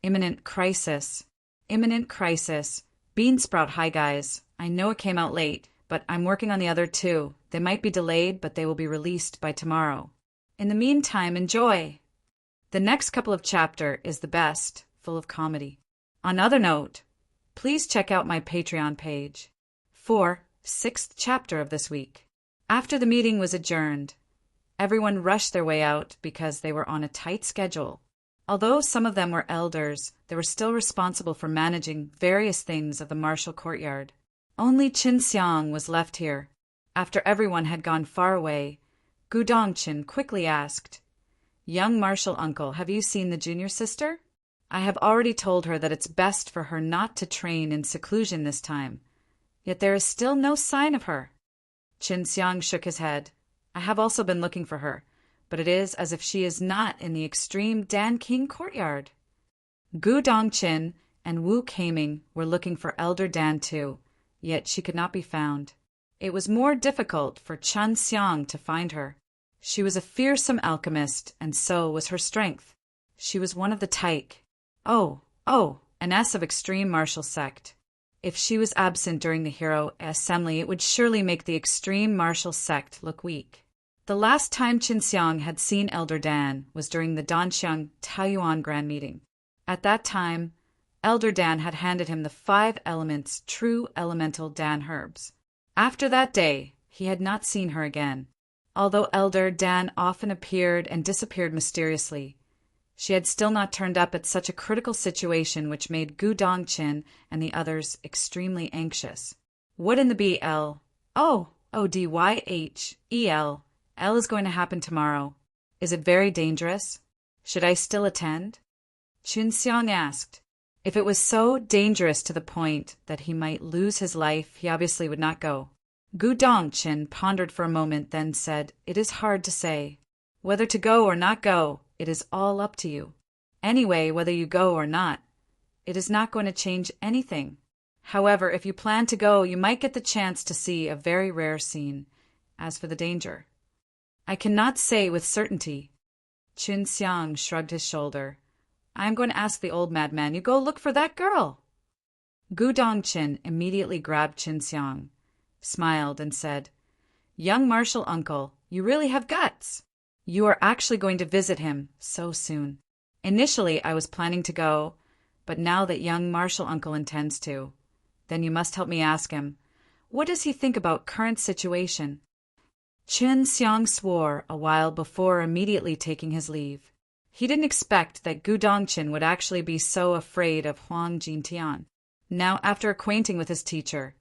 Imminent crisis. Imminent crisis. Beansprout, hi guys. I know it came out late, but I'm working on the other two. They might be delayed, but they will be released by tomorrow. In the meantime, enjoy. The next couple of chapter is the best, full of comedy. On other note, please check out my Patreon page. 6th chapter of this week. After the meeting was adjourned, everyone rushed their way out because they were on a tight schedule. Although some of them were elders, they were still responsible for managing various things of the martial courtyard. Only Qin Xiang was left here. After everyone had gone far away, Gu Dongqin quickly asked, "Young martial uncle, have you seen the junior sister? I have already told her that it's best for her not to train in seclusion this time, yet there is still no sign of her." Qin Xiang shook his head. "I have also been looking for her, but it is as if she is not in the extreme Dan King courtyard." Gu Dongqin and Wu Keiming were looking for Elder Dan too, yet she could not be found. It was more difficult for Qin Xiang to find her. She was a fearsome alchemist, and so was her strength. She was one of the Taik. An S of extreme martial sect. If she was absent during the hero assembly, it would surely make the extreme martial sect look weak. The last time Qin Xiang had seen Elder Dan was during the Danxiang Taiyuan Grand Meeting. At that time, Elder Dan had handed him the 5 elements true elemental Dan herbs. After that day, he had not seen her again. Although Elder Dan often appeared and disappeared mysteriously, she had still not turned up at such a critical situation, which made Gu Dongqin and the others extremely anxious. What in the BL? DYHEL. L is going to happen tomorrow. Is it very dangerous? Should I still attend? Qin Xiang asked. If it was so dangerous to the point that he might lose his life, he obviously would not go. Gu Dongqin pondered for a moment, then said, "It is hard to say. Whether to go or not go, it is all up to you. Anyway, whether you go or not, it is not going to change anything. However, if you plan to go, you might get the chance to see a very rare scene. As for the danger, I cannot say with certainty." Qin Xiang shrugged his shoulder. "I am going to ask the old madman. You go look for that girl." Gu Dongqin immediately grabbed Qin Xiang, smiled, and said, "Young martial uncle, you really have guts. You are actually going to visit him so soon. Initially, I was planning to go, but now that young martial uncle intends to, then you must help me ask him, what does he think about current situation?" Qin Xiang swore a while before immediately taking his leave. He didn't expect that Gu Dongqin would actually be so afraid of Huang Jintian. Now, after acquainting with his teacher,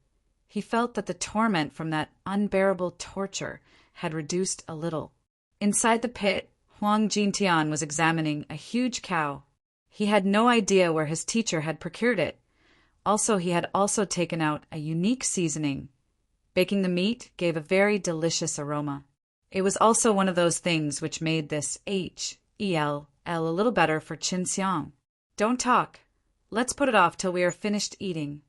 he felt that the torment from that unbearable torture had reduced a little. Inside the pit, Huang Jintian was examining a huge cow. He had no idea where his teacher had procured it. Also, he had also taken out a unique seasoning. Baking the meat gave a very delicious aroma. It was also one of those things which made this HEL a little better for Qin Xiang. "Don't talk. Let's put it off till we are finished eating."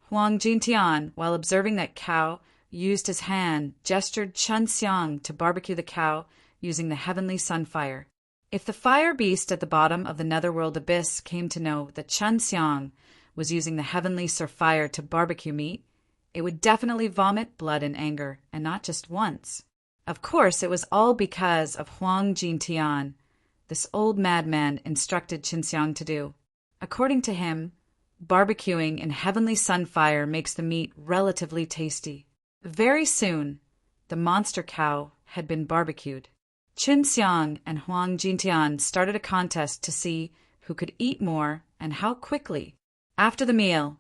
Huang Jintian, while observing that cow, used his hand, gestured Qin Xiang to barbecue the cow using the heavenly sunfire. If the fire beast at the bottom of the netherworld abyss came to know that Qin Xiang was using the heavenly surfire to barbecue meat, it would definitely vomit blood in anger, and not just once. Of course, it was all because of Huang Jintian, this old madman instructed Qin Xiang to do. According to him, barbecuing in heavenly sunfire makes the meat relatively tasty. Very soon, the monster cow had been barbecued. Qin Xiang and Huang Jintian started a contest to see who could eat more and how quickly. After the meal,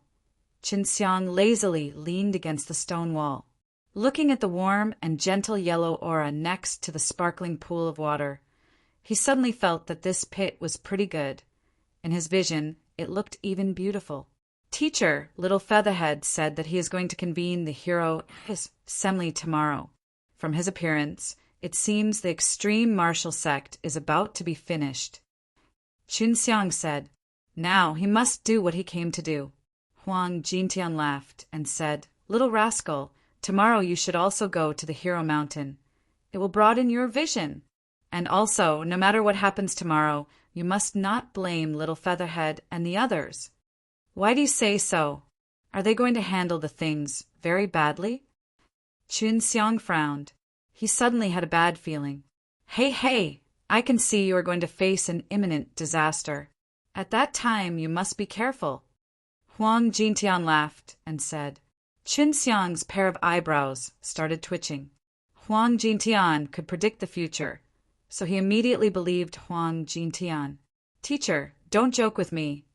Qin Xiang lazily leaned against the stone wall, looking at the warm and gentle yellow aura next to the sparkling pool of water. He suddenly felt that this pit was pretty good. In his vision, it looked even beautiful. Teacher, Little Featherhead, said that he is going to convene the hero assembly tomorrow. From his appearance, it seems the extreme martial sect is about to be finished. Qin Xiang said, "Now he must do what he came to do." Huang Jintian laughed and said, "Little rascal, tomorrow you should also go to the Hero Mountain. It will broaden your vision. And also, no matter what happens tomorrow, You must not blame little Featherhead and the others. Why do you say so? Are they going to handle the things very badly? Chunxiang frowned. He suddenly had a bad feeling. Hey, I can see you are going to face an imminent disaster. At that time you must be careful. Huang Jintian laughed and said. Chunxiang's pair of eyebrows started twitching. Huang Jintian could predict the future, so he immediately believed Huang Jintian. Teacher, don't joke with me.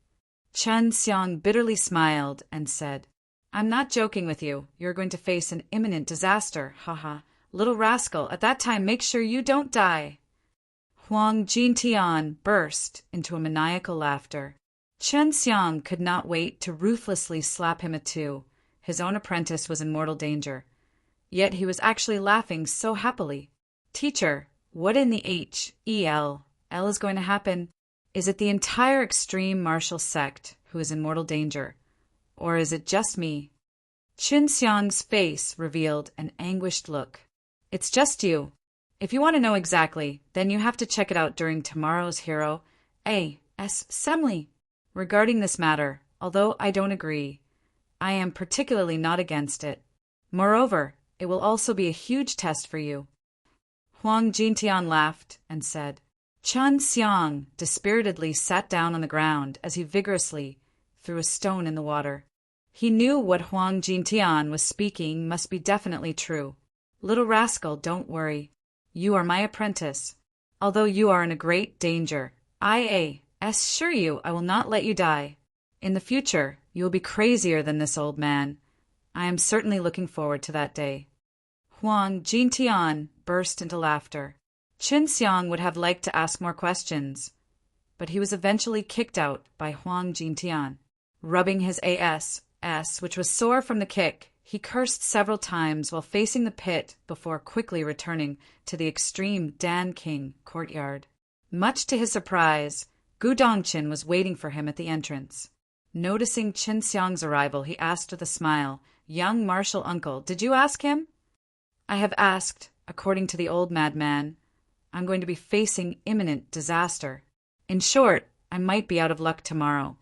Chunxiang bitterly smiled and said, I'm not joking with you. You're going to face an imminent disaster, haha. Little rascal, at that time make sure you don't die. Huang Jintian burst into a maniacal laughter. Chunxiang could not wait to ruthlessly slap him a two. His own apprentice was in mortal danger. Yet he was actually laughing so happily. Teacher, what in the hell is going to happen? Is it the entire extreme martial sect who is in mortal danger? Or is it just me? Chunxiang's face revealed an anguished look. It's just you. If you want to know exactly, then you have to check it out during tomorrow's Hero Assembly. Regarding this matter, although I don't agree, I am particularly not against it. Moreover, it will also be a huge test for you. Huang Jintian laughed and said. Chunxiang dispiritedly sat down on the ground as he vigorously threw a stone in the water. He knew what Huang Jintian was speaking must be definitely true. Little rascal, don't worry. You are my apprentice. Although you are in a great danger, I assure you I will not let you die. In the future, you will be crazier than this old man. I am certainly looking forward to that day. Huang Jintian burst into laughter. Chunxiang would have liked to ask more questions, but he was eventually kicked out by Huang Jintian. Rubbing his ass, which was sore from the kick, he cursed several times while facing the pit before quickly returning to the extreme Dan King courtyard. Much to his surprise, Gu Dongqin was waiting for him at the entrance. Noticing Chunxiang's arrival, he asked with a smile, Young martial uncle, did you ask him? I have asked, according to the old madman. I'm going to be facing imminent disaster. In short, I might be out of luck tomorrow.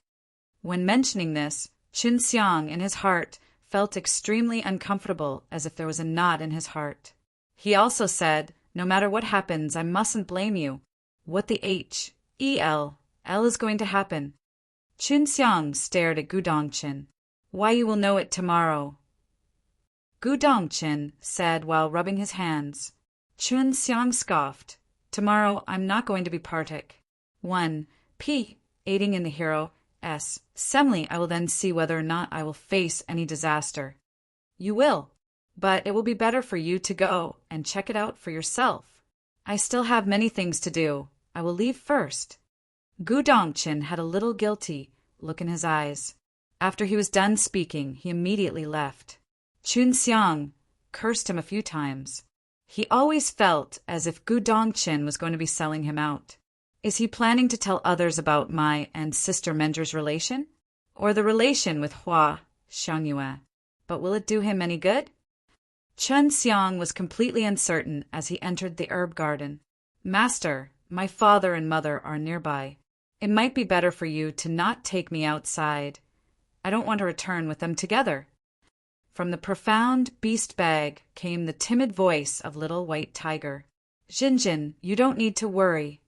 When mentioning this, Chunxiang, in his heart, felt extremely uncomfortable, as if there was a knot in his heart. He also said, no matter what happens, I mustn't blame you. What the hell is going to happen? Chunxiang stared at Gu Dongqin. Why, you will know it tomorrow. Gu Dongqin said while rubbing his hands. Chunxiang scoffed. Tomorrow I'm not going to be partic. 1. Aiding in the Hero Assembly, I will then see whether or not I will face any disaster. You will, but it will be better for you to go and check it out for yourself. I still have many things to do. I will leave first. Gu Dongqin had a little guilty look in his eyes. After he was done speaking, he immediately left. Chunxiang cursed him a few times. He always felt as if Gu Dongqin was going to be selling him out. Is he planning to tell others about my and Sister Menger's relation? Or the relation with Hua Xiangyue? But will it do him any good? Chunxiang was completely uncertain as he entered the herb garden. Master, my father and mother are nearby. It might be better for you to not take me outside. I don't want to return with them together. From the profound beast bag came the timid voice of Little White Tiger. Jinjin, you don't need to worry.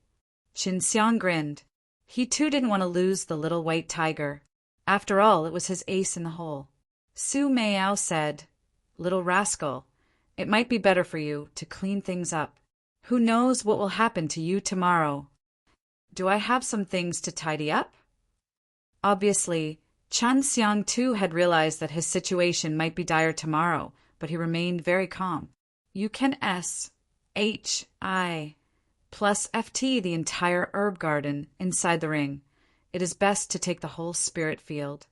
Chunxiang grinned. He too didn't want to lose the Little White Tiger. After all, it was his ace in the hole. Su Meiyao said, Little rascal, it might be better for you to clean things up. Who knows what will happen to you tomorrow? Do I have some things to tidy up? Obviously, Chunxiang too had realized that his situation might be dire tomorrow, but he remained very calm. You can SHI plus FT the entire herb garden inside the ring. It is best to take the whole spirit field.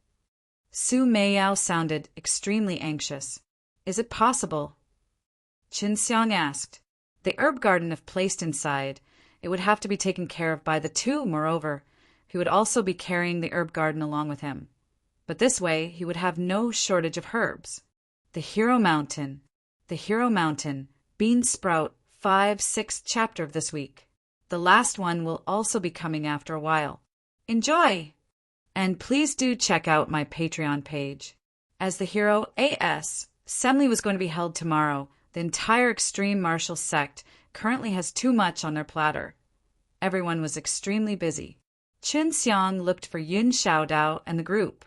Su Meiyao sounded extremely anxious. Is it possible? Chunxiang asked. The herb garden, if placed inside, it would have to be taken care of by the two. Moreover, he would also be carrying the herb garden along with him. But this way he would have no shortage of herbs. The Hero Mountain, Bean Sprout, 5-6th chapter of this week. The last one will also be coming after a while. Enjoy! And please do check out my Patreon page. As the hero A.S., assembly was going to be held tomorrow. The entire extreme martial sect currently has too much on their platter. Everyone was extremely busy. Chun Xiang looked for Yun Xiaodao and the group,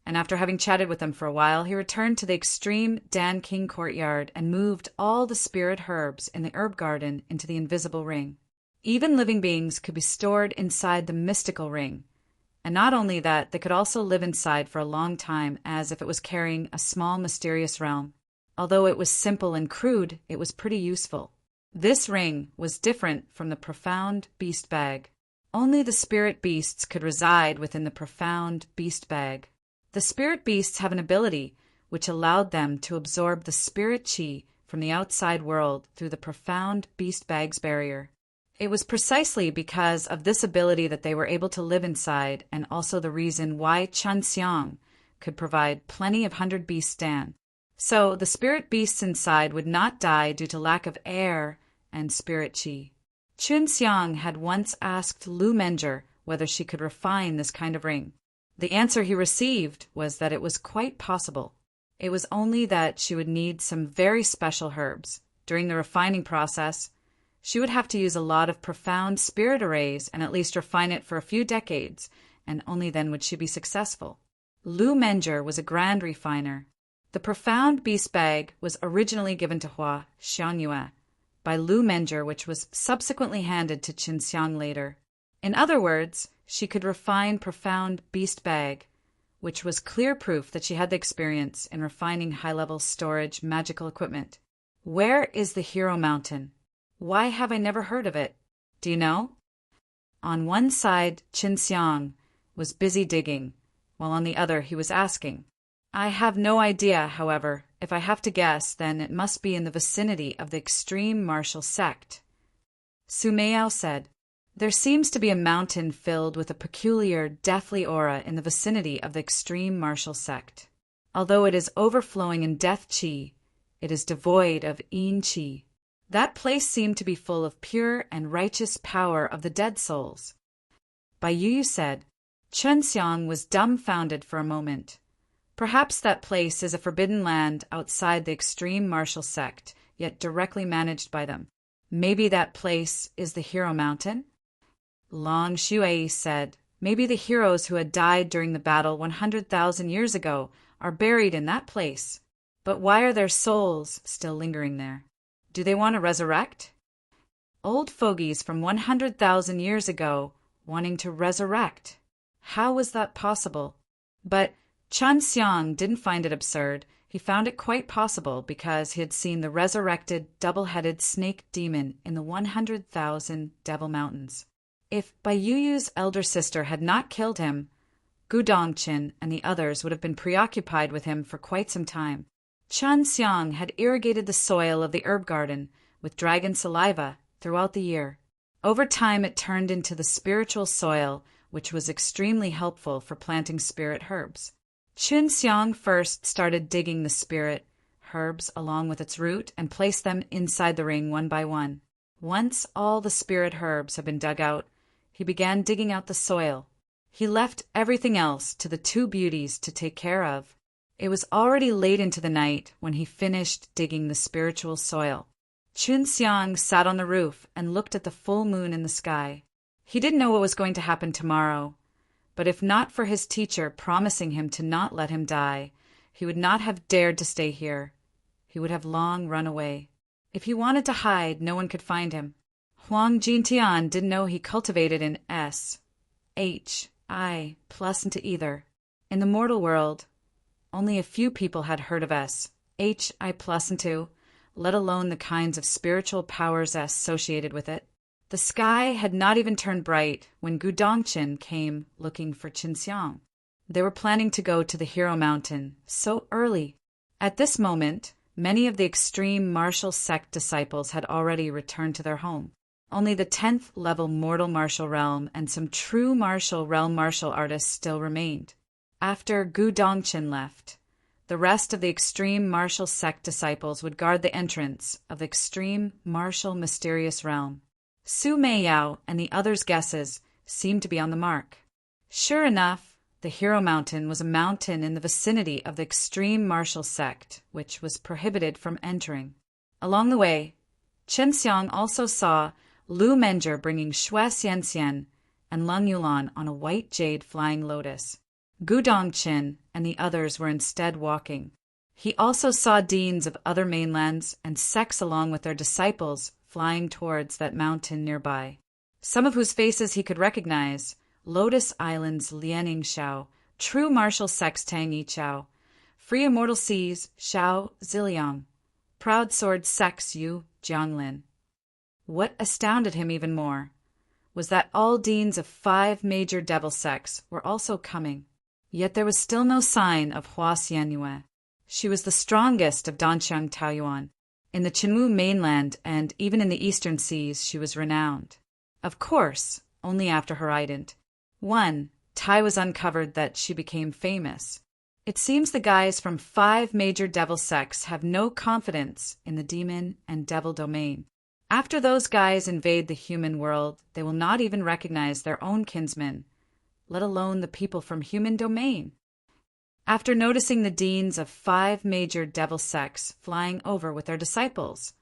and after having chatted with them for a while, he returned to the extreme Dan King courtyard and moved all the spirit herbs in the herb garden into the invisible ring. Even living beings could be stored inside the mystical ring. And not only that, they could also live inside for a long time as if it was carrying a small mysterious realm. Although it was simple and crude, it was pretty useful. This ring was different from the profound beast bag. Only the spirit beasts could reside within the profound beast bag. The spirit beasts have an ability which allowed them to absorb the spirit chi from the outside world through the profound beast bag's barrier. It was precisely because of this ability that they were able to live inside, and also the reason why Chun Xiang could provide plenty of 100 beasts stand. So the spirit beasts inside would not die due to lack of air and spirit chi. Chun Xiang had once asked Lu Menger whether she could refine this kind of ring. The answer he received was that it was quite possible. It was only that she would need some very special herbs. During the refining process, she would have to use a lot of profound spirit arrays and at least refine it for a few decades, and only then would she be successful. Lu Menger was a grand refiner. The profound beast bag was originally given to Hua Xiangyue by Lu Menger, which was subsequently handed to Qin Xiang later. In other words, she could refine profound beast bag, which was clear proof that she had the experience in refining high-level storage magical equipment. Where is the Hero Mountain? Why have I never heard of it? Do you know? On one side, Qin Xiang was busy digging, while on the other he was asking. I have no idea, however. If I have to guess, then it must be in the vicinity of the extreme martial sect. Su Meiyao said, There seems to be a mountain filled with a peculiar, deathly aura in the vicinity of the extreme martial sect. Although it is overflowing in death chi, it is devoid of yin chi. That place seemed to be full of pure and righteous power of the dead souls. Bai Yu said, Chun Xiang was dumbfounded for a moment. Perhaps that place is a forbidden land outside the extreme martial sect, yet directly managed by them. Maybe that place is the Hero Mountain? Long Shuai said, maybe the heroes who had died during the battle 100,000 years ago are buried in that place. But why are their souls still lingering there? Do they want to resurrect? Old fogies from 100,000 years ago wanting to resurrect. How was that possible? But Chun Xiang didn't find it absurd. He found it quite possible because he had seen the resurrected double-headed snake demon in the 100,000 Devil Mountains. If Bai Yuyu's elder sister had not killed him, Gu Dongqin and the others would have been preoccupied with him for quite some time. Chun Xiang had irrigated the soil of the herb garden with dragon saliva throughout the year. Over time it turned into the spiritual soil, which was extremely helpful for planting spirit herbs. Chun Xiang first started digging the spirit herbs along with its root and placed them inside the ring one by one. Once all the spirit herbs had been dug out, he began digging out the soil. He left everything else to the two beauties to take care of. It was already late into the night when he finished digging the spiritual soil. Chun Xiang sat on the roof and looked at the full moon in the sky. He didn't know what was going to happen tomorrow, but if not for his teacher promising him to not let him die, he would not have dared to stay here. He would have long run away. If he wanted to hide, no one could find him. Huang Jintian didn't know he cultivated an S, H, I plus into either. In the mortal world, only a few people had heard of S, H, I plus into, let alone the kinds of spiritual powers associated with it. The sky had not even turned bright when Gu Dongqin came looking for Qin Xiang. They were planning to go to the Hero Mountain so early. At this moment, many of the extreme martial sect disciples had already returned to their home. Only the 10th level mortal martial realm and some true martial realm martial artists still remained. After Gu Dongqin left, the rest of the extreme martial sect disciples would guard the entrance of the extreme martial mysterious realm. Su Meiyao and the others' guesses seemed to be on the mark. Sure enough, the Hero Mountain was a mountain in the vicinity of the extreme martial sect, which was prohibited from entering. Along the way, Chen Xiang also saw Lu Menjie bringing Xue Xianxian and Leng Yulan on a white jade flying lotus. Gu Dongqin and the others were instead walking. He also saw deans of other mainlands and sects along with their disciples flying towards that mountain nearby, some of whose faces he could recognize: Lotus Island's Lianing Xiao, True Martial Sect's Tang Yichao, Free Immortal Seas Xiao Ziliang, Proud Sword Sect's Yu Jianglin. What astounded him even more was that all deans of 5 major devil sects were also coming. Yet there was still no sign of Hua Xianyue. She was the strongest of Danxiang Taoyuan. In the Qinwu mainland and even in the eastern seas she was renowned. Of course, only after her ident. Tai was uncovered that she became famous. It seems the guys from 5 major devil sects have no confidence in the demon and devil domain. After those guys invade the human world, they will not even recognize their own kinsmen, let alone the people from human domain. After noticing the deans of 5 major devil sects flying over with their disciples,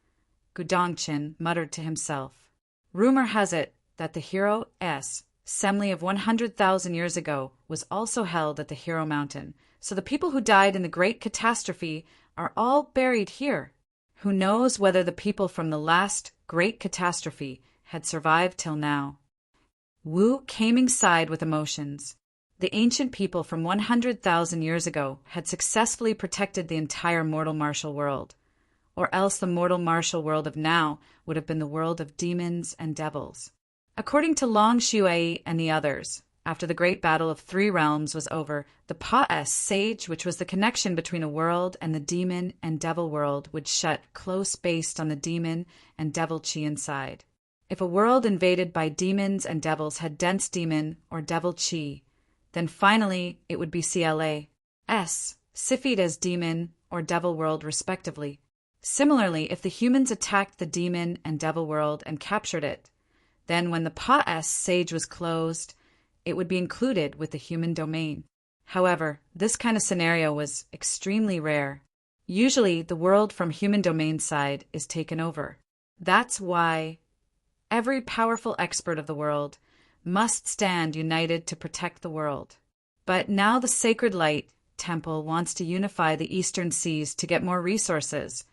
Gu Dongqin muttered to himself, "Rumor has it that the Hero S. Assembly of 100,000 years ago was also held at the Hero Mountain, so the people who died in the Great Catastrophe are all buried here. Who knows whether the people from the last Great Catastrophe had survived till now?" Wu Kaming sighed with emotions. The ancient people from 100,000 years ago had successfully protected the entire mortal martial world, or else the mortal martial world of now would have been the world of demons and devils. According to Long Shuai and the others, after the great battle of 3 realms was over, the Pa-S sage, which was the connection between a world and the demon and devil world, would shut close based on the demon and devil chi inside. If a world invaded by demons and devils had dense demon or devil chi, then finally it would be CLA-S, Sifid as demon or devil world respectively. Similarly, if the humans attacked the demon and devil world and captured it, then when the Pa-S sage was closed, it would be included with the human domain. However, this kind of scenario was extremely rare. Usually, the world from human domain side is taken over. That's why every powerful expert of the world must stand united to protect the world. But now the Sacred Light Temple wants to unify the eastern seas to get more resources,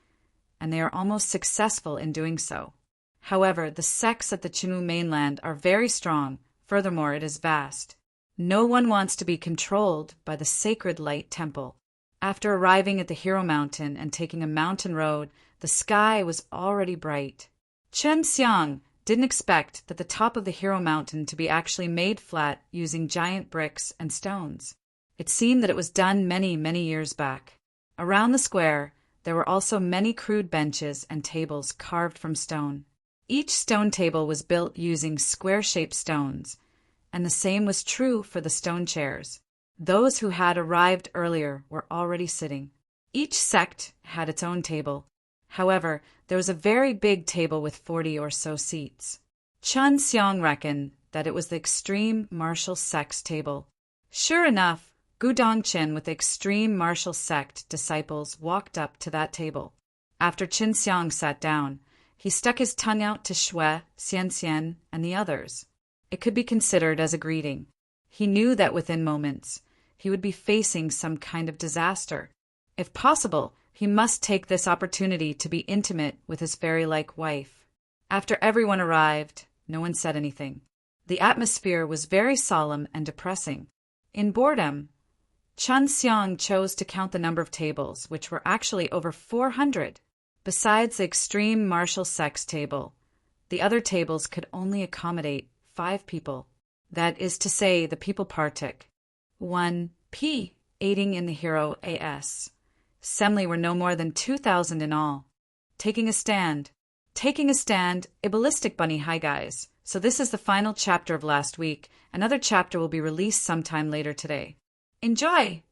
and they are almost successful in doing so. However, the sects at the Qinwu mainland are very strong. Furthermore, it is vast. No one wants to be controlled by the Sacred Light Temple. After arriving at the Hero Mountain and taking a mountain road, the sky was already bright. Chen Xiang didn't expect that the top of the Hero Mountain to be actually made flat using giant bricks and stones. It seemed that it was done many, many years back. Around the square, there were also many crude benches and tables carved from stone. Each stone table was built using square-shaped stones, and the same was true for the stone chairs. Those who had arrived earlier were already sitting. Each sect had its own table. However, there was a very big table with 40 or so seats. Chen Xiang reckoned that it was the Extreme Martial Sect's table. Sure enough, Gu Dongqin with the Extreme Martial Sect disciples walked up to that table. After Chen Xiang sat down, he stuck his tongue out to Xue, Xianxian, and the others. It could be considered as a greeting. He knew that within moments, he would be facing some kind of disaster. If possible, he must take this opportunity to be intimate with his fairy-like wife. After everyone arrived, no one said anything. The atmosphere was very solemn and depressing. In boredom, Chen Xiang chose to count the number of tables, which were actually over 400. Besides the Extreme Martial Sect's table, the other tables could only accommodate 5 people. That is to say, the people partook. 1 P, aiding in the Hero AS. Assembly were no more than 2,000 in all. Taking a stand, a ballistic bunny. Hi guys. So this is the final chapter of last week. Another chapter will be released sometime later today. Enjoy!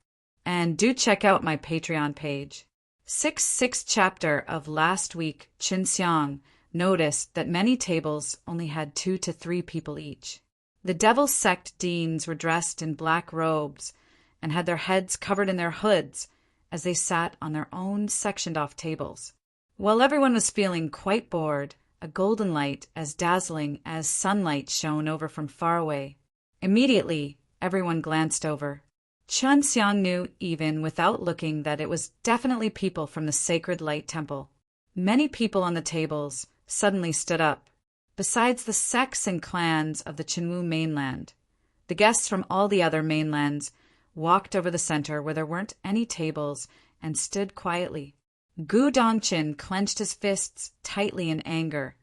And do check out my Patreon page. 6th chapter of last week, Qin Xiang, noticed that many tables only had 2 to 3 people each. The devil sect deans were dressed in black robes and had their heads covered in their hoods as they sat on their own sectioned-off tables. While everyone was feeling quite bored, a golden light as dazzling as sunlight shone over from far away. Immediately, everyone glanced over. Chun Xiang knew, even without looking, that it was definitely people from the Sacred Light Temple. Many people on the tables suddenly stood up. Besides the sects and clans of the Qinwu mainland, the guests from all the other mainlands walked over the center where there weren't any tables and stood quietly. Gu Dongqin clenched his fists tightly in anger.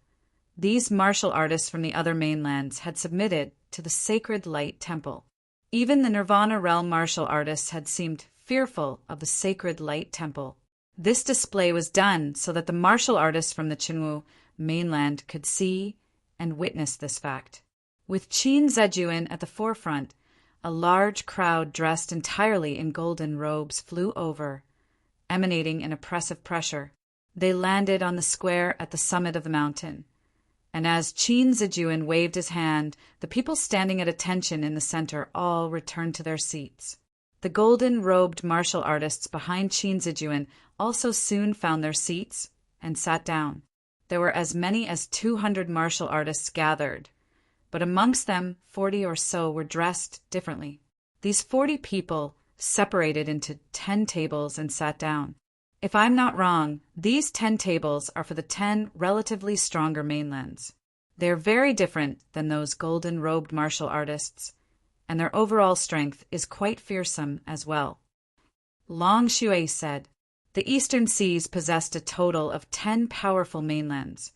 These martial artists from the other mainlands had submitted to the Sacred Light Temple. Even the Nirvana realm martial artists had seemed fearful of the Sacred Light Temple. This display was done so that the martial artists from the Qinwu mainland could see and witness this fact. With Qin Zhejuan at the forefront, a large crowd dressed entirely in golden robes flew over, emanating an oppressive pressure. They landed on the square at the summit of the mountain. And as Qin Zhejuan waved his hand, the people standing at attention in the center all returned to their seats. The golden-robed martial artists behind Qin Zhejuan also soon found their seats and sat down. There were as many as 200 martial artists gathered, but amongst them 40 or so were dressed differently. These 40 people separated into 10 tables and sat down. If I'm not wrong, these 10 tables are for the 10 relatively stronger mainlands. They're very different than those golden-robed martial artists, and their overall strength is quite fearsome as well. Long Shui said, the Eastern Seas possessed a total of 10 powerful mainlands,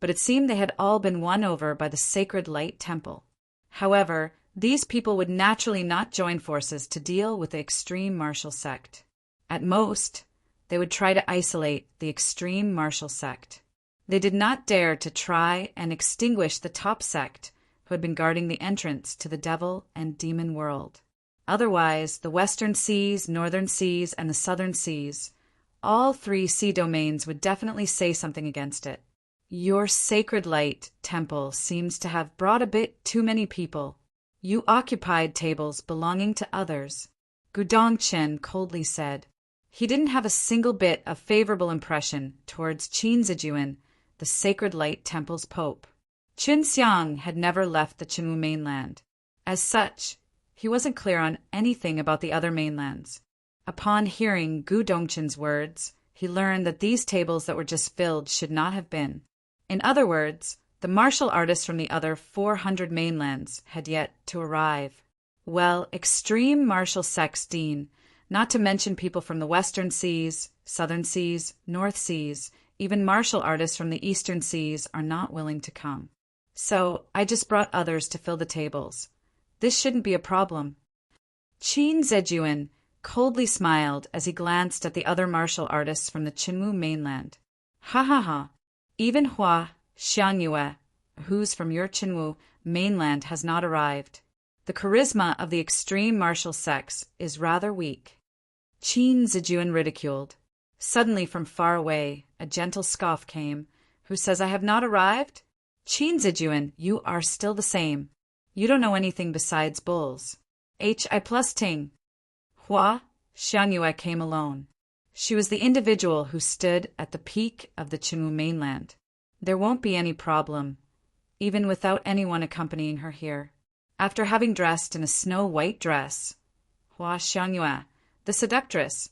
but it seemed they had all been won over by the Sacred Light Temple. However, these people would naturally not join forces to deal with the extreme martial sect. At most, they would try to isolate the extreme martial sect. They did not dare to try and extinguish the top sect who had been guarding the entrance to the devil and demon world. Otherwise, the Western Seas, Northern Seas, and the Southern Seas, all 3 sea domains would definitely say something against it. Your Sacred Light Temple seems to have brought a bit too many people. You occupied tables belonging to others, Gu Dongqin coldly said. He didn't have a single bit of favorable impression towards Qin Zhejuan, the Sacred Light Temple's pope. Chun Xiang had never left the Qinwu mainland. As such, he wasn't clear on anything about the other mainlands. Upon hearing Gu Dongqin's words, he learned that these tables that were just filled should not have been. In other words, the martial artists from the other 400 mainlands had yet to arrive. Well, extreme martial sects, Dean, not to mention people from the Western Seas, Southern Seas, North Seas, even martial artists from the Eastern Seas are not willing to come. So I just brought others to fill the tables. This shouldn't be a problem. Qin Zhejuan coldly smiled as he glanced at the other martial artists from the Qinwu mainland. Ha ha ha, even Hua Xiangyue, who's from your Qinwu mainland, has not arrived. The charisma of the extreme martial sects is rather weak. Qin Zhejuan ridiculed. Suddenly from far away, a gentle scoff came. Who says I have not arrived? Qin Zhejuan, you are still the same. You don't know anything besides bulls. Hi plus Ting. Hua Xiangyue came alone. She was the individual who stood at the peak of the Qinwu mainland. There won't be any problem, even without anyone accompanying her here. After having dressed in a snow-white dress, Hua Xiangyue, the seductress,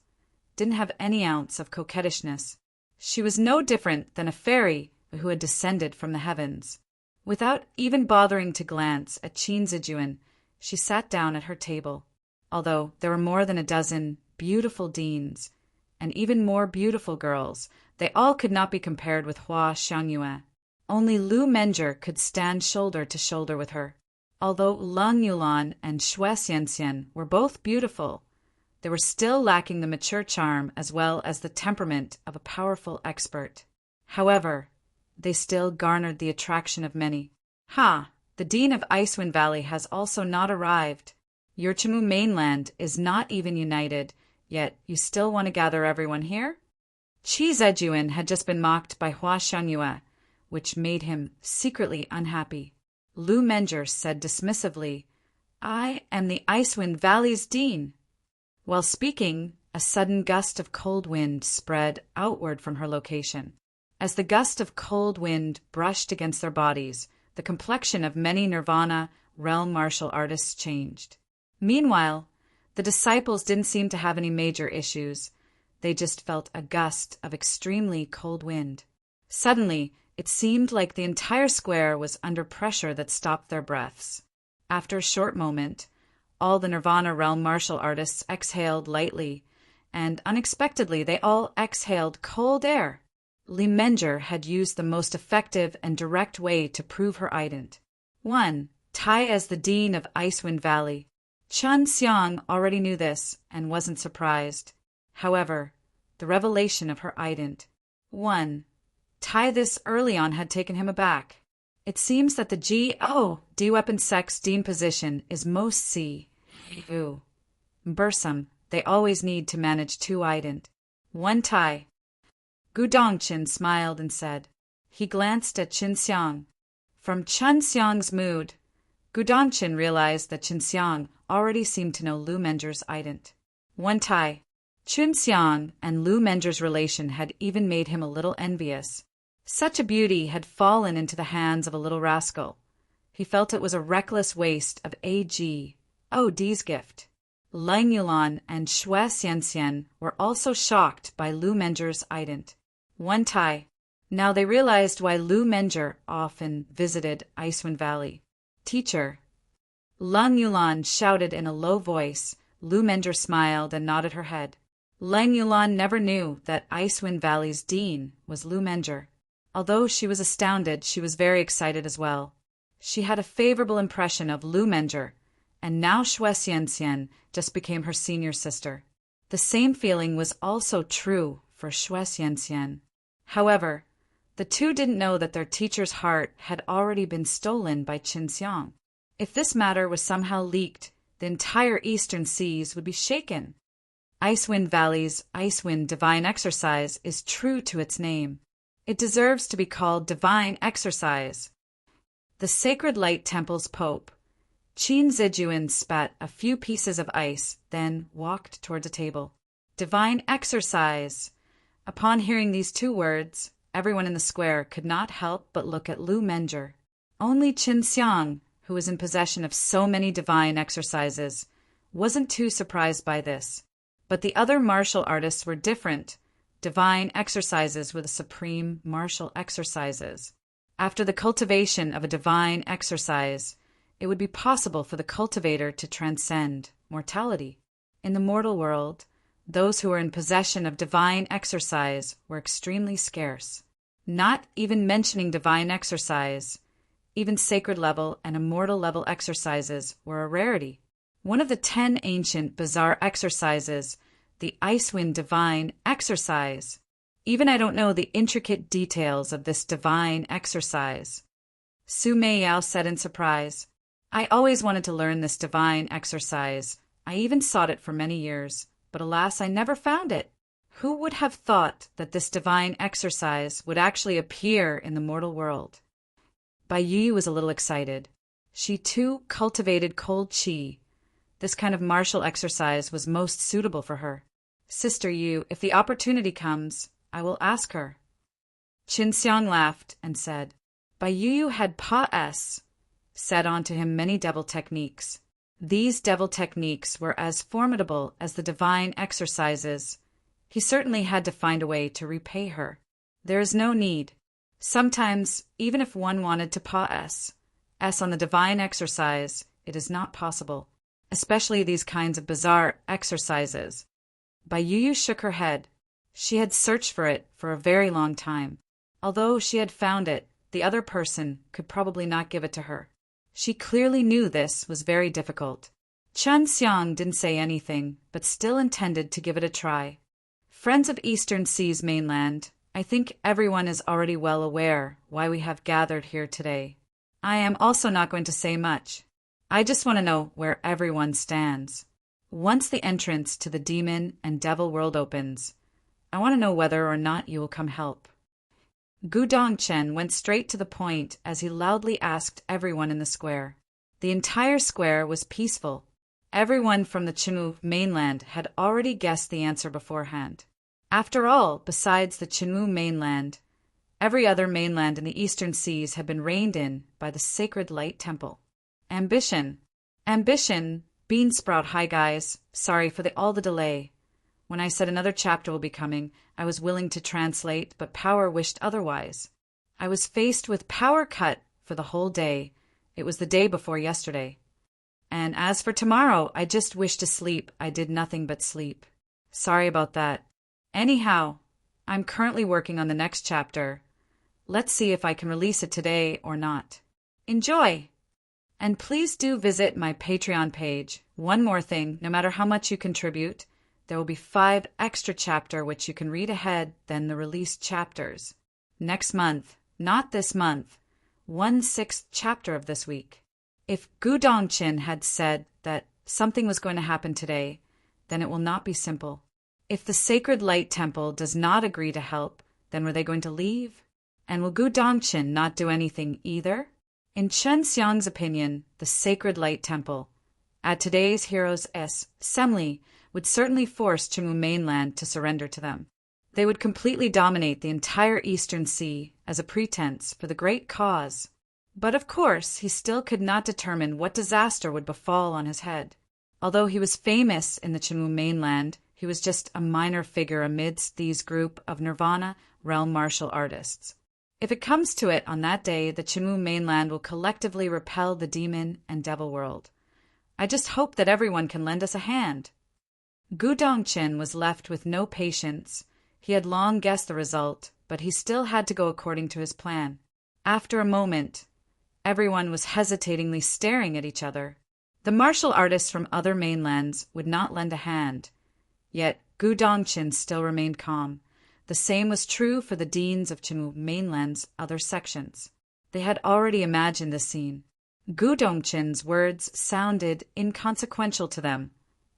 didn't have any ounce of coquettishness. She was no different than a fairy who had descended from the heavens. Without even bothering to glance at Qin Zhejuan, she sat down at her table. Although there were more than a dozen beautiful deans, and even more beautiful girls, they all could not be compared with Hua Xiangyue. Only Lu Menjie could stand shoulder to shoulder with her. Although Leng Yulan and Xue Xianxian were both beautiful, they were still lacking the mature charm as well as the temperament of a powerful expert. However, they still garnered the attraction of many. Ha! The Dean of Icewind Valley has also not arrived. Your Qinwu mainland is not even united, yet you still want to gather everyone here? Qi Zhejuan had just been mocked by Hua Xiangyue, which made him secretly unhappy. Lu Menger said dismissively, "I am the Icewind Valley's dean." While speaking, a sudden gust of cold wind spread outward from her location. As the gust of cold wind brushed against their bodies, the complexion of many Nirvana realm martial artists changed. Meanwhile, the disciples didn't seem to have any major issues. They just felt a gust of extremely cold wind. Suddenly, it seemed like the entire square was under pressure that stopped their breaths. After a short moment, all the Nirvana realm martial artists exhaled lightly, and unexpectedly they all exhaled cold air. Li Menger had used the most effective and direct way to prove her ident. 1. Tai as the dean of Icewind Valley. Chun Xiang already knew this and wasn't surprised. However, the revelation of her ident. 1. Tai this early on had taken him aback. It seems that the D weapon sex dean position is most Bursum. They always need to manage 2 ident. 1 Tai. Gu Dongqin smiled and said. He glanced at Qin Xiang. From Chun Xiang's mood, Gu Dongqin realized that Qin Xiang already seemed to know Lu Menger's ident. 1 Tai. Qin Xiang and Lu Menger's relation had even made him a little envious. Such a beauty had fallen into the hands of a little rascal. He felt it was a reckless waste of D's gift. Lang Yulan and Xue Xianxian were also shocked by Lu Menger's ident. 1 Tai. Now they realized why Lu Menger often visited Icewind Valley. Teacher. Lang Yulan shouted in a low voice. Lu Menger smiled and nodded her head. Lang Yulan never knew that Icewind Valley's dean was Lu Menger. Although she was astounded, she was very excited as well. She had a favorable impression of Lu Menger, and now Xue Xianxian just became her senior sister. The same feeling was also true for Xue Xianxian. However, the two didn't know that their teacher's heart had already been stolen by Qin Xiang. If this matter was somehow leaked, the entire eastern seas would be shaken. Icewind Valley's Icewind Divine Exercise is true to its name. It deserves to be called Divine Exercise. The Sacred Light Temple's Pope, Qin Zijuan, spat a few pieces of ice, then walked towards a table. Divine Exercise! Upon hearing these 2 words, everyone in the square could not help but look at Lu Menger. Only Qin Xiang, who was in possession of so many divine exercises, wasn't too surprised by this. But the other martial artists were different. Divine exercises were the supreme martial exercises. After the cultivation of a divine exercise, it would be possible for the cultivator to transcend mortality. In the mortal world, those who were in possession of divine exercise were extremely scarce. Not even mentioning divine exercise, even sacred level and immortal level exercises were a rarity. One of the 10 ancient bizarre exercises, the Icewind Divine Exercise. Even I don't know the intricate details of this divine exercise. Su Meiyao said in surprise, I always wanted to learn this divine exercise. I even sought it for many years, but alas, I never found it. Who would have thought that this divine exercise would actually appear in the mortal world? Bai Yi was a little excited. She too cultivated cold qi. This kind of martial exercise was most suitable for her. Sister Yu, if the opportunity comes, I will ask her. Qin Xiang laughed and said, Bai Yu had Pa-S, said on to him many devil techniques. These devil techniques were as formidable as the divine exercises. He certainly had to find a way to repay her. There is no need. Sometimes, even if one wanted to Pa-S on the divine exercise, it is not possible, especially these kinds of bizarre exercises. Bai Yu shook her head. She had searched for it for a very long time. Although she had found it, the other person could probably not give it to her. She clearly knew this was very difficult. Chun Xiang didn't say anything, but still intended to give it a try. Friends of Eastern Seas mainland, I think everyone is already well aware why we have gathered here today. I am also not going to say much. I just want to know where everyone stands. Once the entrance to the demon and devil world opens, I want to know whether or not you will come help. Gu Dongchen went straight to the point as he loudly asked everyone in the square. The entire square was peaceful. Everyone from the Qinwu mainland had already guessed the answer beforehand. After all, besides the Qinwu mainland, every other mainland in the eastern seas had been reigned in by the sacred light temple. Ambition. Beansprout, hi guys. Sorry for all the delay. When I said another chapter will be coming, I was willing to translate, but power wished otherwise. I was faced with power cut for the whole day. It was the day before yesterday. And as for tomorrow, I just wished to sleep. I did nothing but sleep. Sorry about that. Anyhow, I'm currently working on the next chapter. Let's see if I can release it today or not. Enjoy! And please do visit my Patreon page. One more thing, no matter how much you contribute, there will be 5 extra chapters which you can read ahead than the released chapters. Next month, not this month, 1/6 chapter of this week. If Gu Dongchen had said that something was going to happen today, then it will not be simple. If the Sacred Light Temple does not agree to help, then were they going to leave? And will Gu Dongchen not do anything either? In Chen Xiang's opinion, the Sacred Light Temple, at today's Heroes' Assembly, would certainly force Qinwu mainland to surrender to them. They would completely dominate the entire Eastern Sea as a pretense for the great cause. But of course, he still could not determine what disaster would befall on his head. Although he was famous in the Qinwu mainland, he was just a minor figure amidst these group of Nirvana realm martial artists. If it comes to it, on that day, the Qinwu mainland will collectively repel the demon and devil world. I just hope that everyone can lend us a hand. Gu Dongchen was left with no patience. He had long guessed the result, but he still had to go according to his plan. After a moment, everyone was hesitatingly staring at each other. The martial artists from other mainlands would not lend a hand. Yet Gu Dongchen still remained calm. The same was true for the deans of Qinwu mainland's other sections. They had already imagined this scene. Gu Dongchen's words sounded inconsequential to them,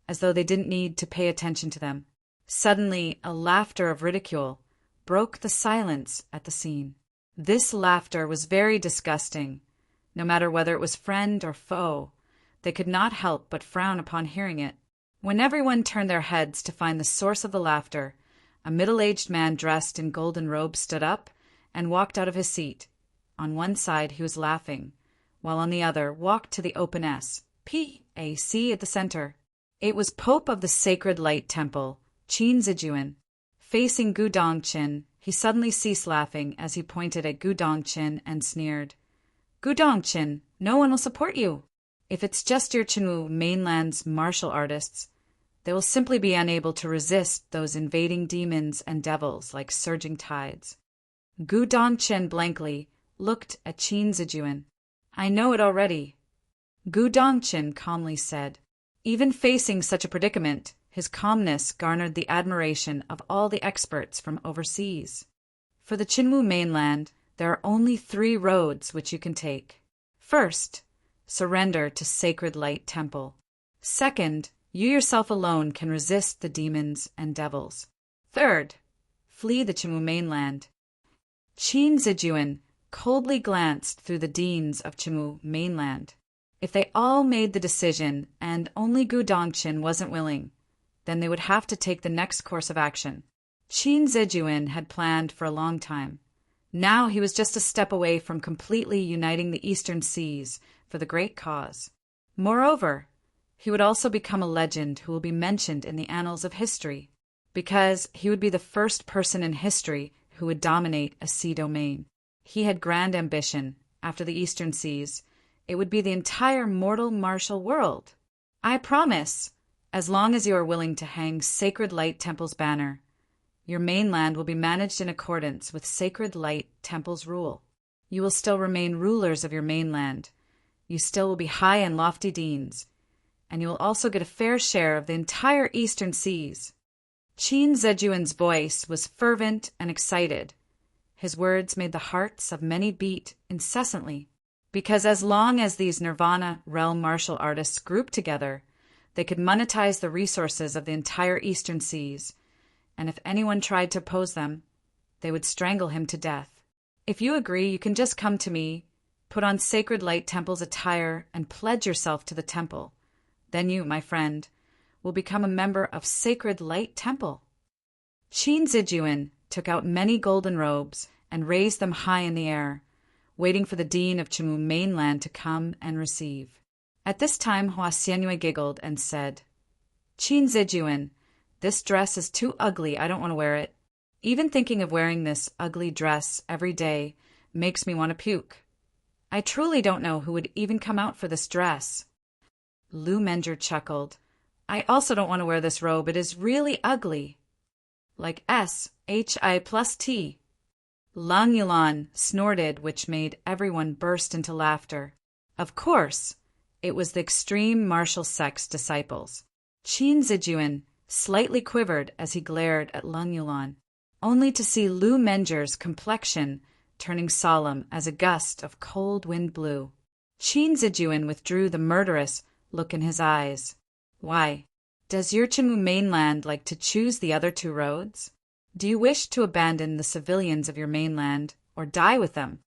as though they didn't need to pay attention to them. Suddenly, a laughter of ridicule broke the silence at the scene. This laughter was very disgusting. No matter whether it was friend or foe, they could not help but frown upon hearing it. When everyone turned their heads to find the source of the laughter, a middle-aged man dressed in golden robes stood up and walked out of his seat. On one side he was laughing, while on the other walked to the open S.P.A.C. at the center. It was Pope of the Sacred Light Temple, Qin Zijuan. Facing Gu Dongchen, he suddenly ceased laughing as he pointed at Gu Dongchen and sneered. Gu Dongchen, no one will support you. If it's just your Qinwu mainland's martial artists, they will simply be unable to resist those invading demons and devils like surging tides. Gu Dongchen blankly looked at Qin Zijuan. I know it already. Gu Dongchen calmly said. Even facing such a predicament, his calmness garnered the admiration of all the experts from overseas. For the Qinwu mainland, there are only 3 roads which you can take. First, surrender to Sacred Light Temple. Second, you yourself alone can resist the demons and devils. Third, flee the Qinwu mainland. Qin Zijuan coldly glanced through the deans of Qinwu mainland. If they all made the decision and only Gu Dongchen wasn't willing, then they would have to take the next course of action. Qin Zijuan had planned for a long time. Now he was just a step away from completely uniting the eastern seas for the great cause. Moreover, he would also become a legend who will be mentioned in the annals of history, because he would be the first person in history who would dominate a sea domain. He had grand ambition. After the eastern seas, it would be the entire mortal martial world. I promise, as long as you are willing to hang Sacred Light Temple's banner, your mainland will be managed in accordance with Sacred Light Temple's rule. You will still remain rulers of your mainland. You still will be high and lofty deans, and you will also get a fair share of the entire eastern seas. Qin Zijuan's voice was fervent and excited. His words made the hearts of many beat incessantly, because as long as these Nirvana realm martial artists grouped together, they could monetize the resources of the entire eastern seas, and if anyone tried to oppose them, they would strangle him to death. If you agree, you can just come to me, put on Sacred Light Temple's attire, and pledge yourself to the temple. Then you, my friend, will become a member of Sacred Light Temple. Qin Zijuan took out many golden robes and raised them high in the air, waiting for the dean of Chimu mainland to come and receive. At this time, Hua Xianyue giggled and said, Qin Zijuan, this dress is too ugly. I don't want to wear it. Even thinking of wearing this ugly dress every day makes me want to puke. I truly don't know who would even come out for this dress. Lu Menjur chuckled. I also don't want to wear this robe. It is really ugly. Like S-H-I plus T. Lang Yulan snorted, which made everyone burst into laughter. Of course, it was the extreme martial sect's disciples. Qin Zijuan slightly quivered as he glared at Lang Yulan, only to see Lu Menjur's complexion turning solemn as a gust of cold wind blew. Qin Zijuan withdrew the murderous look in his eyes. Why, does your Chimu mainland like to choose the other two roads? Do you wish to abandon the civilians of your mainland or die with them?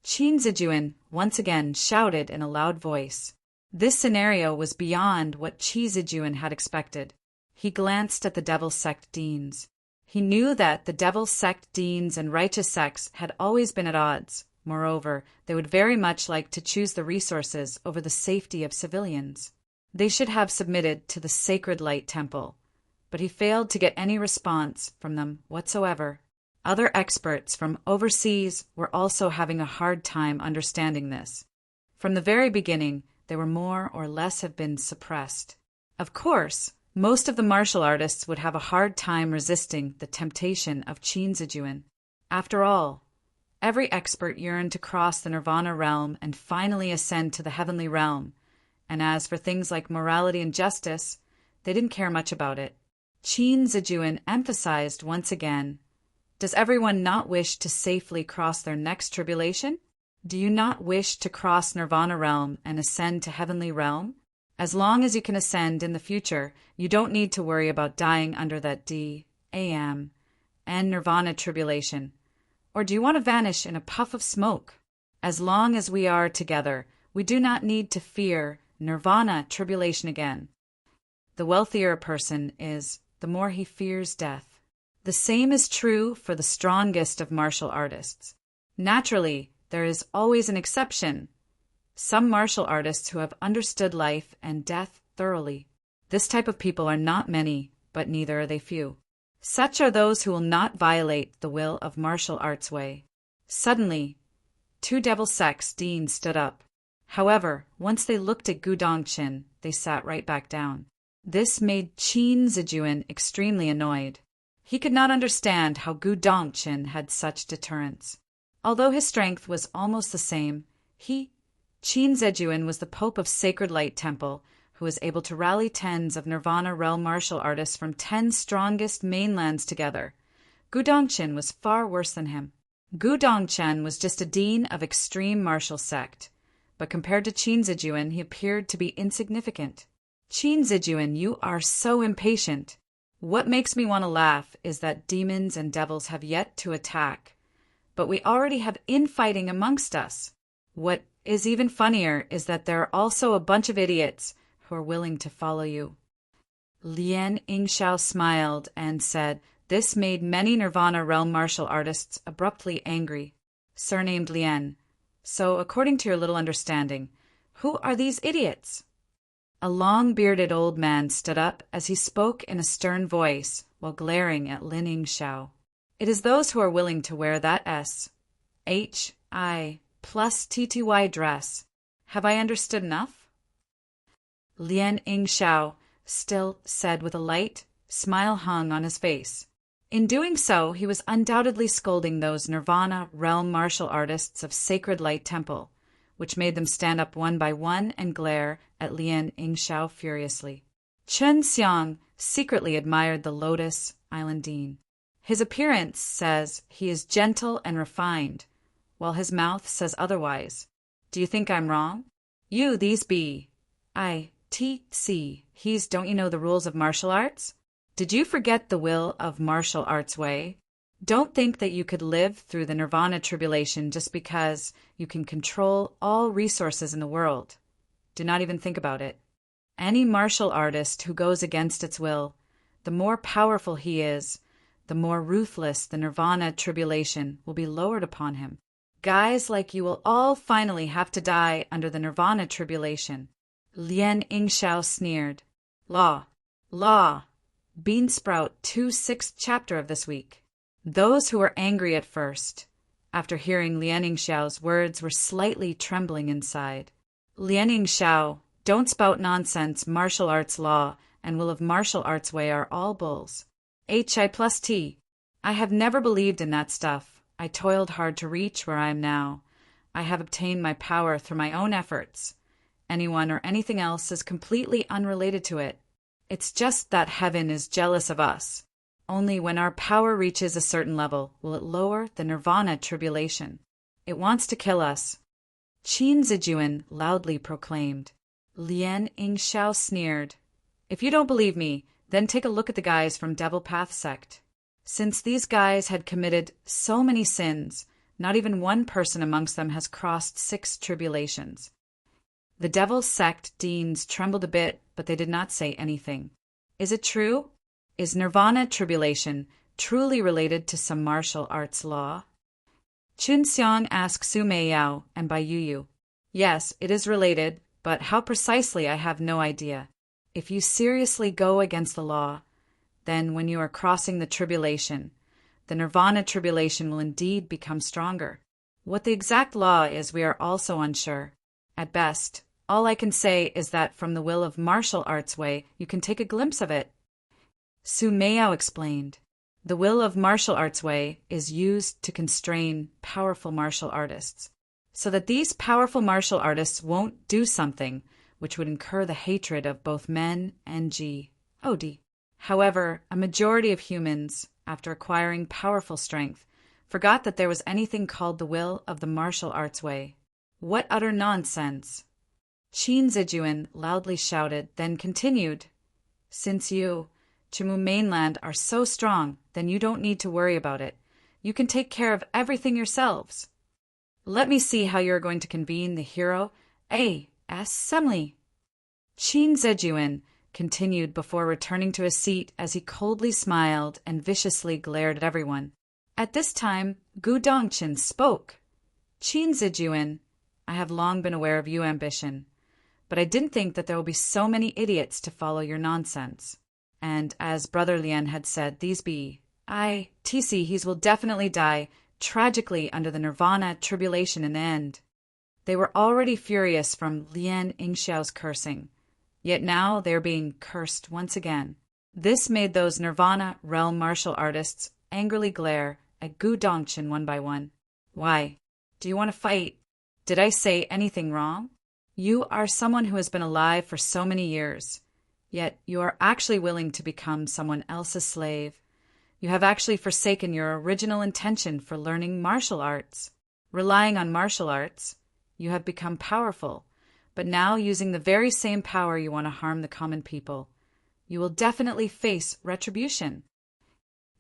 Qin Zijuan once again shouted in a loud voice. This scenario was beyond what Qi Zijuan had expected. He glanced at the Devil Sect deans. He knew that the Devil Sect deans and righteous sects had always been at odds. Moreover, they would very much like to choose the resources over the safety of civilians. They should have submitted to the Sacred Light Temple, but he failed to get any response from them whatsoever. Other experts from overseas were also having a hard time understanding this. From the very beginning, they were more or less have been suppressed. Of course, most of the martial artists would have a hard time resisting the temptation of Qin Zijuan. After all, every expert yearned to cross the Nirvana realm and finally ascend to the heavenly realm, and as for things like morality and justice, they didn't care much about it. Qin Zijuan emphasized once again, does everyone not wish to safely cross their next tribulation? Do you not wish to cross Nirvana realm and ascend to heavenly realm? As long as you can ascend in the future, you don't need to worry about dying under that D-A-M and Nirvana tribulation. Or do you want to vanish in a puff of smoke? As long as we are together, we do not need to fear Nirvana tribulation again. The wealthier a person is, the more he fears death. The same is true for the strongest of martial artists. Naturally, there is always an exception. Some martial artists who have understood life and death thoroughly. This type of people are not many, but neither are they few. Such are those who will not violate the will of martial arts way. Suddenly, two Devil Sects deans stood up. However, once they looked at Gu Dongqin, they sat right back down. This made Qin Zijuan extremely annoyed. He could not understand how Gu Dongqin had such deterrence. Although his strength was almost the same, Qin Zijuan was the Pope of Sacred Light Temple, who was able to rally tens of Nirvana realm martial artists from 10 strongest mainlands together. Gu Dongqin was far worse than him. Gu Dongqin was just a dean of extreme martial sect, but compared to Qin Zijuan, he appeared to be insignificant. Qin Zijuan, you are so impatient. What makes me want to laugh is that demons and devils have yet to attack, but we already have infighting amongst us. What is even funnier is that there are also a bunch of idiots who are willing to follow you. Lien Yingxiao smiled and said, this made many Nirvana realm martial artists abruptly angry. Surnamed Lien. So, according to your little understanding, who are these idiots? A long-bearded old man stood up as he spoke in a stern voice while glaring at Lin Yingxiao. It is those who are willing to wear that S-H-I plus TTY dress. Have I understood enough? Lien Yingxiao still said with a light smile hung on his face. In doing so, he was undoubtedly scolding those Nirvana realm martial artists of Sacred Light Temple, which made them stand up one by one and glare at Lien Yingxiao furiously. Chen Xiang secretly admired the Lotus Island Dean. His appearance says he is gentle and refined, while his mouth says otherwise. Do you think I'm wrong? You, these be. He's, don't you know the rules of martial arts? Did you forget the will of martial arts way? Don't think that you could live through the nirvana tribulation just because you can control all resources in the world. Do not even think about it. Any martial artist who goes against its will, the more powerful he is, the more ruthless the nirvana tribulation will be lowered upon him. Guys like you will all finally have to die under the nirvana tribulation. Lien Yingxiao sneered. Law. Beansprout 2/6th chapter of this week. Those who were angry at first, after hearing Lien Yingxiao's words, were slightly trembling inside. Lien Yingxiao, don't spout nonsense. Martial arts law and will of martial arts way are all bulls. HI+T. I have never believed in that stuff. I toiled hard to reach where I am now. I have obtained my power through my own efforts. Anyone or anything else is completely unrelated to it. It's just that heaven is jealous of us. Only when our power reaches a certain level will it lower the nirvana tribulation. It wants to kill us. Qin Zijuan loudly proclaimed. Lien Yingxiao sneered. If you don't believe me, then take a look at the guys from Devil Path sect. Since these guys had committed so many sins, not even one person amongst them has crossed 6 tribulations. The Devil sect deans trembled a bit, but they did not say anything. Is it true? Is nirvana tribulation truly related to some martial arts law? Chun Xiang asked Su Meiyao and Bai Yuyu. Yes, it is related, but how precisely I have no idea. If you seriously go against the law, then when you are crossing the tribulation, the nirvana tribulation will indeed become stronger. What the exact law is, we are also unsure. At best, all I can say is that from the will of martial arts way, you can take a glimpse of it. Su Meiyao explained. The will of martial arts way is used to constrain powerful martial artists, so that these powerful martial artists won't do something which would incur the hatred of both men and God. However, a majority of humans, after acquiring powerful strength, forgot that there was anything called the will of the martial arts way. What utter nonsense! Qin Zijuan loudly shouted, then continued. Since you, Chimu mainland, are so strong, then you don't need to worry about it. You can take care of everything yourselves. Let me see how you are going to convene the hero assembly. Qin Zijuan continued before returning to his seat as he coldly smiled and viciously glared at everyone. At this time, Gu Dongqin spoke. Qin Zijuan, I have long been aware of your ambition, but I didn't think that there will be so many idiots to follow your nonsense. And as Brother Lien had said, these be, he's will definitely die tragically under the nirvana tribulation in the end. They were already furious from Lien Yingxiao's cursing, yet now they are being cursed once again. This made those nirvana realm martial artists angrily glare at Gu Dongqin one by one. Why? Do you want to fight? Did I say anything wrong? You are someone who has been alive for so many years, yet you are actually willing to become someone else's slave. You have actually forsaken your original intention for learning martial arts. Relying on martial arts, you have become powerful, but now using the very same power you want to harm the common people. You will definitely face retribution.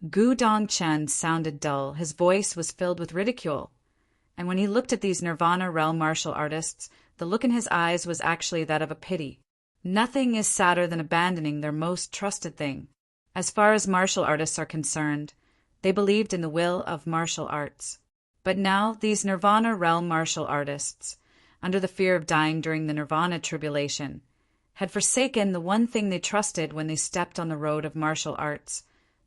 Gu Dongchen sounded dull. His voice was filled with ridicule. And when he looked at these nirvana realm martial artists, the look in his eyes was actually that of a pity. Nothing is sadder than abandoning their most trusted thing. As far as martial artists are concerned, they believed in the will of martial arts. But now these nirvana realm martial artists, under the fear of dying during the nirvana tribulation, had forsaken the one thing they trusted when they stepped on the road of martial arts,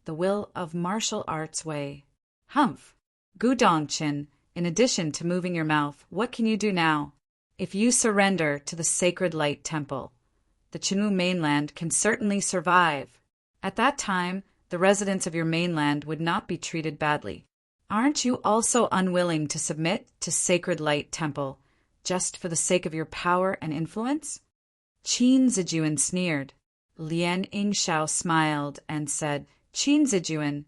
the will of martial arts way. Humph! Gu Dongqin, in addition to moving your mouth, what can you do now? If you surrender to the sacred light temple, the Qinwu mainland can certainly survive. At that time, the residents of your mainland would not be treated badly. Aren't you also unwilling to submit to Sacred Light Temple, just for the sake of your power and influence? Qin Zijuan sneered. Lien Yingxiao smiled and said, Qin Zijuan,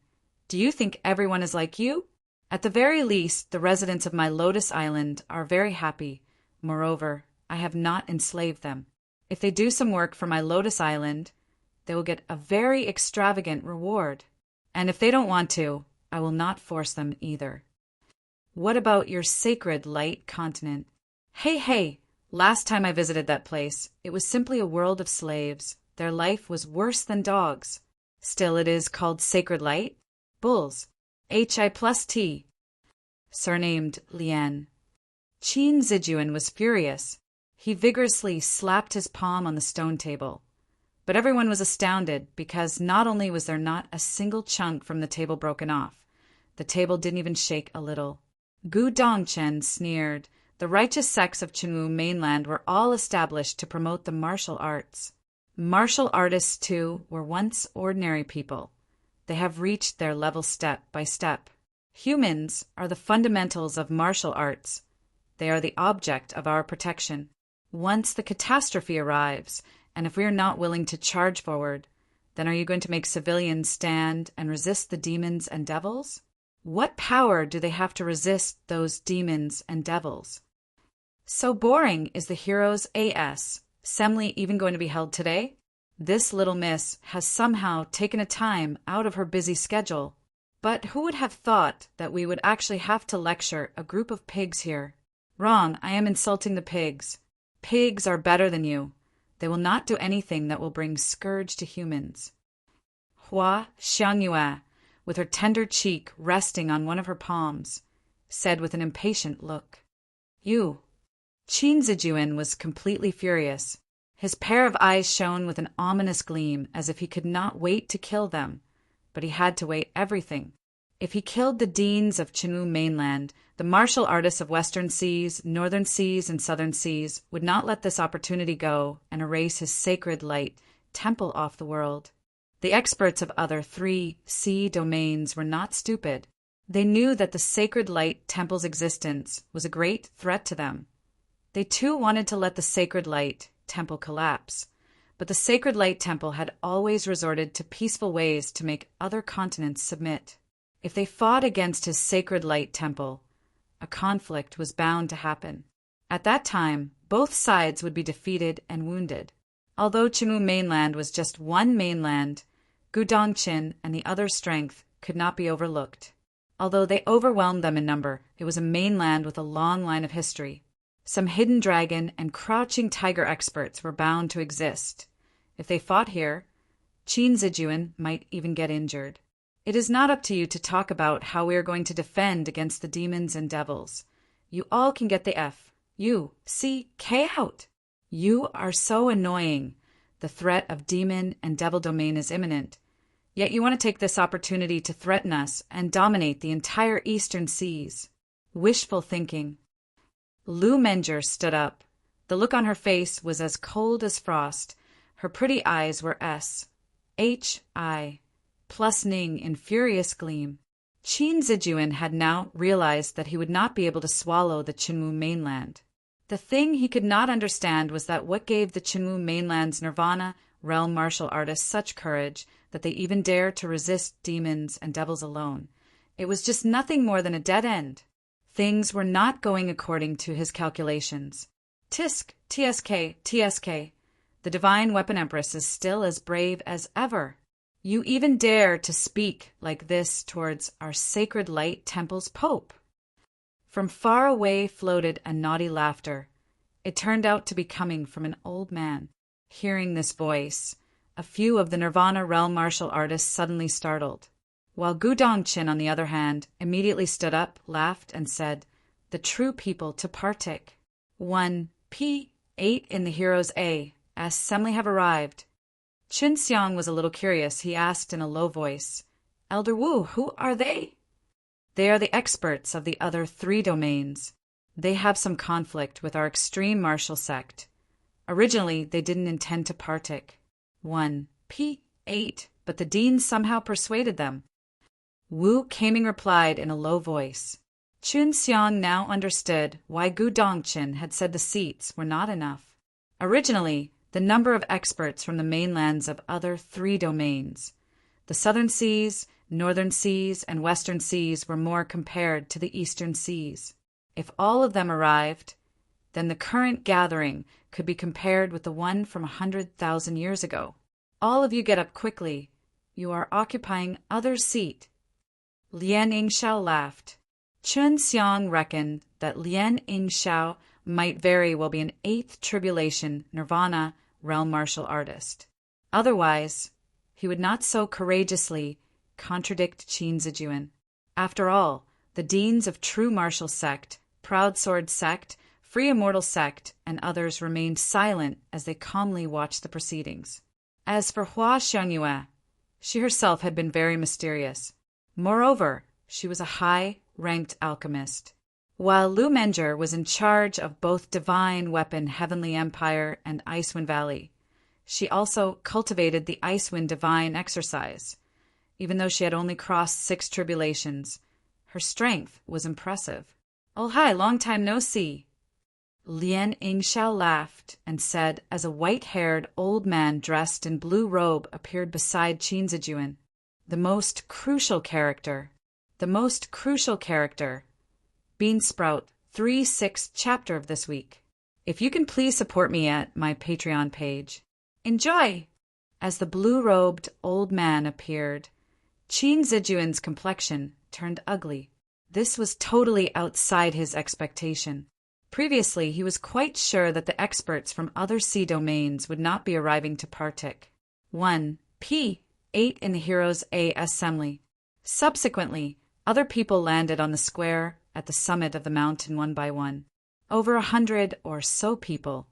do you think everyone is like you? At the very least, the residents of my Lotus Island are very happy. Moreover, I have not enslaved them. If they do some work for my Lotus Island, they will get a very extravagant reward. And if they don't want to, I will not force them either. What about your sacred light continent? Hey, last time I visited that place, it was simply a world of slaves. Their life was worse than dogs. Still it is called sacred light? Bulls. Hi+T. Surnamed Lien. Qin Zijuan was furious. He vigorously slapped his palm on the stone table. But everyone was astounded because not only was there not a single chunk from the table broken off, the table didn't even shake a little. Gu Dongchen sneered. The righteous sects of Qinwu mainland were all established to promote the martial arts. Martial artists, too, were once ordinary people. They have reached their level step by step. Humans are the fundamentals of martial arts. They are the object of our protection. Once the catastrophe arrives, and if we are not willing to charge forward, then are you going to make civilians stand and resist the demons and devils? What power do they have to resist those demons and devils? So boring is the hero's AS. Assembly even going to be held today? This little miss has somehow taken a time out of her busy schedule. But who would have thought that we would actually have to lecture a group of pigs here? Wrong, I am insulting the pigs. Pigs are better than you. They will not do anything that will bring scourge to humans. Hua Xiangyue, with her tender cheek resting on one of her palms, said with an impatient look, "You." Qin Zijuan was completely furious. His pair of eyes shone with an ominous gleam, as if he could not wait to kill them. But he had to wait everything. If he killed the deans of Qinwu mainland, the martial artists of western seas, northern seas, and southern seas would not let this opportunity go and erase his sacred light temple off the world. The experts of other 3 sea domains were not stupid. They knew that the sacred light temple's existence was a great threat to them. They too wanted to let the sacred light temple collapse, but the sacred light temple had always resorted to peaceful ways to make other continents submit. If they fought against his sacred light temple, a conflict was bound to happen. At that time, both sides would be defeated and wounded. Although Qinwu mainland was just one mainland, Gudongqin and the other strength could not be overlooked. Although they overwhelmed them in number, it was a mainland with a long line of history. Some hidden dragon and crouching tiger experts were bound to exist. If they fought here, Qin Zijuan might even get injured. It is not up to you to talk about how we are going to defend against the demons and devils. You all can get the F. U, C, K out. You are so annoying. The threat of demon and devil domain is imminent. Yet you want to take this opportunity to threaten us and dominate the entire eastern seas. Wishful thinking. Lu Menger stood up. The look on her face was as cold as frost. Her pretty eyes were S-H-I plus Ning in furious gleam. Qin Zijuan had now realized that he would not be able to swallow the Qinwu mainland. The thing he could not understand was that what gave the Qinwu mainland's Nirvana realm martial artists such courage that they even dare to resist demons and devils alone. It was just nothing more than a dead end. Things were not going according to his calculations. Tisk, TSK, TSK. The Divine Weapon Empress is still as brave as ever. You even dare to speak like this towards our sacred light temple's pope. From far away floated a naughty laughter. It turned out to be coming from an old man. Hearing this voice, a few of the Nirvana realm martial artists suddenly startled, while Gudongqin, on the other hand, immediately stood up, laughed, and said, "The true people to partake. 1 P8 in the hero's A. Assembly have arrived." Qin Xiang was a little curious. He asked in a low voice, "Elder Wu, who are they?" "They are the experts of the other 3 domains. They have some conflict with our extreme martial sect. Originally, they didn't intend to partake. 1 P8, but the deans somehow persuaded them." Wu Kaming replied in a low voice. Qin Xiang now understood why Gu Dongqin had said the seats were not enough. Originally, the number of experts from the mainlands of other 3 domains, the southern seas, northern seas, and western seas, were more compared to the eastern seas. If all of them arrived, then the current gathering could be compared with the one from 100,000 years ago. All of you get up quickly. You are occupying other seat. Lien Yingxiao laughed. Chun Xiang reckoned that Lien Yingxiao might very well be an 8th tribulation Nirvana realm martial artist. Otherwise, he would not so courageously contradict Qin Zijuan. After all, the deans of True Martial Sect, Proud Sword Sect, Free Immortal Sect, and others remained silent as they calmly watched the proceedings. As for Hua Xiangyue, she herself had been very mysterious. Moreover, she was a high-ranked alchemist. While Lu Menger was in charge of both Divine Weapon Heavenly Empire and Icewind Valley, she also cultivated the Icewind Divine Exercise. Even though she had only crossed 6 tribulations, her strength was impressive. "Oh hi, long time no see." Lien Yingxiao laughed and said as a white-haired old man dressed in blue robe appeared beside Qin Zijuan. The most crucial character. Beansprout 3/6 chapter of this week. If you can please support me at my Patreon page. Enjoy! As the blue-robed old man appeared, Qin Zijuan's complexion turned ugly. This was totally outside his expectation. Previously, he was quite sure that the experts from other sea domains would not be arriving to partake. 1. P8 in the Heroes A Assembly. Subsequently, other people landed on the square at the summit of the mountain one by one. Over 100 or so people,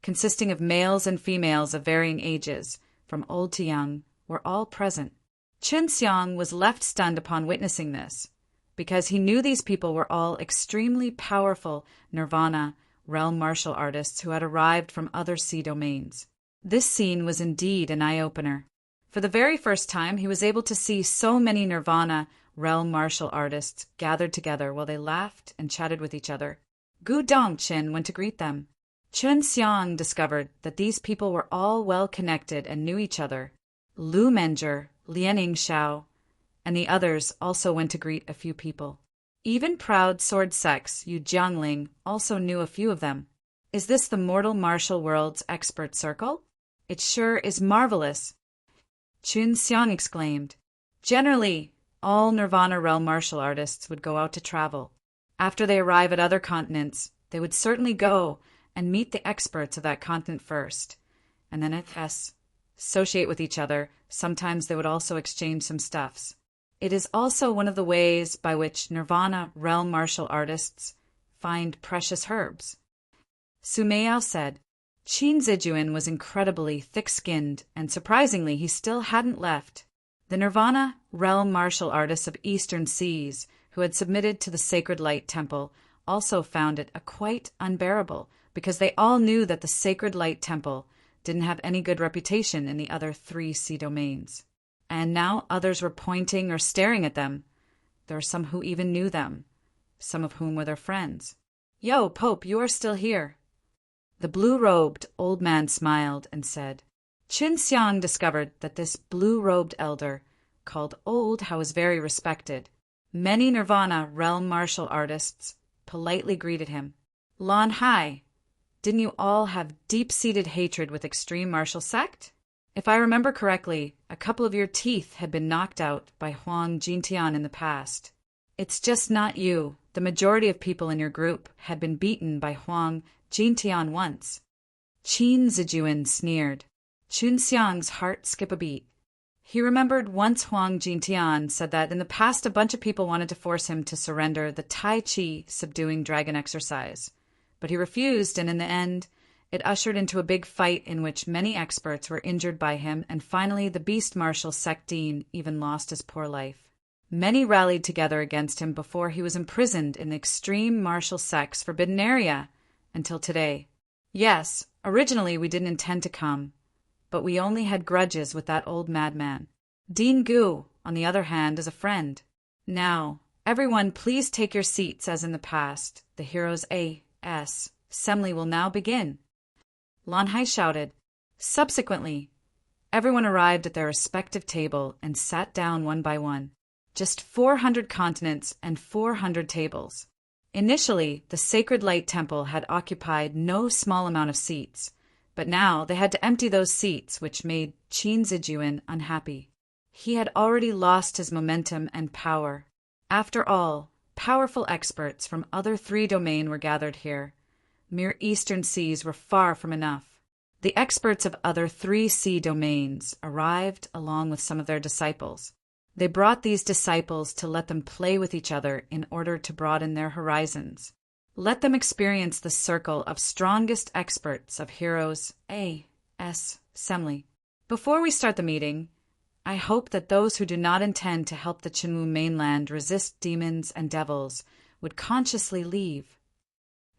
consisting of males and females of varying ages, from old to young, were all present. Chun Xiang was left stunned upon witnessing this, because he knew these people were all extremely powerful Nirvana realm martial artists who had arrived from other sea domains. This scene was indeed an eye-opener. For the very first time, he was able to see so many Nirvana realm martial artists gathered together while they laughed and chatted with each other. Gu Dongqin went to greet them. Chun Xiang discovered that these people were all well-connected and knew each other. Lu Menger, Lien Yingxiao, and the others also went to greet a few people. Even Proud Sword Sect's Yu Jiangling also knew a few of them. Is this the mortal martial world's expert circle? It sure is marvelous, Chun Xiang exclaimed. Generally, all Nirvana realm martial artists would go out to travel. After they arrive at other continents, they would certainly go and meet the experts of that continent first, and then associate with each other. Sometimes they would also exchange some stuffs. It is also one of the ways by which Nirvana realm martial artists find precious herbs. Sumeyao said. Qin Zijuan was incredibly thick-skinned, and surprisingly he still hadn't left. The Nirvana realm martial artists of Eastern Seas, who had submitted to the Sacred Light Temple, also found it quite unbearable, because they all knew that the Sacred Light Temple didn't have any good reputation in the other 3 sea domains. And now others were pointing or staring at them. There were some who even knew them, some of whom were their friends. "Yo, Pope, you are still here." The blue-robed old man smiled and said. Chun Xiang discovered that this blue-robed elder, called Old, was very respected. Many Nirvana realm martial artists politely greeted him. "Lan Hai, didn't you all have deep-seated hatred with extreme martial sect? If I remember correctly, a couple of your teeth had been knocked out by Huang Jintian in the past. It's just not you. The majority of people in your group had been beaten by Huang Jintian once." Qin Zijuan sneered. Chun Xiang's heart skipped a beat. He remembered once Huang Jintian said that in the past a bunch of people wanted to force him to surrender the Tai Chi subduing dragon exercise, but he refused, and in the end, it ushered into a big fight in which many experts were injured by him, and finally the beast martial sect dean even lost his poor life. Many rallied together against him before he was imprisoned in the extreme martial sect's forbidden area, until today. Yes, originally we didn't intend to come, but we only had grudges with that old madman. Dean Gu, on the other hand, is a friend. Now, everyone please take your seats as in the past. The Heroes A.S. Assembly will now begin. Lan Hai shouted. Subsequently, everyone arrived at their respective table and sat down one by one. Just 400 continents and 400 tables. Initially, the Sacred Light Temple had occupied no small amount of seats, but now they had to empty those seats, which made Qin Zijuan unhappy. He had already lost his momentum and power. After all, powerful experts from other 3 domains were gathered here. Mere eastern seas were far from enough. The experts of other 3 sea domains arrived along with some of their disciples. They brought these disciples to let them play with each other in order to broaden their horizons. Let them experience the circle of strongest experts of heroes Assembly. Before we start the meeting, I hope that those who do not intend to help the Chinwu mainland resist demons and devils would consciously leave.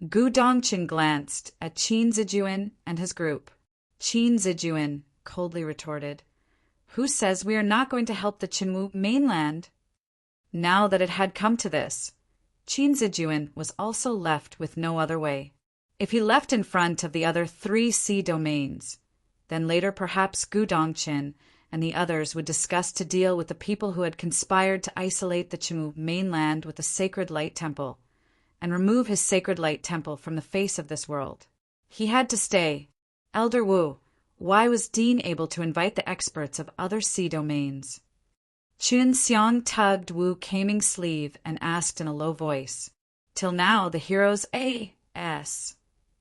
Gu Dongqin glanced at Qin Zijuan and his group. Qin Zijuan coldly retorted, "Who says we are not going to help the Chinwu mainland?" Now that it had come to this, Qin Zijuan was also left with no other way. If he left in front of the other 3 sea domains, then later perhaps Gu Dongqin and the others would discuss to deal with the people who had conspired to isolate the Chinwu mainland with the Sacred Light Temple, and remove his Sacred Light Temple from the face of this world. He had to stay. Elder Wu, why was Dean able to invite the experts of other sea domains? Chun Xiang tugged Wu Kaming's sleeve and asked in a low voice. Till now, the hero's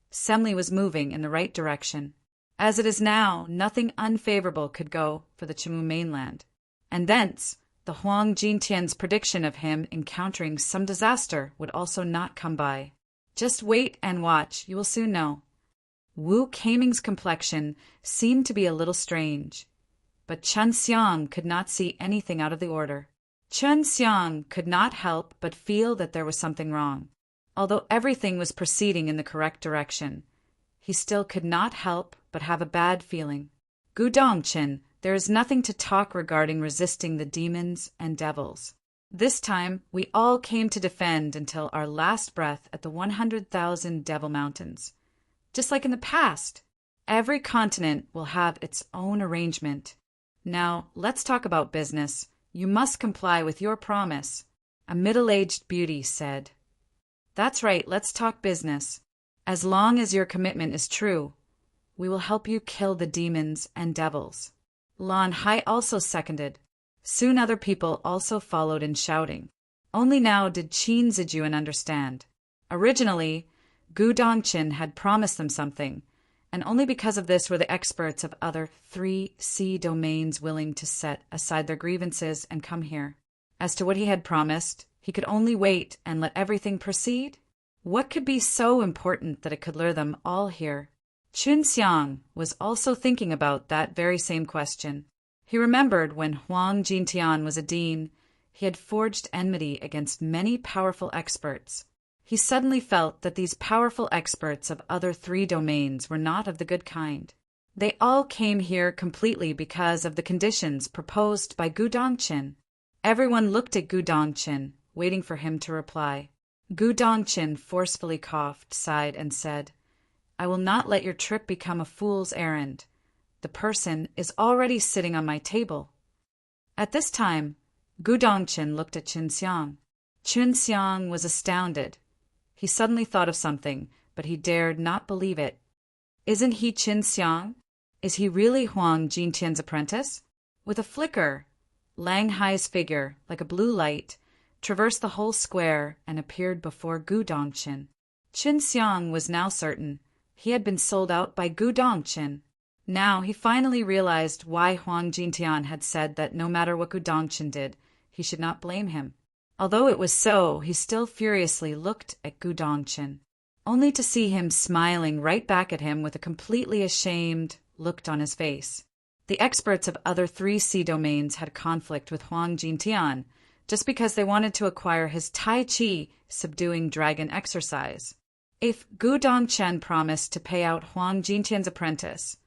Assembly was moving in the right direction. As it is now, nothing unfavorable could go for the Chinwu mainland. And thence, the Huang Jintian's prediction of him encountering some disaster would also not come by. Just wait and watch, you will soon know. Wu Kaming's complexion seemed to be a little strange, but Chun Xiang could not see anything out of the order. Chun Xiang could not help but feel that there was something wrong. Although everything was proceeding in the correct direction, he still could not help but have a bad feeling. Gu Dongqin, there is nothing to talk regarding resisting the demons and devils. This time, we all came to defend until our last breath at the 100,000 Devil Mountains. Just like in the past, every continent will have its own arrangement. Now, let's talk about business. You must comply with your promise, a middle-aged beauty said. That's right, let's talk business. As long as your commitment is true, we will help you kill the demons and devils. Lan Hai also seconded. Soon other people also followed in shouting. Only now did Qin Zijuan understand. Originally, Gu Dongqin had promised them something, and only because of this were the experts of other 3 sea domains willing to set aside their grievances and come here. As to what he had promised, he could only wait and let everything proceed. What could be so important that it could lure them all here? Chun Xiang was also thinking about that very same question. He remembered when Huang Jintian was a dean, he had forged enmity against many powerful experts. He suddenly felt that these powerful experts of other 3 domains were not of the good kind. They all came here completely because of the conditions proposed by Gu Dongqin. Everyone looked at Gu Dongqin, waiting for him to reply. Gu Dongqin forcefully coughed, sighed, and said, "I will not let your trip become a fool's errand. The person is already sitting on my table." At this time, Gu Dongqin looked at Chun Xiang. Chun Xiang was astounded. He suddenly thought of something, but he dared not believe it. Isn't he Chun Xiang? Is he really Huang Jintian's apprentice? With a flicker, Lang Hai's figure, like a blue light, traversed the whole square and appeared before Gu Dongqin. Chun Xiang was now certain. He had been sold out by Gu Dongqin. Now he finally realized why Huang Jintian had said that no matter what Gu Dongqin did, he should not blame him. Although it was so, he still furiously looked at Gu Dongqin, only to see him smiling right back at him with a completely ashamed look on his face. The experts of other 3 sea domains had conflict with Huang Jintian just because they wanted to acquire his Tai Chi subduing dragon exercise. If Gu Dongqin promised to pay out Huang Jintian's apprentice,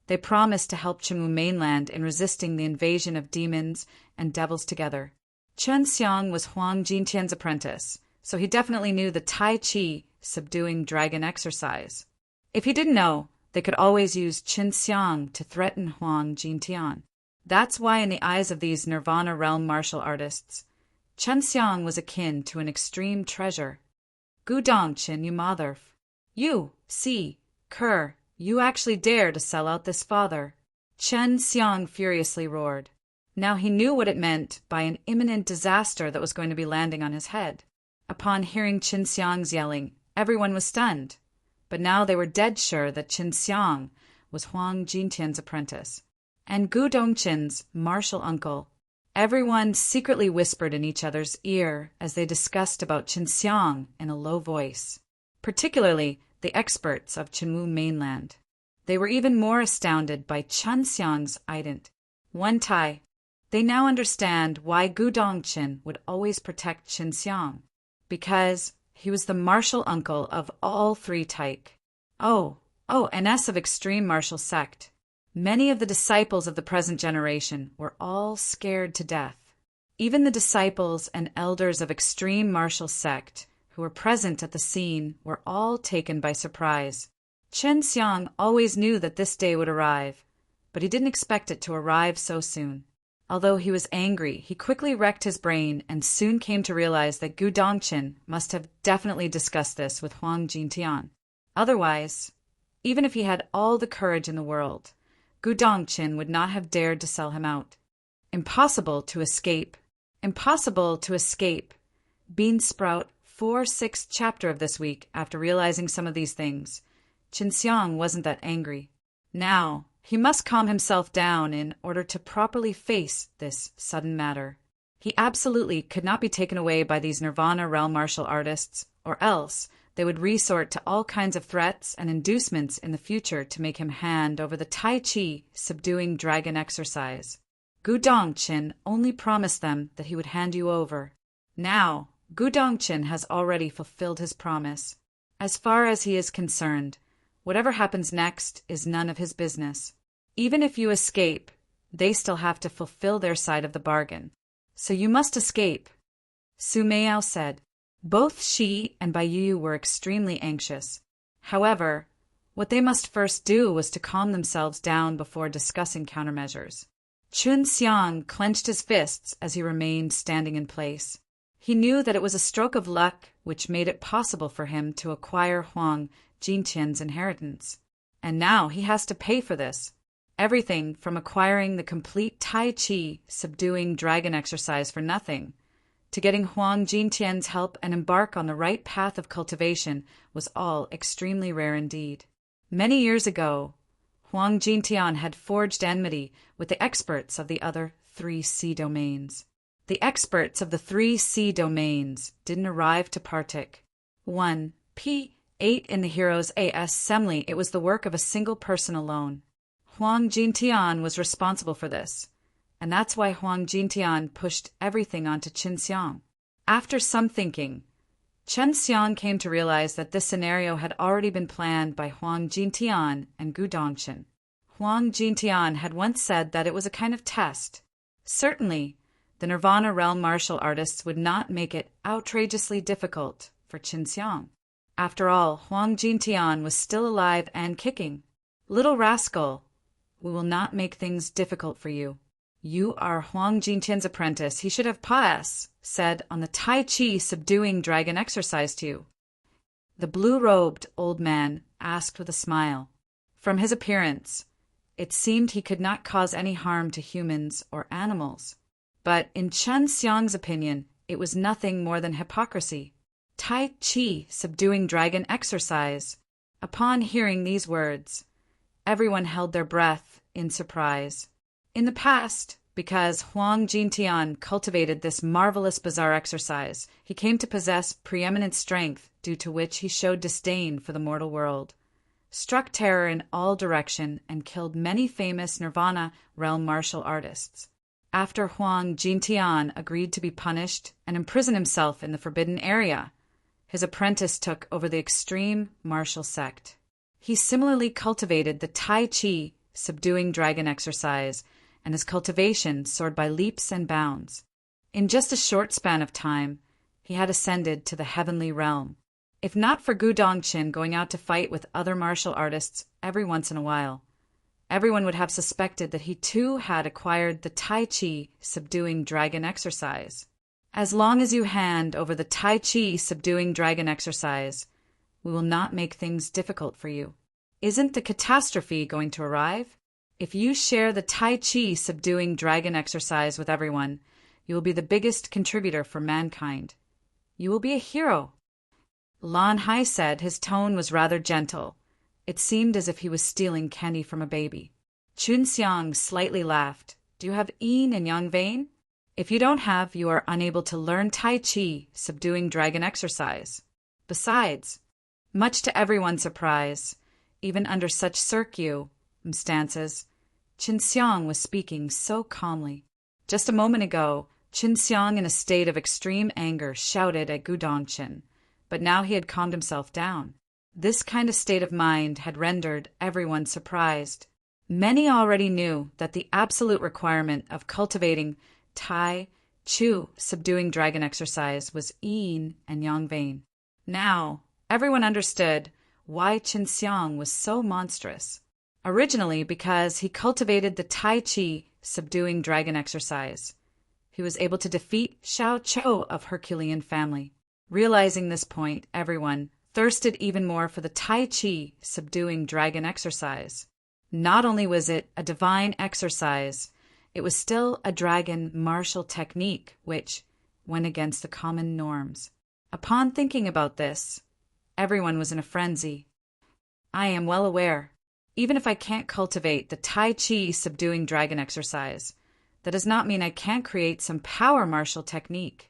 they promised to help Chinwu mainland in resisting the invasion of demons and devils together. Chun Xiang was Huang Jintian's apprentice, so he definitely knew the Tai Chi subduing dragon exercise. If he didn't know, they could always use Chun Xiang to threaten Huang Jintian. That's why in the eyes of these Nirvana realm martial artists, Chun Xiang was akin to an extreme treasure. Gu Dongqin, you motherf. You, see, cur, you actually dare to sell out this father. Chun Xiang furiously roared. Now he knew what it meant by an imminent disaster that was going to be landing on his head. Upon hearing Qin Xiang's yelling, everyone was stunned. But now they were dead sure that Qin Xiang was Huang Jintian's apprentice, and Gu Dongqin's martial uncle. Everyone secretly whispered in each other's ear as they discussed about Qin Xiang in a low voice, particularly the experts of Qinwu mainland. They were even more astounded by Qin Xiang's ident. One Tai. They now understand why Gu Dongqin would always protect Qin Xiang, because he was the martial uncle of all three Taik. An S of extreme martial sect. Many of the disciples of the present generation were all scared to death. Even the disciples and elders of extreme martial sect who were present at the scene were all taken by surprise. Qin Xiang always knew that this day would arrive, but he didn't expect it to arrive so soon. Although he was angry, he quickly wrecked his brain and soon came to realize that Gu Dongqin must have definitely discussed this with Huang Jintian. Otherwise, even if he had all the courage in the world, Gu Dongqin would not have dared to sell him out. Impossible to escape. Impossible to escape. Bean Sprout, 4/6th chapter of this week, after realizing some of these things. Qin Xiang wasn't that angry. Now, he must calm himself down in order to properly face this sudden matter. He absolutely could not be taken away by these Nirvana realm martial artists, or else they would resort to all kinds of threats and inducements in the future to make him hand over the Tai Chi subduing dragon exercise. Gu Dongqin only promised them that he would hand you over. Now, Gu Dongqin has already fulfilled his promise. As far as he is concerned, whatever happens next is none of his business. Even if you escape, they still have to fulfill their side of the bargain. So you must escape. Su Meiyao said. Both Shi and Baiyu were extremely anxious. However, what they must first do was to calm themselves down before discussing countermeasures. Qin Xiang clenched his fists as he remained standing in place. He knew that it was a stroke of luck which made it possible for him to acquire Huang Jintian's inheritance. And now he has to pay for this. Everything from acquiring the complete Tai Chi subduing dragon exercise for nothing, to getting Huang Jintian's help and embark on the right path of cultivation was all extremely rare indeed. Many years ago, Huang Jintian had forged enmity with the experts of the other 3 sea domains. The experts of the 3 sea domains didn't arrive to partic. 1. P. 8 in the Heroes A.S. Assembly, it was the work of a single person alone. Huang Jintian was responsible for this, and that's why Huang Jintian pushed everything onto Qin Xiang. After some thinking, Qin Xiang came to realize that this scenario had already been planned by Huang Jintian and Gu Dongqin. Huang Jintian had once said that it was a kind of test. Certainly, the Nirvana realm martial artists would not make it outrageously difficult for Qin Xiang. After all, Huang Jintian was still alive and kicking. Little rascal, we will not make things difficult for you. You are Huang Jintian's apprentice. He should have pas said on the Tai Chi subduing dragon exercise to you. The blue-robed old man asked with a smile. From his appearance, it seemed he could not cause any harm to humans or animals. But in Qin Xiang's opinion, it was nothing more than hypocrisy. Tai Chi subduing dragon exercise. Upon hearing these words, everyone held their breath in surprise. In the past, because Huang Jintian cultivated this marvelous bizarre exercise, he came to possess preeminent strength, due to which he showed disdain for the mortal world, struck terror in all direction, and killed many famous Nirvana realm martial artists. After Huang Jintian agreed to be punished and imprison himself in the forbidden area, his apprentice took over the extreme martial sect. He similarly cultivated the Tai Chi subduing dragon exercise, and his cultivation soared by leaps and bounds. In just a short span of time, he had ascended to the heavenly realm. If not for Gu Dongqin going out to fight with other martial artists every once in a while, everyone would have suspected that he too had acquired the Tai Chi subduing dragon exercise. As long as you hand over the Tai Chi subduing dragon exercise, we will not make things difficult for you. Isn't the catastrophe going to arrive? If you share the Tai Chi subduing dragon exercise with everyone, you will be the biggest contributor for mankind. You will be a hero. Lan Hai said. His tone was rather gentle. It seemed as if he was stealing candy from a baby. Chun Xiang slightly laughed. Do you have yin and yang vein? If you don't have, you are unable to learn Tai Chi, subduing dragon exercise. Besides, much to everyone's surprise, even under such circumstances, Chun Xiang was speaking so calmly. Just a moment ago, Chun Xiang, in a state of extreme anger, shouted at Gu Dongqin, but now he had calmed himself down. This kind of state of mind had rendered everyone surprised. Many already knew that the absolute requirement of cultivating Tai Chi, subduing dragon exercise, was yin and yang vein. Now, everyone understood why Chun Xiang was so monstrous. Originally, because he cultivated the Tai Chi, subduing dragon exercise. He was able to defeat Xiao Chou of Herculean family. Realizing this point, everyone thirsted even more for the Tai Chi, subduing dragon exercise. Not only was it a divine exercise, it was still a dragon martial technique which went against the common norms. Upon thinking about this, everyone was in a frenzy. I am well aware, even if I can't cultivate the Tai Chi subduing dragon exercise, that does not mean I can't create some power martial technique.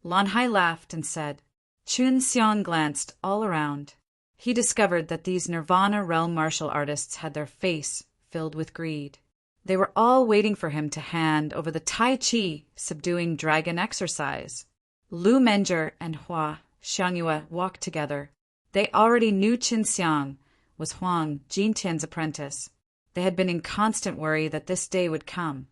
Lan Hai laughed and said. Chun Xiang glanced all around. He discovered that these Nirvana realm martial artists had their face filled with greed. They were all waiting for him to hand over the Tai Chi subduing dragon exercise. Lu Menjer and Hua Xiangyue walked together. They already knew Chun Xiang was Huang Jintian's apprentice. They had been in constant worry that this day would come,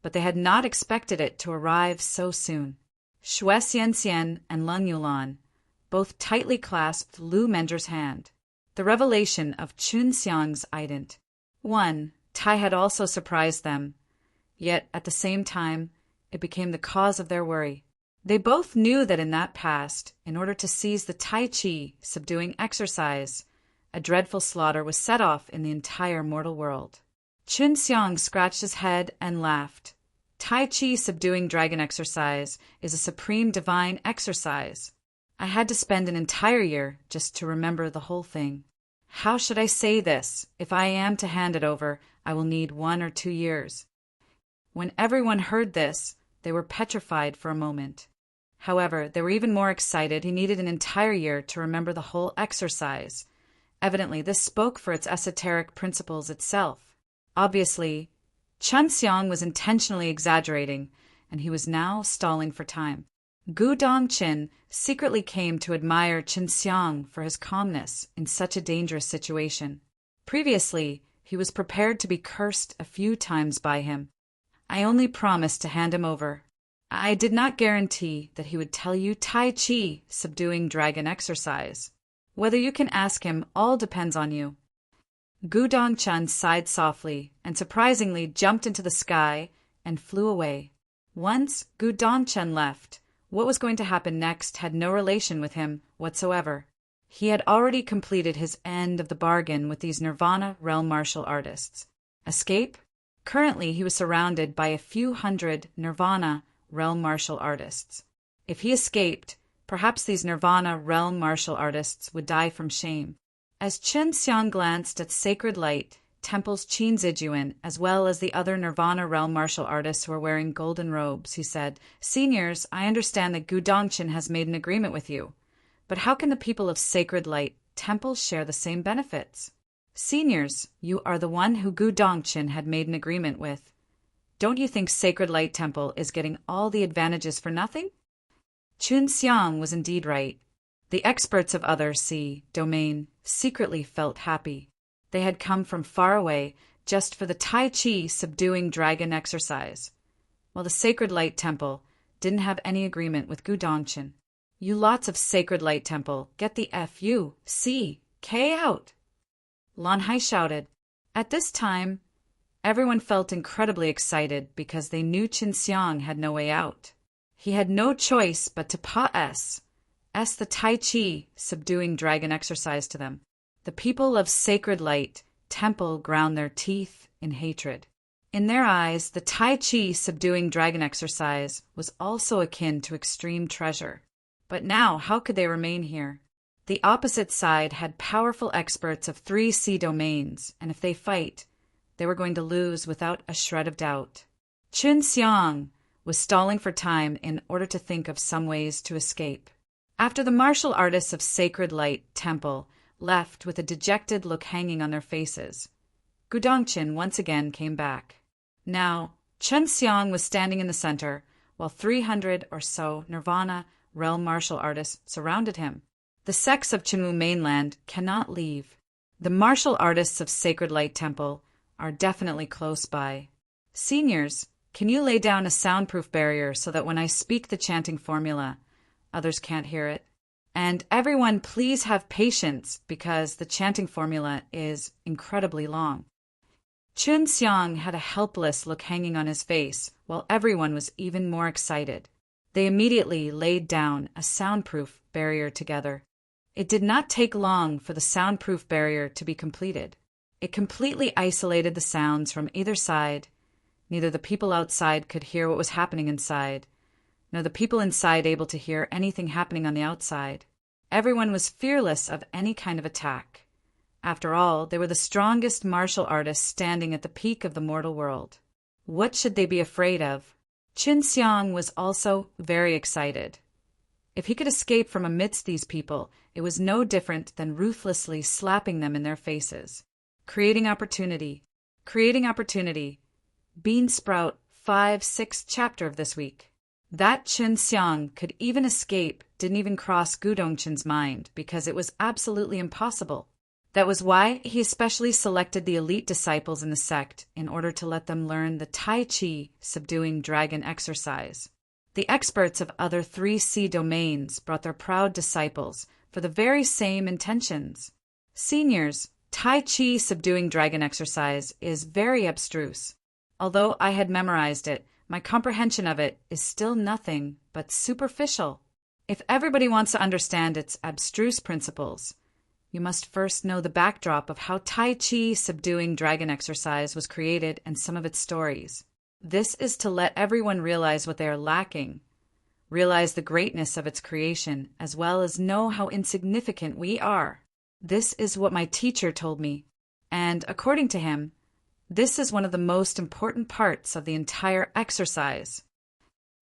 but they had not expected it to arrive so soon. Xue Xianxian and Leng Yulan both tightly clasped Lu Menjer's hand. The revelation of Chun Xiang's ident. 1. Tai had also surprised them, yet at the same time it became the cause of their worry. They both knew that in that past, in order to seize the Tai Chi subduing exercise, a dreadful slaughter was set off in the entire mortal world. Chun Xiang scratched his head and laughed. Tai Chi subduing dragon exercise is a supreme divine exercise. I had to spend an entire year just to remember the whole thing. How should I say this? If I am to hand it over, I will need 1 or 2 years. When everyone heard this, they were petrified for a moment. However, they were even more excited. He needed an entire year to remember the whole exercise. Evidently, this spoke for its esoteric principles itself. Obviously, Chun Xiang was intentionally exaggerating, and he was now stalling for time. Gu Dongqin secretly came to admire Chun Xiang for his calmness in such a dangerous situation. Previously, he was prepared to be cursed a few times by him. I only promised to hand him over. I did not guarantee that he would tell you Tai Chi subduing dragon exercise. Whether you can ask him all depends on you. Gu Dongqin sighed softly and surprisingly jumped into the sky and flew away. Once Gu Dongqin left, what was going to happen next had no relation with him whatsoever. He had already completed his end of the bargain with these Nirvana realm martial artists. Escape? Currently, he was surrounded by a few hundred Nirvana realm martial artists. If he escaped, perhaps these Nirvana realm martial artists would die from shame. As Chun Xiang glanced at Sacred Light Temple's Qin Zijuan, as well as the other Nirvana realm martial artists who were wearing golden robes, he said, Seniors, I understand that Gu Dongqin has made an agreement with you. But how can the people of Sacred Light Temple share the same benefits? Seniors, you are the one who Gu Dongqin had made an agreement with. Don't you think Sacred Light Temple is getting all the advantages for nothing? Chun Xiang was indeed right. The experts of other domain secretly felt happy. They had come from far away just for the Tai Chi subduing dragon exercise, while the Sacred Light Temple didn't have any agreement with Gu Dongqin. You lots of Sacred Light Temple, get the F-U-C-K out! Lan Hai shouted. At this time, everyone felt incredibly excited because they knew Chun Xiang had no way out. He had no choice but to pass the Tai Chi subduing dragon exercise to them. The people of Sacred Light temple ground their teeth in hatred. In their eyes, the Tai Chi subduing dragon exercise was also akin to extreme treasure. But now, how could they remain here? The opposite side had powerful experts of 3 sea domains, and if they fight, they were going to lose without a shred of doubt. Chun Xiang was stalling for time in order to think of some ways to escape. After the martial artists of Sacred Light Temple left with a dejected look hanging on their faces, Gudongqin once again came back. Now, Chun Xiang was standing in the center, while 300 or so Nirvana realm martial artists surrounded him. The sects of Chenwu mainland cannot leave. The martial artists of Sacred Light Temple are definitely close by. Seniors, can you lay down a soundproof barrier so that when I speak the chanting formula, others can't hear it? And everyone, please have patience because the chanting formula is incredibly long. Chun Xiang had a helpless look hanging on his face, while everyone was even more excited. They immediately laid down a soundproof barrier together. It did not take long for the soundproof barrier to be completed. It completely isolated the sounds from either side. Neither the people outside could hear what was happening inside, nor the people inside able to hear anything happening on the outside. Everyone was fearless of any kind of attack. After all, they were the strongest martial artists standing at the peak of the mortal world. What should they be afraid of? Chun Xiang was also very excited. If he could escape from amidst these people, it was no different than ruthlessly slapping them in their faces. Creating opportunity. Bean Sprout 5-6 chapter of this week. That Chun Xiang could even escape didn't even cross Gudongqin's mind because it was absolutely impossible. That was why he especially selected the elite disciples in the sect in order to let them learn the Tai Chi subduing dragon exercise. The experts of other 3 sea domains brought their proud disciples for the very same intentions. Seniors, Tai Chi subduing dragon exercise is very abstruse. Although I had memorized it, my comprehension of it is still nothing but superficial. If everybody wants to understand its abstruse principles, you must first know the backdrop of how Tai Chi subduing dragon exercise was created and some of its stories. This is to let everyone realize what they are lacking, realize the greatness of its creation, as well as know how insignificant we are. This is what my teacher told me, and according to him, this is one of the most important parts of the entire exercise.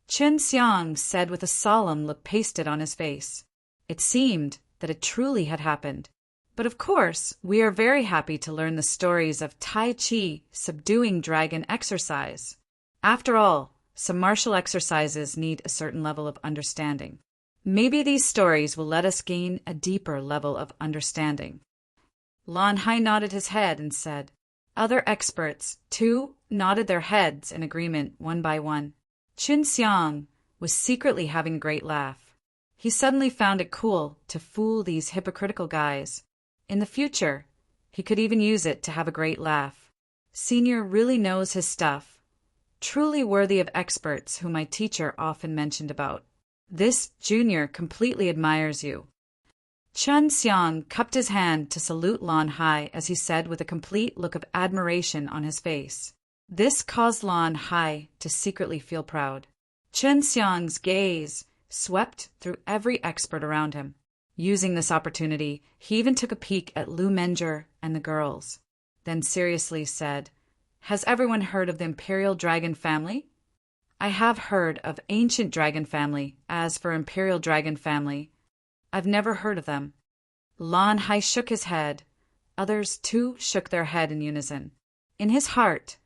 Chun Xiang said with a solemn look pasted on his face. It seemed that it truly had happened. But of course, we are very happy to learn the stories of Tai Chi subduing dragon exercise. After all, some martial exercises need a certain level of understanding. Maybe these stories will let us gain a deeper level of understanding. Lan Hai nodded his head and said. Other experts, too, nodded their heads in agreement one by one. Chun Xiang was secretly having a great laugh. He suddenly found it cool to fool these hypocritical guys. In the future, he could even use it to have a great laugh. Senior really knows his stuff. Truly worthy of experts whom my teacher often mentioned about. This junior completely admires you. Chun Xiang cupped his hand to salute Lan Hai as he said with a complete look of admiration on his face. This caused Lan Hai to secretly feel proud. Chun Xiang's gaze swept through every expert around him. Using this opportunity, he even took a peek at Lu Menger and the girls, then seriously said, Has everyone heard of the Imperial Dragon family? I have heard of Ancient Dragon family. As for Imperial Dragon family, I've never heard of them. Lan Hai shook his head. Others, too, shook their head in unison. In his heart,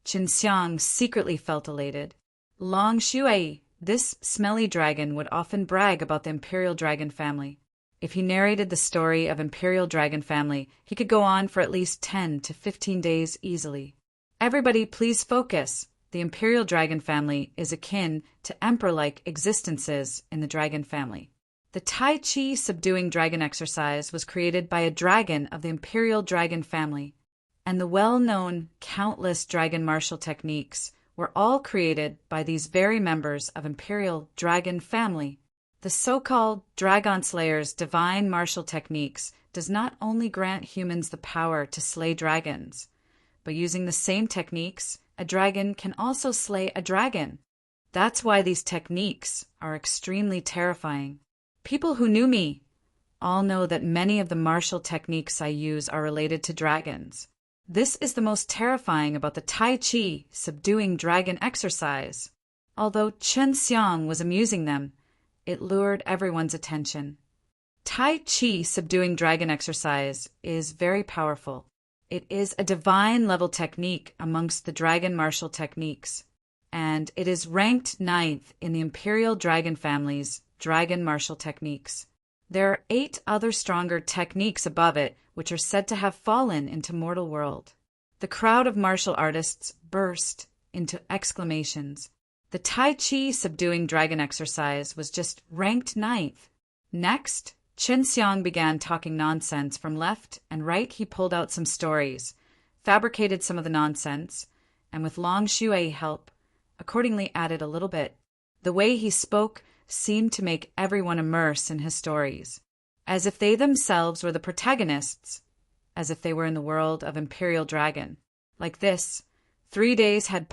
Chun Xiang secretly felt elated. Long Shui, this smelly dragon, would often brag about the Imperial Dragon family. If he narrated the story of Imperial Dragon family, he could go on for at least 10 to 15 days easily. Everybody, please focus. The Imperial Dragon family is akin to emperor-like existences in the dragon family. The Tai Chi subduing dragon exercise was created by a dragon of the Imperial Dragon family, and the well-known countless dragon martial techniques were all created by these very members of Imperial Dragon family. The The so-called Dragon Slayer's divine martial techniques does not only grant humans the power to slay dragons, but using the same techniques, a dragon can also slay a dragon. That's why these techniques are extremely terrifying. People who knew me all know that many of the martial techniques I use are related to dragons. This is the most terrifying about the Tai Chi subduing dragon exercise. Although Chen Xiang was amusing them, it lured everyone's attention. Tai Chi subduing dragon exercise is very powerful. It is a divine level technique amongst the dragon martial techniques, and it is ranked 9th in the Imperial Dragon family's dragon martial techniques. There are 8 other stronger techniques above it which are said to have fallen into mortal world. The crowd of martial artists burst into exclamations. The Tai Chi subduing dragon exercise was just ranked 9th. Next, Chen Xiang began talking nonsense. From left and right he pulled out some stories, fabricated some of the nonsense, and with Long Xue's help, accordingly added a little bit. The way he spoke seemed to make everyone immerse in his stories, as if they themselves were the protagonists, as if they were in the world of Imperial Dragon. Like this, 3 days had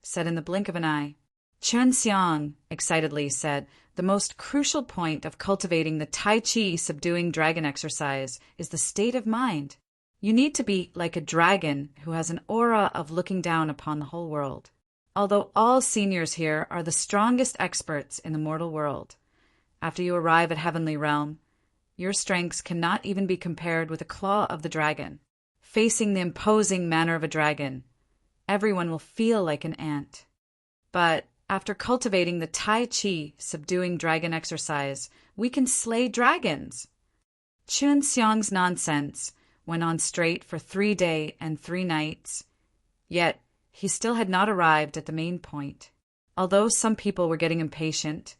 said in the blink of an eye. Chen Xiang excitedly said, the most crucial point of cultivating the Tai Chi subduing dragon exercise is the state of mind. You need to be like a dragon who has an aura of looking down upon the whole world. Although all seniors here are the strongest experts in the mortal world, after you arrive at Heavenly Realm, your strengths cannot even be compared with the claw of the dragon. Facing the imposing manner of a dragon, everyone will feel like an ant. But after cultivating the Tai Chi subduing dragon exercise, we can slay dragons. Chen Xiang's nonsense went on straight for 3 days and 3 nights, yet he still had not arrived at the main point. Although some people were getting impatient,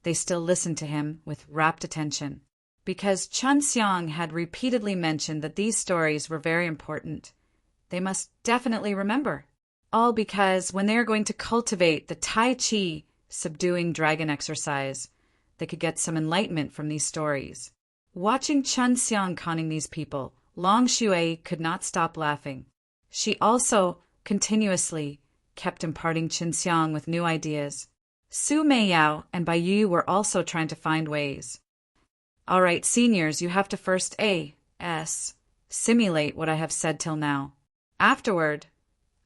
they still listened to him with rapt attention, because Chen Xiang had repeatedly mentioned that these stories were very important. They must definitely remember. All because when they are going to cultivate the Tai Chi subduing dragon exercise, they could get some enlightenment from these stories. Watching Chen Xiang conning these people, Long Xue could not stop laughing. She also continuously kept imparting Chen Xiang with new ideas. Su Meiyao and Bai Yu were also trying to find ways. All right, seniors, you have to first simulate what I have said till now. Afterward,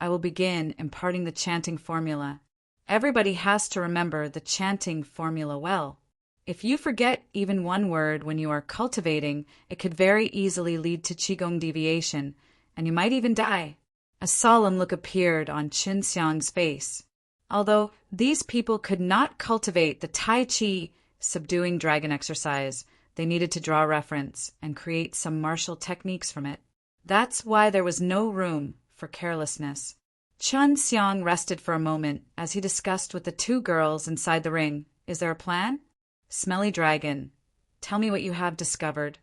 I will begin imparting the chanting formula. Everybody has to remember the chanting formula well. If you forget even one word when you are cultivating, it could very easily lead to Qigong deviation, and you might even die. A solemn look appeared on Chen Xiang's face. Although these people could not cultivate the Tai Chi subduing dragon exercise, they needed to draw reference and create some martial techniques from it. That's why there was no room for carelessness. Chen Xiang rested for a moment as he discussed with the 2 girls inside the ring. Is there a plan? Smelly dragon, tell me what you have discovered.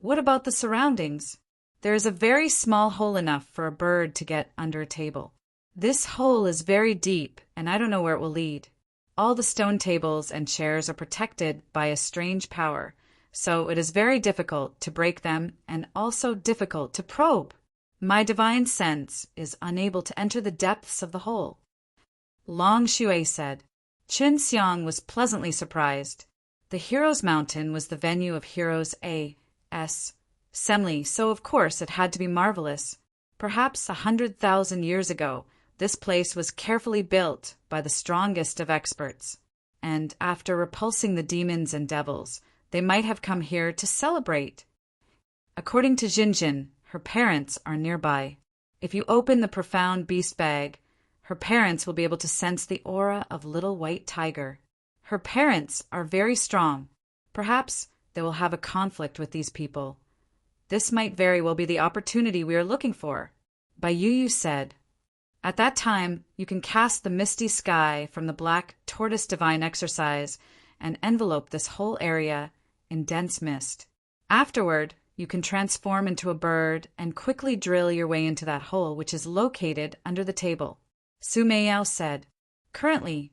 What about the surroundings? There is a very small hole enough for a bird to get under a table. This hole is very deep, and I don't know where it will lead. All the stone tables and chairs are protected by a strange power, so it is very difficult to break them and also difficult to probe. My divine sense is unable to enter the depths of the hole. Long Xue said. Chen Xiang was pleasantly surprised. The Heroes' Mountain was the venue of Heroes assembly, so of course it had to be marvelous. Perhaps 100,000 years ago, this place was carefully built by the strongest of experts, and after repulsing the demons and devils, they might have come here to celebrate. According to Jinjin, her parents are nearby. If you open the profound beast bag, her parents will be able to sense the aura of little white tiger. Her parents are very strong. Perhaps they will have a conflict with these people. This might very well be the opportunity we are looking for. Bai Yu said. At that time, you can cast the misty sky from the black tortoise divine exercise and envelope this whole area in dense mist. Afterward, you can transform into a bird and quickly drill your way into that hole, which is located under the table. Su Meiyao said. Currently,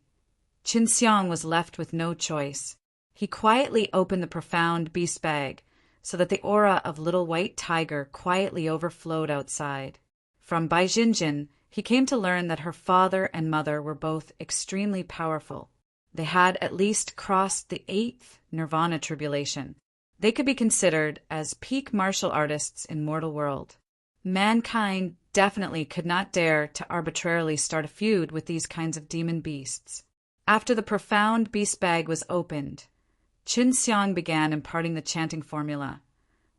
Chen Xiang was left with no choice. He quietly opened the profound beast bag so that the aura of little white tiger quietly overflowed outside. From Baijinjin, he came to learn that her father and mother were both extremely powerful. They had at least crossed the 8th nirvana tribulation. They could be considered as peak martial artists in mortal world. Mankind definitely could not dare to arbitrarily start a feud with these kinds of demon beasts. After the profound beast bag was opened, Qin Xiang began imparting the chanting formula,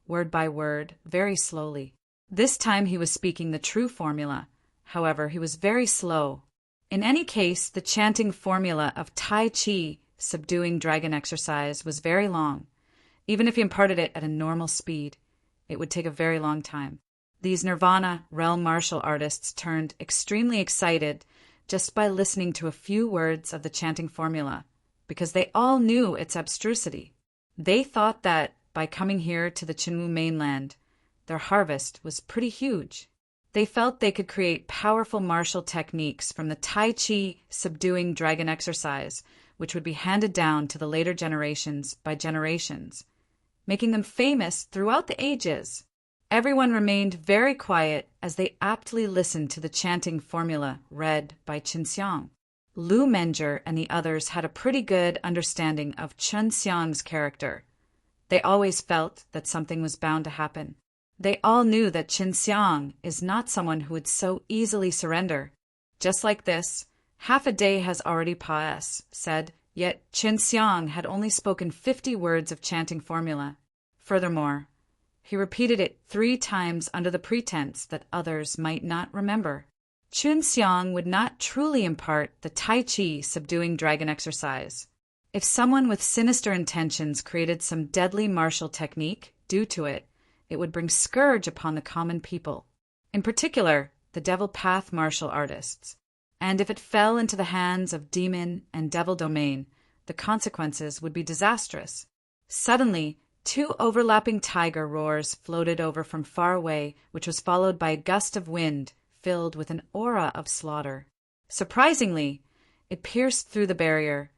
word by word, very slowly. This time he was speaking the true formula. However, he was very slow. In any case, the chanting formula of Tai Chi, subduing dragon exercise, was very long. Even if he imparted it at a normal speed, it would take a very long time. These Nirvana realm martial artists turned extremely excited just by listening to a few words of the chanting formula, because they all knew its abstrusity. They thought that, by coming here to the Qinwu mainland, their harvest was pretty huge. They felt they could create powerful martial techniques from the Tai Chi subduing dragon exercise, which would be handed down to the later generations by generations, making them famous throughout the ages. Everyone remained very quiet as they aptly listened to the chanting formula read by Qin Xiang. Lu Menger and the others had a pretty good understanding of Qin Xiang's character. They always felt that something was bound to happen. They all knew that Qin Xiang is not someone who would so easily surrender. Just like this, half a day has already said, yet Qin Xiang had only spoken 50 words of chanting formula. Furthermore, he repeated it 3 times under the pretense that others might not remember. Qin Xiang would not truly impart the Tai Chi subduing dragon exercise. If someone with sinister intentions created some deadly martial technique due to it, it would bring scourge upon the common people, in particular the devil path martial artists. And if it fell into the hands of demon and devil domain, the consequences would be disastrous. Suddenly, 2 overlapping tiger roars floated over from far away, which was followed by a gust of wind filled with an aura of slaughter. Surprisingly, it pierced through the barrier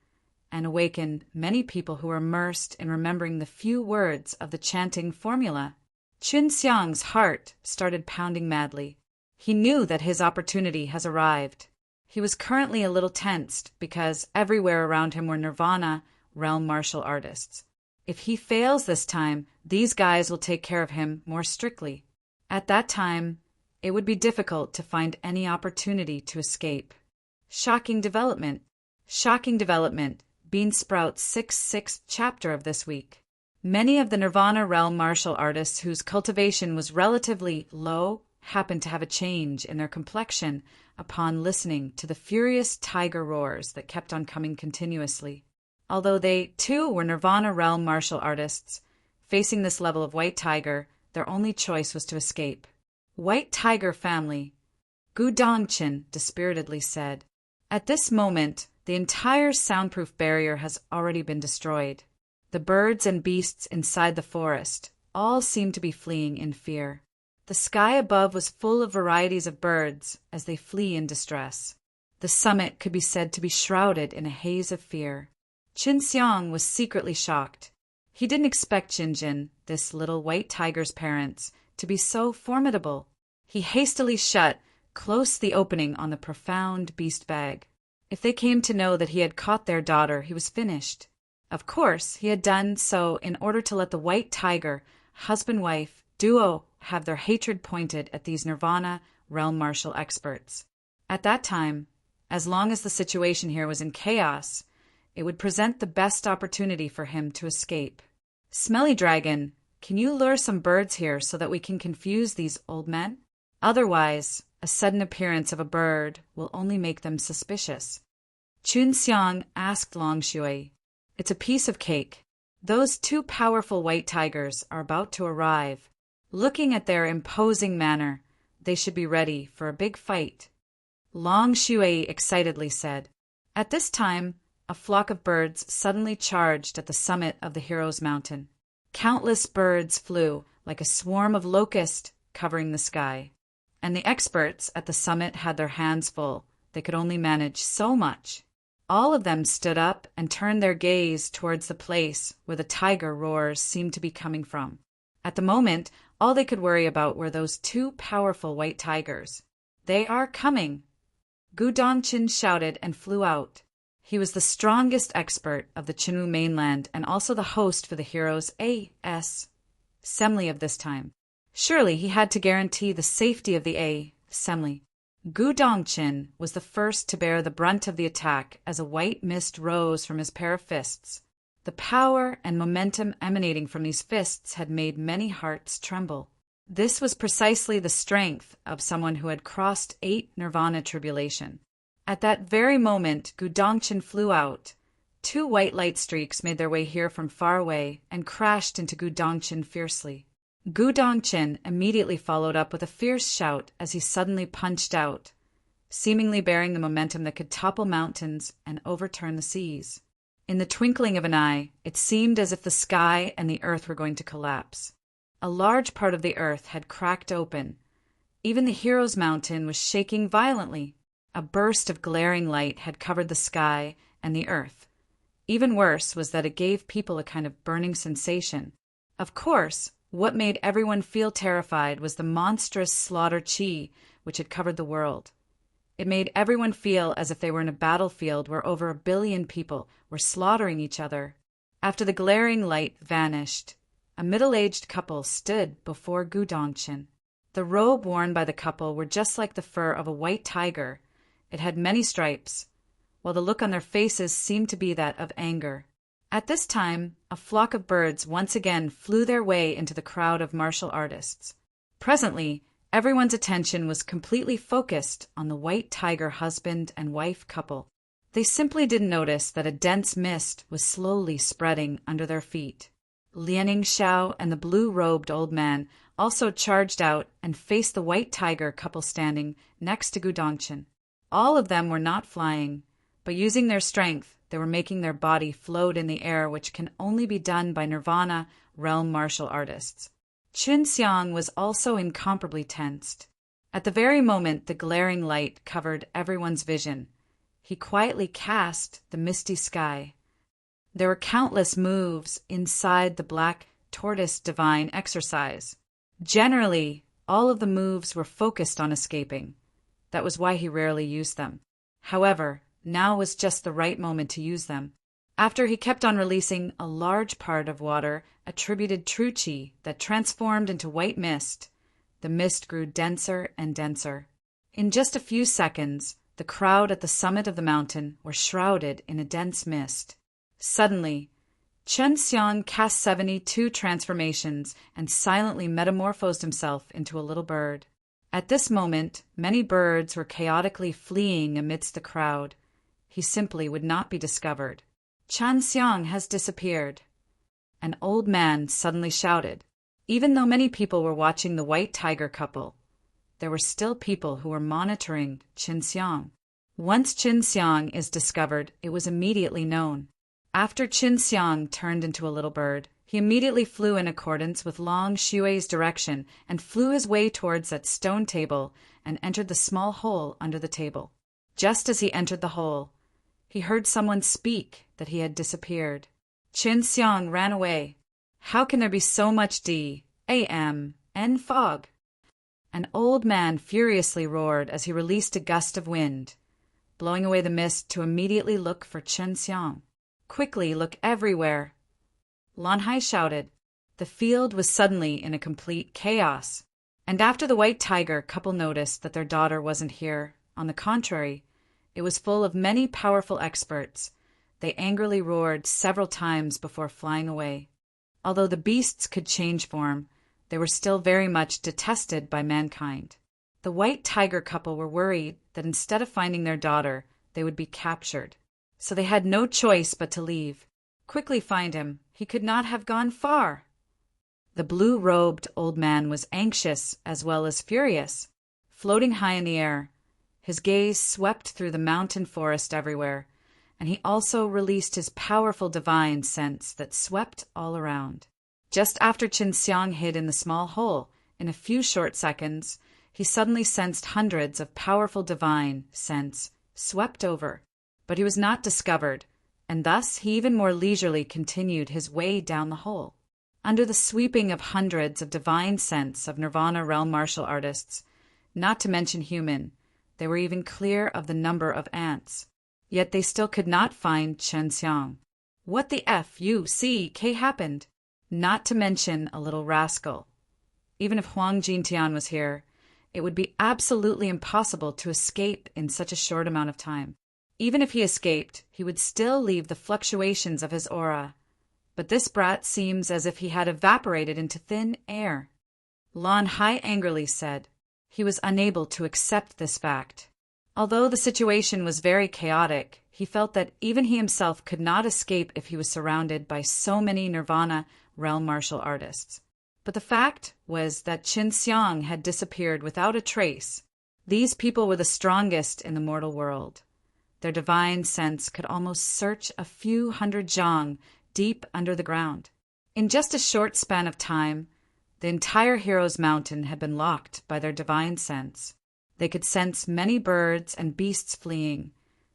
and awakened many people who were immersed in remembering the few words of the chanting formula. Qin Xiang's heart started pounding madly. He knew that his opportunity has arrived. He was currently a little tensed because everywhere around him were Nirvana realm martial artists. If he fails this time, these guys will take care of him more strictly. At that time, it would be difficult to find any opportunity to escape. Shocking development. Shocking development. Beansprout's 6th chapter of this week. Many of the Nirvana realm martial artists whose cultivation was relatively low happened to have a change in their complexion upon listening to the furious tiger roars that kept on coming continuously. Although they, too, were Nirvana realm martial artists, facing this level of white tiger, their only choice was to escape. White tiger family, Gu Dongqin dispiritedly said. At this moment, the entire soundproof barrier has already been destroyed. The birds and beasts inside the forest all seemed to be fleeing in fear. The sky above was full of varieties of birds as they flee in distress. The summit could be said to be shrouded in a haze of fear. Qin Xiang was secretly shocked. He didn't expect Jinjin, this little white tiger's parents, to be so formidable. He hastily shut close the opening on the profound beast bag. If they came to know that he had caught their daughter, he was finished. Of course, he had done so in order to let the white tiger, husband-wife, duo have their hatred pointed at these Nirvana realm martial experts. At that time, as long as the situation here was in chaos, it would present the best opportunity for him to escape. Smelly Dragon, can you lure some birds here so that we can confuse these old men? Otherwise, a sudden appearance of a bird will only make them suspicious. Qin Xiang asked Long Shui. It's a piece of cake. Those 2 powerful white tigers are about to arrive. Looking at their imposing manner, they should be ready for a big fight. Long Shui excitedly said. At this time, a flock of birds suddenly charged at the summit of the Hero's Mountain. Countless birds flew like a swarm of locusts covering the sky. And the experts at the summit had their hands full. They could only manage so much. All of them stood up and turned their gaze towards the place where the tiger roars seemed to be coming from. At the moment, all they could worry about were those two powerful white tigers. "They are coming!" Gu Dongqin shouted and flew out. He was the strongest expert of the Qinwu mainland and also the host for the heroes A.S. assembly of this time. Surely he had to guarantee the safety of the assembly. Gu Dongqin was the first to bear the brunt of the attack as a white mist rose from his pair of fists. The power and momentum emanating from these fists had made many hearts tremble. This was precisely the strength of someone who had crossed 8 nirvana tribulation. At that very moment, Gu Dongqin flew out. 2 white light streaks made their way here from far away and crashed into Gu Dongqin fiercely. Gu Dongqin immediately followed up with a fierce shout as he suddenly punched out, seemingly bearing the momentum that could topple mountains and overturn the seas. In the twinkling of an eye, it seemed as if the sky and the earth were going to collapse. A large part of the earth had cracked open. Even the hero's mountain was shaking violently. A burst of glaring light had covered the sky and the earth. Even worse was that it gave people a kind of burning sensation. Of course, what made everyone feel terrified was the monstrous slaughter chi which had covered the world. It made everyone feel as if they were in a battlefield where over 1 billion people were slaughtering each other. After the glaring light vanished, a middle-aged couple stood before Gu Dongqin. The robe worn by the couple were just like the fur of a white tiger. It had many stripes, while the look on their faces seemed to be that of anger. At this time, a flock of birds once again flew their way into the crowd of martial artists. Presently, everyone's attention was completely focused on the white tiger husband and wife couple. They simply didn't notice that a dense mist was slowly spreading under their feet. Lianing Xiao and the blue-robed old man also charged out and faced the white tiger couple standing next to Gu Dongqin. All of them were not flying, but using their strength, they were making their body float in the air, which can only be done by nirvana realm martial artists. Qin Xiang was also incomparably tensed. At the very moment the glaring light covered everyone's vision, he quietly cast the misty sky. There were countless moves inside the black tortoise divine exercise. Generally, all of the moves were focused on escaping. That was why he rarely used them. However, now was just the right moment to use them. After he kept on releasing a large part of water attributed true chi that transformed into white mist, the mist grew denser and denser. In just a few seconds, the crowd at the summit of the mountain were shrouded in a dense mist. Suddenly, Chen Xiang cast 72 transformations and silently metamorphosed himself into a little bird. At this moment, many birds were chaotically fleeing amidst the crowd. He simply would not be discovered. Chen Xiang has disappeared. An old man suddenly shouted. Even though many people were watching the white tiger couple, there were still people who were monitoring Qin Xiang. Once Qin Xiang is discovered, it was immediately known. After Qin Xiang turned into a little bird, he immediately flew in accordance with Long Xue's direction and flew his way towards that stone table and entered the small hole under the table. Just as he entered the hole, he heard someone speak that he had disappeared. Qin Xiang ran away. How can there be so much D.A.M. and fog? An old man furiously roared as he released a gust of wind, blowing away the mist to immediately look for Qin Xiang. Quickly, look everywhere. Lan Hai shouted. The field was suddenly in a complete chaos, and after the white tiger couple noticed that their daughter wasn't here, on the contrary, it was full of many powerful experts. They angrily roared several times before flying away. Although the beasts could change form, they were still very much detested by mankind. The white tiger couple were worried that instead of finding their daughter, they would be captured. So they had no choice but to leave. Quickly find him. He could not have gone far. The blue-robed old man was anxious as well as furious. Floating high in the air, his gaze swept through the mountain forest everywhere, and he also released his powerful divine sense that swept all around. Just after Qin Xiang hid in the small hole, in a few short seconds, he suddenly sensed hundreds of powerful divine sense swept over. But he was not discovered, and thus he even more leisurely continued his way down the hole. Under the sweeping of hundreds of divine sense of Nirvana realm martial artists, not to mention human, they were even clear of the number of ants. Yet they still could not find Chen Xiang. What the F-U-C-K happened? Not to mention a little rascal. Even if Huang Jintian was here, it would be absolutely impossible to escape in such a short amount of time. Even if he escaped, he would still leave the fluctuations of his aura. But this brat seems as if he had evaporated into thin air. Lan Hai angrily said. He was unable to accept this fact. Although the situation was very chaotic, he felt that even he himself could not escape if he was surrounded by so many Nirvana realm martial artists. But the fact was that Qin Xiang had disappeared without a trace. These people were the strongest in the mortal world. Their divine sense could almost search a few hundred zhang deep under the ground. In just a short span of time, the entire Hero's Mountain had been locked by their divine sense. They could sense many birds and beasts fleeing,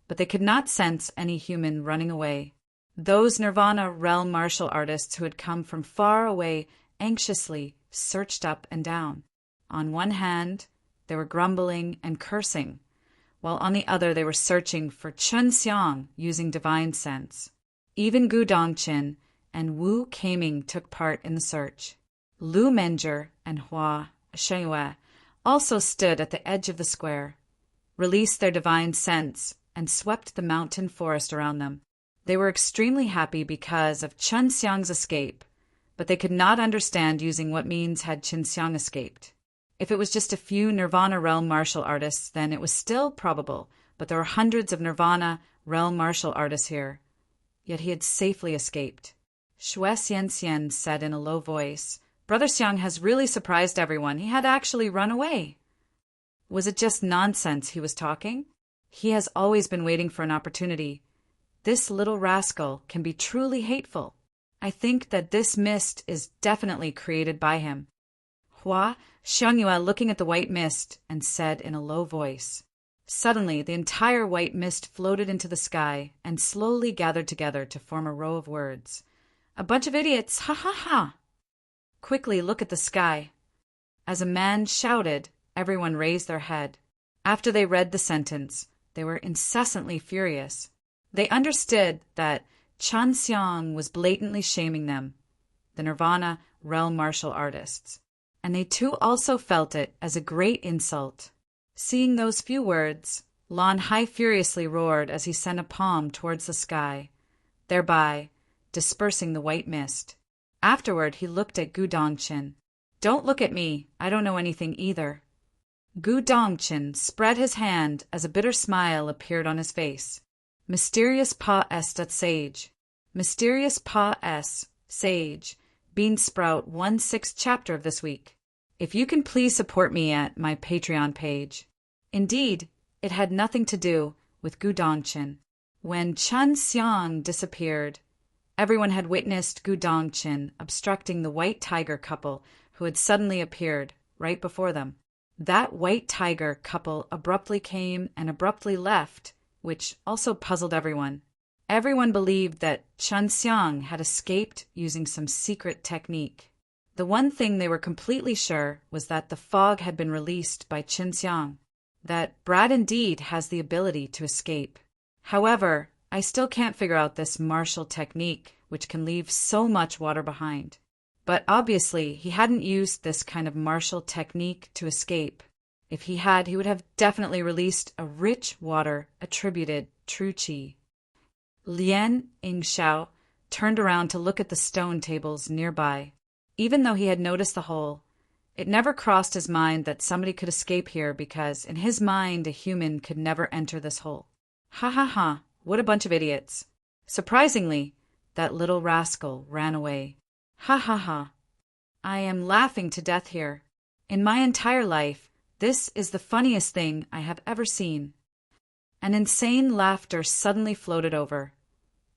but they could not sense any human running away. Those Nirvana realm martial artists who had come from far away anxiously searched up and down. On one hand, they were grumbling and cursing, while on the other they were searching for Chen Xiang using divine sense. Even Gu Dongqin and Wu Keiming took part in the search. Lu Menjie and Hua Shengyue also stood at the edge of the square, released their divine sense, and swept the mountain forest around them. They were extremely happy because of Chen Xiang's escape, but they could not understand using what means had Chen Xiang escaped. If it was just a few Nirvana realm martial artists, then it was still probable, but there were hundreds of Nirvana realm martial artists here. Yet he had safely escaped. Xue Xianxian said in a low voice, Brother Xiang has really surprised everyone. He had actually run away. Was it just nonsense he was talking? He has always been waiting for an opportunity. This little rascal can be truly hateful. I think that this mist is definitely created by him. Hua Xiangyue looking at the white mist and said in a low voice. Suddenly, the entire white mist floated into the sky and slowly gathered together to form a row of words. A bunch of idiots, ha ha ha! Quickly look at the sky. As a man shouted, everyone raised their head. After they read the sentence, they were incessantly furious. They understood that Chen Xiang was blatantly shaming them, the Nirvana realm martial artists, and they too also felt it as a great insult. Seeing those few words, Lan Hai furiously roared as he sent a palm towards the sky, thereby dispersing the white mist. Afterward, he looked at Gu Dongqin. Don't look at me, I don't know anything either. Gu Dongqin spread his hand as a bitter smile appeared on his face. Mysterious Pa est sage. Mysterious Pa s sage. Bean Sprout 1/6 chapter of this week. If you can please support me at my Patreon page. Indeed, it had nothing to do with Gu Dongqin. When Chen Xiang disappeared, everyone had witnessed Gu Dongqin obstructing the white tiger couple who had suddenly appeared right before them. That white tiger couple abruptly came and abruptly left, which also puzzled everyone. Everyone believed that Chen Xiang had escaped using some secret technique. The one thing they were completely sure was that the fog had been released by Chen Xiang, that Brad indeed has the ability to escape. However, I still can't figure out this martial technique, which can leave so much water behind. But obviously, he hadn't used this kind of martial technique to escape. If he had, he would have definitely released a rich water attributed true qi. Lian Yingxiao turned around to look at the stone tables nearby. Even though he had noticed the hole, it never crossed his mind that somebody could escape here because, in his mind, a human could never enter this hole. Ha ha ha, what a bunch of idiots. Surprisingly, that little rascal ran away. Ha ha ha. I am laughing to death here. In my entire life, this is the funniest thing I have ever seen. An insane laughter suddenly floated over,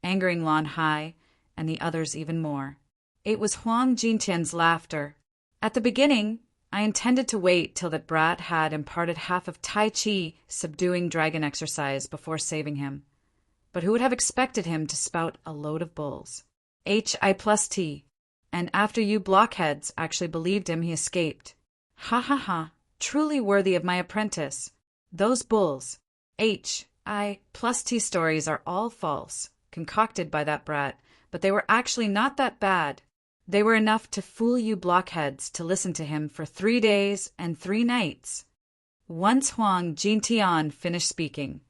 angering Lan Hai and the others even more. It was Huang Jintian's laughter. At the beginning, I intended to wait till that brat had imparted half of Tai Chi subduing dragon exercise before saving him. but who would have expected him to spout a load of bulls? Hi+T. And after you blockheads actually believed him, he escaped. Ha ha ha, truly worthy of my apprentice. Those bulls, Hi+T stories are all false, concocted by that brat, but they were actually not that bad. They were enough to fool you blockheads to listen to him for 3 days and 3 nights. Once Huang Jintian finished speaking,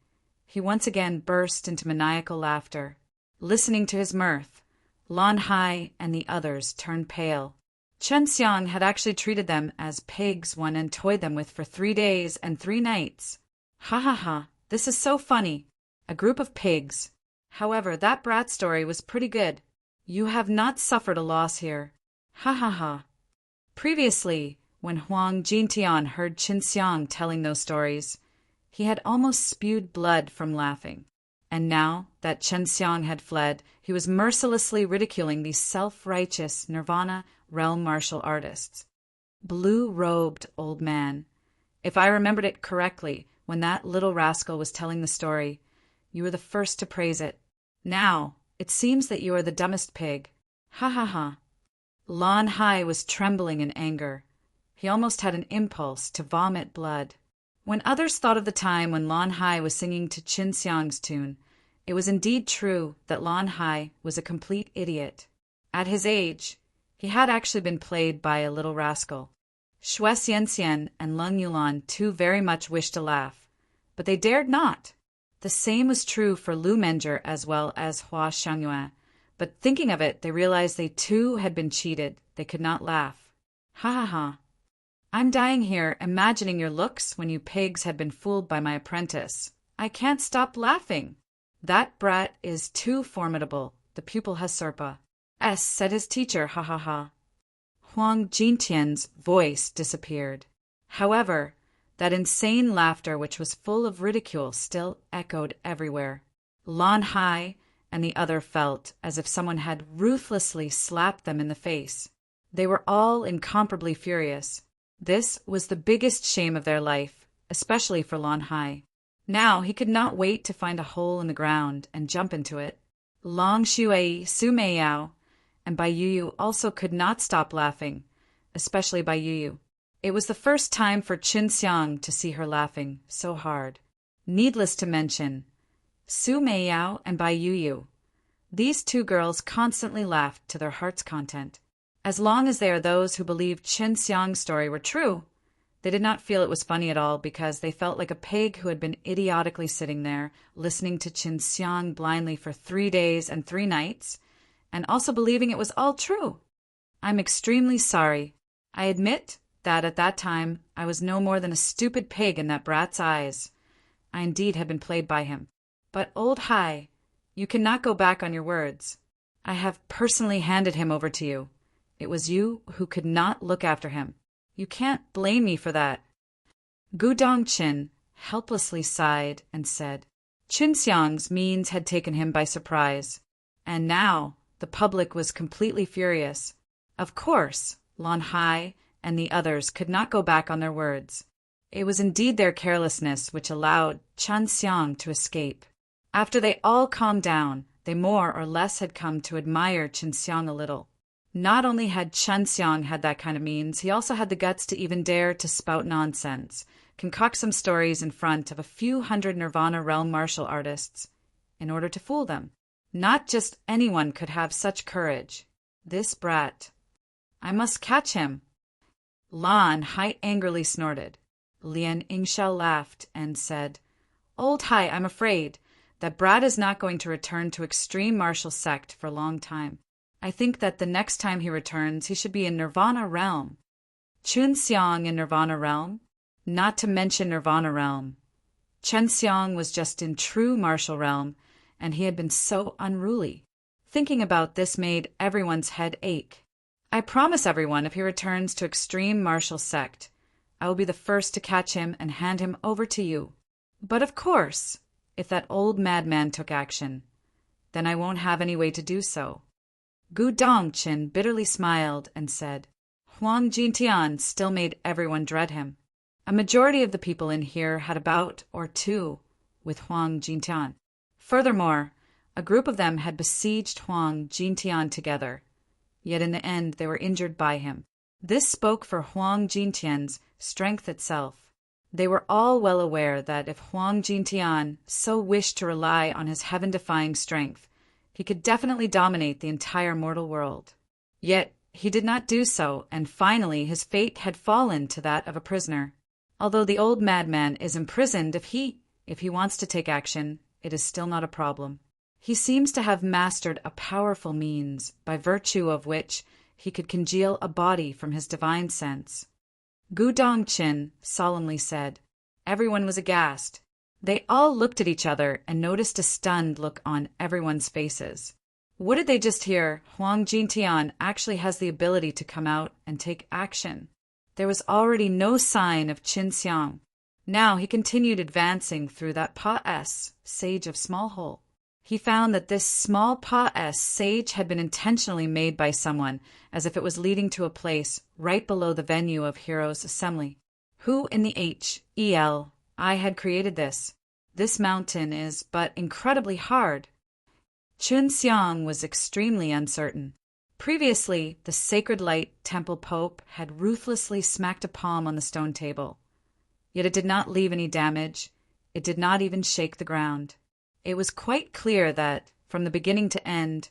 he once again burst into maniacal laughter. Listening to his mirth, Lan Hai and the others turned pale. Chen Xiang had actually treated them as pigs one and toyed them with for 3 days and 3 nights. Ha ha ha, this is so funny. A group of pigs. However, that brat story was pretty good. You have not suffered a loss here. Ha ha ha. Previously, when Huang Jintian heard Qin Xiang telling those stories, he had almost spewed blood from laughing. And now that Chen Xiang had fled, he was mercilessly ridiculing these self-righteous Nirvana realm martial artists. Blue-robed old man. If I remembered it correctly, when that little rascal was telling the story, you were the first to praise it. Now, it seems that you are the dumbest pig. Ha ha ha. Lan Hai was trembling in anger. He almost had an impulse to vomit blood. When others thought of the time when Lan Hai was singing to Qin Xiang's tune, it was indeed true that Lan Hai was a complete idiot. At his age, he had actually been played by a little rascal. Xue Xianxian and Leng Yulan too very much wished to laugh, but they dared not. The same was true for Lu Menger as well as Hua Xiangyue, but thinking of it, they realized they too had been cheated. They could not laugh. Ha ha ha. I'm dying here, imagining your looks when you pigs had been fooled by my apprentice. I can't stop laughing. That brat is too formidable. The pupil has Serpa. Said his teacher, ha ha ha. Huang Jintian's voice disappeared. However, that insane laughter which was full of ridicule still echoed everywhere. Lan Hai and the other felt as if someone had ruthlessly slapped them in the face. They were all incomparably furious. This was the biggest shame of their life, especially for Lan Hai. Now he could not wait to find a hole in the ground and jump into it. Long Shuai, Su Meiyao, and Bai Yuyu also could not stop laughing, especially Bai Yuyu. It was the first time for Qin Xiang to see her laughing so hard. Needless to mention, Su Meiyao and Bai Yuyu. These 2 girls constantly laughed to their heart's content. As long as they are those who believed Qin Xiang's story were true, they did not feel it was funny at all because they felt like a pig who had been idiotically sitting there listening to Qin Xiang blindly for 3 days and 3 nights, and also believing it was all true. I'm extremely sorry. I admit that at that time I was no more than a stupid pig in that brat's eyes. I indeed had been played by him. But old Hai, you cannot go back on your words. I have personally handed him over to you. It was you who could not look after him. You can't blame me for that. Gu Dongqin helplessly sighed and said, Qin Xiang's means had taken him by surprise, and now the public was completely furious. Of course, Lan Hai and the others could not go back on their words. It was indeed their carelessness which allowed Chen Xiang to escape. After they all calmed down, they more or less had come to admire Qin Xiang a little. Not only had Chen Xiang had that kind of means, he also had the guts to even dare to spout nonsense, concoct some stories in front of a few hundred Nirvana realm martial artists, in order to fool them. Not just anyone could have such courage. This brat. I must catch him. Lan Hai angrily snorted. Lian Yingxiao laughed and said, Old Hai, I'm afraid that brat is not going to return to extreme martial sect for a long time. I think that the next time he returns, he should be in Nirvana realm. Qin Xiang in Nirvana realm? Not to mention Nirvana realm. Chen Xiang was just in true martial realm, and he had been so unruly. Thinking about this made everyone's head ache. I promise everyone, if he returns to extreme martial sect, I will be the first to catch him and hand him over to you. But of course, if that old madman took action, then I won't have any way to do so. Gu Dongqin bitterly smiled and said, Huang Jintian still made everyone dread him. A majority of the people in here had a bout or 2 with Huang Jintian. Furthermore, a group of them had besieged Huang Jintian together, yet in the end they were injured by him. This spoke for Huang Jintian's strength itself. They were all well aware that if Huang Jintian so wished to rely on his heaven-defying strength, he could definitely dominate the entire mortal world. Yet he did not do so, and finally his fate had fallen to that of a prisoner. Although the old madman is imprisoned, if he wants to take action, it is still not a problem. He seems to have mastered a powerful means, by virtue of which he could congeal a body from his divine sense. Gu Dongqin solemnly said. Everyone was aghast. They all looked at each other and noticed a stunned look on everyone's faces. What did they just hear? Huang Jintian actually has the ability to come out and take action. There was already no sign of Qin Xiang. Now he continued advancing through that Pa-S, sage of small hole. He found that this small Pa-S sage had been intentionally made by someone, as if it was leading to a place right below the venue of Heroes' Assembly. Who in the Hell I had created this? This mountain is but incredibly hard. Qin Xiang was extremely uncertain. Previously, the Sacred Light Temple Pope had ruthlessly smacked a palm on the stone table. Yet it did not leave any damage. It did not even shake the ground. It was quite clear that, from the beginning to end,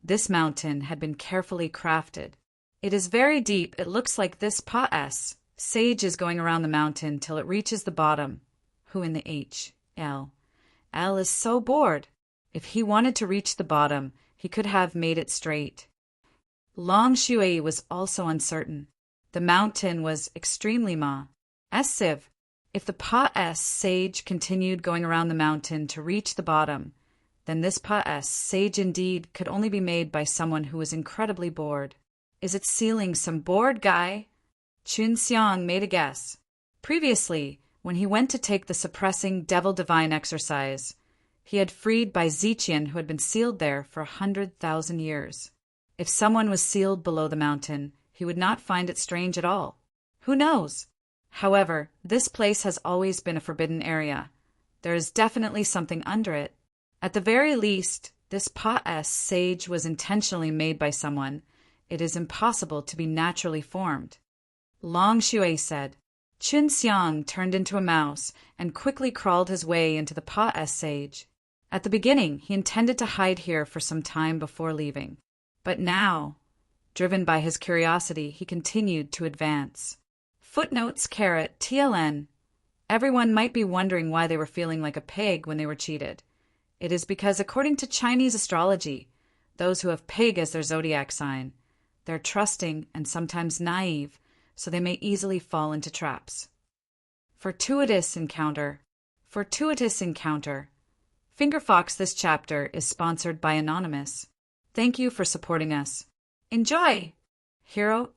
this mountain had been carefully crafted. It is very deep. It looks like this Pa-S sage is going around the mountain till it reaches the bottom. Who in the L is so bored. If he wanted to reach the bottom, he could have made it straight. Long Shui was also uncertain. The mountain was extremely massive. If the Pa-S sage continued going around the mountain to reach the bottom, then this Pa-S sage indeed could only be made by someone who was incredibly bored. Is it sealing some bored guy? Qin Xiang made a guess. Previously, when he went to take the suppressing devil divine exercise, he had freed by Ziqian who had been sealed there for 100,000 years. If someone was sealed below the mountain, he would not find it strange at all. Who knows? However, this place has always been a forbidden area. There is definitely something under it. At the very least, this Pa-S sage was intentionally made by someone. It is impossible to be naturally formed. Long Shui said. Qin Xiang turned into a mouse and quickly crawled his way into the Pa-S sage. At the beginning, he intended to hide here for some time before leaving. But now, driven by his curiosity, he continued to advance. Footnotes TLN. Everyone might be wondering why they were feeling like a pig when they were cheated. It is because, according to Chinese astrology, those who have pig as their zodiac sign, they're trusting and sometimes naive, so they may easily fall into traps. Fortuitous encounter. Fingerfox, this chapter is sponsored by Anonymous. Thank you for supporting us. Enjoy! Heroes'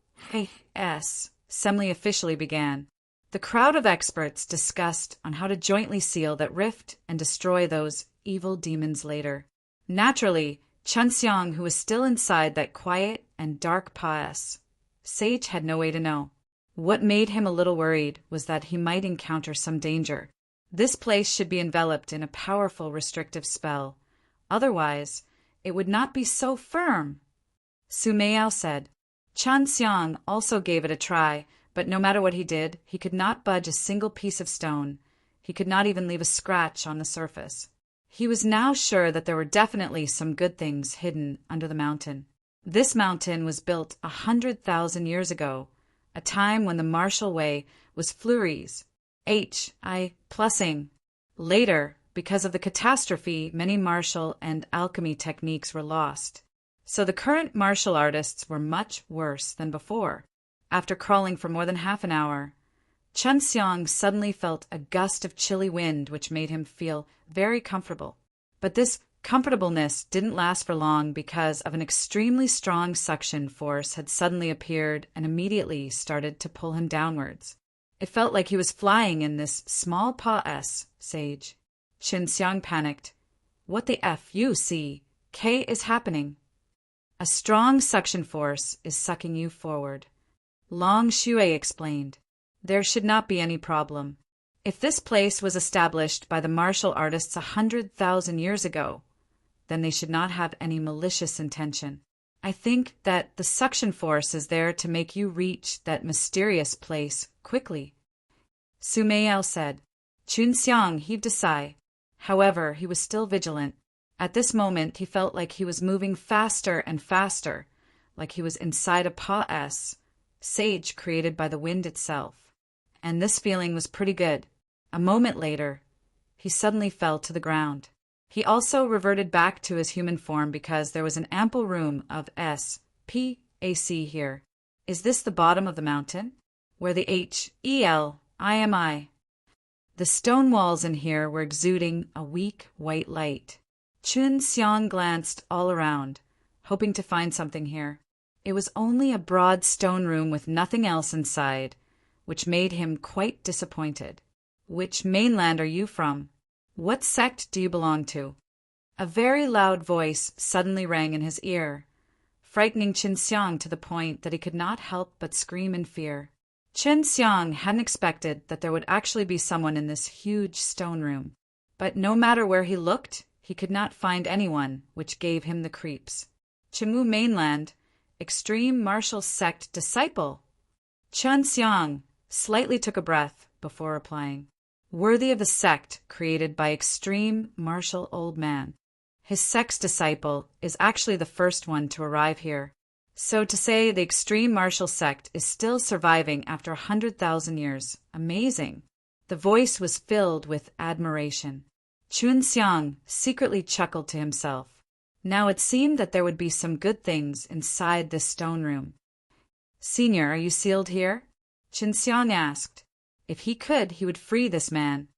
Assembly officially began. The crowd of experts discussed on how to jointly seal that rift and destroy those evil demons later. Naturally, Qin Xiang, who was still inside that quiet and dark Pa-S sage, had no way to know. What made him a little worried was that he might encounter some danger. This place should be enveloped in a powerful restrictive spell. Otherwise, it would not be so firm. Su Meiyao said. Qin Xiang also gave it a try, but no matter what he did, he could not budge a single piece of stone. He could not even leave a scratch on the surface. He was now sure that there were definitely some good things hidden under the mountain. This mountain was built 100,000 years ago, a time when the martial way was flurries, plussing. Later, because of the catastrophe, many martial and alchemy techniques were lost. So the current martial artists were much worse than before. After crawling for more than half an hour, Qin Xiang suddenly felt a gust of chilly wind which made him feel very comfortable. But this comfortableness didn't last for long because of an extremely strong suction force had suddenly appeared and immediately started to pull him downwards. It felt like he was flying in this small Pa-S sage. Qin Xiang panicked. What the F-U-C-K is happening? A strong suction force is sucking you forward. Long Shui explained. There should not be any problem. If this place was established by the martial artists 100,000 years ago, then they should not have any malicious intention. I think that the suction force is there to make you reach that mysterious place quickly. Sumayel said. Chunxiang heaved a sigh. However, he was still vigilant. At this moment, he felt like he was moving faster and faster, like he was inside a Pa-S, sage created by the wind itself. And this feeling was pretty good. A moment later, he suddenly fell to the ground. He also reverted back to his human form because there was an ample room of S-P-A-C here. Is this the bottom of the mountain? Where the H-E-L-I-M-I? The stone walls in here were exuding a weak white light. Chunxiang glanced all around, hoping to find something here. It was only a broad stone room with nothing else inside, which made him quite disappointed. Which mainland are you from? What sect do you belong to? A very loud voice suddenly rang in his ear, frightening Chunxiang to the point that he could not help but scream in fear. Chunxiang hadn't expected that there would actually be someone in this huge stone room, but no matter where he looked, he could not find anyone, which gave him the creeps. Chimu mainland, extreme martial sect disciple. Chunxiang slightly took a breath before replying. Worthy of the sect created by extreme martial old man. His sect's disciple is actually the first one to arrive here. So to say the extreme martial sect is still surviving after 100,000 years. Amazing. The voice was filled with admiration. Chunxiang secretly chuckled to himself. Now it seemed that there would be some good things inside this stone room. Senior, are you sealed here? Chunxiang asked. If he could, he would free this man.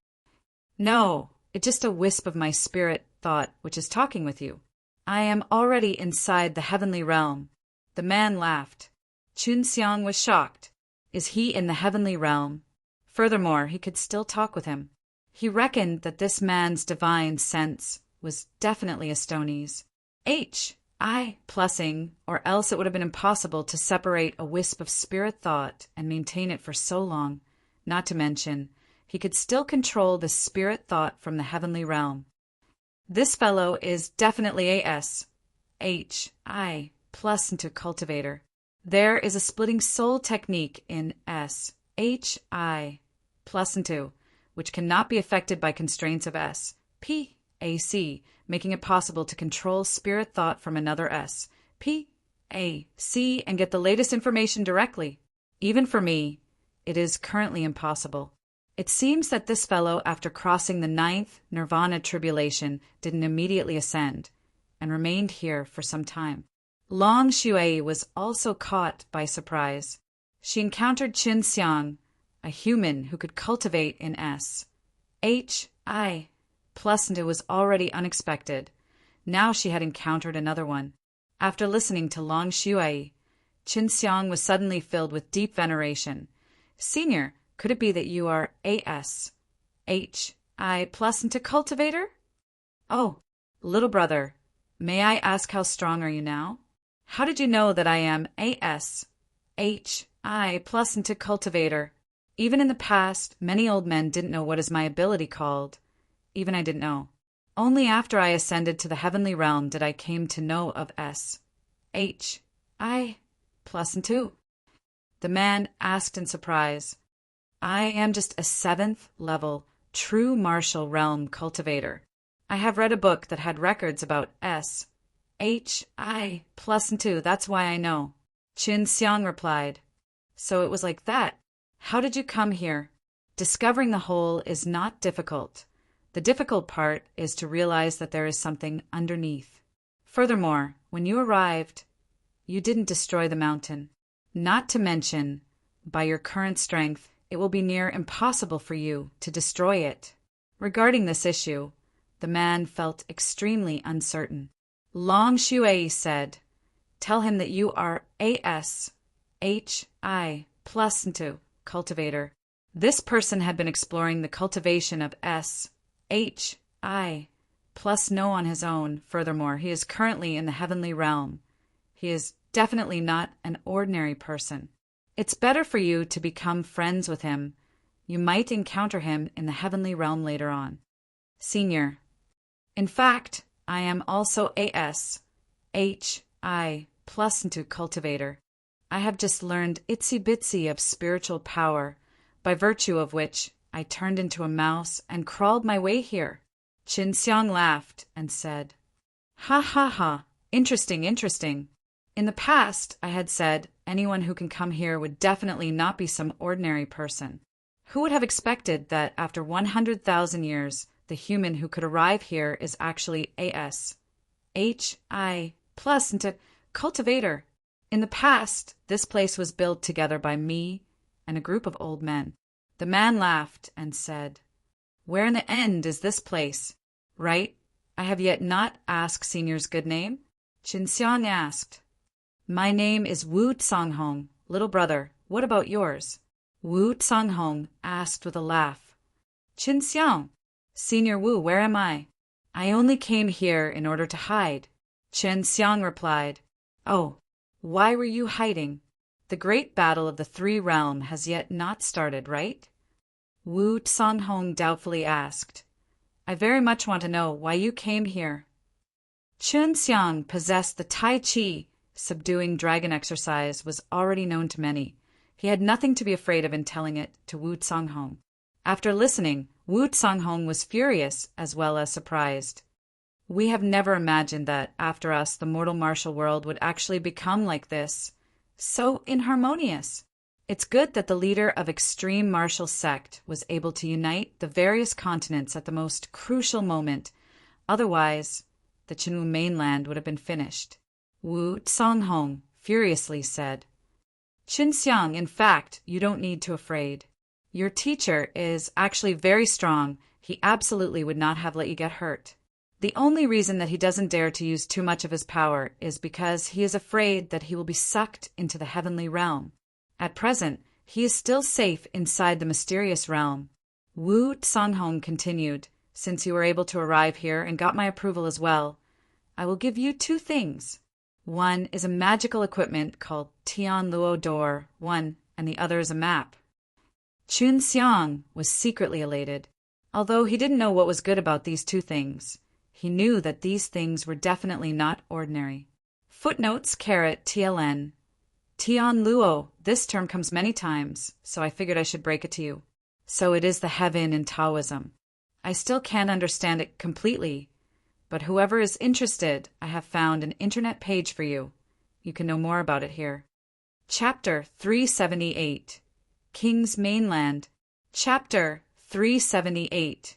No, it's just a wisp of my spirit thought which is talking with you. I am already inside the heavenly realm. The man laughed. Chunxiang was shocked. Is he in the heavenly realm? Furthermore, he could still talk with him. He reckoned that this man's divine sense was definitely a Stonies. H-I-plussing, or else it would have been impossible to separate a wisp of spirit thought and maintain it for so long. Not to mention, he could still control the spirit thought from the heavenly realm. This fellow is definitely a S-H-I plus into cultivator. There is a splitting soul technique in S-H-I plus into, which cannot be affected by constraints of S-P-A-C, making it possible to control spirit thought from another S-P-A-C and get the latest information directly. Even for me, it is currently impossible. It seems that this fellow, after crossing the 9th nirvana tribulation, didn't immediately ascend, and remained here for some time. Long Shui was also caught by surprise. She encountered Chunxiang, a human who could cultivate in S-H-I, plus and it was already unexpected. Now she had encountered another one. After listening to Long Shui, Chunxiang was suddenly filled with deep veneration. Senior, could it be that you are A-S-H-I plus into cultivator? Oh, little brother, may I ask how strong are you now? How did you know that I am A-S-H-I plus into cultivator? Even in the past, many old men didn't know what is my ability called. Even I didn't know. Only after I ascended to the heavenly realm did I came to know of S-H-I plus into. The man asked in surprise. I am just a 7th level, true martial realm cultivator. I have read a book that had records about S-H-I plus and 2, that's why I know. Chunxiang replied. So it was like that. How did you come here? Discovering the whole is not difficult. The difficult part is to realize that there is something underneath. Furthermore, when you arrived, you didn't destroy the mountain. Not to mention, by your current strength, it will be near impossible for you to destroy it. Regarding this issue, the man felt extremely uncertain. Long Shui said, tell him that you are A-S-H-I plus into cultivator. This person had been exploring the cultivation of S-H-I plus no on his own. Furthermore, he is currently in the heavenly realm. He is definitely not an ordinary person. It's better for you to become friends with him. You might encounter him in the heavenly realm later on. Senior. In fact, I am also ASHI plus into cultivator. I have just learned itsy bitsy of spiritual power, by virtue of which I turned into a mouse and crawled my way here. Qin Xiang laughed and said, Ha ha ha, interesting, interesting. In the past, I had said anyone who can come here would definitely not be some ordinary person. Who would have expected that after 100,000 years, the human who could arrive here is actually ASHI plus into cultivator? In the past, this place was built together by me and a group of old men. The man laughed and said, Where in the end is this place? Right? I have yet not asked Senior's good name. Qin Xiang asked. My name is Wu Canghong, little brother. What about yours? Wu Canghong asked with a laugh. Qin Xiang, Senior Wu, where am I? I only came here in order to hide. Qin Xiang replied. Oh, why were you hiding? The great battle of the three realms has yet not started, right? Wu Canghong doubtfully asked. I very much want to know why you came here. Qin Xiang possessed the Tai Chi, subduing dragon exercise was already known to many. He had nothing to be afraid of in telling it to Wu Canghong. After listening, Wu Canghong was furious as well as surprised. We have never imagined that, after us, the mortal martial world would actually become like this, so inharmonious. It's good that the leader of extreme martial sect was able to unite the various continents at the most crucial moment. Otherwise, the Qinwu mainland would have been finished. Wu Canghong furiously said, Qin Xiang, in fact, you don't need to afraid. Your teacher is actually very strong. He absolutely would not have let you get hurt. The only reason that he doesn't dare to use too much of his power is because he is afraid that he will be sucked into the heavenly realm. At present, he is still safe inside the mysterious realm. Wu Canghong continued, Since you were able to arrive here and got my approval as well, I will give you two things. One is a magical equipment called Tian Luo Door, and the other is a map. Qin Xiang was secretly elated. Although he didn't know what was good about these two things, he knew that these things were definitely not ordinary. Footnotes TLN. Tian Luo, this term comes many times, so I figured I should break it to you. So it is the heaven in Taoism. I still can't understand it completely, but whoever is interested, I have found an internet page for you. You can know more about it here. Chapter 378, King's Mainland. Chapter 378,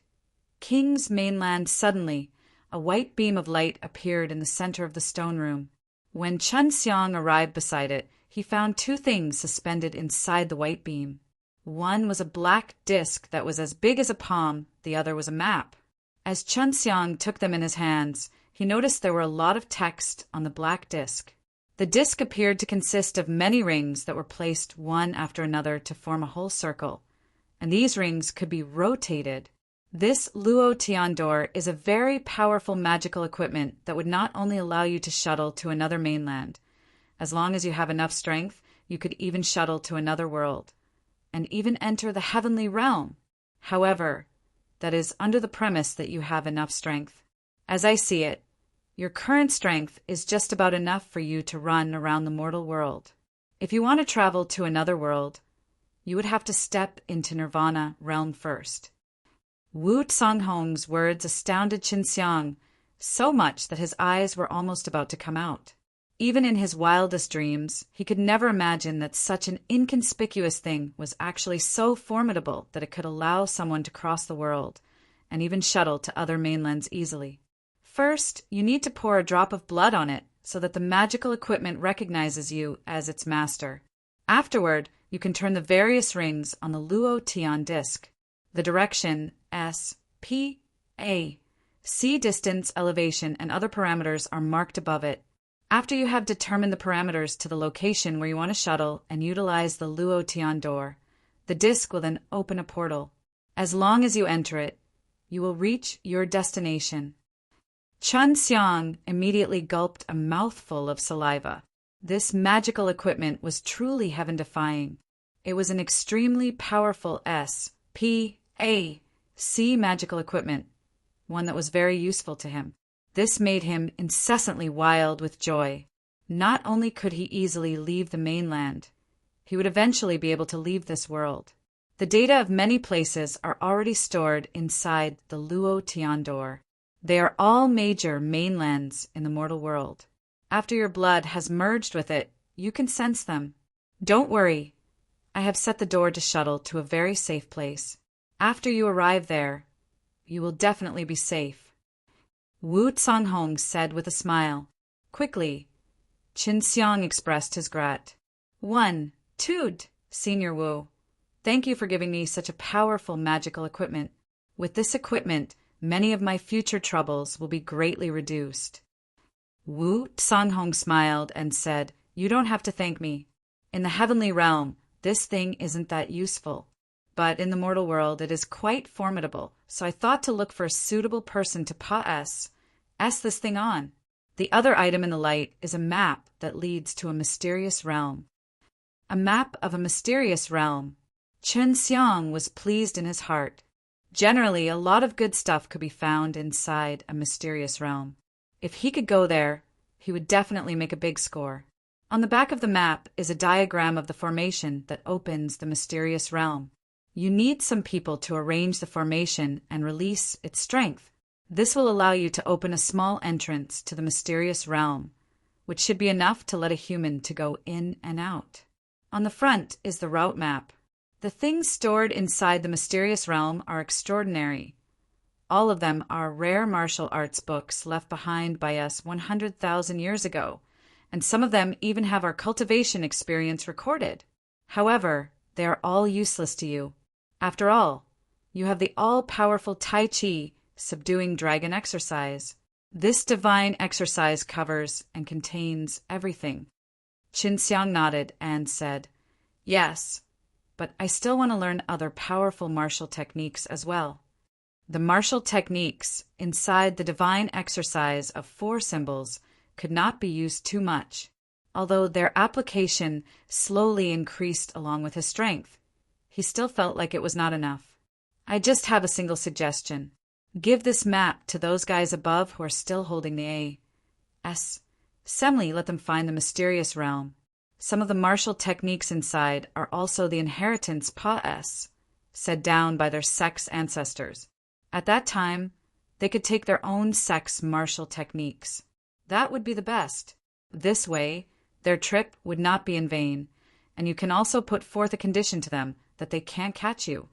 King's Mainland. Suddenly, a white beam of light appeared in the center of the stone room. When Qin Xiang arrived beside it, he found two things suspended inside the white beam. One was a black disc that was as big as a palm, the other was a map. As Qin Xiang took them in his hands, he noticed there were a lot of text on the black disc. The disc appeared to consist of many rings that were placed one after another to form a whole circle, and these rings could be rotated. This Luo Tian Door is a very powerful magical equipment that would not only allow you to shuttle to another mainland. As long as you have enough strength, you could even shuttle to another world, and even enter the heavenly realm. However, that is under the premise that you have enough strength. As I see it, your current strength is just about enough for you to run around the mortal world. If you want to travel to another world, you would have to step into Nirvana realm first. Wu Canghong's words astounded Qin Xiang so much that his eyes were almost about to come out. Even in his wildest dreams, he could never imagine that such an inconspicuous thing was actually so formidable that it could allow someone to cross the world and even shuttle to other mainlands easily. First, you need to pour a drop of blood on it so that the magical equipment recognizes you as its master. Afterward, you can turn the various rings on the Luo Tian disc. The direction S, P, A, C distance, elevation, and other parameters are marked above it. After you have determined the parameters to the location where you want to shuttle and utilize the Luo Tian Door, the disc will then open a portal. As long as you enter it, you will reach your destination. Qin Xiang immediately gulped a mouthful of saliva. This magical equipment was truly heaven-defying. It was an extremely powerful P.A.C. magical equipment, one that was very useful to him. This made him incessantly wild with joy. Not only could he easily leave the mainland, he would eventually be able to leave this world. The data of many places are already stored inside the Luo Tiandor. They are all major mainlands in the mortal world. After your blood has merged with it, you can sense them. Don't worry, I have set the door to shuttle to a very safe place. After you arrive there, you will definitely be safe. Wu Canghong said with a smile. Quickly, Qin Xiang expressed his grat. 1. Tood, Senior Wu. Thank you for giving me such a powerful magical equipment. With this equipment, many of my future troubles will be greatly reduced. Wu Canghong smiled and said, You don't have to thank me. In the heavenly realm, this thing isn't that useful. But in the mortal world, it is quite formidable, so I thought to look for a suitable person to pass this thing on. The other item in the light is a map that leads to a mysterious realm. A map of a mysterious realm. Qin Xiang was pleased in his heart. Generally, a lot of good stuff could be found inside a mysterious realm. If he could go there, he would definitely make a big score. On the back of the map is a diagram of the formation that opens the mysterious realm. You need some people to arrange the formation and release its strength. This will allow you to open a small entrance to the mysterious realm, which should be enough to let a human to go in and out. On the front is the route map. The things stored inside the mysterious realm are extraordinary. All of them are rare martial arts books left behind by us 100,000 years ago, and some of them even have our cultivation experience recorded. However, they are all useless to you. After all, you have the all-powerful Tai Chi subduing dragon exercise. This divine exercise covers and contains everything. Qin Xiang nodded and said, Yes, but I still want to learn other powerful martial techniques as well. The martial techniques inside the divine exercise of 4 symbols could not be used too much, although their application slowly increased along with his strength. He still felt like it was not enough. I just have a single suggestion. Give this map to those guys above who are still holding the A.S. Assembly, let them find the mysterious realm. Some of the martial techniques inside are also the inheritance Pa-S, said down by their sex ancestors. At that time, they could take their own sex martial techniques. That would be the best. This way, their trip would not be in vain, and you can also put forth a condition to them that they can't catch you.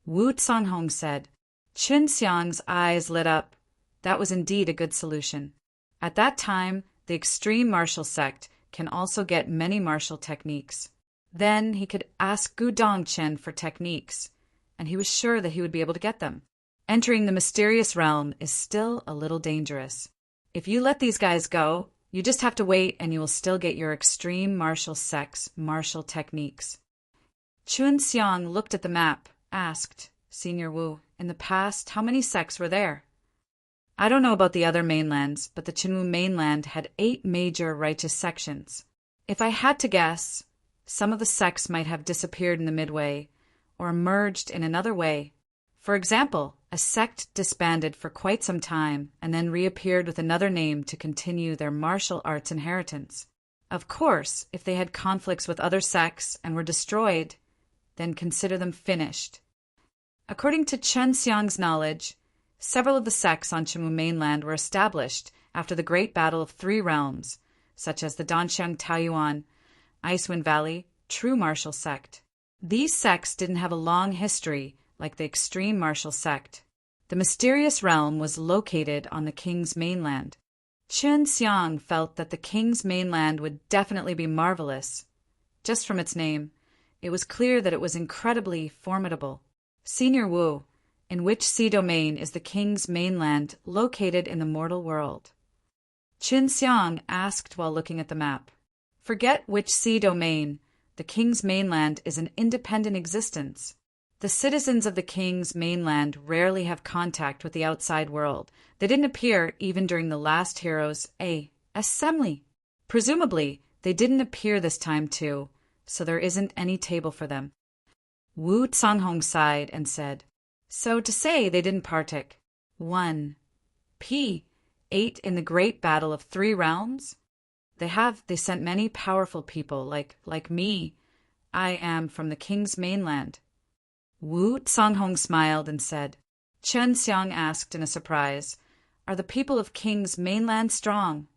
Wu Canghong said. Qin Xiang's eyes lit up. That was indeed a good solution. At that time, the extreme martial sect can also get many martial techniques. Then he could ask Gu Dongchen for techniques, and he was sure that he would be able to get them. Entering the mysterious realm is still a little dangerous. If you let these guys go, you just have to wait and you will still get your extreme martial sect's martial techniques. Qin Xiang looked at the map, asked, Senior Wu, in the past, how many sects were there? I don't know about the other mainlands, but the Qinwu mainland had 8 major righteous sections. If I had to guess, some of the sects might have disappeared in the midway, or emerged in another way. For example, a sect disbanded for quite some time and then reappeared with another name to continue their martial arts inheritance. Of course, if they had conflicts with other sects and were destroyed, then consider them finished. According to Qin Xiang's knowledge, several of the sects on Qinwu mainland were established after the Great Battle of 3 Realms, such as the Danxiang Taoyuan, Icewind Valley, True Martial Sect. These sects didn't have a long history like the Extreme Martial Sect. The mysterious realm was located on the King's mainland. Qin Xiang felt that the King's mainland would definitely be marvelous. Just from its name, it was clear that it was incredibly formidable. Senior Wu, in which sea domain is the King's mainland located in the mortal world? Qin Xiang asked while looking at the map. Forget which sea domain, the King's mainland is an independent existence. The citizens of the King's mainland rarely have contact with the outside world. They didn't appear even during the last hero's assembly. Presumably, they didn't appear this time too, so there isn't any table for them. Wu Canghong sighed and said, "So to say they didn't partake. 1. P. 8 in the great battle of 3 realms? They sent many powerful people like me. I am from the king's mainland." Wu Canghong smiled and said. Chen Xiang asked in a surprise, "Are the people of king's mainland strong?"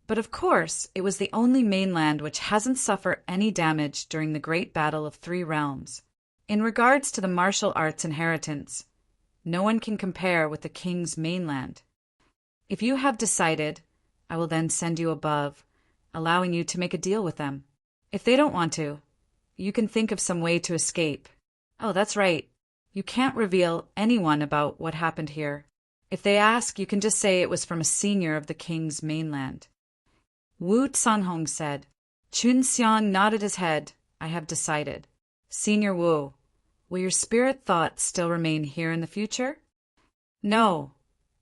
But of course, it was the only mainland which hasn't suffered any damage during the great battle of 3 realms. In regards to the martial arts inheritance, no one can compare with the king's mainland. If you have decided, I will then send you above, allowing you to make a deal with them. If they don't want to, you can think of some way to escape. Oh, that's right. You can't reveal anyone about what happened here. If they ask, you can just say it was from a senior of the king's mainland. Wu Canghong said. Chun Xiang nodded his head. I have decided. Senior Wu, will your spirit thoughts still remain here in the future? No,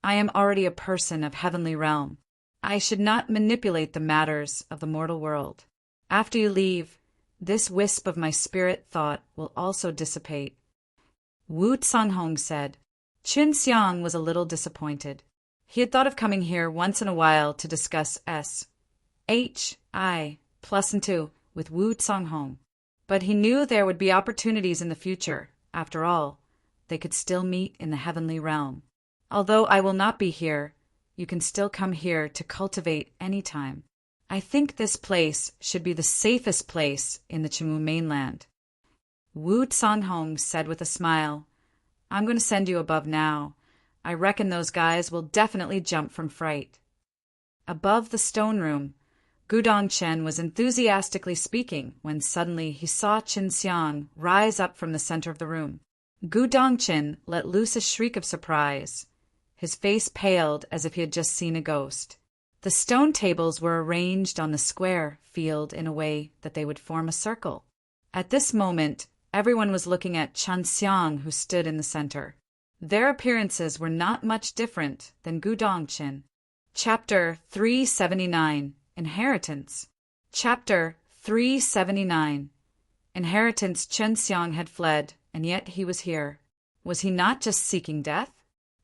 I am already a person of heavenly realm. I should not manipulate the matters of the mortal world. After you leave, this wisp of my spirit thought will also dissipate. Wu Canghong said. Chun Xiang was a little disappointed. He had thought of coming here once in a while to discuss SHI plus and 2 with Wu Canghong. But he knew there would be opportunities in the future. After all, they could still meet in the heavenly realm. Although I will not be here, you can still come here to cultivate any time. I think this place should be the safest place in the Chimu mainland. Wu Canghong said with a smile, I'm going to send you above now. I reckon those guys will definitely jump from fright. Above the stone room, Gudong Chen was enthusiastically speaking when suddenly he saw Qin Xiang rise up from the center of the room. Gudong Chen let loose a shriek of surprise. His face paled as if he had just seen a ghost. The stone tables were arranged on the square field in a way that they would form a circle. At this moment, everyone was looking at Chen Xiang, who stood in the center. Their appearances were not much different than Gudong Chen. Chapter 379 Inheritance. Chapter 379 Inheritance. Chen Xiang had fled, and yet he was here. Was he not just seeking death?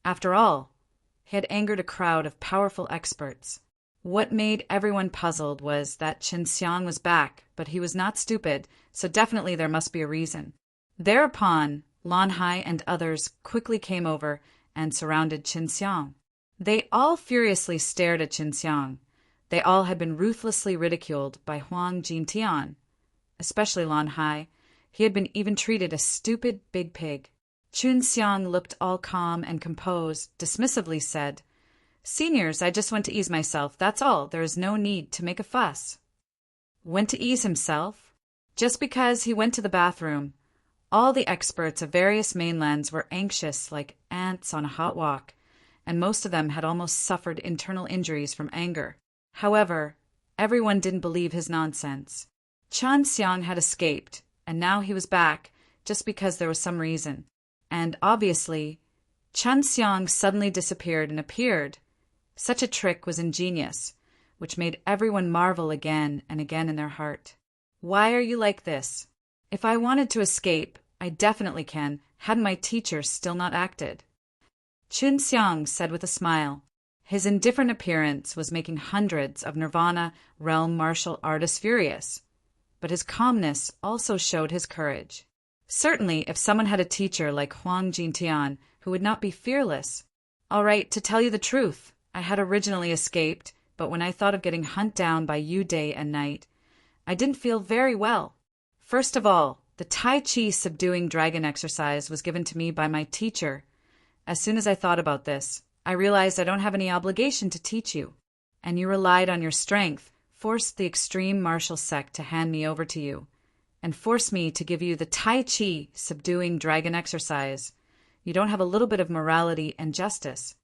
After all, he had angered a crowd of powerful experts. What made everyone puzzled was that Chen Xiang was back, but he was not stupid, so definitely there must be a reason. Thereupon, Lan Hai and others quickly came over and surrounded Chen Xiang. They all furiously stared at Chen Xiang. They all had been ruthlessly ridiculed by Huang Jintian, especially Lan Hai. He had been even treated as stupid big pig. Chun Xiang looked all calm and composed, dismissively said, Seniors, I just went to ease myself, that's all. There is no need to make a fuss. Went to ease himself? Just because he went to the bathroom. All the experts of various mainlands were anxious like ants on a hot walk, and most of them had almost suffered internal injuries from anger. However, everyone didn't believe his nonsense. Chan Xiang had escaped, and now he was back just because there was some reason. And obviously, Chen Xiang suddenly disappeared and appeared. Such a trick was ingenious, which made everyone marvel again and again in their heart. Why are you like this? If I wanted to escape, I definitely can, had my teacher still not acted. Chun Xiang said with a smile. His indifferent appearance was making hundreds of Nirvana realm martial artists furious, but his calmness also showed his courage. Certainly, if someone had a teacher like Huang Jintian, who would not be fearless. All right, to tell you the truth, I had originally escaped, but when I thought of getting hunted down by you day and night, I didn't feel very well. First of all, the Tai Chi subduing dragon exercise was given to me by my teacher. As soon as I thought about this, I realized I don't have any obligation to teach you, and you relied on your strength, forced the extreme martial sect to hand me over to you, and forced me to give you the Tai Chi subduing dragon exercise. You don't have a little bit of morality and justice.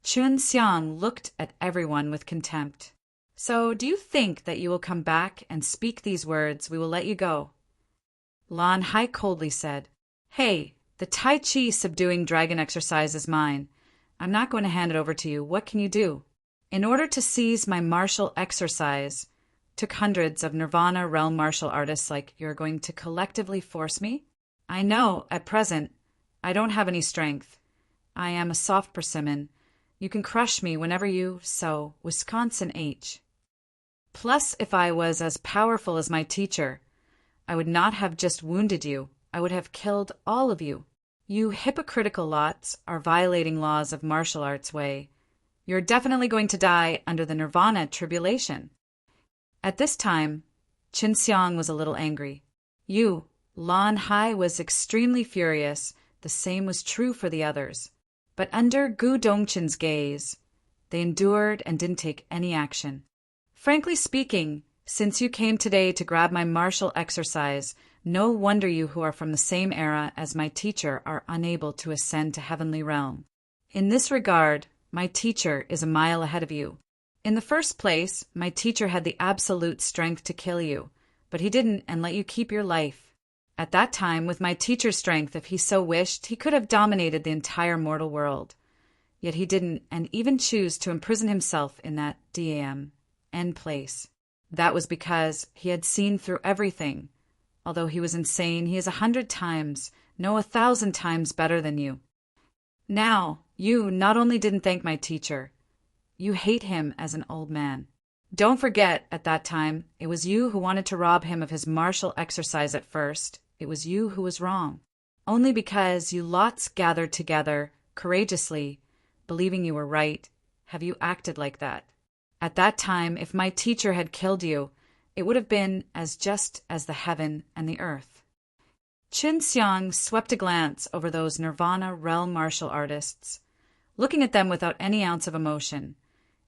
Chun Xiang looked at everyone with contempt. So, do you think that you will come back and speak these words? We will let you go. Lan Hai coldly said, Hey, the Tai Chi subduing dragon exercise is mine. I'm not going to hand it over to you. What can you do? In order to seize my martial exercise, took hundreds of Nirvana realm martial artists like you're going to collectively force me? I know, at present, I don't have any strength. I am a soft persimmon. You can crush me whenever you so, Wisconsin H. Plus, if I was as powerful as my teacher, I would not have just wounded you, I would have killed all of you. You hypocritical lots are violating laws of martial arts way. You're definitely going to die under the nirvana tribulation. At this time, Qin Xiang was a little angry. Lan Hai was extremely furious. The same was true for the others. But under Gu Dongqin's gaze, they endured and didn't take any action. Frankly speaking, since you came today to grab my martial exercise, no wonder you who are from the same era as my teacher are unable to ascend to heavenly realm. In this regard, my teacher is a mile ahead of you. In the first place, my teacher had the absolute strength to kill you, but he didn't and let you keep your life. At that time, with my teacher's strength, if he so wished, he could have dominated the entire mortal world. Yet he didn't, and even choose to imprison himself in that end place. That was because he had seen through everything. Although he was insane, he is 100 times, no 1,000 times better than you. Now, you not only didn't thank my teacher, you hate him as an old man. Don't forget, at that time, it was you who wanted to rob him of his martial exercise at first. It was you who was wrong. Only because you lots gathered together, courageously, believing you were right, have you acted like that. At that time, if my teacher had killed you, it would have been as just as the heaven and the earth. Qin Xiang swept a glance over those Nirvana realm martial artists, looking at them without any ounce of emotion.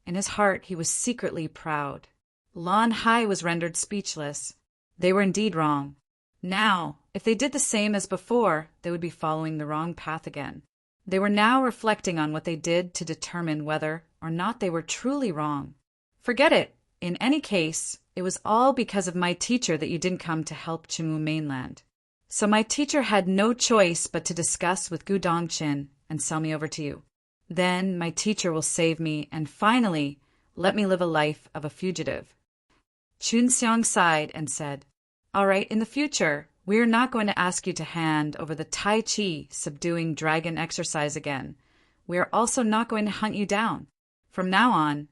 In his heart, he was secretly proud. Lan Hai was rendered speechless. They were indeed wrong. Now, if they did the same as before, they would be following the wrong path again. They were now reflecting on what they did to determine whether or not they were truly wrong. Forget it. In any case, it was all because of my teacher that you didn't come to help Chimu mainland. So my teacher had no choice but to discuss with Gu Dongqin and sell me over to you. Then my teacher will save me and finally let me live a life of a fugitive. Qin Xiang sighed and said, All right, in the future, we are not going to ask you to hand over the Tai Chi subduing dragon exercise again. We are also not going to hunt you down. From now on,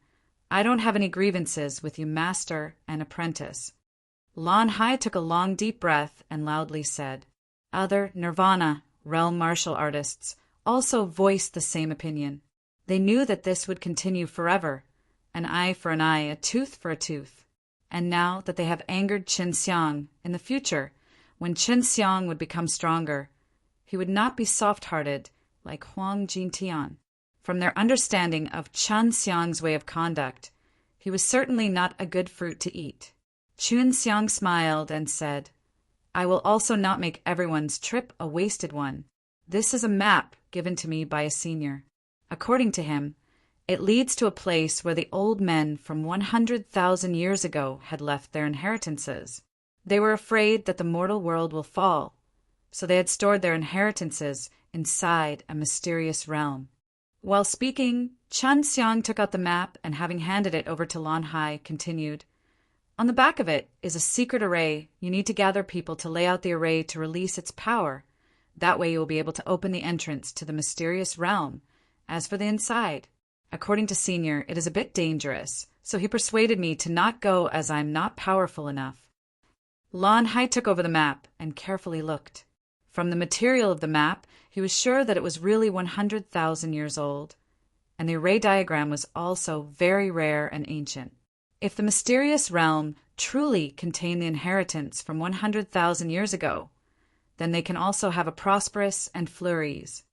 I don't have any grievances with you master and apprentice. Lan Hai took a long deep breath and loudly said, Other Nirvana realm martial artists also voiced the same opinion. They knew that this would continue forever, an eye for an eye, a tooth for a tooth. And now that they have angered Qin Xiang, in the future, when Qin Xiang would become stronger, he would not be soft-hearted like Huang Jintian. From their understanding of Qin Xiang's way of conduct, he was certainly not a good fruit to eat. Qin Xiang smiled and said, I will also not make everyone's trip a wasted one. This is a map given to me by a senior. According to him, it leads to a place where the old men from 100,000 years ago had left their inheritances. They were afraid that the mortal world will fall, so they had stored their inheritances inside a mysterious realm. While speaking, Qin Xiang took out the map and, having handed it over to Lan Hai, continued, On the back of it is a secret array. You need to gather people to lay out the array to release its power. That way you will be able to open the entrance to the mysterious realm. As for the inside, according to Senior, it is a bit dangerous, so he persuaded me to not go as I'm not powerful enough. Lan Hai took over the map and carefully looked. From the material of the map, he was sure that it was really 100,000 years old, and the array diagram was also very rare and ancient. If the mysterious realm truly contained the inheritance from 100,000 years ago, then they can also have a prosperous and flurries.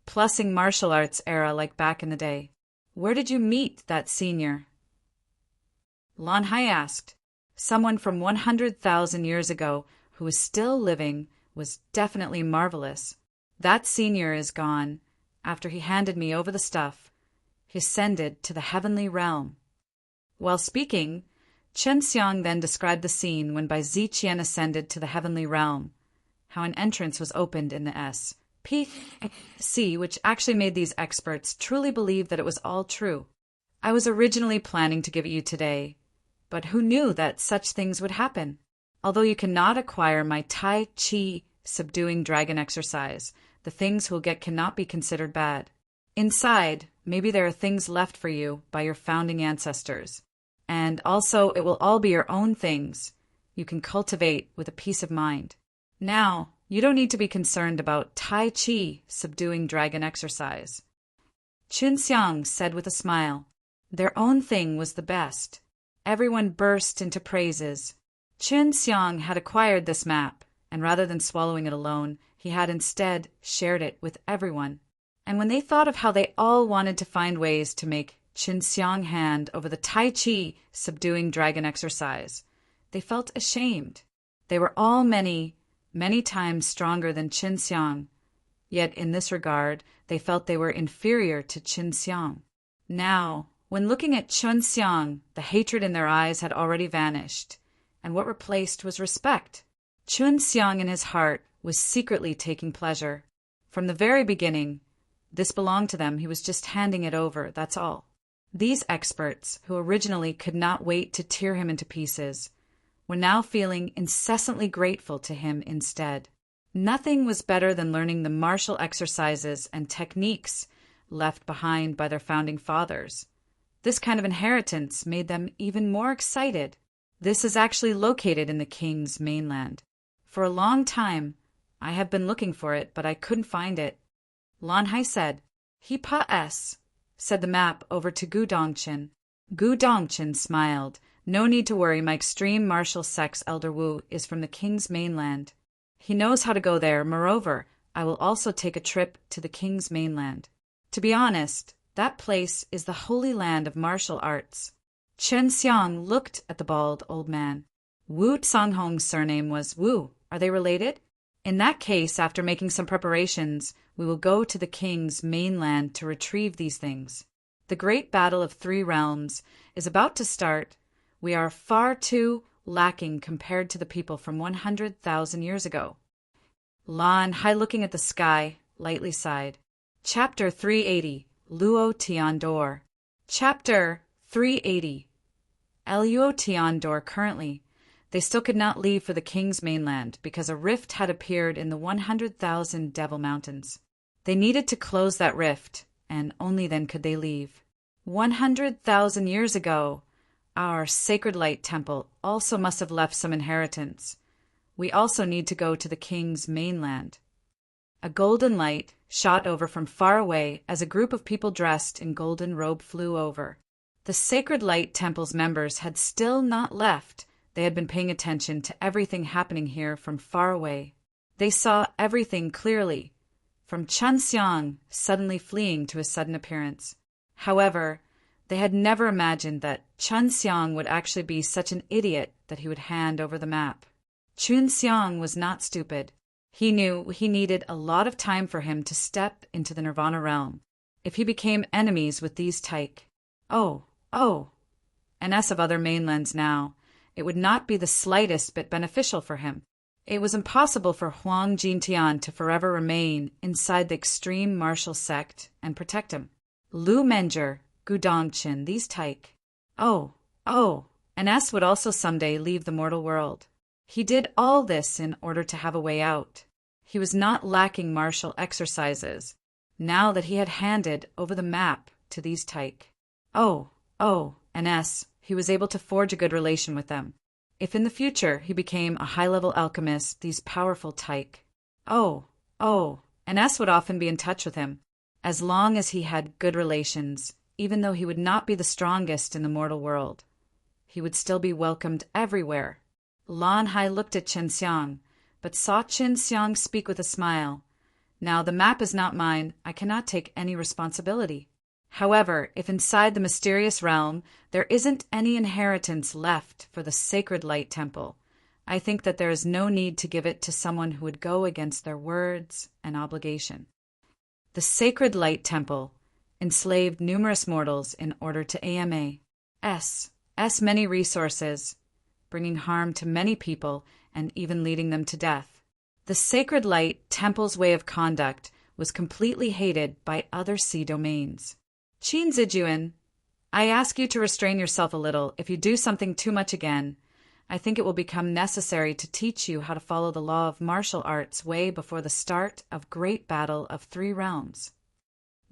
Plussing martial arts era like back in the day. Where did you meet that senior? Lan Hai asked. Someone from 100,000 years ago who is still living was definitely marvelous. That senior is gone. After he handed me over the stuff, he ascended to the heavenly realm. While speaking, Qin Xiang then described the scene when Bai Ziqian ascended to the heavenly realm, how an entrance was opened in the SPC, which actually made these experts truly believe that it was all true. I was originally planning to give it you today, but who knew that such things would happen? Although you cannot acquire my Tai Chi subduing dragon exercise, the things we'll get cannot be considered bad. Inside, maybe there are things left for you by your founding ancestors. And also, it will all be your own things you can cultivate with a peace of mind. Now, you don't need to be concerned about Tai Chi subduing dragon exercise. Chunxiang said with a smile. Their own thing was the best. Everyone burst into praises. Chunxiang had acquired this map, and rather than swallowing it alone, he had instead shared it with everyone. And when they thought of how they all wanted to find ways to make Chunxiang hand over the Tai Chi subduing dragon exercise, they felt ashamed. They were all many, many times stronger than Chunxiang, yet in this regard they felt they were inferior to Chunxiang. Now, when looking at Chunxiang, the hatred in their eyes had already vanished, and what replaced was respect. Chunxiang in his heart was secretly taking pleasure. From the very beginning, this belonged to them, he was just handing it over, that's all. These experts, who originally could not wait to tear him into pieces, were now feeling incessantly grateful to him instead. Nothing was better than learning the martial exercises and techniques left behind by their founding fathers. This kind of inheritance made them even more excited. This is actually located in the king's mainland. For a long time, I have been looking for it, but I couldn't find it. Lan Hai said. He pa-s, said the map over to Gu Dongchen. Gu Dongchen smiled. No need to worry, my extreme martial sex Elder Wu is from the king's mainland. He knows how to go there. Moreover, I will also take a trip to the king's mainland. To be honest, that place is the holy land of martial arts. Chen Xiang looked at the bald old man. Wu Canghong's surname was Wu. Are they related? In that case, after making some preparations, we will go to the king's mainland to retrieve these things. The great battle of 3 realms is about to start. We are far too lacking compared to the people from 100,000 years ago. Lan Hai, looking at the sky, lightly sighed. Chapter 380, Luo Tiandor. Chapter 380. Luo Tiandor. Currently, they still could not leave for the king's mainland because a rift had appeared in the 100,000 Devil Mountains. They needed to close that rift, and only then could they leave. 100,000 years ago, our Sacred Light Temple also must have left some inheritance. We also need to go to the king's mainland. A golden light shot over from far away as a group of people dressed in golden robe flew over. The Sacred Light Temple's members had still not left. They had been paying attention to everything happening here from far away. They saw everything clearly, from Chunxiang suddenly fleeing to his sudden appearance. However, they had never imagined that Chunxiang would actually be such an idiot that he would hand over the map. Chunxiang was not stupid. He knew he needed a lot of time for him to step into the Nirvana realm. If he became enemies with these Taik, and S of other mainlands now, it would not be the slightest bit beneficial for him. It was impossible for Huang Jintian to forever remain inside the extreme martial sect and protect him. Lu Menger, Gu Dongchen, these Taik. And S would also someday leave the mortal world. He did all this in order to have a way out. He was not lacking martial exercises, now that he had handed over the map to these Taik. And S, he was able to forge a good relation with them. If in the future he became a high-level alchemist, these powerful Taik. And S would often be in touch with him. As long as he had good relations, even though he would not be the strongest in the mortal world, he would still be welcomed everywhere. Lan Hai looked at Chen Xiang, but saw Chen Xiang speak with a smile. Now, the map is not mine. I cannot take any responsibility. However, if inside the mysterious realm there isn't any inheritance left for the Sacred Light Temple, I think that there is no need to give it to someone who would go against their words and obligation. The Sacred Light Temple enslaved numerous mortals in order to S many resources, bringing harm to many people and even leading them to death. The Sacred Light Temple's way of conduct was completely hated by other sea domains. Qin Zijuan, I ask you to restrain yourself a little. If you do something too much again, I think it will become necessary to teach you how to follow the law of martial arts way before the start of great battle of 3 realms.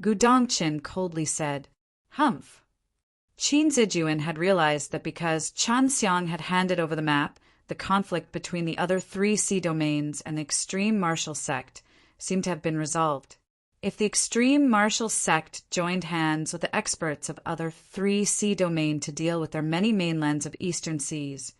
Gu Dongqin coldly said, "Humph." Qin Zijuan had realized that because Chan Xiang had handed over the map, the conflict between the other 3 sea domains and the extreme martial sect seemed to have been resolved. If the extreme martial sect joined hands with the experts of other 3 sea domain to deal with their many mainlands of eastern seas,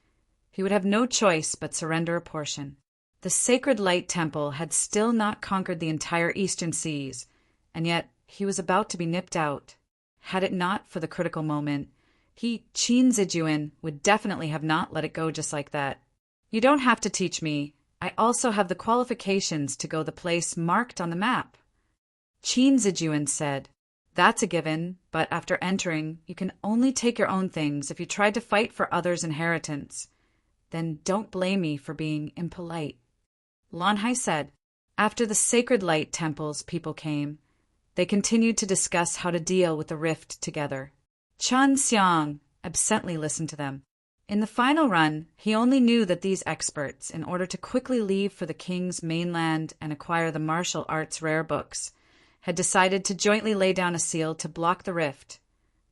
he would have no choice but surrender a portion. The Sacred Light Temple had still not conquered the entire eastern seas, and yet he was about to be nipped out. Had it not for the critical moment, he, Qin Zijuan, would definitely have not let it go just like that. "You don't have to teach me. I also have the qualifications to go the place marked on the map." Qin Zijuan said, "That's a given, but after entering, you can only take your own things if you tried to fight for others' inheritance. Then don't blame me for being impolite." Lan Hai said, "After the Sacred Light Temple's people came, they continued to discuss how to deal with the rift together. Chan Xiang absently listened to them. In the final run, he only knew that these experts, in order to quickly leave for the king's mainland and acquire the martial arts rare books, had decided to jointly lay down a seal to block the rift,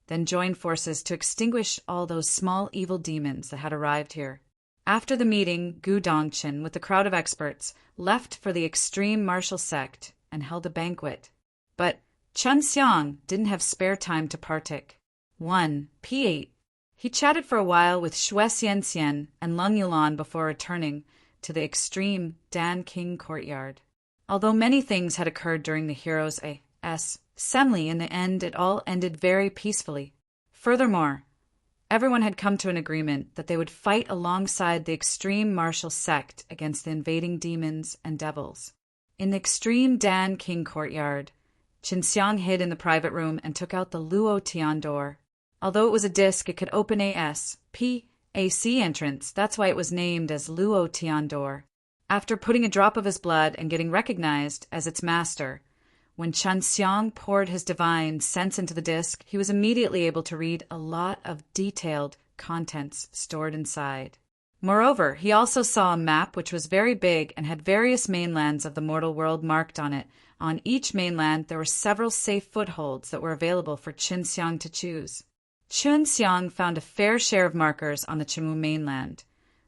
then join forces to extinguish all those small evil demons that had arrived here. After the meeting, Gu Dongqin, with the crowd of experts, left for the extreme martial sect and held a banquet. But Chen Xiang didn't have spare time to partake. 1. P8. He chatted for a while with Xue Xianxian and Leng Yulan before returning to the extreme Dan King courtyard. Although many things had occurred during the heroes' assembly, in the end it all ended very peacefully. Furthermore, everyone had come to an agreement that they would fight alongside the extreme martial sect against the invading demons and devils. In the extreme Dan King courtyard, Qin Xiang hid in the private room and took out the Luo Tian door. Although it was a disc, it could open PAC entrance. That's why it was named as Luo Tian door. After putting a drop of his blood and getting recognized as its master, when Chen Xiang poured his divine sense into the disc, he was immediately able to read a lot of detailed contents stored inside. Moreover, he also saw a map which was very big and had various mainlands of the mortal world marked on it. On each mainland, there were several safe footholds that were available for Qin Xiang to choose. Qin Xiang found a fair share of markers on the Chimu mainland.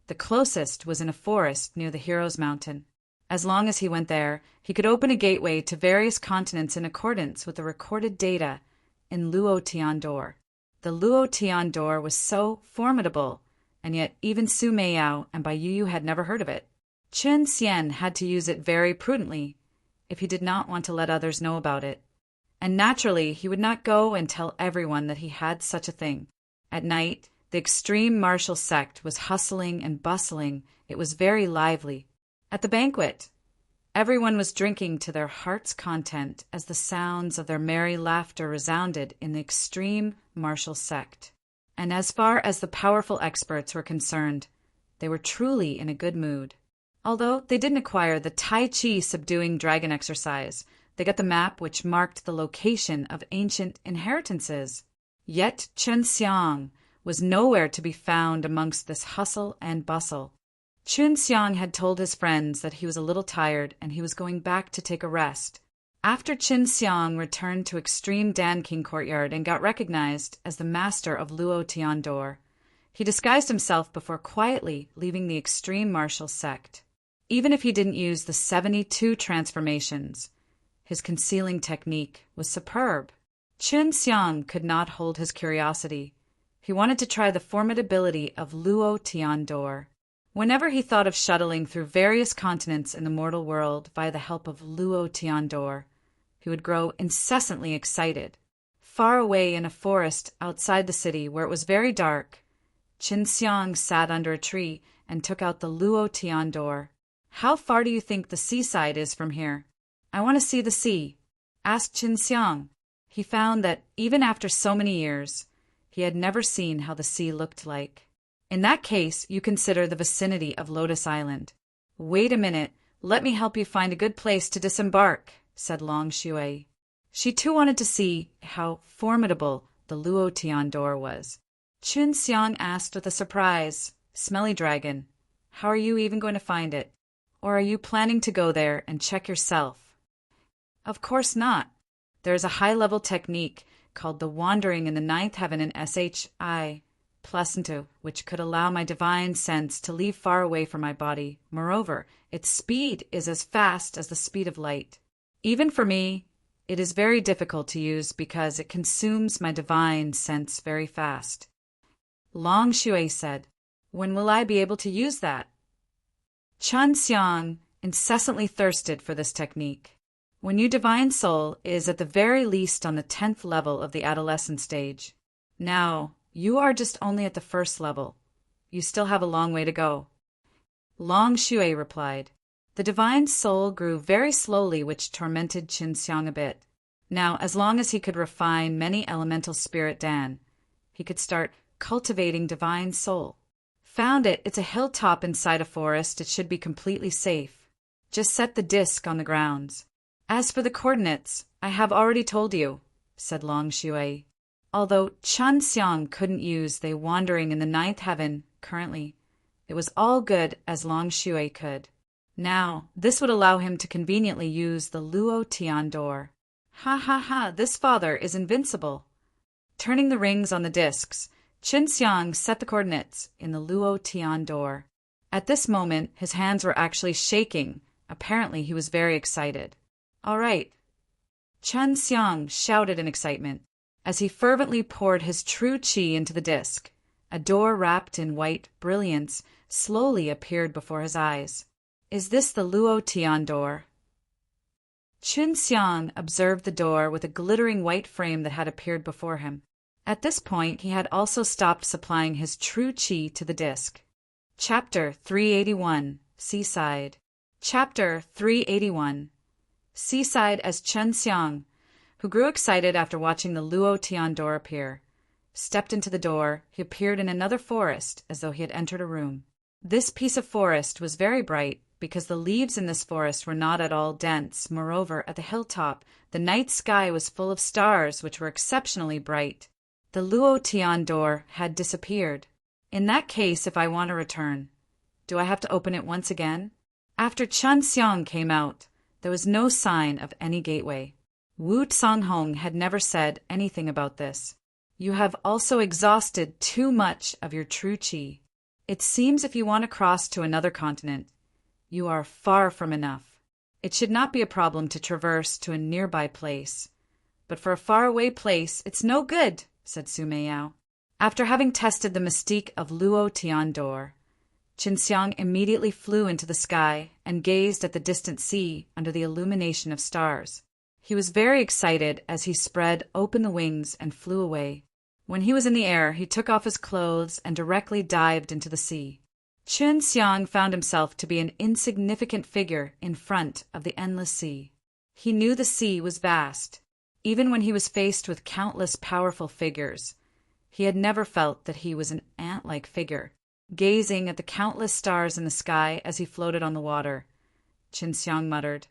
The closest was in a forest near the Hero's Mountain. As long as he went there, he could open a gateway to various continents in accordance with the recorded data in Luo Tian door. The Luo Tian door was so formidable, and yet even Su Meiyao and Bai Yu had never heard of it. Qin Xian had to use it very prudently if he did not want to let others know about it. And naturally, he would not go and tell everyone that he had such a thing. At night, the extreme martial sect was hustling and bustling. It was very lively. At the banquet, everyone was drinking to their heart's content as the sounds of their merry laughter resounded in the extreme martial sect. And as far as the powerful experts were concerned, they were truly in a good mood. Although they didn't acquire the Tai Chi subduing dragon exercise, they got the map which marked the location of ancient inheritances. Yet Chen Xiang was nowhere to be found amongst this hustle and bustle. Qin Xiang had told his friends that he was a little tired and he was going back to take a rest. After Qin Xiang returned to extreme Dan King courtyard and got recognized as the master of Luo Tian door, he disguised himself before quietly leaving the extreme martial sect. Even if he didn't use the 72 transformations, his concealing technique was superb. Qin Xiang could not hold his curiosity. He wanted to try the formidability of Luo Tian door. Whenever he thought of shuttling through various continents in the mortal world by the help of Luo Tian door, he would grow incessantly excited. Far away in a forest outside the city where it was very dark, Qin Xiang sat under a tree and took out the Luo Tian door. "How far do you think the seaside is from here?" "I want to see the sea," asked Qin Xiang. He found that even after so many years, he had never seen how the sea looked like. "In that case, you consider the vicinity of Lotus Island." "Wait a minute, let me help you find a good place to disembark," said Long Shui. She too wanted to see how formidable the Luo Tian door was. Qin Xiang asked with a surprise, Smelly dragon, how are you even going to find it? Or are you planning to go there and check yourself? Of course not. There is a high-level technique called the Wandering in the Ninth Heaven in SHI Placentu, which could allow my divine sense to leave far away from my body. Moreover, its speed is as fast as the speed of light. Even for me, it is very difficult to use because it consumes my divine sense very fast. Long Shui said, "When will I be able to use that?" Chun Xiang incessantly thirsted for this technique. When your divine soul is at the very least on the 10th level of the adolescent stage. Now, you are just only at the first level. You still have a long way to go. Long Shui replied. The divine soul grew very slowly, which tormented Qin Xiang a bit. Now, as long as he could refine many elemental spirit Dan, he could start cultivating divine soul. Found it, it's a hilltop inside a forest, it should be completely safe. Just set the disc on the grounds. As for the coordinates, I have already told you, said Long Shui. Although Chun Xiang couldn't use the Wandering in the Ninth Heaven currently, it was all good as Long Shui could. Now, this would allow him to conveniently use the Luo Tian door. Ha ha ha, this father is invincible. Turning the rings on the discs, Qin Xiang set the coordinates in the Luo Tian door. At this moment, his hands were actually shaking. Apparently, he was very excited. All right. Chun Xiang shouted in excitement as he fervently poured his true qi into the disc. A door wrapped in white brilliance slowly appeared before his eyes. Is this the Luo Tian door? Chun Xiang observed the door with a glittering white frame that had appeared before him. At this point, he had also stopped supplying his true qi to the disc. Chapter 381, Seaside. Chapter 381. Seaside as Chun Xiang, who grew excited after watching the Luo Tian door appear, stepped into the door. He appeared in another forest as though he had entered a room. This piece of forest was very bright because the leaves in this forest were not at all dense. Moreover, at the hilltop, the night sky was full of stars which were exceptionally bright. The Luo Tian door had disappeared. In that case, if I want to return, do I have to open it once again? After Chun Xiang came out, there was no sign of any gateway. Wu Canghong had never said anything about this. You have also exhausted too much of your true qi. It seems if you want to cross to another continent, you are far from enough. It should not be a problem to traverse to a nearby place. But for a faraway place, it's no good, said Su Meiyao. After having tested the mystique of Luo Tian door, Qin Xiang immediately flew into the sky and gazed at the distant sea under the illumination of stars. He was very excited as he spread open the wings and flew away. When he was in the air, he took off his clothes and directly dived into the sea. Qin Xiang found himself to be an insignificant figure in front of the endless sea. He knew the sea was vast. Even when he was faced with countless powerful figures, he had never felt that he was an ant-like figure. Gazing at the countless stars in the sky as he floated on the water, Qin Xiang muttered,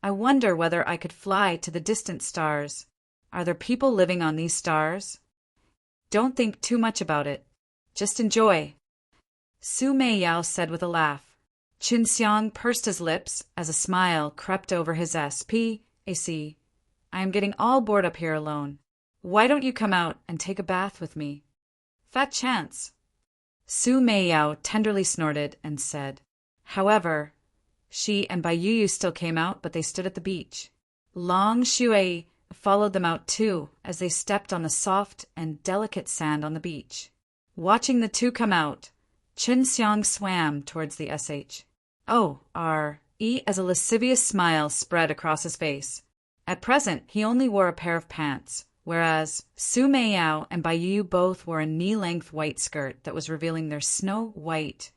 I wonder whether I could fly to the distant stars. Are there people living on these stars? Don't think too much about it. Just enjoy. Su Meiyao said with a laugh. Qin Xiang pursed his lips as a smile crept over his SPAC. I am getting all bored up here alone. Why don't you come out and take a bath with me? Fat chance. Su Meiyao tenderly snorted and said, However, she and Bai Yu still came out, but they stood at the beach. Long Shui followed them out too as they stepped on the soft and delicate sand on the beach. Watching the two come out, Qin Xiang swam towards the SHE as a lascivious smile spread across his face. At present, he only wore a pair of pants, whereas Su Meiyao and Bai Yu both wore a knee-length white skirt that was revealing their snow-white,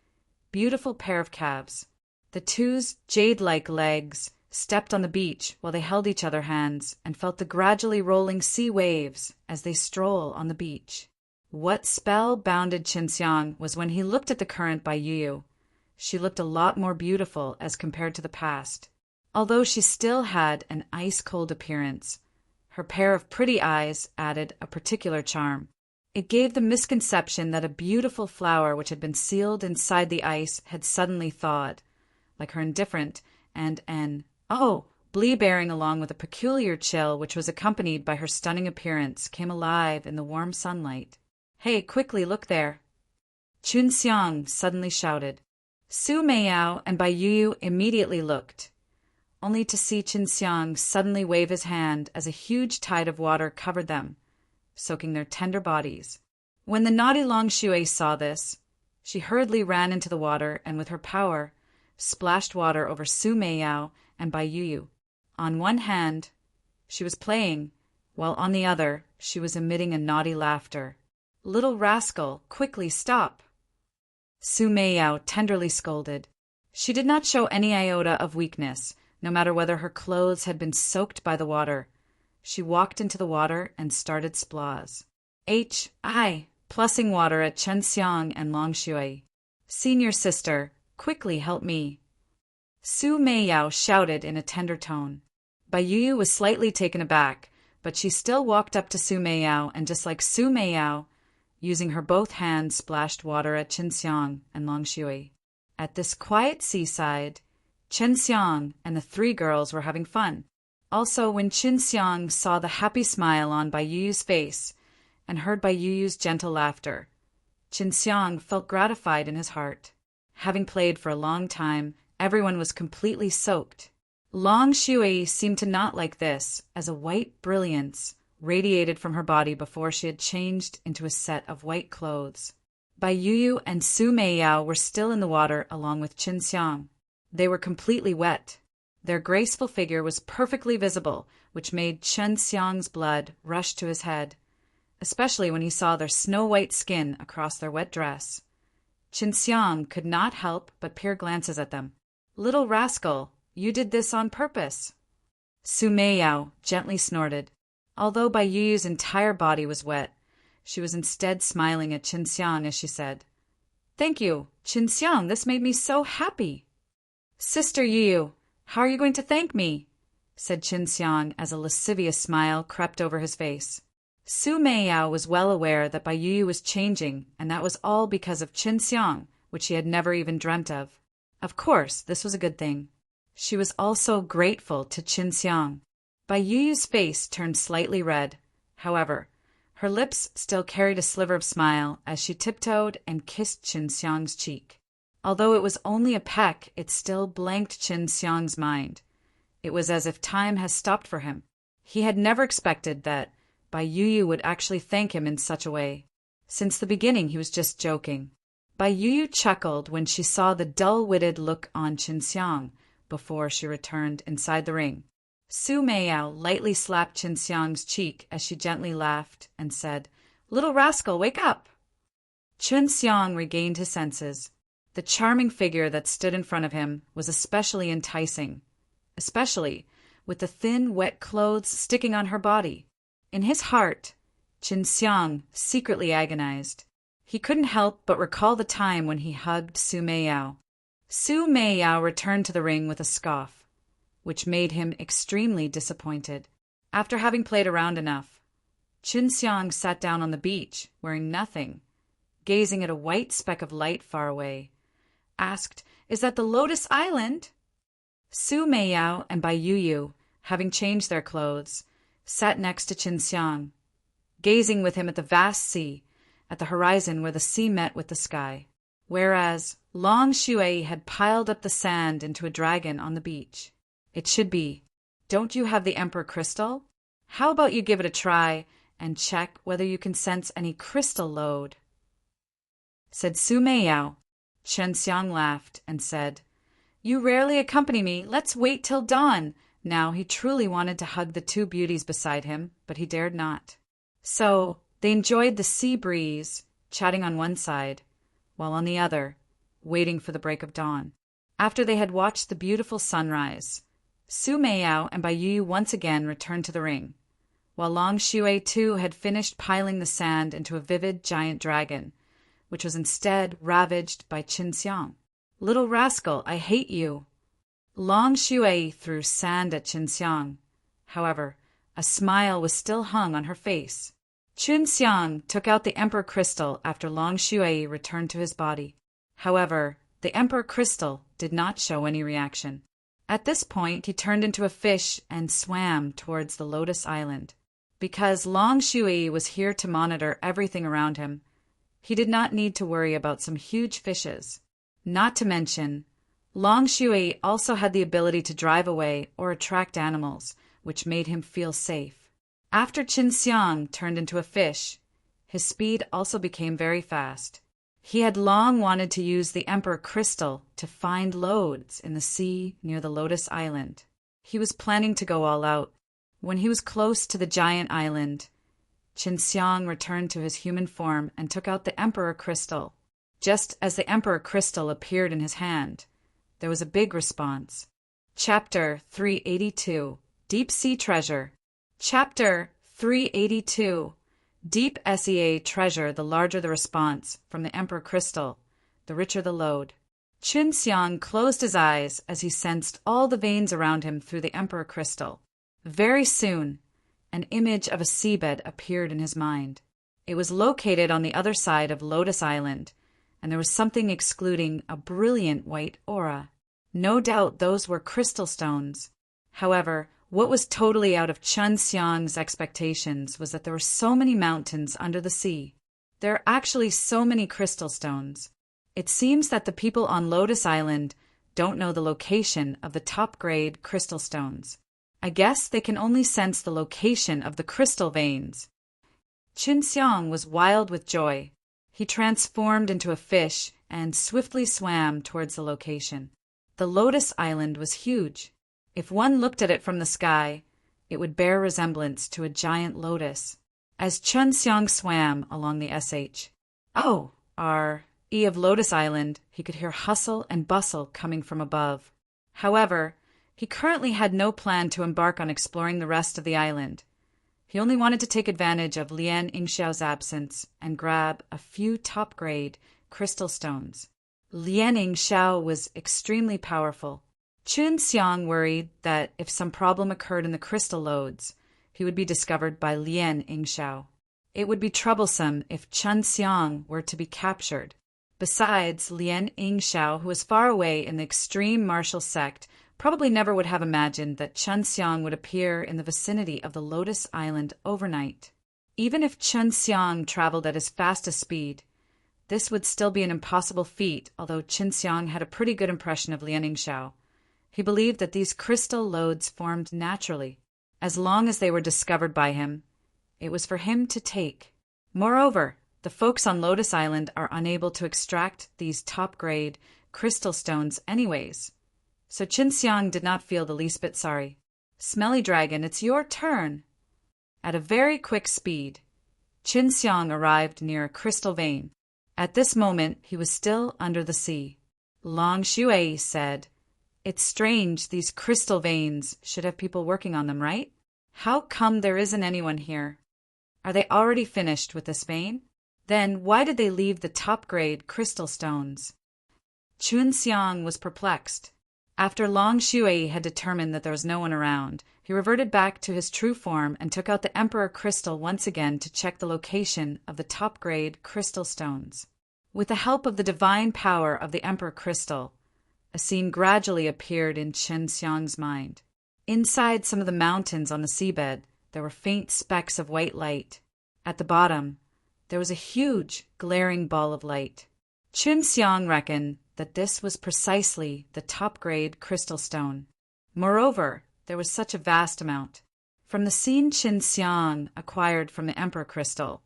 beautiful pair of calves. The two's jade-like legs stepped on the beach while they held each other's hands and felt the gradually rolling sea waves as they stroll on the beach. What spell-bounded Qin Xiang was when he looked at the current Bai Yu. She looked a lot more beautiful as compared to the past. Although she still had an ice-cold appearance, her pair of pretty eyes added a particular charm. It gave the misconception that a beautiful flower which had been sealed inside the ice had suddenly thawed, like her indifferent blee bearing along with a peculiar chill which was accompanied by her stunning appearance, came alive in the warm sunlight. "Hey, quickly, look there!" Chun Xiang suddenly shouted. Su Meiyao and Bai Yuyu immediately looked, only to see Chun Xiang suddenly wave his hand as a huge tide of water covered them, soaking their tender bodies. When the naughty Long Shui saw this, she hurriedly ran into the water and with her power splashed water over Su Meiyao and Bai Yuyu. On one hand, she was playing, while on the other, she was emitting a naughty laughter. "Little rascal, quickly stop!" Su Meiyao tenderly scolded. She did not show any iota of weakness, no matter whether her clothes had been soaked by the water. She walked into the water and started splaws. Plussing water at Chun Xiang and Long Shui. "Senior sister, quickly help me!" Su Meiyao shouted in a tender tone. Bai Yuyu was slightly taken aback, but she still walked up to Su Meiyao and just like Su Meiyao, using her both hands, splashed water at Chun Xiang and Long Shui. At this quiet seaside, Chun Xiang and the three girls were having fun. Also, when Chun Xiang saw the happy smile on Bai Yuyu's face and heard Bai Yuyu's gentle laughter, Chun Xiang felt gratified in his heart. Having played for a long time, everyone was completely soaked. Long Shui seemed to not like this, as a white brilliance radiated from her body before she had changed into a set of white clothes. Bai Yuyu and Su Meiyao were still in the water along with Chun Xiang. They were completely wet. Their graceful figure was perfectly visible, which made Chun Xiang's blood rush to his head, especially when he saw their snow-white skin across their wet dress. Chun Xiang could not help but peer glances at them. "Little rascal, you did this on purpose." Su Meiyao gently snorted. Although Bai Yuyu's entire body was wet, she was instead smiling at Chun Xiang as she said, "Thank you, Chun Xiang, this made me so happy." "Sister Yuyu, how are you going to thank me?" said Chun Xiang as a lascivious smile crept over his face. Su Meiyao was well aware that Bai Yuyu was changing, and that was all because of Chun Xiang, which she had never even dreamt of. Of course, this was a good thing. She was also grateful to Chun Xiang. Bai Yuyu's face turned slightly red. However, her lips still carried a sliver of smile as she tiptoed and kissed Chun Xiang's cheek. Although it was only a peck, it still blanked Chun Xiang's mind. It was as if time had stopped for him. He had never expected that Bai Yuyu would actually thank him in such a way. Since the beginning, he was just joking. Bai Yuyu chuckled when she saw the dull-witted look on Chun Xiang before she returned inside the ring. Su Meiyao lightly slapped Chun Xiang's cheek as she gently laughed and said, "Little rascal, wake up!" Chun Xiang regained his senses. The charming figure that stood in front of him was especially enticing, especially with the thin, wet clothes sticking on her body. In his heart, Chun Xiang secretly agonized. He couldn't help but recall the time when he hugged Su Meiyao. Su Meiyao returned to the ring with a scoff, which made him extremely disappointed. After having played around enough, Chun Xiang sat down on the beach, wearing nothing, gazing at a white speck of light far away. Asked, "Is that the Lotus Island?" Su Meiyao and Bai Yuyu, having changed their clothes, sat next to Chun Xiang, gazing with him at the vast sea, at the horizon where the sea met with the sky. Whereas Long Shui had piled up the sand into a dragon on the beach. "It should be. Don't you have the Emperor Crystal? How about you give it a try and check whether you can sense any crystal load?" said Su Meiyao. Chun Xiang laughed and said, "You rarely accompany me. Let's wait till dawn." Now he truly wanted to hug the two beauties beside him, but he dared not. So they enjoyed the sea breeze, chatting on one side, while on the other, waiting for the break of dawn. After they had watched the beautiful sunrise, Su Meiyao and Bai Yuyu once again returned to the ring, while Long Shui too had finished piling the sand into a vivid giant dragon, which was instead ravaged by Chun Xiang. "Little rascal, I hate you." Long Shui threw sand at Chun Xiang. However, a smile was still hung on her face. Chun Xiang took out the Emperor Crystal after Long Shui returned to his body. However, the Emperor Crystal did not show any reaction. At this point, he turned into a fish and swam towards the Lotus Island. Because Long Shui was here to monitor everything around him, he did not need to worry about some huge fishes. Not to mention, Long Shui also had the ability to drive away or attract animals, which made him feel safe. After Chun Xiang turned into a fish, his speed also became very fast. He had long wanted to use the Emperor Crystal to find lodes in the sea near the Lotus Island. He was planning to go all out. When he was close to the giant island, Chun Xiang returned to his human form and took out the Emperor Crystal. Just as the Emperor Crystal appeared in his hand, there was a big response. Chapter 382, Deep Sea Treasure. Chapter 382, Deep SEA Treasure. The larger the response from the Emperor Crystal, the richer the load. Chun Xiang closed his eyes as he sensed all the veins around him through the Emperor Crystal. Very soon, an image of a seabed appeared in his mind. It was located on the other side of Lotus Island, and there was something exuding a brilliant white aura. No doubt those were crystal stones. However, what was totally out of Chun Xiang's expectations was that there were so many mountains under the sea. There are actually so many crystal stones. It seems that the people on Lotus Island don't know the location of the top-grade crystal stones. I guess they can only sense the location of the crystal veins. Chun Xiang was wild with joy. He transformed into a fish and swiftly swam towards the location. The Lotus Island was huge. If one looked at it from the sky, it would bear resemblance to a giant lotus. As Chun Xiang swam along the S.H.O.R.E. of Lotus Island, he could hear hustle and bustle coming from above. However, he currently had no plan to embark on exploring the rest of the island. He only wanted to take advantage of Lian Yingxiao's absence and grab a few top-grade crystal stones. Lian Yingxiao was extremely powerful. Chun Xiang worried that if some problem occurred in the crystal lodes, he would be discovered by Lian Yingxiao. It would be troublesome if Chun Xiang were to be captured. Besides, Lian Yingxiao, who was far away in the extreme martial sect, probably never would have imagined that Chun Xiang would appear in the vicinity of the Lotus Island overnight. Even if Chun Xiang traveled at his fastest speed, this would still be an impossible feat, although Chun Xiang had a pretty good impression of Lian Yingxiao. He believed that these crystal lodes formed naturally. As long as they were discovered by him, it was for him to take. Moreover, the folks on Lotus Island are unable to extract these top-grade crystal stones anyways. So Chun Xiang did not feel the least bit sorry. Smelly Dragon, it's your turn. At a very quick speed, Chun Xiang arrived near a crystal vein. At this moment, he was still under the sea. Long Shui said, "It's strange these crystal veins should have people working on them, right? How come there isn't anyone here? Are they already finished with this vein? Then why did they leave the top-grade crystal stones?" Chun Xiang was perplexed. After Long Shui had determined that there was no one around, he reverted back to his true form and took out the Emperor Crystal once again to check the location of the top-grade crystal stones. With the help of the divine power of the Emperor Crystal, a scene gradually appeared in Chun Xiang's mind. Inside some of the mountains on the seabed, there were faint specks of white light. At the bottom, there was a huge, glaring ball of light. Chun Xiang reckoned that this was precisely the top-grade crystal stone. Moreover, there was such a vast amount. From the scene Chun Xiang acquired from the Emperor Crystal,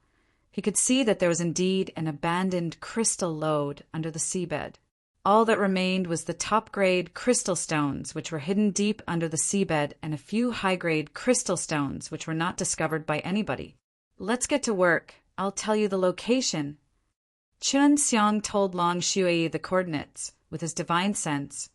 he could see that there was indeed an abandoned crystal lode under the seabed. All that remained was the top-grade crystal stones, which were hidden deep under the seabed, and a few high-grade crystal stones, which were not discovered by anybody. "Let's get to work. I'll tell you the location." Chun Xiang told Long Shui the coordinates with his divine sense,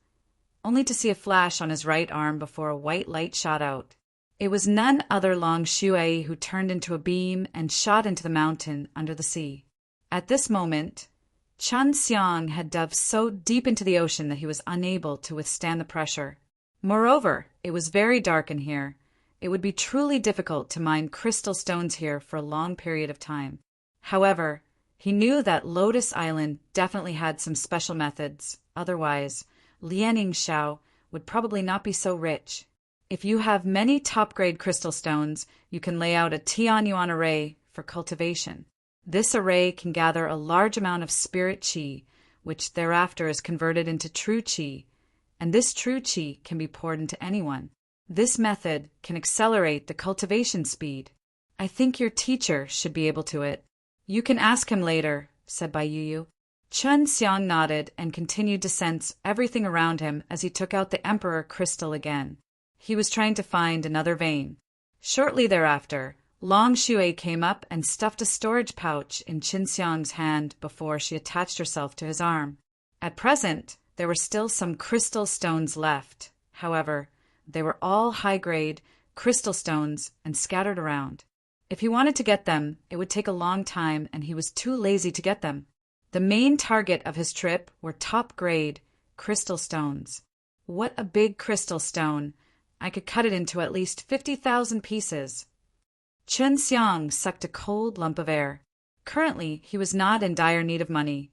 only to see a flash on his right arm before a white light shot out. It was none other Long Shui who turned into a beam and shot into the mountain under the sea. At this moment, Chun Xiang had dove so deep into the ocean that he was unable to withstand the pressure. Moreover, it was very dark in here, It would be truly difficult to mine crystal stones here for a long period of time. However, he knew that Lotus Island definitely had some special methods. Otherwise, Lianingshao would probably not be so rich. If you have many top-grade crystal stones, you can lay out a Tianyuan array for cultivation. This array can gather a large amount of spirit qi, which thereafter is converted into true qi, and this true qi can be poured into anyone. This method can accelerate the cultivation speed. I think your teacher should be able to it. You can ask him later, said Bai Yuyu. Chen Xiang nodded and continued to sense everything around him as he took out the Emperor crystal again. He was trying to find another vein. Shortly thereafter, Long Xue came up and stuffed a storage pouch in Qin Xiang's hand before she attached herself to his arm. At present, there were still some crystal stones left. However, they were all high-grade crystal stones and scattered around. If he wanted to get them, it would take a long time, and he was too lazy to get them. The main target of his trip were top-grade crystal stones. What a big crystal stone! I could cut it into at least 50,000 pieces. Chen Xiang sucked a cold lump of air. Currently, he was not in dire need of money.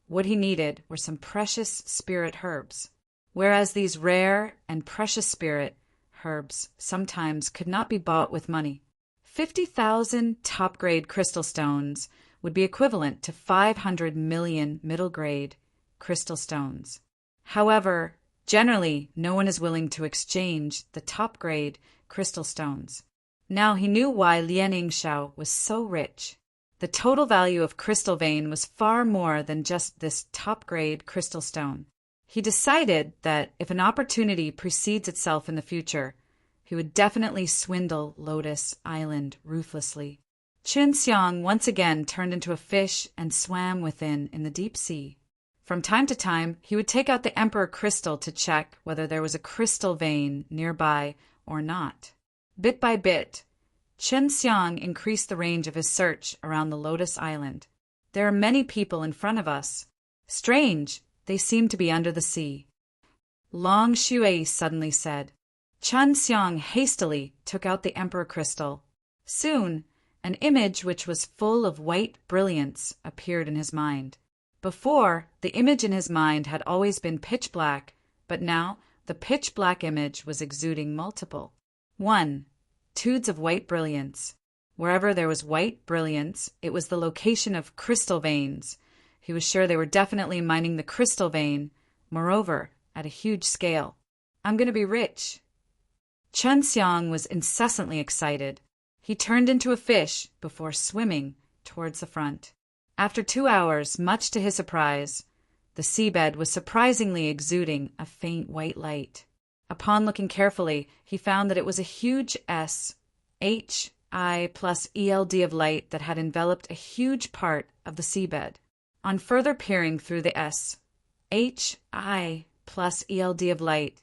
What he needed were some precious spirit herbs. Whereas these rare and precious spirit herbs sometimes could not be bought with money. 50,000 top-grade crystal stones would be equivalent to 500 million middle-grade crystal stones. However, generally, no one is willing to exchange the top-grade crystal stones. Now he knew why Lianingshao was so rich. The total value of crystal vein was far more than just this top-grade crystal stone. He decided that if an opportunity precedes itself in the future, he would definitely swindle Lotus Island ruthlessly. Qin Xiang once again turned into a fish and swam within in the deep sea. From time to time, he would take out the Emperor crystal to check whether there was a crystal vein nearby or not. Bit by bit, Qin Xiang increased the range of his search around the Lotus Island. There are many people in front of us. Strange, they seem to be under the sea. Long Xue suddenly said. Chen Xiang hastily took out the Emperor crystal. Soon, an image which was full of white brilliance appeared in his mind. Before, the image in his mind had always been pitch black, but now the pitch black image was exuding multiple. 1. Tudes of white brilliance. Wherever there was white brilliance, it was the location of crystal veins. He was sure they were definitely mining the crystal vein, moreover, at a huge scale. I'm going to be rich. Chen Xiang was incessantly excited. He turned into a fish before swimming towards the front. After 2 hours, much to his surprise, the seabed was surprisingly exuding a faint white light. Upon looking carefully, he found that it was a huge S-H-I plus ELD of light that had enveloped a huge part of the seabed. On further peering through the S-H-I plus ELD of light,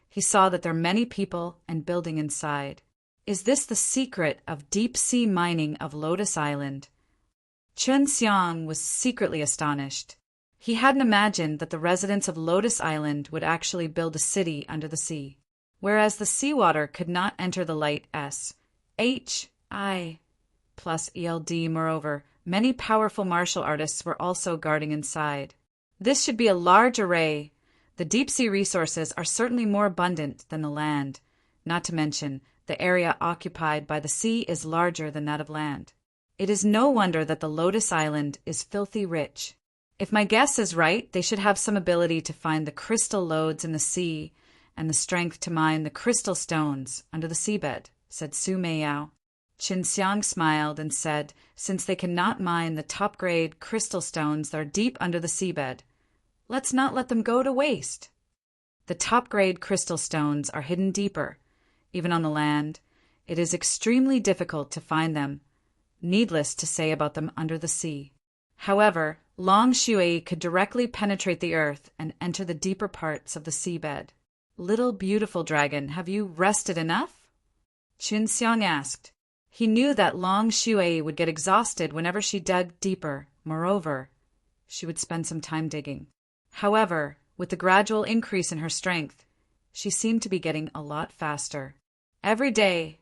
he saw that there were many people and building inside. Is this the secret of deep-sea mining of Lotus Island? Chen Xiang was secretly astonished. He hadn't imagined that the residents of Lotus Island would actually build a city under the sea, whereas the seawater could not enter the light S-H-I plus ELD. Moreover, many powerful martial artists were also guarding inside. This should be a large array. The deep-sea resources are certainly more abundant than the land. Not to mention, the area occupied by the sea is larger than that of land. It is no wonder that the Lotus Island is filthy rich. If my guess is right, they should have some ability to find the crystal lodes in the sea and the strength to mine the crystal stones under the seabed, said Su Meiyao. Qin Xiang smiled and said, since they cannot mine the top-grade crystal stones that are deep under the seabed, let's not let them go to waste. The top-grade crystal stones are hidden deeper. Even on the land, it is extremely difficult to find them. Needless to say about them under the sea. However, Long Xue could directly penetrate the earth and enter the deeper parts of the seabed. Little beautiful dragon, have you rested enough? Qin Xiang asked. He knew that Long Xue would get exhausted whenever she dug deeper. Moreover, she would spend some time digging. However, with the gradual increase in her strength, she seemed to be getting a lot faster. Every day,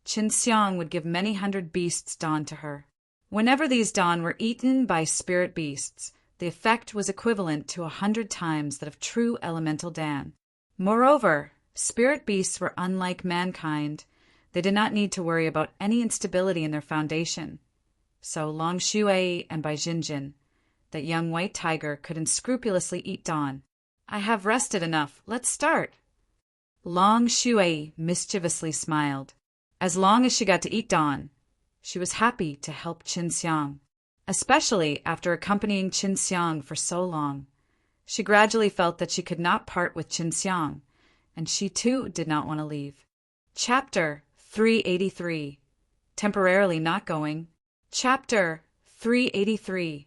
Qin Xiang would give many hundred beasts dawn to her. Whenever these dawn were eaten by spirit beasts, the effect was equivalent to 100 times that of true elemental Dan. Moreover, spirit beasts were unlike mankind. They did not need to worry about any instability in their foundation. So Long Shui and Bai Jinjin, that young white tiger, could unscrupulously eat dawn. I have rested enough. Let's start. Long Shui mischievously smiled. As long as she got to eat dawn, she was happy to help Qin Xiang, especially after accompanying Qin Xiang for so long. She gradually felt that she could not part with Qin Xiang, and she too did not want to leave. Chapter 383. Temporarily Not Going. Chapter 383.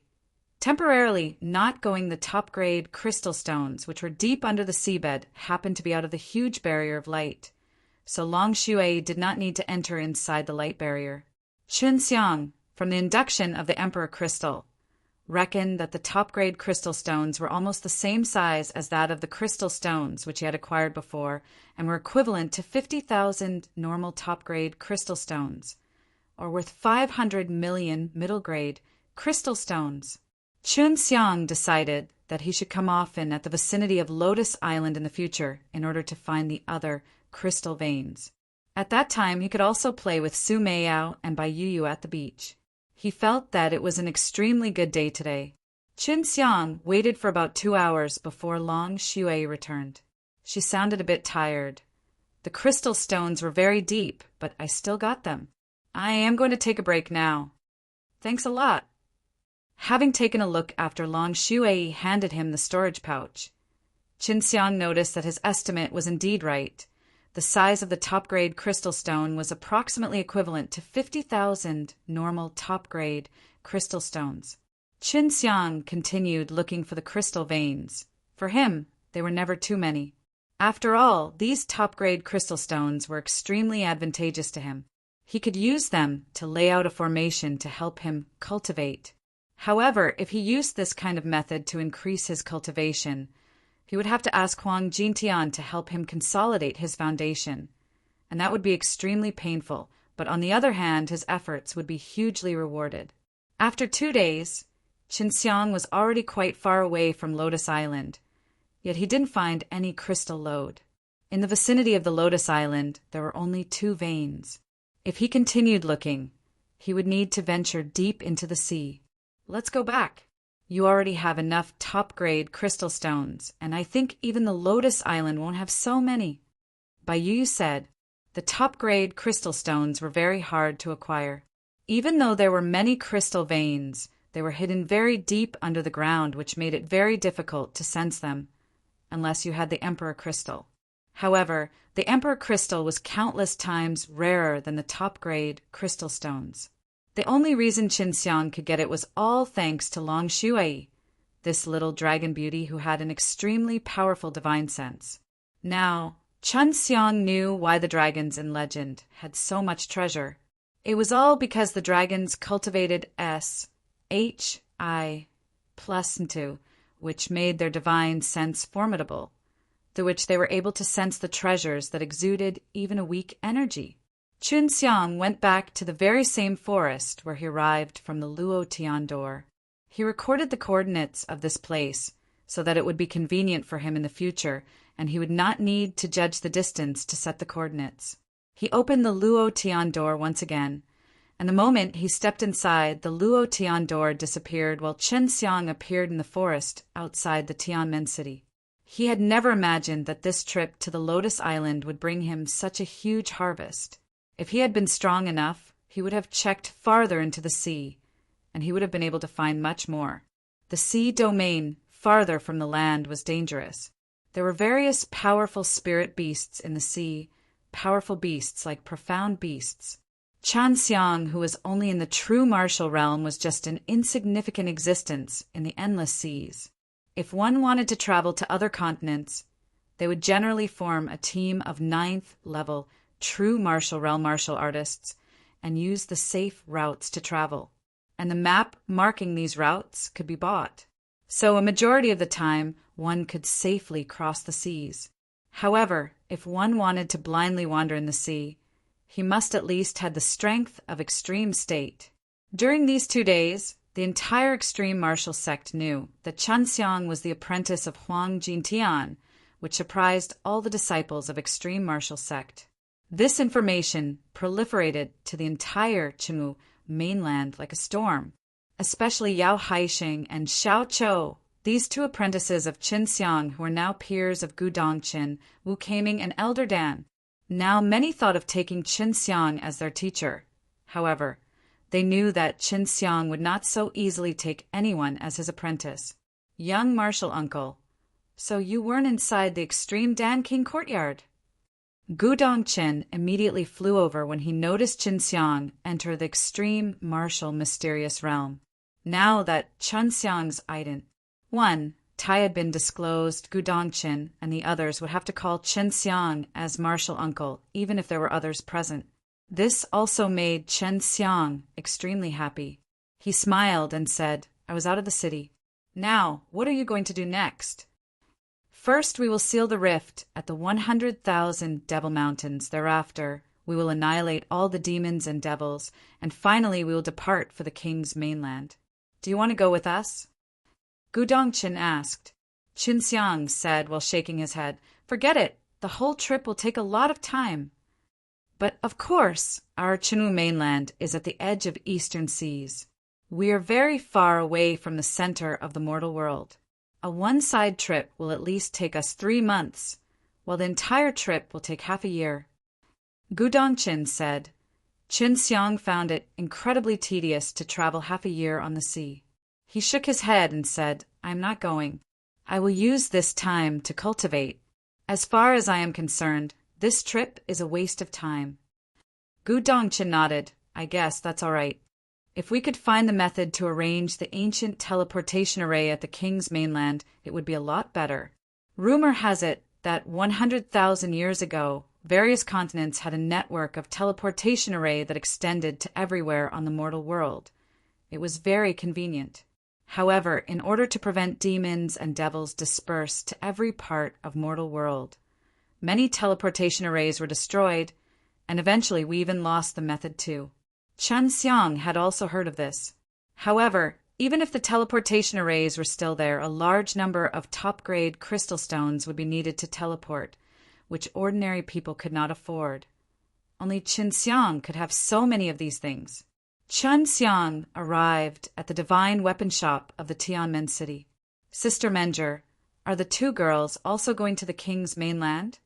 Temporarily not going. The top-grade crystal stones, which were deep under the seabed, happened to be out of the huge barrier of light, so Long Shui did not need to enter inside the light barrier. Qin Xiang, from the induction of the Emperor Crystal, reckoned that the top-grade crystal stones were almost the same size as that of the crystal stones which he had acquired before, and were equivalent to 50,000 normal top-grade crystal stones, or worth 500 million middle-grade crystal stones. Qin Xiang decided that he should come often at the vicinity of Lotus Island in the future in order to find the other crystal veins. At that time, he could also play with Su Meiyao and Bai Yuyu at the beach. He felt that it was an extremely good day today. Qin Xiang waited for about 2 hours before Long Shui returned. She sounded a bit tired. The crystal stones were very deep, but I still got them. I am going to take a break now. Thanks a lot. Having taken a look after Long Shui handed him the storage pouch, Qin Xiang noticed that his estimate was indeed right. The size of the top-grade crystal stone was approximately equivalent to 50,000 normal top-grade crystal stones. Qin Xiang continued looking for the crystal veins. For him, they were never too many. After all, these top-grade crystal stones were extremely advantageous to him. He could use them to lay out a formation to help him cultivate. However, if he used this kind of method to increase his cultivation, he would have to ask Huang Jintian to help him consolidate his foundation, and that would be extremely painful, but on the other hand, his efforts would be hugely rewarded. After 2 days, Qin Xiang was already quite far away from Lotus Island, yet he didn't find any crystal lode. In the vicinity of the Lotus Island, there were only 2 veins. If he continued looking, he would need to venture deep into the sea. Let's go back. You already have enough top-grade crystal stones, and I think even the Lotus Island won't have so many. Bai Yuyu said, the top-grade crystal stones were very hard to acquire. Even though there were many crystal veins, they were hidden very deep under the ground, which made it very difficult to sense them, unless you had the Emperor Crystal. However, the Emperor Crystal was countless times rarer than the top-grade crystal stones. The only reason Qin Xiang could get it was all thanks to Long Shui, this little dragon beauty who had an extremely powerful divine sense. Now, Qin Xiang knew why the dragons in legend had so much treasure. It was all because the dragons cultivated SHI plus into, which made their divine sense formidable, through which they were able to sense the treasures that exuded even a weak energy. Qin Xiang went back to the very same forest where he arrived from the Luo Tian door. He recorded the coordinates of this place so that it would be convenient for him in the future, and he would not need to judge the distance to set the coordinates. He opened the Luo Tian door once again, and the moment he stepped inside, the Luo Tian door disappeared while Qin Xiang appeared in the forest outside the Tianmen city. He had never imagined that this trip to the Lotus Island would bring him such a huge harvest. If he had been strong enough, he would have checked farther into the sea, and he would have been able to find much more. The sea domain, farther from the land, was dangerous. There were various powerful spirit beasts in the sea, powerful beasts like profound beasts. Qin Xiang, who was only in the true martial realm, was just an insignificant existence in the endless seas. If one wanted to travel to other continents, they would generally form a team of 9th level true martial realm martial artists and use the safe routes to travel, and the map marking these routes could be bought. So a majority of the time, one could safely cross the seas. However, if one wanted to blindly wander in the sea, He must at least have the strength of extreme state. During these 2 days, the entire extreme martial sect knew that Chen Xiang was the apprentice of Huang Jintian, which surprised all the disciples of extreme martial sect. This information proliferated to the entire Qinwu mainland like a storm, especially Yao Haixing and Xiao Chou, these 2 apprentices of Qin Xiang who were now peers of Gu Dongqin, Wu Keiming, and Elder Dan. Now many thought of taking Qin Xiang as their teacher. However, they knew that Qin Xiang would not so easily take anyone as his apprentice. Young martial uncle, so you weren't inside the extreme Dan King courtyard? Gu Dongqin immediately flew over when he noticed Qin Xiang enter the extreme martial mysterious realm. Now that Chen Xiang's ident. 1. Tai had been disclosed, Gu Dongqin and the others would have to call Qin Xiang as martial uncle, even if there were others present. This also made Chen Xiang extremely happy. He smiled and said, I was out of the city. Now, what are you going to do next? First, we will seal the rift at the 100,000 Devil Mountains. Thereafter, we will annihilate all the demons and devils, and finally we will depart for the king's mainland. Do you want to go with us? Gu Dongqin asked. Qin Xiang said while shaking his head, Forget it. The whole trip will take a lot of time. But of course, our Qinwu mainland is at the edge of eastern seas. We are very far away from the center of the mortal world. A one-side trip will at least take us 3 months, while the entire trip will take half a year. Gu Dongqin said. Qin Xiang found it incredibly tedious to travel half a year on the sea. He shook his head and said, I am not going. I will use this time to cultivate. As far as I am concerned, this trip is a waste of time. Gu Dongqin nodded. I guess that's all right. If we could find the method to arrange the ancient teleportation array at the king's mainland, it would be a lot better. Rumor has it that 100,000 years ago, various continents had a network of teleportation array that extended to everywhere on the mortal world. It was very convenient. However, in order to prevent demons and devils dispersed to every part of mortal world, many teleportation arrays were destroyed, and eventually we even lost the method too. Chen Xiang had also heard of this. However, even if the teleportation arrays were still there, a large number of top-grade crystal stones would be needed to teleport, which ordinary people could not afford. Only Qin Xiang could have so many of these things. Chen Xiang arrived at the divine weapon shop of the Tianmen city. Sister Menger, are the 2 girls also going to the king's mainland?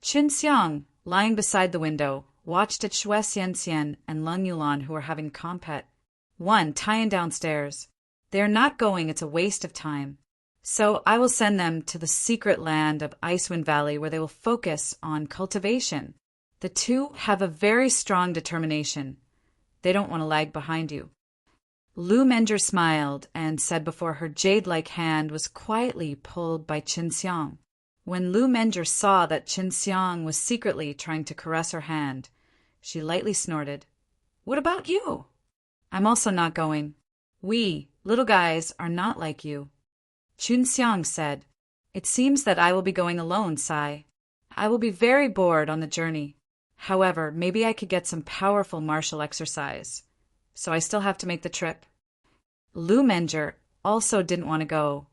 Qin Xiang, lying beside the window, watched at Xue Xianxian and Lung Yulan who were having compet. 1. Tying downstairs. They are not going, it's a waste of time. So I will send them to the secret land of Icewind Valley where they will focus on cultivation. The 2 have a very strong determination. They don't want to lag behind you. Lu Menger smiled and said before her jade-like hand was quietly pulled by Qin Xiang. When Lu Menger saw that Qin Xiang was secretly trying to caress her hand, she lightly snorted. What about you? I'm also not going. We, little guys, are not like you. Qin Xiang said. It seems that I will be going alone, Sai. I will be very bored on the journey. However, maybe I could get some powerful martial exercise. So I still have to make the trip. Lu Menger also didn't want to go.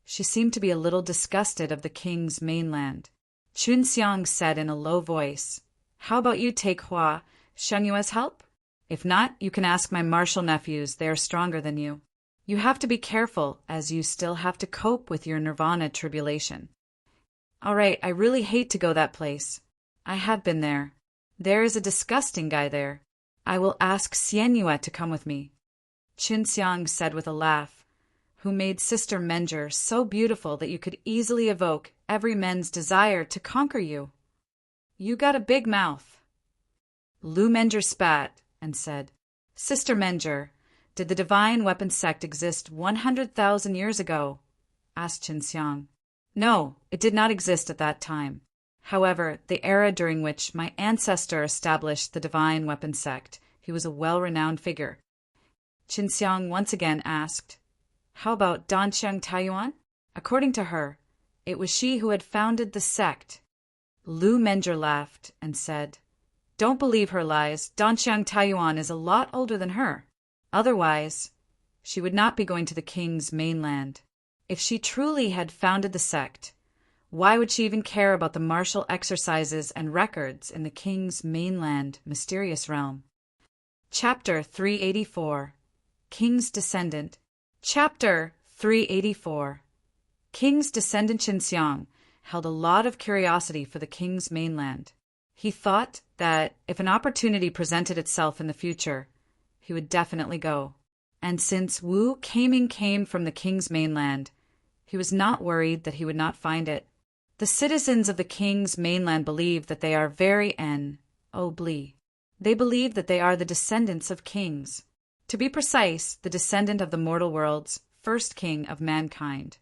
She seemed to be a little disgusted of the king's mainland. Qin Xiang said in a low voice, How about you take Hua Shengyue's help? If not, you can ask my martial nephews. They are stronger than you. You have to be careful, as you still have to cope with your nirvana tribulation. All right, I really hate to go that place. I have been there. There is a disgusting guy there. I will ask Xianyue to come with me. Qin Xiang said with a laugh, who made Sister Menger so beautiful that you could easily evoke every man's desire to conquer you. You got a big mouth. Lu Menger spat and said, Sister Menger, did the divine weapon sect exist 100,000 years ago? Asked Qin Xiang. No, it did not exist at that time. However, the era during which my ancestor established the divine weapon sect, he was a well-renowned figure. Qin Xiang once again asked, How about Danqiang Taiyuan? According to her, it was she who had founded the sect. Lu Menger laughed and said, Don't believe her lies. Danxiang Taiyuan is a lot older than her. Otherwise, she would not be going to the king's mainland. If she truly had founded the sect, why would she even care about the martial exercises and records in the king's mainland mysterious realm? Chapter 384 King's Descendant. Chapter 384 King's descendant Qinxiang held a lot of curiosity for the king's mainland. He thought that if an opportunity presented itself in the future, he would definitely go. And since Wu Keiming came from the king's mainland, he was not worried that he would not find it. The citizens of the king's mainland believe that they are very noble. They believe that they are the descendants of kings. To be precise, the descendant of the mortal world's first king of mankind.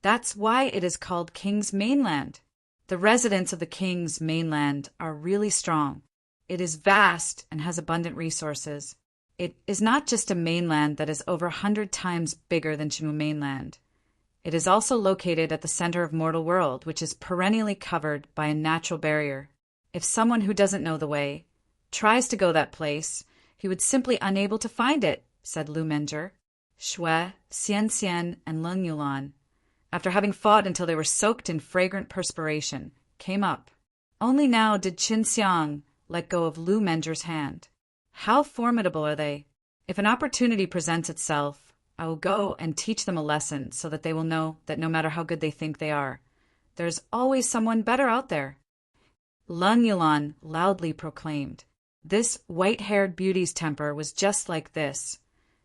That's why it is called King's Mainland. The residents of the King's Mainland are really strong. It is vast and has abundant resources. It is not just a mainland that is over 100 times bigger than Qinwu Mainland. It is also located at the center of mortal world, which is perennially covered by a natural barrier. If someone who doesn't know the way tries to go that place, he would simply unable to find it, said Lu Menger. Shui, Xianxian, and Leng Yulan, after having fought until they were soaked in fragrant perspiration, came up. Only now did Qinxiang let go of Lu Menger's hand. How formidable are they? If an opportunity presents itself, I will go and teach them a lesson so that they will know that no matter how good they think they are, there's always someone better out there. Leng Yulan loudly proclaimed. This white-haired beauty's temper was just like this.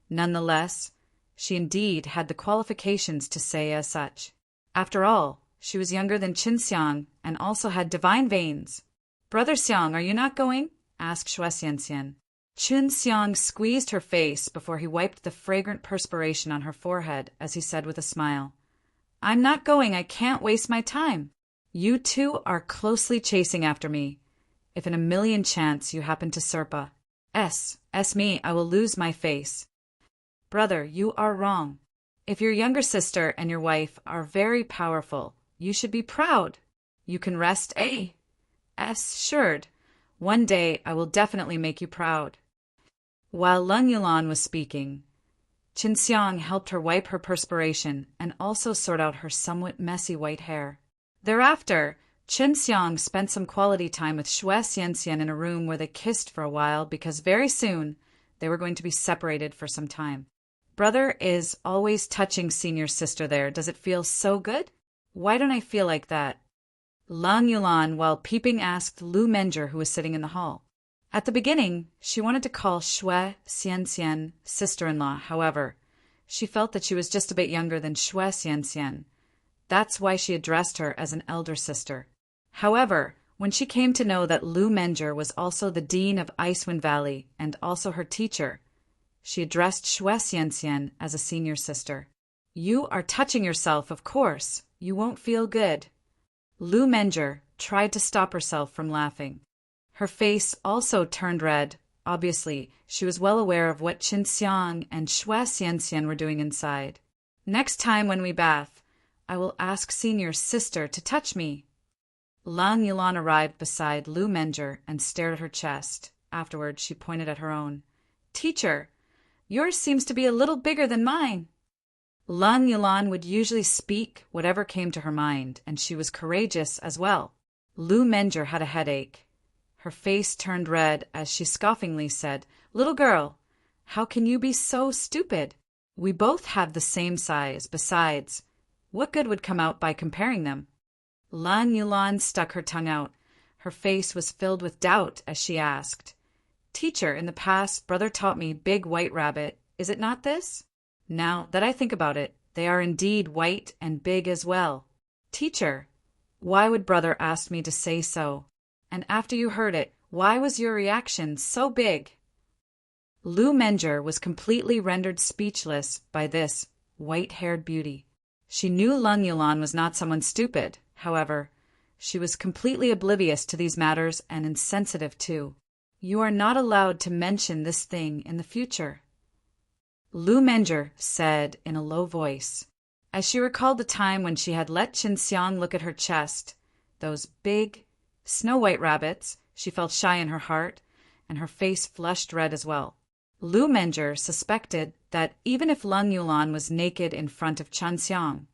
Nonetheless, she indeed had the qualifications to say as such. After all, she was younger than Qinxiang and also had divine veins. Brother Xiang, are you not going? Asked Shui Xianxian. Qinxiang squeezed her face before he wiped the fragrant perspiration on her forehead as he said with a smile, I'm not going. I can't waste my time. You two are closely chasing after me. If in a million chance you happen to Serpa, me, I will lose my face. Brother, you are wrong. If your younger sister and your wife are very powerful, you should be proud. You can rest assured. One day I will definitely make you proud. While Leng Yulan was speaking, Qinxiang helped her wipe her perspiration and also sort out her somewhat messy white hair. Thereafter, Qinxiang spent some quality time with Shui Xianxian in a room where they kissed for a while because very soon they were going to be separated for some time. Brother is always touching senior sister there. Does it feel so good? Why don't I feel like that? Leng Yulan, while peeping, asked Lu Menger, who was sitting in the hall. At the beginning, she wanted to call Shui Xianxian sister-in-law. However, she felt that she was just a bit younger than Shui Xianxian. That's why she addressed her as an elder sister. However, when she came to know that Lu Menger was also the dean of Icewind Valley and also her teacher, she addressed Shui Xianxian as a senior sister. You are touching yourself, of course. You won't feel good. Lu Menger tried to stop herself from laughing. Her face also turned red. Obviously, she was well aware of what Qinxiang and Shui Xianxian were doing inside. Next time when we bath, I will ask senior's sister to touch me. Leng Yulan arrived beside Lu Menger and stared at her chest. Afterward, she pointed at her own. Teacher, yours seems to be a little bigger than mine. Leng Yulan would usually speak whatever came to her mind, and she was courageous as well. Lu Menger had a headache. Her face turned red as she scoffingly said, Little girl, how can you be so stupid? We both have the same size. Besides, what good would come out by comparing them? Leng Yulan stuck her tongue out. Her face was filled with doubt as she asked, Teacher, in the past, brother taught me big white rabbit. Is it not this? Now that I think about it, they are indeed white and big as well. Teacher, why would brother ask me to say so? And after you heard it, why was your reaction so big? Lu Menger was completely rendered speechless by this white-haired beauty. She knew Leng Yulan was not someone stupid. However, she was completely oblivious to these matters and insensitive too. You are not allowed to mention this thing in the future, Lu Menger said in a low voice. As she recalled the time when she had let Qinxiang look at her chest, those big, snow-white rabbits, She felt shy in her heart, and her face flushed red as well. Lu Menger suspected that even if Lung Yulan was naked in front of Chen Xiang,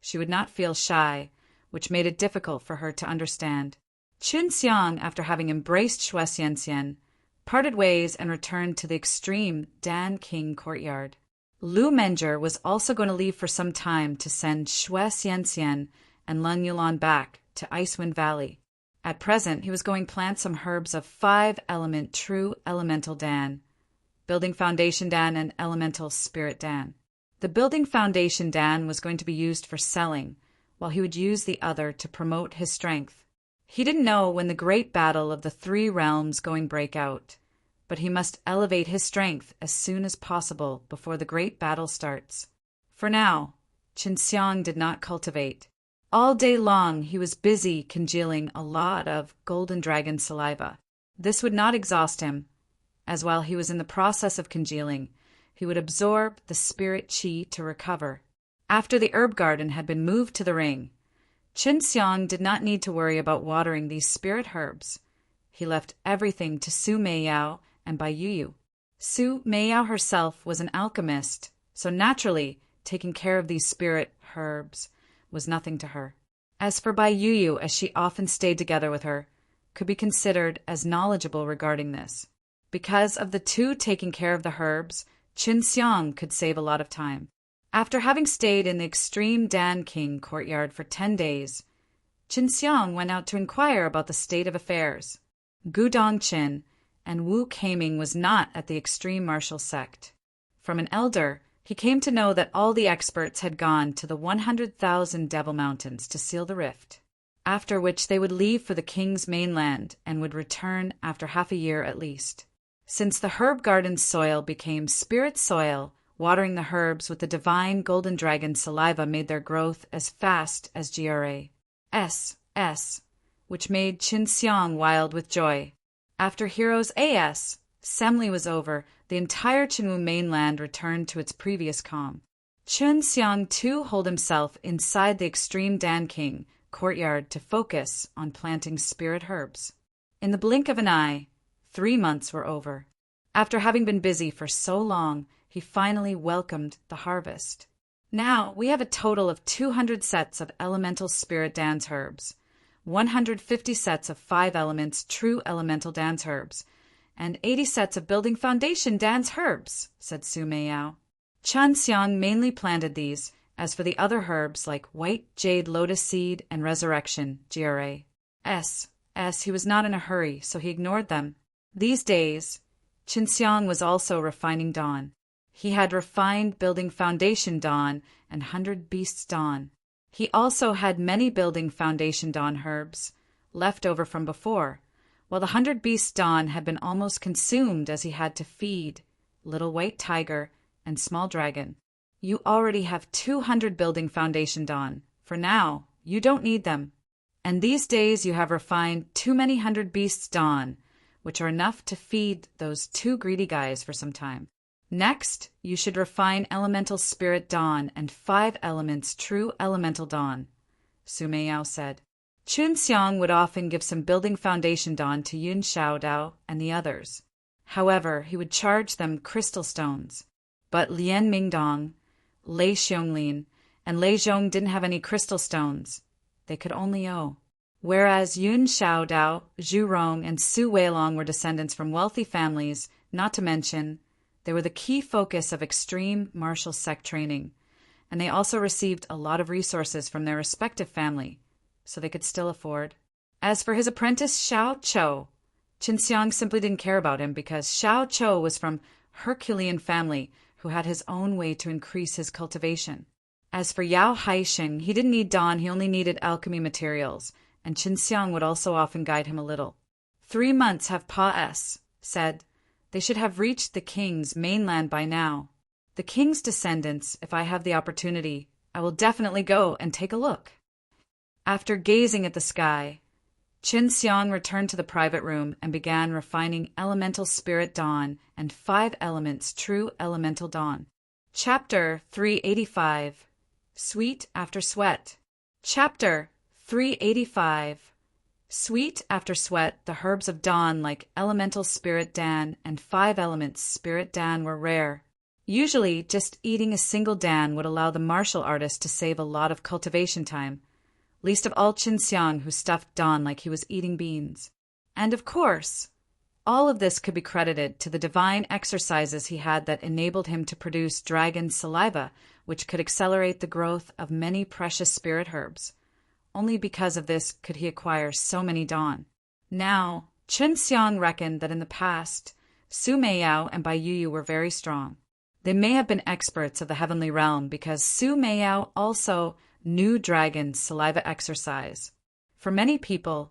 she would not feel shy, which made it difficult for her to understand. Chen Xiang, after having embraced Xue Xianxian, parted ways and returned to the extreme Dan King courtyard. Lu Menger was also going to leave for some time to send Xue Xianxian and Lung Yulan back to Icewind Valley. At present, he was going to plant some herbs of 5-element true elemental Dan, Building Foundation Dan and Elemental Spirit Dan. The Building Foundation Dan was going to be used for selling, while he would use the other to promote his strength. He didn't know when the great battle of the 3 realms going break out, but he must elevate his strength as soon as possible before the great battle starts. For now, Chen Xiang did not cultivate. All day long he was busy congealing a lot of golden dragon saliva. This would not exhaust him, as while he was in the process of congealing, he would absorb the spirit qi to recover. After the herb garden had been moved to the ring, Chen Xiang did not need to worry about watering these spirit herbs. He left everything to Su Meiyao and Bai Yuyu. Su Meiyao herself was an alchemist, so naturally, taking care of these spirit herbs was nothing to her. As for Bai Yuyu, as she often stayed together with her, could be considered as knowledgeable regarding this. Because of the 2 taking care of the herbs, Chen Xiang could save a lot of time. After having stayed in the extreme Dan King courtyard for 10 days, Chen Xiang went out to inquire about the state of affairs. Gu Dongqin and Wu Keiming was not at the extreme martial sect. From an elder, he came to know that all the experts had gone to the 100,000 Devil Mountains to seal the rift, after which they would leave for the king's mainland and would return after half a year at least. Since the herb garden soil became spirit soil, watering the herbs with the divine golden dragon saliva made their growth as fast as GRAS, which made Chen Xiang wild with joy. After Heroes AS, Semli was over, the entire Qinwu mainland returned to its previous calm. Chen Xiang too holed himself inside the extreme Dan King courtyard to focus on planting spirit herbs. In the blink of an eye, 3 months were over. After having been busy for so long, he finally welcomed the harvest. Now we have a total of 200 sets of elemental spirit dance herbs, 150 sets of 5 elements true elemental dance herbs, and 80 sets of building foundation dance herbs, said Su Meiyao. Chen Xiang mainly planted these. As for the other herbs like white jade lotus seed and resurrection, GRAS, he was not in a hurry, so he ignored them. These days, Chen Xiang was also refining dawn. He had refined building foundation dawn and 100 beasts dawn. He also had many building foundation dawn herbs left over from before, while the 100 beasts dawn had been almost consumed as he had to feed little white tiger and small dragon. You already have 200 building foundation dawn. For now, you don't need them. And these days you have refined too many 100 beasts dawn, which are enough to feed those 2 greedy guys for some time. Next, you should refine elemental spirit dawn and 5 elements true elemental dawn, Su Meiyao said. Chen Xiang would often give some building foundation dawn to Yun Xiaodao and the others. However, he would charge them crystal stones. But Lian Mingdong, Lei Xionglin, and Lei Zhong didn't have any crystal stones. They could only owe. Whereas Yun Xiaodao, Zhu Rong, and Su Weilong were descendants from wealthy families, not to mention, they were the key focus of extreme martial sect training, and they also received a lot of resources from their respective family, so they could still afford. As for his apprentice Xiao Chou, Chen Xiang simply didn't care about him because Xiao Chou was from Herculean family who had his own way to increase his cultivation. As for Yao Haisheng, he didn't need dawn, he only needed alchemy materials, and Chen Xiang would also often guide him a little. 3 months have Pa said. They should have reached the king's mainland by now. The king's descendants, if I have the opportunity, I will definitely go and take a look. After gazing at the sky, Chen Xiang returned to the private room and began refining elemental spirit dawn and 5 elements true elemental dawn. Chapter 385. Sweet After Sweat. Chapter 385. Sweet after sweat, the herbs of dawn like elemental spirit dan and 5 elements spirit dan were rare. Usually, just eating a single dan would allow the martial artist to save a lot of cultivation time, least of all Qinxiang, who stuffed dan like he was eating beans. And of course, all of this could be credited to the divine exercises he had that enabled him to produce dragon saliva, which could accelerate the growth of many precious spirit herbs. Only because of this could he acquire so many dan. Now, Qinxiang reckoned that in the past, Su Meiyao and Bai Yuyu were very strong. They may have been experts of the heavenly realm because Su Meiyao also knew dragon saliva exercise. For many people,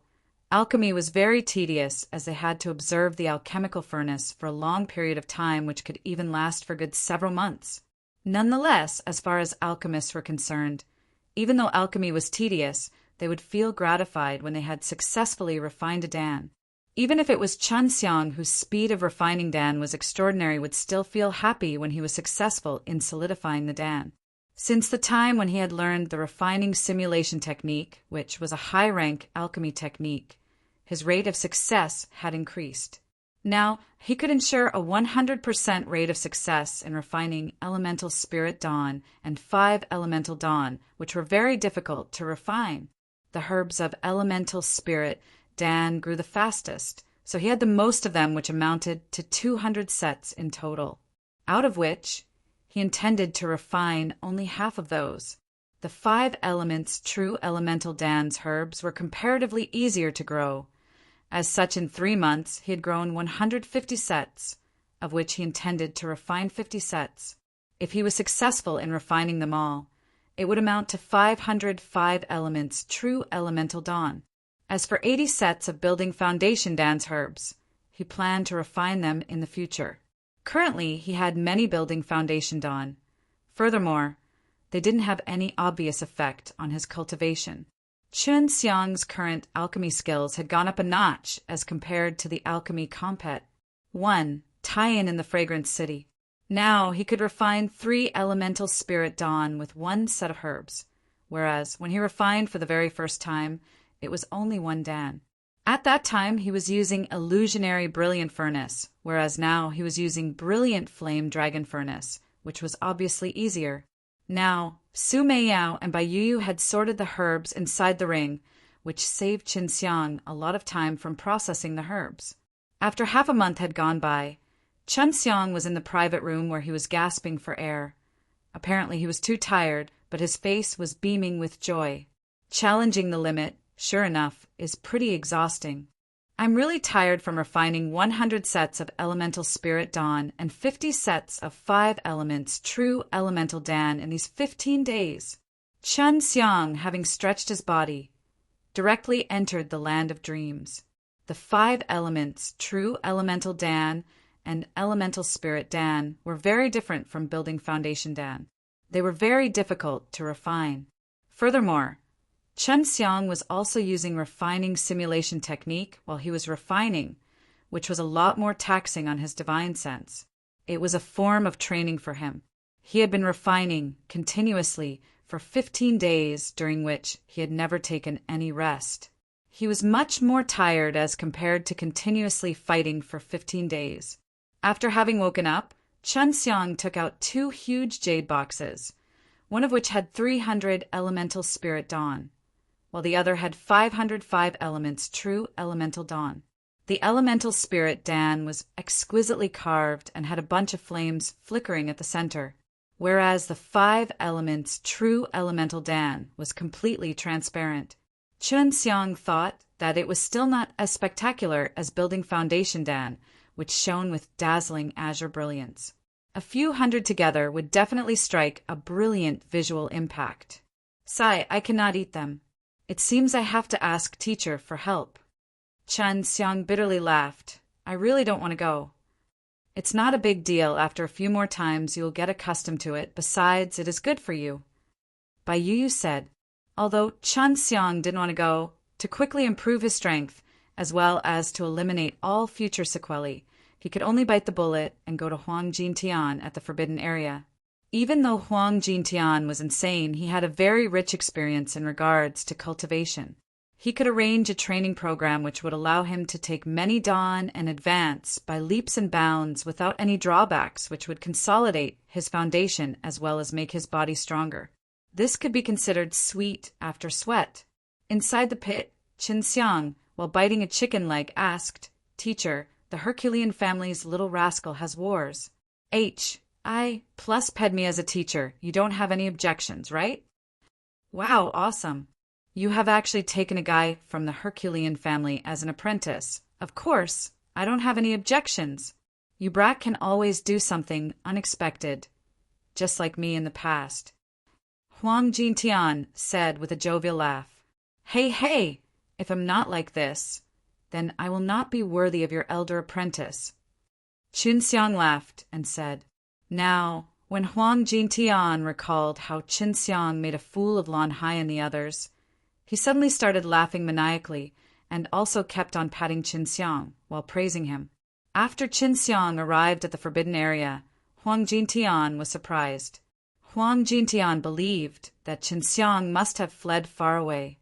alchemy was very tedious as they had to observe the alchemical furnace for a long period of time, which could even last for good several months. Nonetheless, as far as alchemists were concerned, even though alchemy was tedious, they would feel gratified when they had successfully refined a dan. Even if it was Qinxiang, whose speed of refining dan was extraordinary, would still feel happy when he was successful in solidifying the dan. Since the time when he had learned the refining simulation technique, which was a high-rank alchemy technique, his rate of success had increased. Now, he could ensure a 100% rate of success in refining elemental spirit dan and 5 elemental dan, which were very difficult to refine. The herbs of elemental spirit dan grew the fastest, so he had the most of them, which amounted to 200 sets in total, out of which he intended to refine only half of those. The 5 elements true elemental dan's herbs were comparatively easier to grow. As such, in 3 months, he had grown 150 sets, of which he intended to refine 50 sets. If he was successful in refining them all, it would amount to 505 elements true elemental dan. As for 80 sets of building foundation dan's herbs, he planned to refine them in the future. Currently, he had many building foundation dan. Furthermore, they didn't have any obvious effect on his cultivation. Qinxiang's current alchemy skills had gone up a notch as compared to the alchemy compet. 1. Tie-in in the fragrance city. Now he could refine 3 elemental spirit dan with 1 set of herbs, whereas when he refined for the very first time, it was only 1 dan. At that time, he was using illusionary brilliant furnace, whereas now he was using brilliant flame dragon furnace, which was obviously easier. Now, Su Meiyao and Bai Yuyu had sorted the herbs inside the ring, which saved Qinxiang a lot of time from processing the herbs. After half a month had gone by, Qinxiang was in the private room where he was gasping for air. Apparently he was too tired, but his face was beaming with joy. Challenging the limit, sure enough, is pretty exhausting. I'm really tired from refining 100 sets of elemental spirit dan and 50 sets of 5 elements true elemental dan in these 15 days. Qinxiang, having stretched his body, directly entered the land of dreams. The 5 elements true elemental dan and elemental spirit dan were very different from building foundation dan. They were very difficult to refine. Furthermore, Qinxiang was also using refining simulation technique while he was refining, which was a lot more taxing on his divine sense. It was a form of training for him. He had been refining continuously for 15 days, during which he had never taken any rest. He was much more tired as compared to continuously fighting for 15 days. After having woken up, Qinxiang took out 2 huge jade boxes, one of which had 300 elemental spirit dan, while the other had 505 elements true elemental dan. The elemental spirit dan was exquisitely carved and had a bunch of flames flickering at the center, whereas the 5 elements true elemental dan was completely transparent. Qinxiang thought that it was still not as spectacular as building foundation dan, which shone with dazzling azure brilliance. A few hundred together would definitely strike a brilliant visual impact. Sigh, I cannot eat them. It seems I have to ask teacher for help. Qinxiang bitterly laughed. I really don't want to go. It's not a big deal. After a few more times, you'll get accustomed to it. Besides, it is good for you. Bai Yuyu said, although Qinxiang didn't want to go, to quickly improve his strength, as well as to eliminate all future sequelae, he could only bite the bullet and go to Huang Jintian at the forbidden area. Even though Huang Jintian was insane, he had a very rich experience in regards to cultivation. He could arrange a training program which would allow him to take many dawn and advance by leaps and bounds without any drawbacks, which would consolidate his foundation as well as make his body stronger. This could be considered sweet after sweat. Inside the pit, Qinxiang, while biting a chicken leg, asked, "Teacher, the Herculean family's little rascal has wars. I plus ped me as a teacher. You don't have any objections, right?" "Wow, awesome. You have actually taken a guy from the Herculean family as an apprentice. Of course, I don't have any objections. You brat can always do something unexpected, just like me in the past." Huang Jintian said with a jovial laugh, Hey, if I'm not like this, then I will not be worthy of your elder apprentice." Qinxiang laughed and said, Now, when Huang Jintian recalled how Qinxiang made a fool of Lan Hai and the others, he suddenly started laughing maniacally and also kept on patting Qinxiang while praising him. After Qinxiang arrived at the forbidden area, Huang Jintian was surprised. Huang Jintian believed that Qinxiang must have fled far away.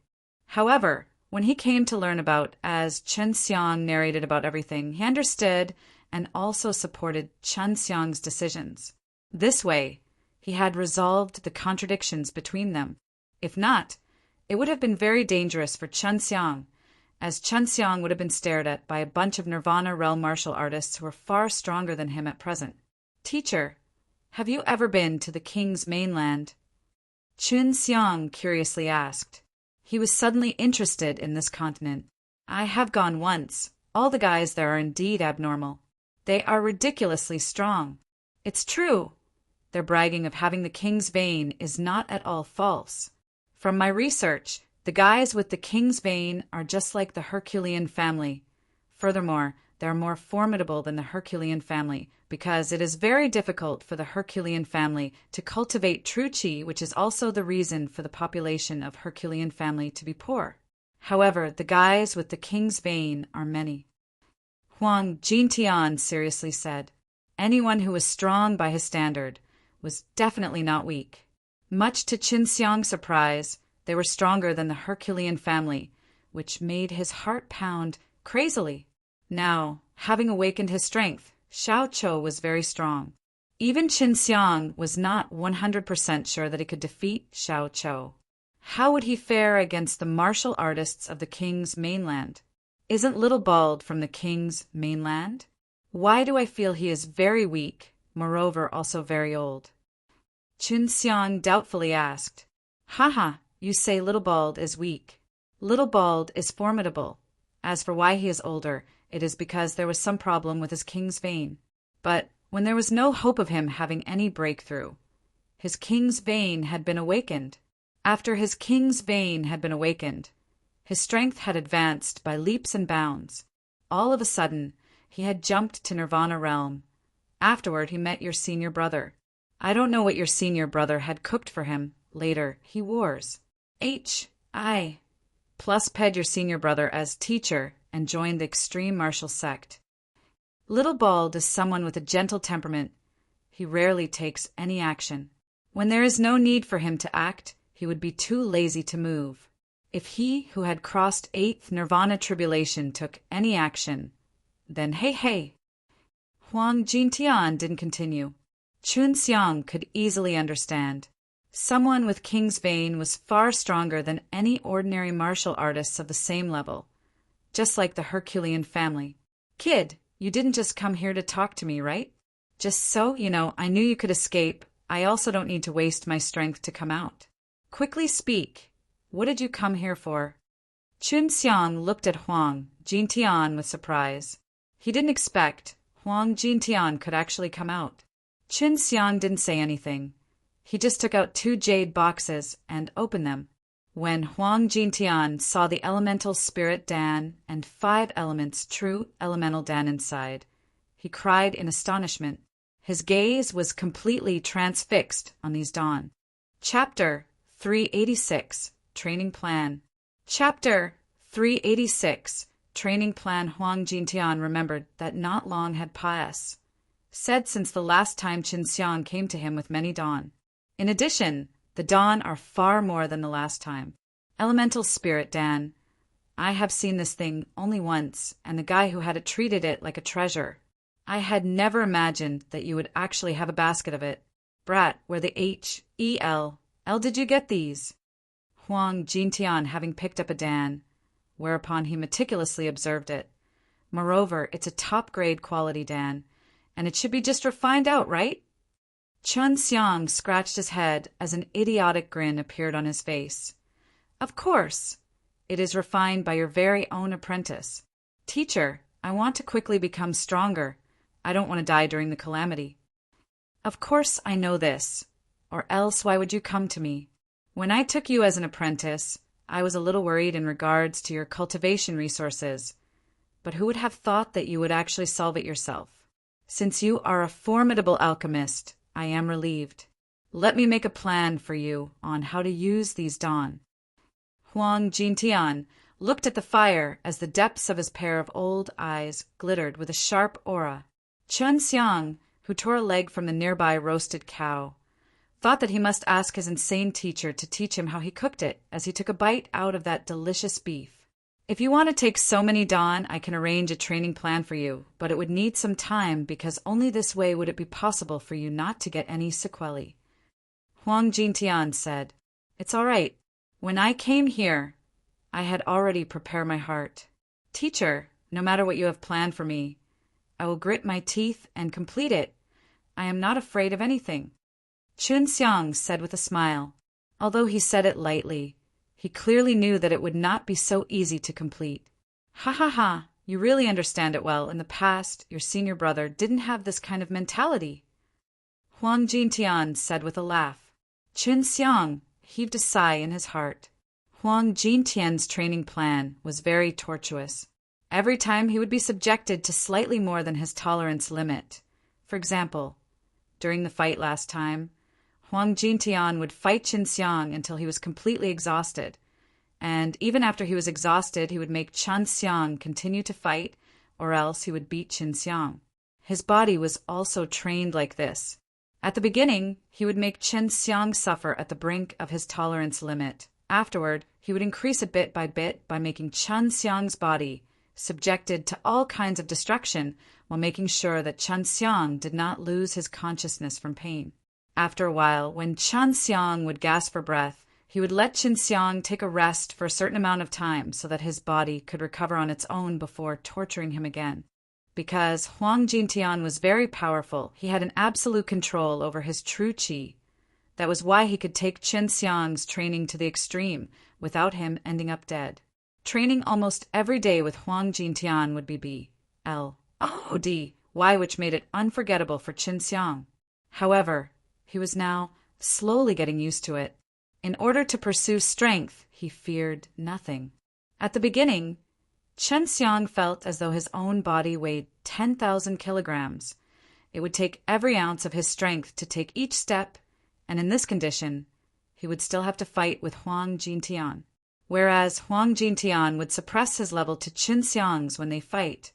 However, when he came to learn about, as Qinxiang narrated about everything, he understood and also supported Qinxiang's decisions. This way, he had resolved the contradictions between them. If not, it would have been very dangerous for Qinxiang, as Qinxiang would have been stared at by a bunch of Nirvana realm martial artists who are far stronger than him at present. "Teacher, have you ever been to the king's mainland?" Qinxiang curiously asked. He was suddenly interested in this continent. "I have gone once. All the guys there are indeed abnormal. They are ridiculously strong. It's true. Their bragging of having the king's vein is not at all false. From my research, the guys with the king's vein are just like the Herculean family. Furthermore, they are more formidable than the Herculean family, because it is very difficult for the Herculean family to cultivate true qi, which is also the reason for the population of Herculean family to be poor. However, the guys with the king's vein are many." Huang Jintian seriously said, Anyone who was strong by his standard was definitely not weak. Much to Qinxiang's surprise, they were stronger than the Herculean family, which made his heart pound crazily. Now, having awakened his strength, Xiao Chou was very strong. Even Qinxiang was not 100% sure that he could defeat Xiao Chou. How would he fare against the martial artists of the king's mainland? Isn't Little Bald from the king's mainland? Why do I feel he is very weak, moreover also very old? Qinxiang doubtfully asked, Haha, you say Little Bald is weak. Little Bald is formidable. As for why he is older, it is because there was some problem with his king's vein. But when there was no hope of him having any breakthrough, his king's vein had been awakened. After his king's vein had been awakened, his strength had advanced by leaps and bounds. All of a sudden, he had jumped to Nirvana realm. Afterward, he met your senior brother. I don't know what your senior brother had cooked for him. Later, he wars. I plus ped your senior brother as teacher and joined the extreme martial sect. Little Bald is someone with a gentle temperament. He rarely takes any action. When there is no need for him to act, he would be too lazy to move. If he who had crossed 8th Nirvana tribulation took any action, then hey. Huang Jintian didn't continue. Qinxiang could easily understand. Someone with king's vein was far stronger than any ordinary martial artists of the same level, just like the Herculean family. Kid, you didn't just come here to talk to me, right? Just so, I knew you could escape. I also don't need to waste my strength to come out. Quickly speak. What did you come here for? Qinxiang looked at Huang Jintian with surprise. He didn't expect Huang Jintian could actually come out. Qinxiang didn't say anything. He just took out 2 jade boxes and opened them. When Huang Jintian saw the elemental spirit Dan and 5 elements true elemental Dan inside, he cried in astonishment. His gaze was completely transfixed on these Dan. Chapter 386, Training Plan. Chapter 386, Training Plan. Huang Jintian remembered that not long had passed since the last time Qinxiang came to him with many Dan. In addition, the Dan are far more than the last time. Elemental Spirit Dan, I have seen this thing only once, and the guy who had it treated it like a treasure. I had never imagined that you would actually have a basket of it. Brat, where the L did you get these? Huang Jintian having picked up a dan, whereupon he meticulously observed it. Moreover, it's a top-grade quality dan, and it should be just refined out, right? Chun Xiang scratched his head as an idiotic grin appeared on his face. Of course. It is refined by your very own apprentice. Teacher, I want to quickly become stronger. I don't want to die during the calamity. Of course I know this, or else why would you come to me? When I took you as an apprentice, I was a little worried in regards to your cultivation resources, but who would have thought that you would actually solve it yourself? Since you are a formidable alchemist, I am relieved. Let me make a plan for you on how to use these dan. Huang Jintian looked at the fire as the depths of his pair of old eyes glittered with a sharp aura. Chun Xiang, who tore a leg from the nearby roasted cow, thought that he must ask his insane teacher to teach him how he cooked it as he took a bite out of that delicious beef. If you want to take so many dan, I can arrange a training plan for you, but it would need some time because only this way would it be possible for you not to get any sequelae. Huang Jintian said, It's all right. When I came here, I had already prepared my heart. Teacher, no matter what you have planned for me, I will grit my teeth and complete it. I am not afraid of anything. Chun Xiang said with a smile. Although he said it lightly, he clearly knew that it would not be so easy to complete. Ha ha ha, you really understand it well. In the past, your senior brother didn't have this kind of mentality. Huang Jintian said with a laugh. Chun Xiang heaved a sigh in his heart. Huang Jintian's training plan was very tortuous. Every time he would be subjected to slightly more than his tolerance limit. For example, during the fight last time, Huang Jintian would fight Chun Xiang until he was completely exhausted, and even after he was exhausted, he would make Chun Xiang continue to fight, or else he would beat Chun Xiang. His body was also trained like this. At the beginning, he would make Chun Xiang suffer at the brink of his tolerance limit. Afterward, he would increase it bit by making Chun Xiang's body subjected to all kinds of destruction while making sure that Chun Xiang did not lose his consciousness from pain. After a while, when Chun Xiang would gasp for breath, he would let Chun Xiang take a rest for a certain amount of time so that his body could recover on its own before torturing him again. Because Huang Jintian was very powerful, he had an absolute control over his true qi. That was why he could take Chun Xiang's training to the extreme without him ending up dead. Training almost every day with Huang Jintian would be B-L-O-D-Y, which made it unforgettable for Chun Xiang. However, he was now slowly getting used to it. In order to pursue strength, he feared nothing. At the beginning, Chun Xiang felt as though his own body weighed 10,000 kilograms. It would take every ounce of his strength to take each step, and in this condition, he would still have to fight with Huang Jintian. Whereas Huang Jintian would suppress his level to Chun Xiang's when they fight,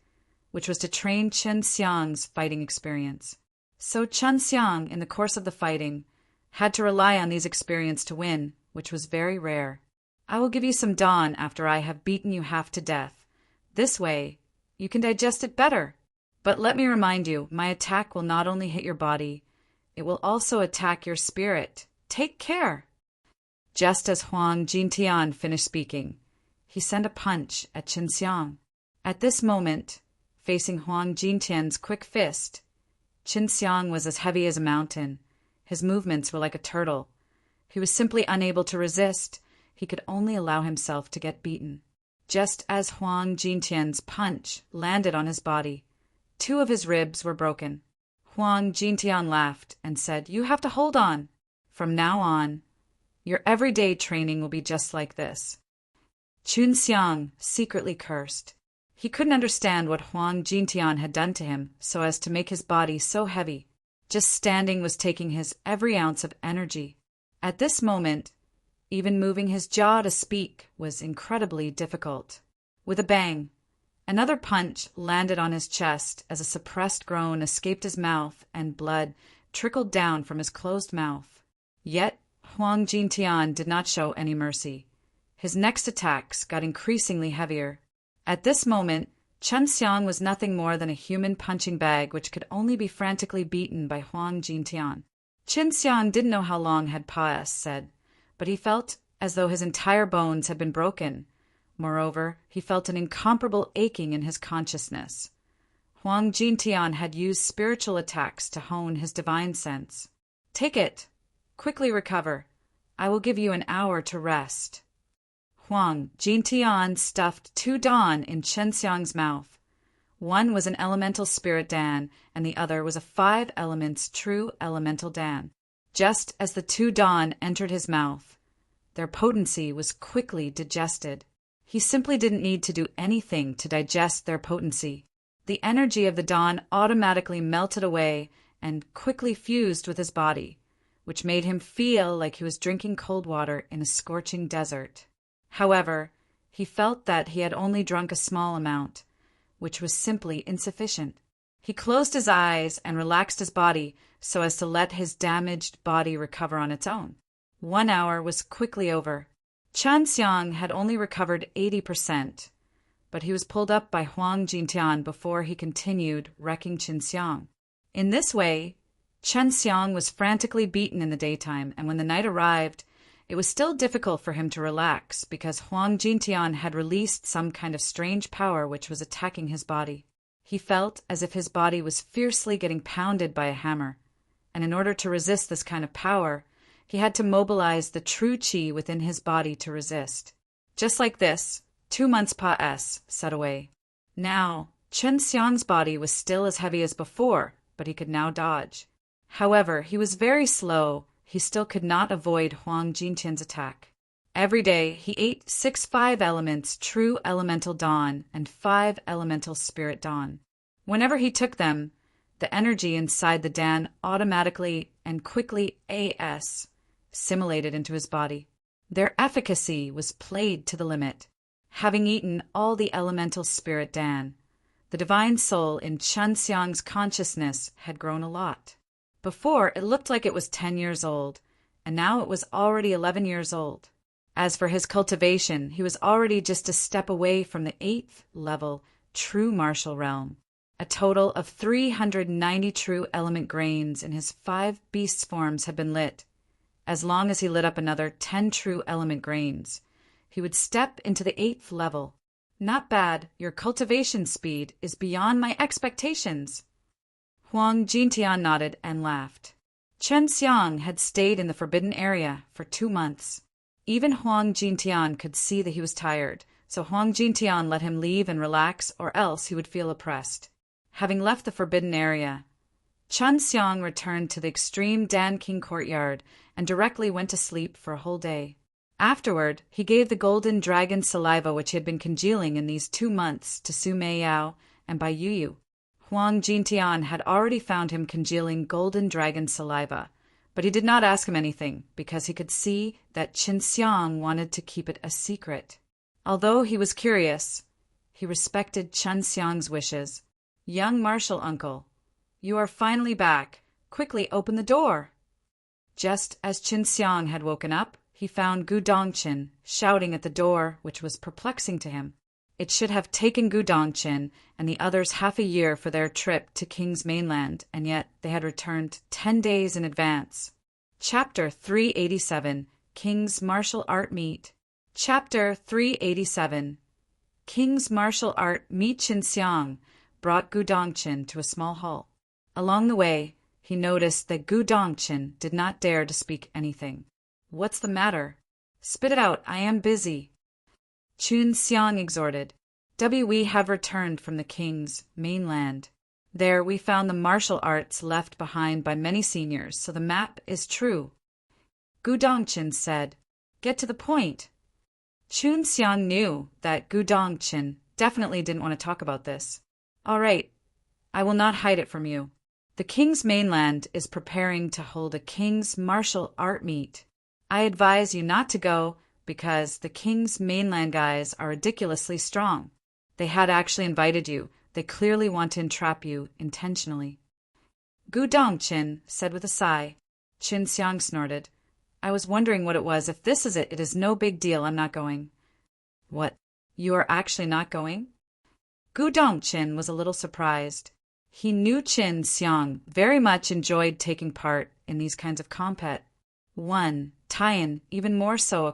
which was to train Chun Xiang's fighting experience. So Chun Xiang, in the course of the fighting, had to rely on these experience to win, which was very rare. I will give you some dan after I have beaten you half to death. This way, you can digest it better. But let me remind you, my attack will not only hit your body, it will also attack your spirit. Take care. Just as Huang Jintian finished speaking, he sent a punch at Chun Xiang. At this moment, facing Huang Jintian's quick fist, Chun Xiang was as heavy as a mountain. His movements were like a turtle. He was simply unable to resist. He could only allow himself to get beaten. Just as Huang Jintian's punch landed on his body, 2 of his ribs were broken. Huang Jintian laughed and said, You have to hold on. From now on, your everyday training will be just like this. Chun Xiang secretly cursed. He couldn't understand what Huang Jintian had done to him so as to make his body so heavy. Just standing was taking his every ounce of energy. At this moment, even moving his jaw to speak was incredibly difficult. With a bang, another punch landed on his chest as a suppressed groan escaped his mouth and blood trickled down from his closed mouth. Yet, Huang Jintian did not show any mercy. His next attacks got increasingly heavier. At this moment, Chen Xiang was nothing more than a human punching bag which could only be frantically beaten by Huang Jintian. Chen Xiang didn't know how long had passed, said, but he felt as though his entire bones had been broken. Moreover, he felt an incomparable aching in his consciousness. Huang Jintian had used spiritual attacks to hone his divine sense. "Take it. Quickly recover. I will give you an hour to rest." Huang Jintian stuffed 2 dan in Chen Xiang's mouth. One was an elemental spirit dan, and the other was a 5 elements true elemental dan. Just as the 2 dan entered his mouth, their potency was quickly digested. He simply didn't need to do anything to digest their potency. The energy of the dan automatically melted away and quickly fused with his body, which made him feel like he was drinking cold water in a scorching desert. However, he felt that he had only drunk a small amount, which was simply insufficient. He closed his eyes and relaxed his body so as to let his damaged body recover on its own. 1 hour was quickly over. Chen Xiang had only recovered 80%, but he was pulled up by Huang Jintian before he continued wrecking Chen Xiang. In this way, Chen Xiang was frantically beaten in the daytime, and when the night arrived, it was still difficult for him to relax because Huang Jintian had released some kind of strange power which was attacking his body. He felt as if his body was fiercely getting pounded by a hammer, and in order to resist this kind of power, he had to mobilize the true qi within his body to resist. Just like this, 2 months set away. Now, Chen Xiang's body was still as heavy as before, but he could now dodge. However, he was very slow. He still could not avoid Huang Jintian's attack. Every day, he ate 6 5 elements true elemental dan and 5 elemental spirit dan. Whenever he took them, the energy inside the dan automatically and quickly assimilated into his body. Their efficacy was played to the limit. Having eaten all the elemental spirit dan, the divine soul in Chen Xiang's consciousness had grown a lot. Before, it looked like it was 10 years old, and now it was already 11 years old. As for his cultivation, he was already just a step away from the 8th level true martial realm. A total of 390 true element grains in his 5 beasts forms had been lit. As long as he lit up another 10 true element grains, he would step into the 8th level. Not bad, your cultivation speed is beyond my expectations. Huang Jintian nodded and laughed. Chen Xiang had stayed in the forbidden area for 2 months. Even Huang Jintian could see that he was tired, so Huang Jintian let him leave and relax, or else he would feel oppressed. Having left the forbidden area, Chen Xiang returned to the extreme Dan King courtyard and directly went to sleep for a whole day. Afterward, he gave the golden dragon saliva which he had been congealing in these 2 months to Su Meiyao and Bai Yuyu. Huang Jintian had already found him congealing golden dragon saliva, but he did not ask him anything because he could see that Chen Xiang wanted to keep it a secret. Although he was curious, he respected Chen Xiang's wishes. "Young martial uncle, you are finally back. Quickly open the door." Just as Chen Xiang had woken up, he found Gu Dongqin shouting at the door, which was perplexing to him. It should have taken Gu Dongqin and the others half a year for their trip to King's mainland, and yet they had returned 10 days in advance. Chapter 387, King's Martial Art Meet. Chapter 387, King's Martial Art Meet. Chen Xiang brought Gu Dongqin to a small hall. Along the way, he noticed that Gu Dongqin did not dare to speak anything. "What's the matter? Spit it out, I am busy." Chen Xiang exhorted. "We have returned from the King's mainland. There we found the martial arts left behind by many seniors, so the map is true." Gu Dongqin said, "Get to the point." Chen Xiang knew that Gu Dongqin definitely didn't want to talk about this. "All right, I will not hide it from you. The King's mainland is preparing to hold a King's martial art meet. I advise you not to go because the King's mainland guys are ridiculously strong. They had actually invited you. They clearly want to entrap you intentionally." Gu Dongqin said with a sigh. Chen Xiang snorted. I was wondering what it was. If this is it, it is no big deal. I'm not going. What? You are actually not going? Gu Dongqin was a little surprised. He knew Qin Xiang very much enjoyed taking part in these kinds of tie-in, even more so a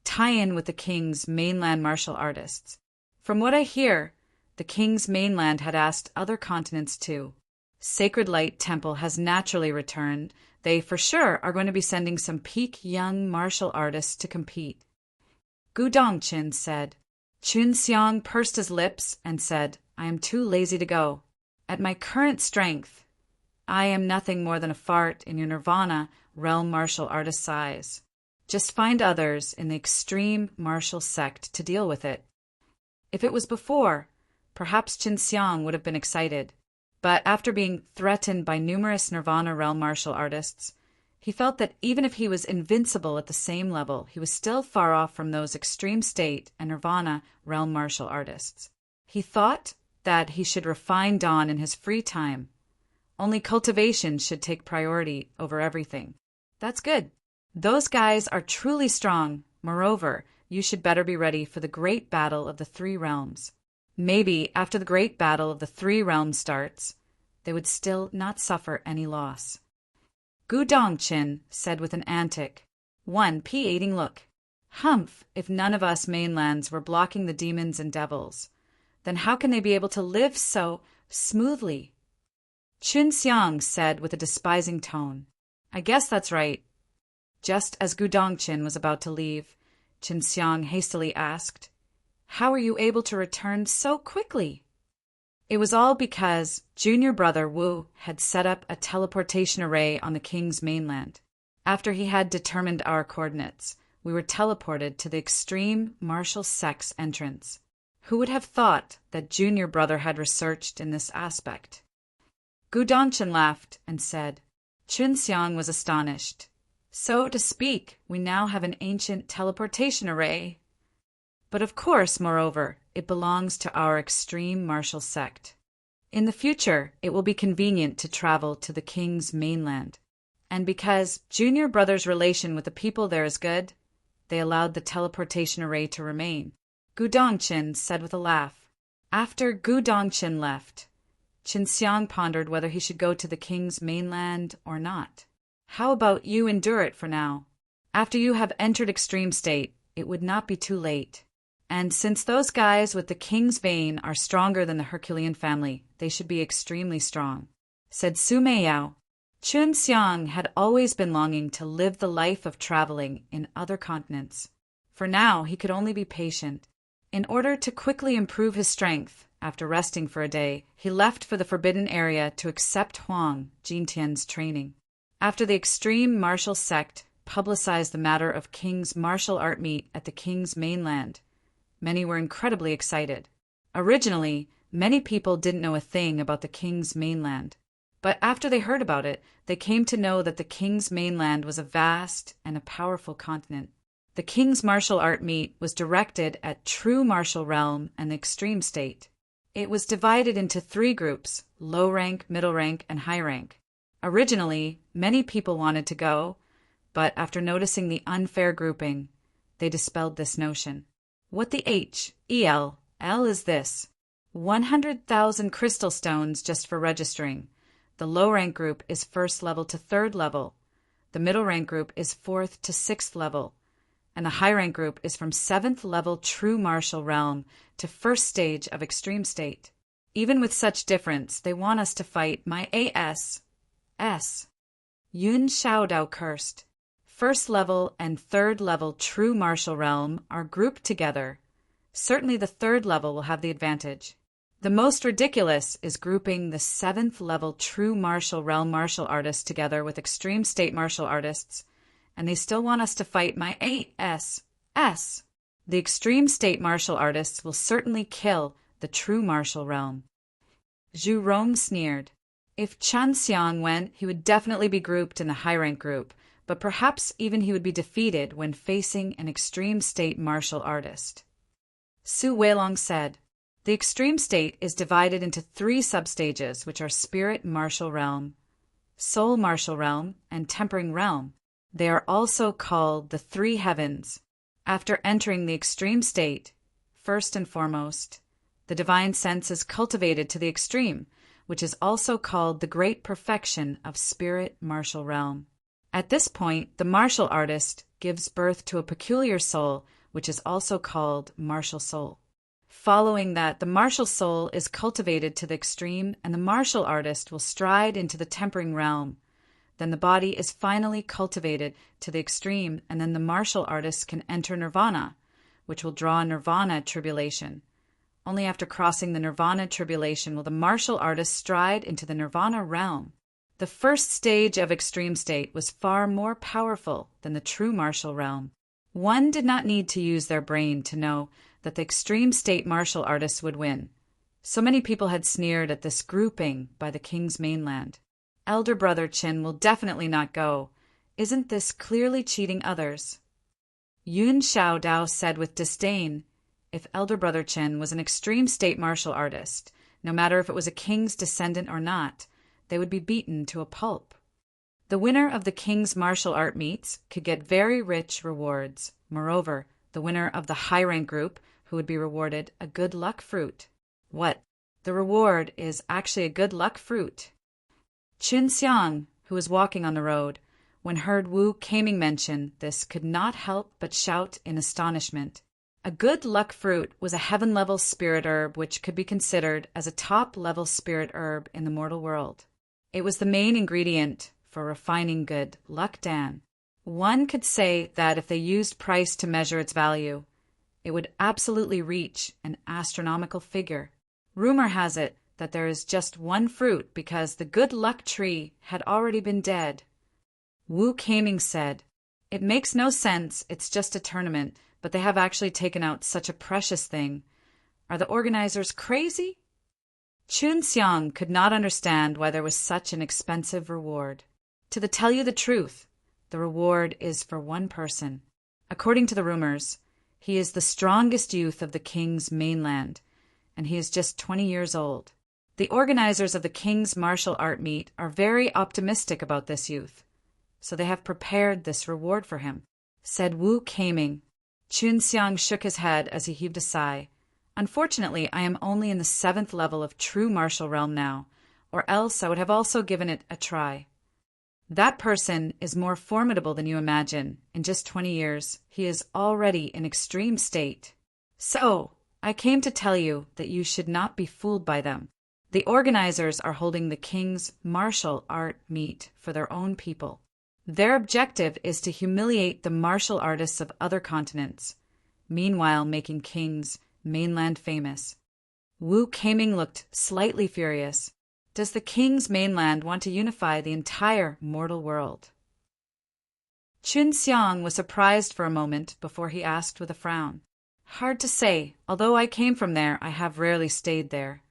tie-in with the king's mainland martial artists. From what I hear, the king's mainland had asked other continents too. Sacred Light Temple has naturally returned. They for sure are going to be sending some peak young martial artists to compete. Gu Dongqin said. Qin Xiang pursed his lips and said, I am too lazy to go. At my current strength, I am nothing more than a fart in your nirvana realm martial artist size. Just find others in the extreme martial sect to deal with it. If it was before, perhaps Qin Xiang would have been excited. But after being threatened by numerous nirvana realm martial artists, he felt that even if he was invincible at the same level, he was still far off from those extreme state and nirvana realm martial artists. He thought that he should refine Dawn in his free time. Only cultivation should take priority over everything. That's good. Those guys are truly strong. Moreover, you should better be ready for the great battle of the three realms. Maybe after the great battle of the three realms starts, they would still not suffer any loss. Gu Dongqin said with an antic, P-ating look. Humph, if none of us mainlands were blocking the demons and devils, then how can they be able to live so smoothly? Qin Xiang said with a despising tone, I guess that's right. Just as Gu Dongqin was about to leave, Qin Xiang hastily asked, How were you able to return so quickly? It was all because junior brother Wu had set up a teleportation array on the king's mainland. After he had determined our coordinates, we were teleported to the extreme martial sect's entrance. Who would have thought that junior brother had researched in this aspect? Gu Dongqin laughed and said, Qin Xiang was astonished. So to speak, we now have an ancient teleportation array. But of course, moreover, it belongs to our extreme martial sect. In the future, it will be convenient to travel to the king's mainland. And because junior brother's relation with the people there is good, they allowed the teleportation array to remain. Gu Dongqin said with a laugh. After Gu Dongqin left, Qin Xiang pondered whether he should go to the king's mainland or not. How about you endure it for now? After you have entered extreme state, it would not be too late. And since those guys with the king's vein are stronger than the Herculean family, they should be extremely strong, said Su Meiyao. Qin Xiang had always been longing to live the life of traveling in other continents. For now, he could only be patient. In order to quickly improve his strength, after resting for a day, he left for the forbidden area to accept Huang Jintian's training. After the extreme martial sect publicized the matter of King's martial art meet at the King's mainland, many were incredibly excited. Originally, many people didn't know a thing about the King's mainland, but after they heard about it, they came to know that the King's mainland was a vast and a powerful continent. The King's martial art meet was directed at true martial realm and the extreme state. It was divided into 3 groups, low rank, middle rank, and high rank. Originally, many people wanted to go, but after noticing the unfair grouping, they dispelled this notion. What the L is this: 100,000 crystal stones just for registering. The low rank group is 1st level to 3rd level. The middle rank group is 4th to 6th level. And the high rank group is from 7th level true martial realm to 1st stage of extreme state. Even with such difference, they want us to fight my S. Yun Shaodao cursed. 1st level and 3rd level true martial realm are grouped together. Certainly the 3rd level will have the advantage. The most ridiculous is grouping the 7th level true martial realm martial artists together with extreme state martial artists, and they still want us to fight my S. The extreme state martial artists will certainly kill the true martial realm. Zhu Rong sneered. If Qin Xiang went, he would definitely be grouped in the high-rank group, but perhaps even he would be defeated when facing an extreme state martial artist. Su Weilong said, The extreme state is divided into 3 substages, which are spirit martial realm, soul martial realm, and tempering realm. They are also called the three heavens. After entering the extreme state, first and foremost, the divine sense is cultivated to the extreme, which is also called the great perfection of spirit martial realm. At this point, the martial artist gives birth to a peculiar soul, which is also called martial soul. Following that, the martial soul is cultivated to the extreme, and the martial artist will stride into the tempering realm. Then the body is finally cultivated to the extreme, and then the martial artist can enter nirvana, which will draw nirvana tribulation. Only after crossing the nirvana tribulation will the martial artist stride into the nirvana realm. The first stage of extreme state was far more powerful than the true martial realm. One did not need to use their brain to know that the extreme state martial artists would win. So many people had sneered at this grouping by the king's mainland. Elder brother Qin will definitely not go. Isn't this clearly cheating others? Yun Xiao Dao said with disdain, if elder brother Qin was an extreme state martial artist, no matter if it was a king's descendant or not, they would be beaten to a pulp. The winner of the king's martial art meets could get very rich rewards. Moreover, the winner of the high-rank group, who would be rewarded a good luck fruit. What? The reward is actually a good luck fruit. Qin Xiang, who was walking on the road, when heard Wu Kaming mention this, could not help but shout in astonishment. A good luck fruit was a heaven-level spirit herb which could be considered as a top-level spirit herb in the mortal world. It was the main ingredient for refining good luck dan. One could say that if they used price to measure its value, it would absolutely reach an astronomical figure. Rumor has it that there is just one fruit because the good luck tree had already been dead. Wu Kaming said, "It makes no sense, it's just a tournament, but they have actually taken out such a precious thing. Are the organizers crazy?" Qin Xiang could not understand why there was such an expensive reward. To tell you the truth, the reward is for one person. According to the rumors, he is the strongest youth of the king's mainland, and he is just 20 years old. The organizers of the king's martial art meet are very optimistic about this youth, so they have prepared this reward for him, said Wu Kaming. Qin Xiang shook his head as he heaved a sigh. Unfortunately, I am only in the 7th level of true martial realm now, or else I would have also given it a try. That person is more formidable than you imagine. In just 20 years, he is already in extreme state. So, I came to tell you that you should not be fooled by them. The organizers are holding the king's martial art meet for their own people. Their objective is to humiliate the martial artists of other continents, meanwhile making king's mainland famous. Wu Kaming looked slightly furious. Does the king's mainland want to unify the entire mortal world? Qin Xiang was surprised for a moment before he asked with a frown. Hard to say. Although I came from there, I have rarely stayed there.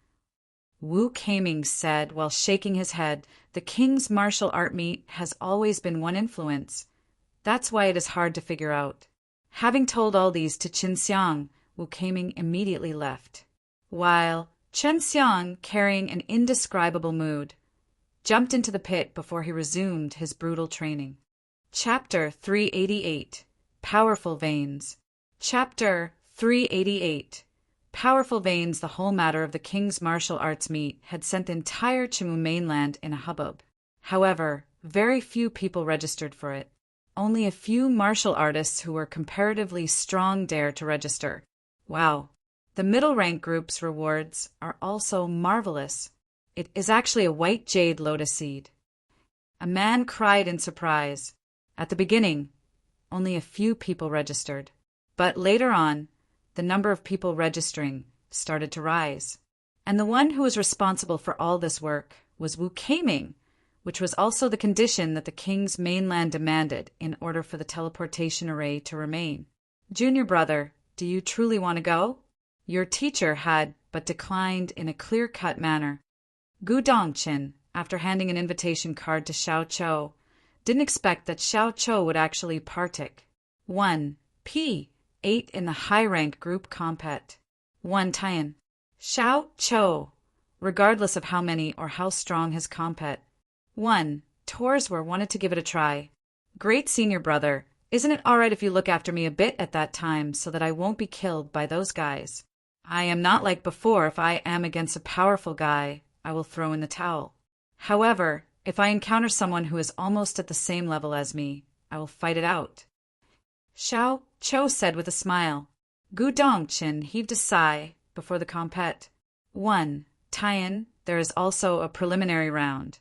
Wu Kaming said while shaking his head, the king's martial art meet has always been one influence. That's why it is hard to figure out. Having told all these to Qin Xiang, Wu Kaming immediately left. While Qin Xiang, carrying an indescribable mood, jumped into the pit before he resumed his brutal training. Chapter 388 Powerful Veins. Chapter 388 Powerful Veins. The whole matter of the king's martial arts meet had sent the entire Chimu mainland in a hubbub. However, very few people registered for it. Only a few martial artists who were comparatively strong dared to register. Wow. The middle rank group's rewards are also marvelous. It is actually a white jade lotus seed. A man cried in surprise. At the beginning, only a few people registered. But later on, the number of people registering started to rise. And the one who was responsible for all this work was Wu Kaming, which was also the condition that the king's mainland demanded in order for the teleportation array to remain. Junior brother, do you truly want to go? Your teacher had but declined in a clear-cut manner. Gu Dongqin, after handing an invitation card to Xiao Chou, didn't expect that Xiao Chou would actually partake. 1. P. 8 in the high-rank group compet. 1. Tian. Xiao Chou, regardless of how many or how strong his compet. 1. Torswar wanted to give it a try. Great senior brother, isn't it all right if you look after me a bit at that time so that I won't be killed by those guys? I am not like before. If I am against a powerful guy, I will throw in the towel. However, if I encounter someone who is almost at the same level as me, I will fight it out. Xiao Cho said with a smile. Gu Dongchen heaved a sigh before the compete. 1. Tie-in, there is also a preliminary round,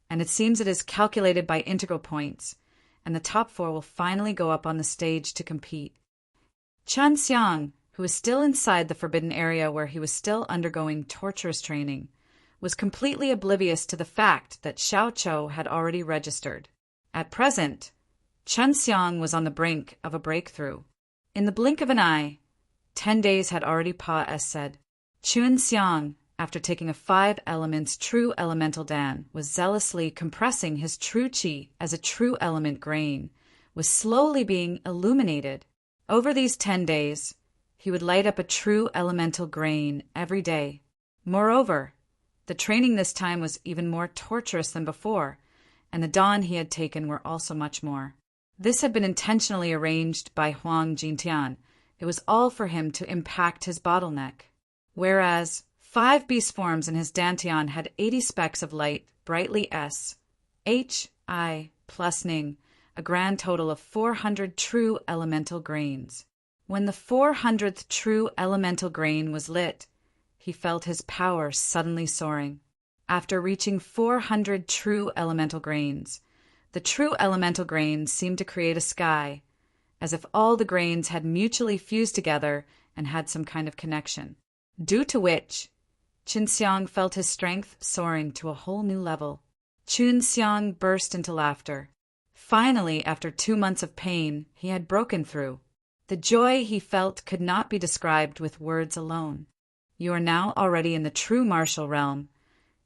and it seems it is calculated by integral points, and the top 4 will finally go up on the stage to compete. Chen Xiang, who was still inside the forbidden area where he was still undergoing torturous training, was completely oblivious to the fact that Xiao Cho had already registered. At present, Chen Xiang was on the brink of a breakthrough. In the blink of an eye, 10 days had already passed. Chen Xiang, after taking a 5 elements true elemental dan, was zealously compressing his true qi as a true element grain, was slowly being illuminated. Over these 10 days, he would light up a true elemental grain every day. Moreover, the training this time was even more torturous than before, and the dawn he had taken were also much more. This had been intentionally arranged by Huang Jintian. It was all for him to impact his bottleneck. Whereas 5 beast forms in his dantian had 80 specks of light, brightly S, H, I, plus Ning, a grand total of 400 true elemental grains. When the 400th true elemental grain was lit, he felt his power suddenly soaring. After reaching 400 true elemental grains, the true elemental grains seemed to create a sky, as if all the grains had mutually fused together and had some kind of connection, due to which Qin Xiang felt his strength soaring to a whole new level. Qin Xiang burst into laughter. Finally, after 2 months of pain, he had broken through. The joy he felt could not be described with words alone. You are now already in the true martial realm,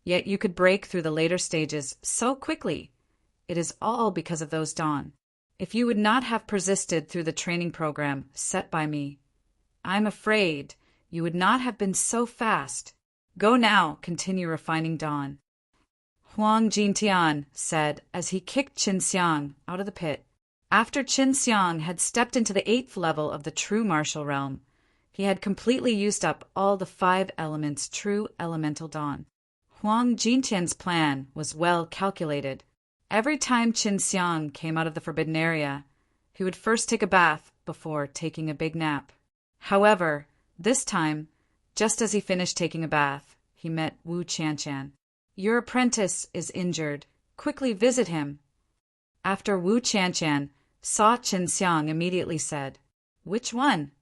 yet you could break through the later stages so quickly. It is all because of those dawn. If you would not have persisted through the training program set by me, I'm afraid you would not have been so fast. Go now, continue refining dawn. Huang Jintian said as he kicked Qin Xiang out of the pit. After Qin Xiang had stepped into the 8th level of the true martial realm, he had completely used up all the 5 elements true elemental dawn. Huang Jintian's plan was well calculated. Every time Qin Xiang came out of the forbidden area, he would first take a bath before taking a big nap. However, this time, just as he finished taking a bath, he met Wu Qianshan. Your apprentice is injured. Quickly visit him. After Wu Qianshan saw Qin Xiang, immediately said, Which one?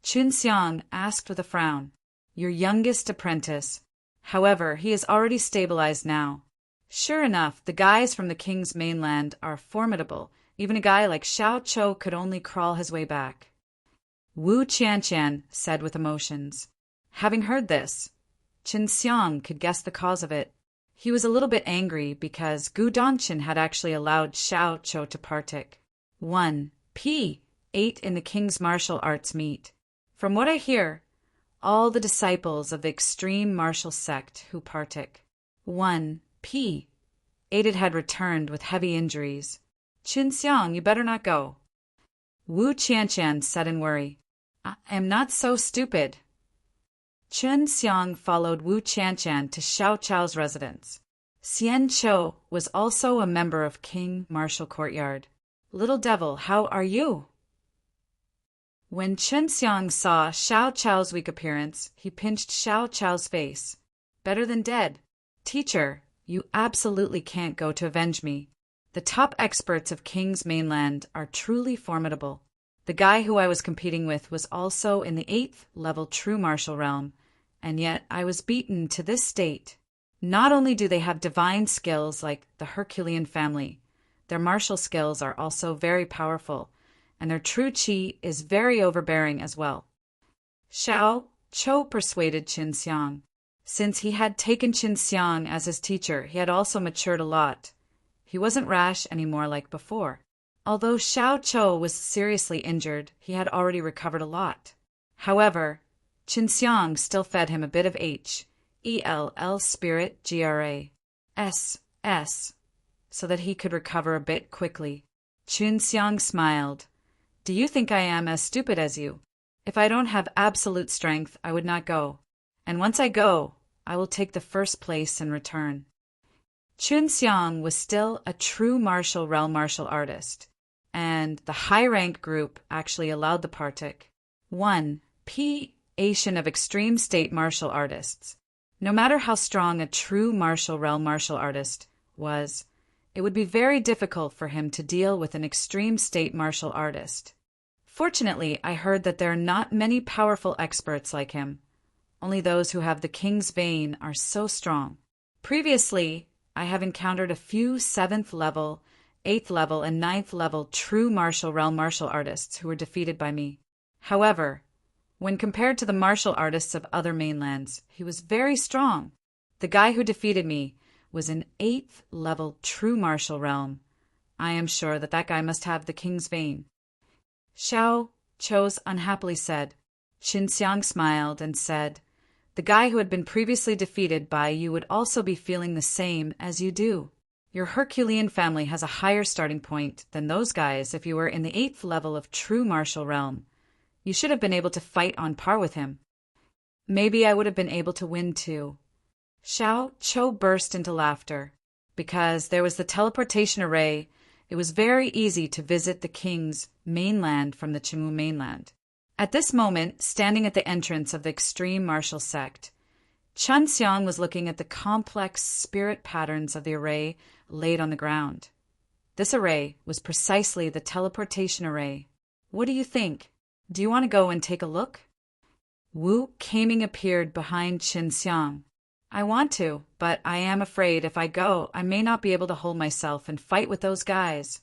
Qin Xiang asked with a frown. Your youngest apprentice. However, he is already stabilized now. Sure enough, the guys from the king's mainland are formidable. Even a guy like Xiao Cho could only crawl his way back. Wu Qianshan said with emotions. Having heard this, Qin Xiang could guess the cause of it. He was a little bit angry because Gu Dongchen had actually allowed Xiao Cho to partake. 1. P. 8 in the king's martial arts meet. From what I hear, all the disciples of the extreme martial sect who partake. 1. P. 8 had returned with heavy injuries. Qin Xiang, you better not go. Wu Qianshan said in worry. I am not so stupid. Qin Xiang followed Wu Qianshan to Xiao Chao's residence. Xian Chou was also a member of King Martial Courtyard. Little devil, how are you? When Qin Xiang saw Xiao Chao's weak appearance, he pinched Xiao Chao's face. Better than dead. Teacher, you absolutely can't go to avenge me. The top experts of King's Mainland are truly formidable. The guy who I was competing with was also in the 8th level true martial realm, and yet I was beaten to this state. Not only do they have divine skills like the Herculean family, their martial skills are also very powerful, and their true qi is very overbearing as well. Xiao Cho persuaded Qin Xiang. Since he had taken Qin Xiang as his teacher, he had also matured a lot. He wasn't rash anymore like before. Although Xiao Cho was seriously injured, he had already recovered a lot. However, Qin Xiang still fed him a bit of H, ELL spirit GRA, S, so that he could recover a bit quickly. Chunxiang smiled. Do you think I am as stupid as you? If I don't have absolute strength, I would not go. And once I go, I will take the first place and return. Chunxiang was still a true martial artist, and the high-ranked group actually allowed the partic. 1. Asian of extreme state martial artists. No matter how strong a true martial artist was, it would be very difficult for him to deal with an extreme state martial artist. Fortunately, I heard that there are not many powerful experts like him. Only those who have the king's vein are so strong. Previously, I have encountered a few 7th level, 8th level, and 9th level true martial artists who were defeated by me. However, when compared to the martial artists of other mainlands, he was very strong. The guy who defeated me was an 8th level true martial realm. I am sure that guy must have the king's vein. Xiao Chou unhappily said. Xinxiang smiled and said, the guy who had been previously defeated by you would also be feeling the same as you do. Your Herculean family has a higher starting point than those guys if you were in the 8th level of true martial realm. You should have been able to fight on par with him. Maybe I would have been able to win too. Xiao Chou burst into laughter. Because there was the teleportation array, it was very easy to visit the king's mainland from the Chimu mainland. At this moment, standing at the entrance of the extreme martial sect, Chunxiang was looking at the complex spirit patterns of the array laid on the ground. This array was precisely the teleportation array. What do you think? Do you want to go and take a look? Wu Kaming appeared behind Chunxiang. I want to, but I am afraid if I go, I may not be able to hold myself and fight with those guys.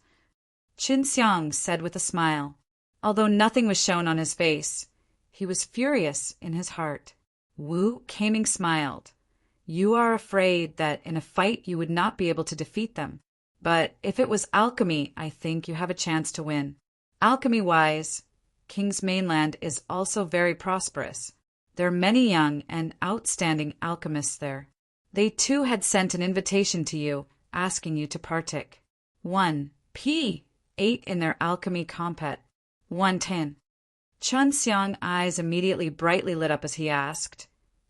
Chunxiang said with a smile. Although nothing was shown on his face, he was furious in his heart. Wu Kaming smiled. You are afraid that in a fight you would not be able to defeat them. But if it was alchemy, I think you have a chance to win. Alchemy-wise, King's Mainland is also very prosperous. There are many young and outstanding alchemists there. They too had sent an invitation to you, asking you to partake. 1. 8 in their alchemy compet. 110. Chunxiang's eyes immediately brightly lit up as he asked,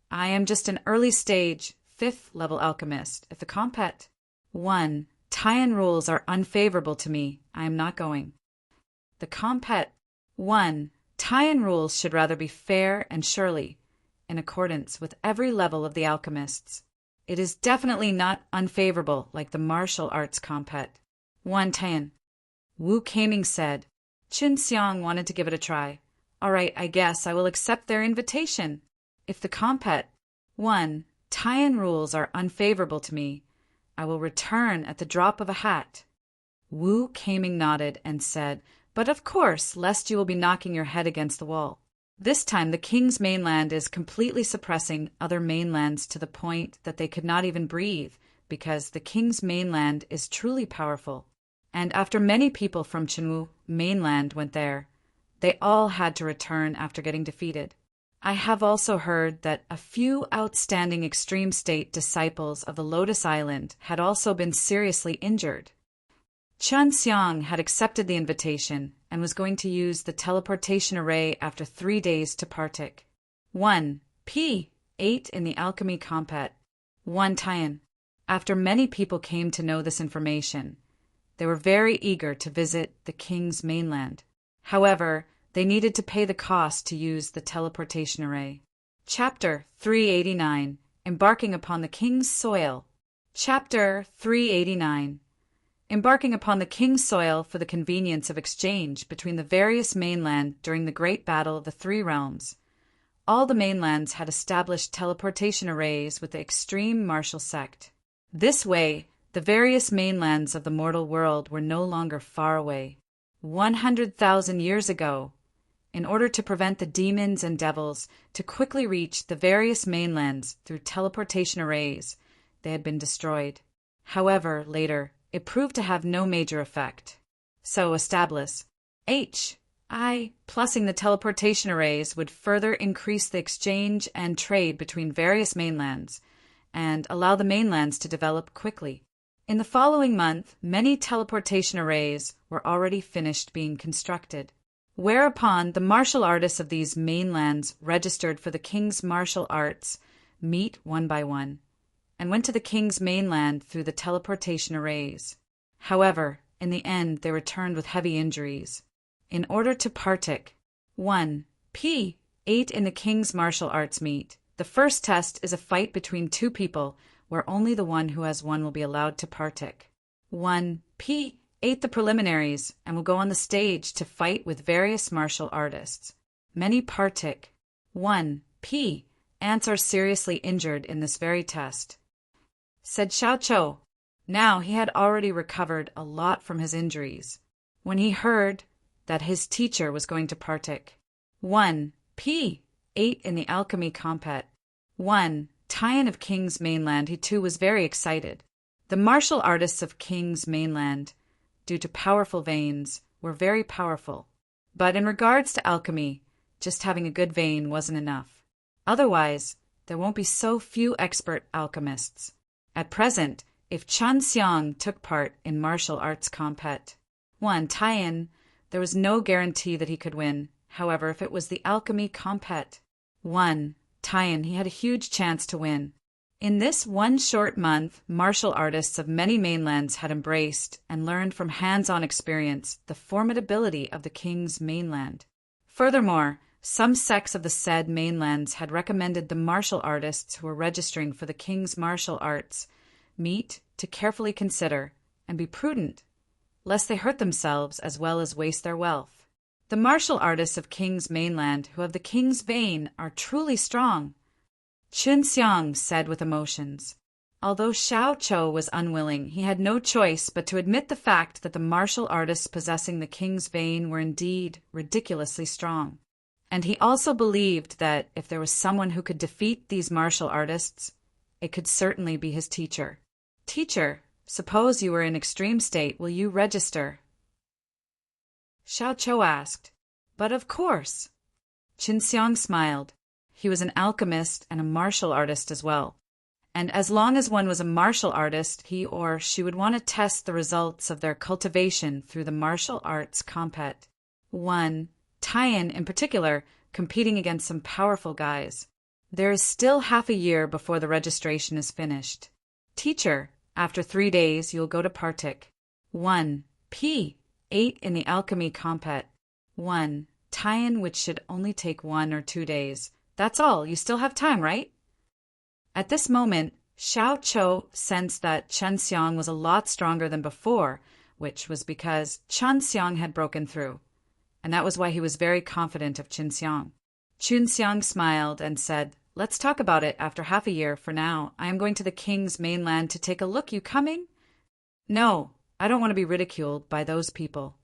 I am just an early stage, 5th level alchemist. If the compet 1. Taiyan rules are unfavorable to me, I am not going. The compet 1. Taiyan rules should rather be fair and surely, in accordance with every level of the alchemists. It is definitely not unfavorable like the martial arts compet. 1 Taiyan. Wu Kaming said. Chunxiang wanted to give it a try. All right, I guess I will accept their invitation. If the compet 1. Taiyan rules are unfavorable to me, I will return at the drop of a hat. Wu Kaming nodded and said, but of course, lest you will be knocking your head against the wall. This time the King's Mainland is completely suppressing other mainlands to the point that they could not even breathe, because the King's Mainland is truly powerful. And after many people from Chenwu mainland went there, they all had to return after getting defeated. I have also heard that a few outstanding extreme state disciples of the Lotus Island had also been seriously injured. Chunxiang had accepted the invitation and was going to use the teleportation array after 3 days to partake. 1. 8 in the alchemy compet. 1 Taiyan. After many people came to know this information, they were very eager to visit the King's Mainland. However, they needed to pay the cost to use the teleportation array. Chapter 389. Embarking upon the King's Soil. Chapter 389. Embarking upon the King's Soil for the convenience of exchange between the various mainland during the Great Battle of the Three Realms. All the mainlands had established teleportation arrays with the extreme martial sect. This way, the various mainlands of the mortal world were no longer far away. 100,000 years ago, in order to prevent the demons and devils to quickly reach the various mainlands through teleportation arrays, they had been destroyed. However, later, it proved to have no major effect. So establish plussing the teleportation arrays would further increase the exchange and trade between various mainlands and allow the mainlands to develop quickly. In the following month, many teleportation arrays were already finished being constructed, whereupon the martial artists of these mainlands registered for the king's martial arts meet one by one, and went to the king's mainland through the teleportation arrays. However, in the end they returned with heavy injuries. In order to partake, 1. P8 in the king's martial arts meet. The first test is a fight between two people, where only the one who has won will be allowed to partake. 1. P8 the preliminaries, and will go on the stage to fight with various martial artists. Many partake. 1. P. Ants are seriously injured in this very test, said Xiao Chou. Now he had already recovered a lot from his injuries, when he heard that his teacher was going to partake. 1. P8 in the alchemy compet. 1. Tian of King's Mainland, he too was very excited. The martial artists of King's Mainland, due to powerful veins, were very powerful. But in regards to alchemy, just having a good vein wasn't enough. Otherwise, there won't be so few expert alchemists. At present, if Chen Xiang took part in martial arts compet 1. Tian, there was no guarantee that he could win. However, if it was the alchemy compet 1. Tian, he had a huge chance to win. In this one short month, martial artists of many mainlands had embraced and learned from hands-on experience the formidability of the king's mainland. Furthermore, some sects of the said mainlands had recommended the martial artists who were registering for the king's martial arts meet to carefully consider and be prudent, lest they hurt themselves as well as waste their wealth. The martial artists of King's Mainland who have the king's vein are truly strong, Chun Xiang said with emotions. Although Xiao Chou was unwilling, he had no choice but to admit the fact that the martial artists possessing the king's vein were indeed ridiculously strong. And he also believed that if there was someone who could defeat these martial artists, it could certainly be his teacher. Teacher, suppose you were in extreme state, will you register? Xiao Chou asked. But of course. Qin Xiang smiled. He was an alchemist and a martial artist as well. And as long as one was a martial artist, he or she would want to test the results of their cultivation through the martial arts compet. 1. Tian, in particular, competing against some powerful guys. There is still half a year before the registration is finished. Teacher, after 3 days you'll go to partake. 1. P8 in the alchemy compet. 1. Tian, which should only take 1 or 2 days. That's all. You still have time, right? At this moment, Xiao Chou sensed that Chen Xiang was a lot stronger than before, which was because Chen Xiang had broken through. And that was why he was very confident of Qin Xiang. Qin Xiang smiled and said, Let's talk about it after half a year. For now, I am going to the King's Mainland to take a look. You coming? No, I don't want to be ridiculed by those people.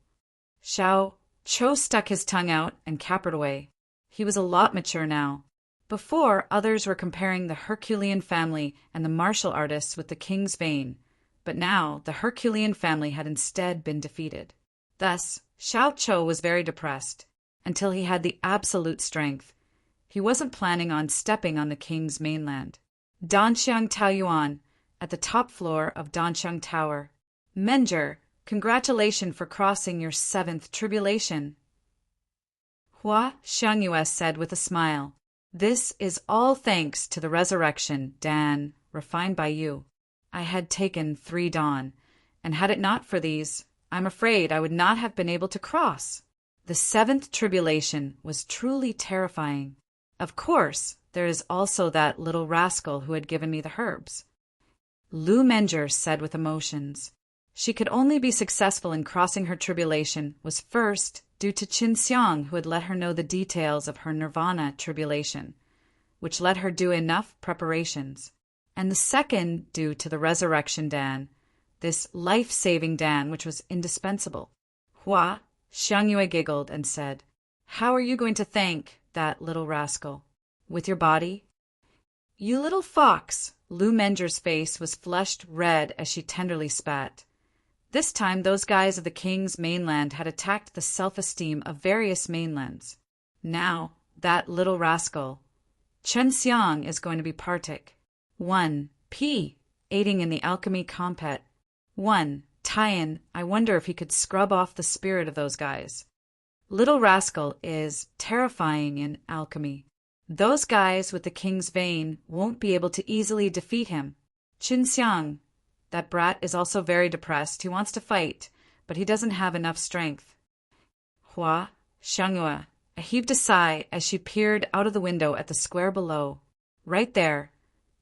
Xiao Chou stuck his tongue out and capered away. He was a lot mature now. Before, others were comparing the Herculean family and the martial artists with the king's vein, but now the Herculean family had instead been defeated. Thus, Xiao Chou was very depressed, until he had the absolute strength. He wasn't planning on stepping on the king's mainland. Danxiang Taoyuan, at the top floor of Danxiang Tower. Menger, congratulations for crossing your 7th tribulation. Hua Xiangyue said with a smile. This is all thanks to the resurrection, Dan, refined by you. I had taken 3 dawn, and had it not for these, I'm afraid I would not have been able to cross. The 7th tribulation was truly terrifying. Of course, there is also that little rascal who had given me the herbs. Lu Menger said with emotions. She could only be successful in crossing her tribulation was first due to Qin Xiang, who had let her know the details of her nirvana tribulation, which let her do enough preparations, and the second due to the resurrection Dan, this life-saving Dan, which was indispensable. Hua Xiangyue giggled and said, How are you going to thank that little rascal? With your body? You little fox! Lu Menger's face was flushed red as she tenderly spat. This time those guys of the king's mainland had attacked the self-esteem of various mainlands. Now, that little rascal, Chen Xiang, is going to be partake. 1. P. Aiding in the alchemy compet. 1. Tie-in, I wonder if he could scrub off the spirit of those guys. Little Rascal is terrifying in Alchemy. Those guys with the king's vein won't be able to easily defeat him. Qinxiang, that brat, is also very depressed. He wants to fight, but he doesn't have enough strength. Hua Xiangyue heaved a sigh as she peered out of the window at the square below. Right there,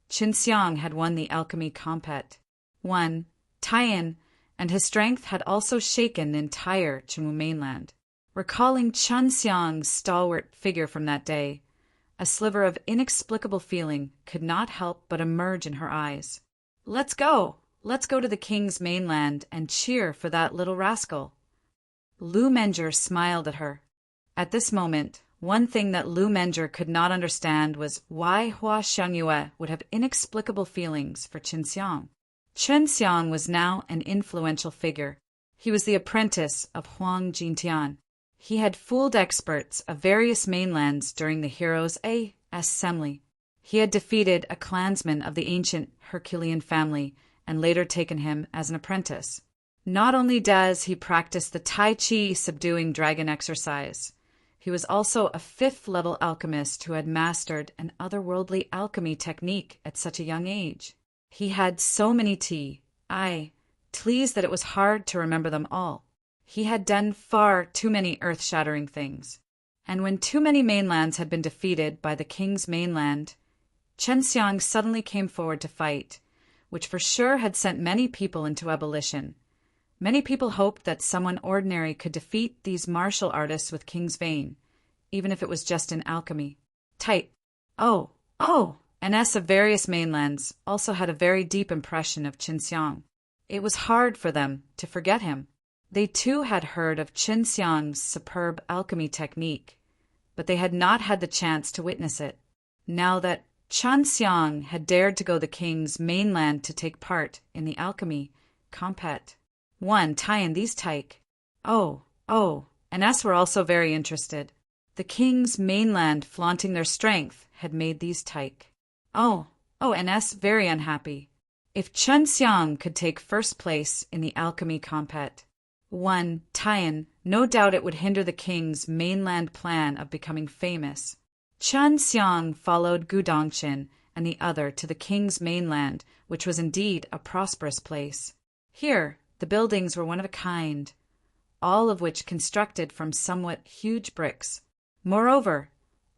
Qinxiang had won the alchemy compet. 1. Tie-in, and his strength had also shaken the entire Qingwu mainland. Recalling Qinxiang's stalwart figure from that day, a sliver of inexplicable feeling could not help but emerge in her eyes. Let's go! Let's go to the king's mainland and cheer for that little rascal. Lu Menger smiled at her. At this moment, one thing that Lu Menger could not understand was why Hua Xiangyue would have inexplicable feelings for Qinxiang. Qinxiang was now an influential figure. He was the apprentice of Huang Jintian. He had fooled experts of various mainlands during the Heroes' Assembly. He had defeated a clansman of the ancient Herculean family and later taken him as an apprentice. Not only does he practice the Tai Chi subduing dragon exercise, he was also a 5th-level alchemist who had mastered an otherworldly alchemy technique at such a young age. He had so many teas that it was hard to remember them all. He had done far too many earth-shattering things. And when too many mainlands had been defeated by the king's mainland, Qinxiang suddenly came forward to fight, which for sure had sent many people into ebullition. Many people hoped that someone ordinary could defeat these martial artists with king's vein, even if it was just in alchemy. NS of various mainlands also had a very deep impression of Qinxiang. It was hard for them to forget him. They too had heard of Qinxiang's superb alchemy technique, but they had not had the chance to witness it. Now that Qinxiang had dared to go the king's mainland to take part in the alchemy compet. 1. Tie-in these taik. And S were also very interested. The king's mainland flaunting their strength had made these taik. And S very unhappy. If Qinxiang could take first place in the alchemy compet. 1. Tie-in, no doubt it would hinder the king's mainland plan of becoming famous. Qinxiang followed Gu Dongqin and the other to the king's mainland, which was indeed a prosperous place. Here, the buildings were one of a kind, all of which constructed from somewhat huge bricks. Moreover,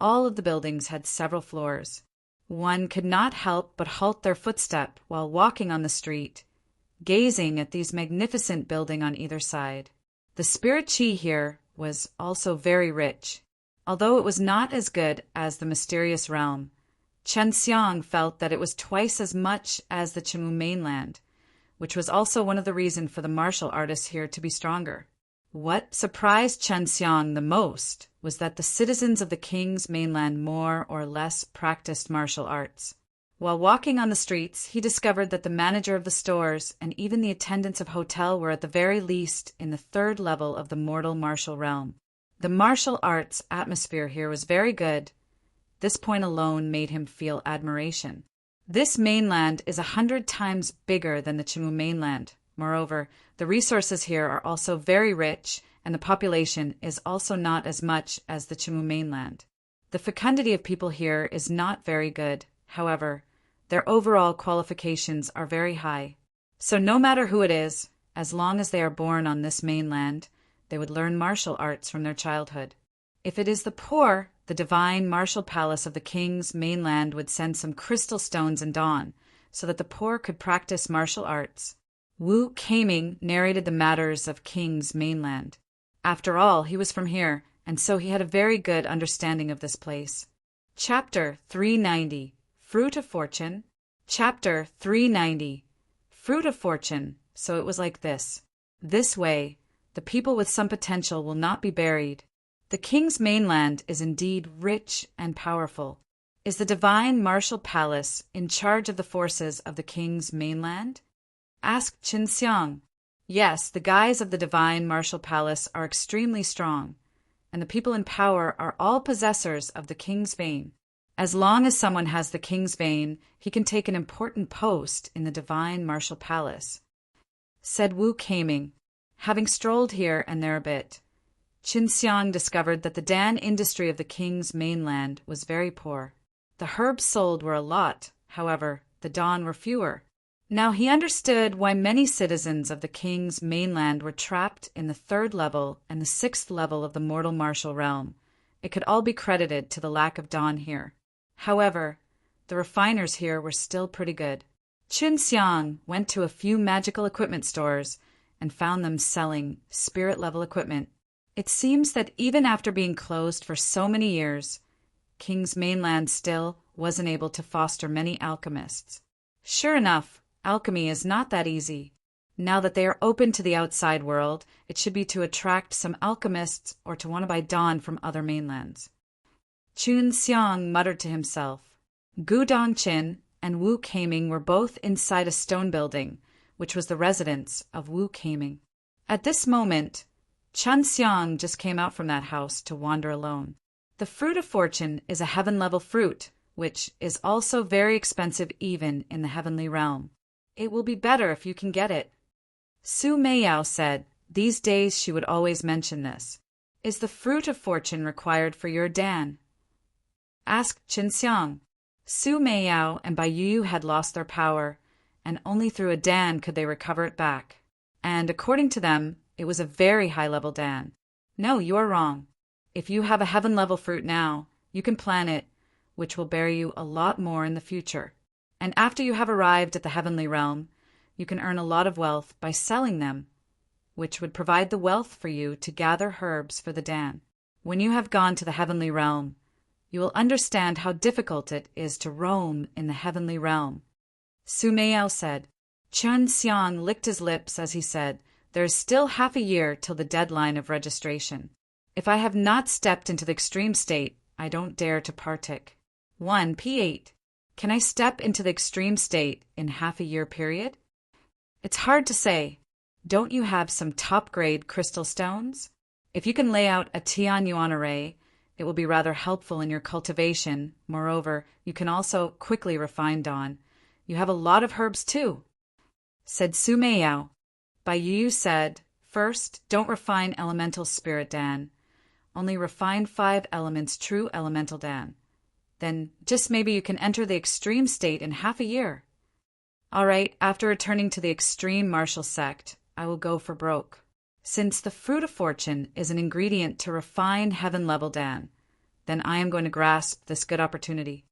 all of the buildings had several floors. One could not help but halt their footstep while walking on the street, gazing at these magnificent buildings on either side. The spirit qi here was also very rich. Although it was not as good as the mysterious realm, Qinxiang felt that it was twice as much as the Qingwu mainland, which was also one of the reasons for the martial artists here to be stronger. What surprised Qinxiang the most was that the citizens of the king's mainland more or less practiced martial arts. While walking on the streets, he discovered that the manager of the stores and even the attendants of hotel were at the very least in the 3rd level of the mortal martial realm. The martial arts atmosphere here was very good. This point alone made him feel admiration. This mainland is 100 times bigger than the Qingwu mainland. Moreover, the resources here are also very rich, and the population is also not as much as the Qingwu mainland. The fecundity of people here is not very good. However, their overall qualifications are very high. So no matter who it is, as long as they are born on this mainland, they would learn martial arts from their childhood. If it is the poor, the divine martial palace of the king's mainland would send some crystal stones and dawn, so that the poor could practice martial arts. Wu Kaming narrated the matters of king's mainland. After all, he was from here, and so he had a very good understanding of this place. Chapter 390. Fruit of Fortune. Chapter 390. Fruit of Fortune. So it was like this. This way, the people with some potential will not be buried. The king's mainland is indeed rich and powerful. Is the divine martial palace in charge of the forces of the king's mainland? Asked Qinxiang. Yes, the guys of the divine martial palace are extremely strong, and the people in power are all possessors of the king's vein. As long as someone has the king's vein, he can take an important post in the divine martial palace. said Wu Kaming. Having strolled here and there a bit, Qinxiang discovered that the Dan industry of the king's mainland was very poor. The herbs sold were a lot, however, the Dan were fewer. Now he understood why many citizens of the king's mainland were trapped in the 3rd level and the 6th level of the mortal martial realm. It could all be credited to the lack of Dan here. However, the refiners here were still pretty good. Qinxiang went to a few magical equipment stores and found them selling spirit-level equipment. It seems that even after being closed for so many years, King's Mainland still wasn't able to foster many alchemists. Sure enough, alchemy is not that easy. Now that they are open to the outside world, it should be to attract some alchemists or to want to buy dawn from other mainlands. Qinxiang muttered to himself. Gu Dongqin and Wu Kaming were both inside a stone building, which was the residence of Wu Kaming. At this moment, Qinxiang just came out from that house to wander alone. The fruit of fortune is a heaven-level fruit, which is also very expensive even in the heavenly realm. It will be better if you can get it. Su Meiyao said. These days she would always mention this. Is the fruit of fortune required for your Dan? Asked Qinxiang. Su Meiyao and Bai Yu had lost their power, and only through a Dan could they recover it back. And according to them, it was a very high-level Dan. No, you are wrong. If you have a heaven-level fruit now, you can plant it, which will bear you a lot more in the future. And after you have arrived at the heavenly realm, you can earn a lot of wealth by selling them, which would provide the wealth for you to gather herbs for the Dan. When you have gone to the heavenly realm, you will understand how difficult it is to roam in the heavenly realm. Su Meiyao said. Qinxiang licked his lips as he said, there is still half a year till the deadline of registration. If I have not stepped into the extreme state, I don't dare to partake. 1 P8. Can I step into the extreme state in half a year period? It's hard to say. Don't you have some top-grade crystal stones? If you can lay out a Tianyuan array, it will be rather helpful in your cultivation. Moreover, you can also quickly refine dawn. You have a lot of herbs too, said Su Meiyao. Bai Yu said, first, don't refine elemental spirit Dan. Only refine 5 elements true elemental Dan. Then just maybe you can enter the extreme state in half a year. All right, after returning to the extreme martial sect, I will go for broke. Since the fruit of fortune is an ingredient to refine heaven-level Dan, then I am going to grasp this good opportunity.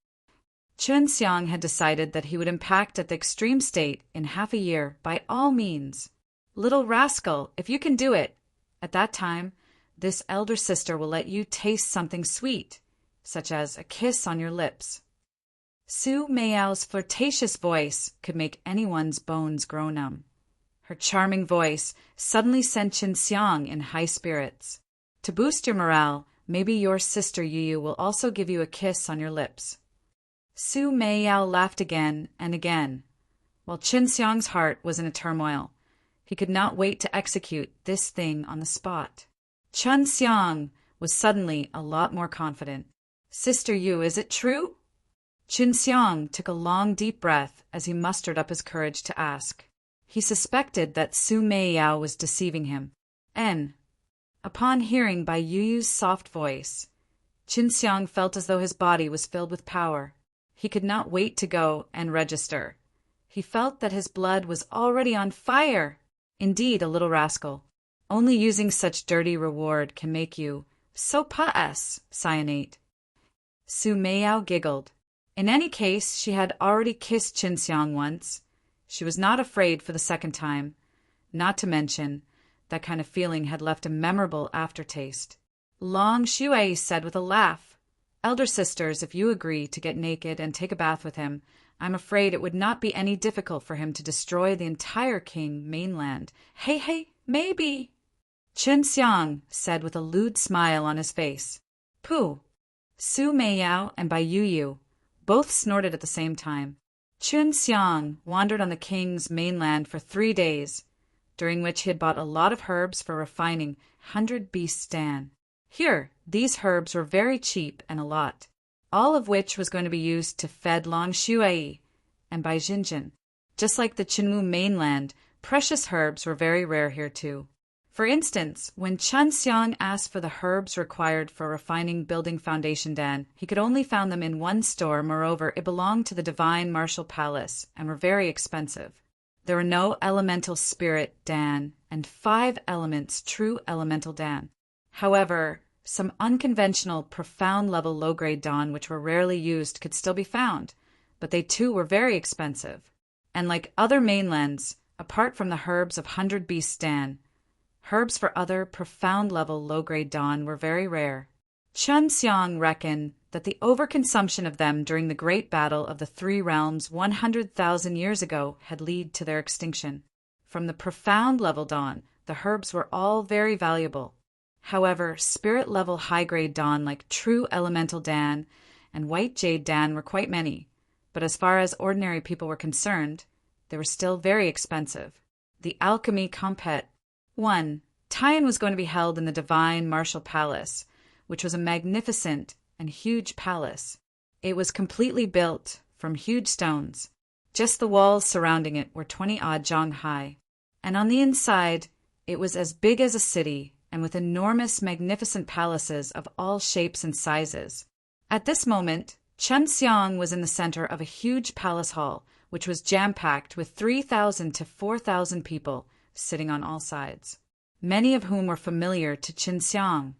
Qinxiang had decided that he would impact at the extreme state in half a year by all means. Little rascal, if you can do it, at that time, this elder sister will let you taste something sweet, such as a kiss on your lips. Su Meiyao's flirtatious voice could make anyone's bones grow numb. Her charming voice suddenly sent Qinxiang in high spirits. To boost your morale, maybe your sister Yu will also give you a kiss on your lips. Su Meiyao laughed again and again, while Qinxiang's heart was in a turmoil. He could not wait to execute this thing on the spot. Qinxiang was suddenly a lot more confident. Sister Yu, is it true? Qinxiang took a long, deep breath as he mustered up his courage to ask. He suspected that Su Meiyao was deceiving him. Upon hearing Bai Yu's soft voice, Qinxiang felt as though his body was filled with power. He could not wait to go and register. He felt that his blood was already on fire. Indeed, a little rascal. Only using such dirty reward can make you so pas cyanate. Su Meiyao giggled. In any case, she had already kissed Qinxiang once. She was not afraid for the second time. Not to mention, that kind of feeling had left a memorable aftertaste. Long Shui said with a laugh, Elder sisters, if you agree to get naked and take a bath with him, I'm afraid it would not be any difficult for him to destroy the entire King mainland. Hey, maybe. Qinxiang said with a lewd smile on his face. Pooh. Su Meiyao and Bai Yu both snorted at the same time. Qinxiang wandered on the king's mainland for 3 days, during which he had bought a lot of herbs for refining 100 beast Dan. Here, these herbs were very cheap and a lot, all of which was going to be used to fed Long Shui and Bai Jinjin. Just like the Qinwu mainland, Precious herbs were very rare here too. For instance, when Chun Xiang asked for the herbs required for refining building foundation dan, he could only find them in one store. Moreover, it belonged to the divine martial palace and were very expensive. There were no elemental spirit dan and 5 elements true elemental dan. However, some unconventional profound level low-grade dan which were rarely used could still be found, but they too were very expensive. And like other mainlands, apart from the herbs of 100 beasts dan, herbs for other profound-level low-grade dan were very rare. Chun Xiang reckoned that the overconsumption of them during the Great Battle of the Three Realms 100,000 years ago had led to their extinction. From the profound-level dan, the herbs were all very valuable. However, spirit-level high-grade dan like true elemental dan and white jade dan were quite many, but as far as ordinary people were concerned, they were still very expensive. The Alchemy Compet 1. Tie-in was going to be held in the Divine Martial Palace, which was a magnificent and huge palace. It was completely built from huge stones. Just the walls surrounding it were 20-odd jong high, and on the inside it was as big as a city and with enormous magnificent palaces of all shapes and sizes. At this moment, Chun Xiang was in the center of a huge palace hall, which was jam-packed with 3,000 to 4,000 people, sitting on all sides, many of whom were familiar to Chun Xiang.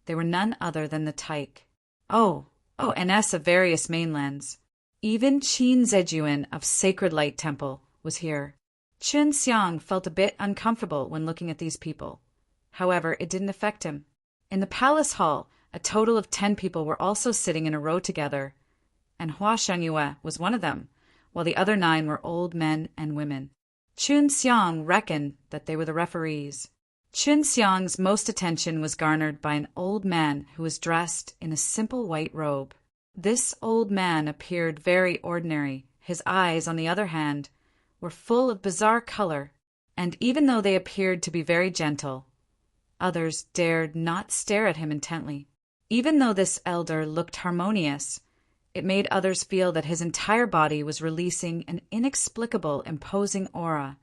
They were none other than the Taik. NS of various mainlands. Even Qin Zhejuan of Sacred Light Temple was here. Chun Xiang felt a bit uncomfortable when looking at these people. However, it didn't affect him. In the palace hall, a total of 10 people were also sitting in a row together, and Hua Shengyue was one of them, while the other 9 were old men and women. Chun Xiang reckoned that they were the referees. Chun Xiang's most attention was garnered by an old man who was dressed in a simple white robe. This old man appeared very ordinary. His eyes, on the other hand, were full of bizarre color, and even though they appeared to be very gentle, others dared not stare at him intently. Even though this elder looked harmonious, it made others feel that his entire body was releasing an inexplicable, imposing aura,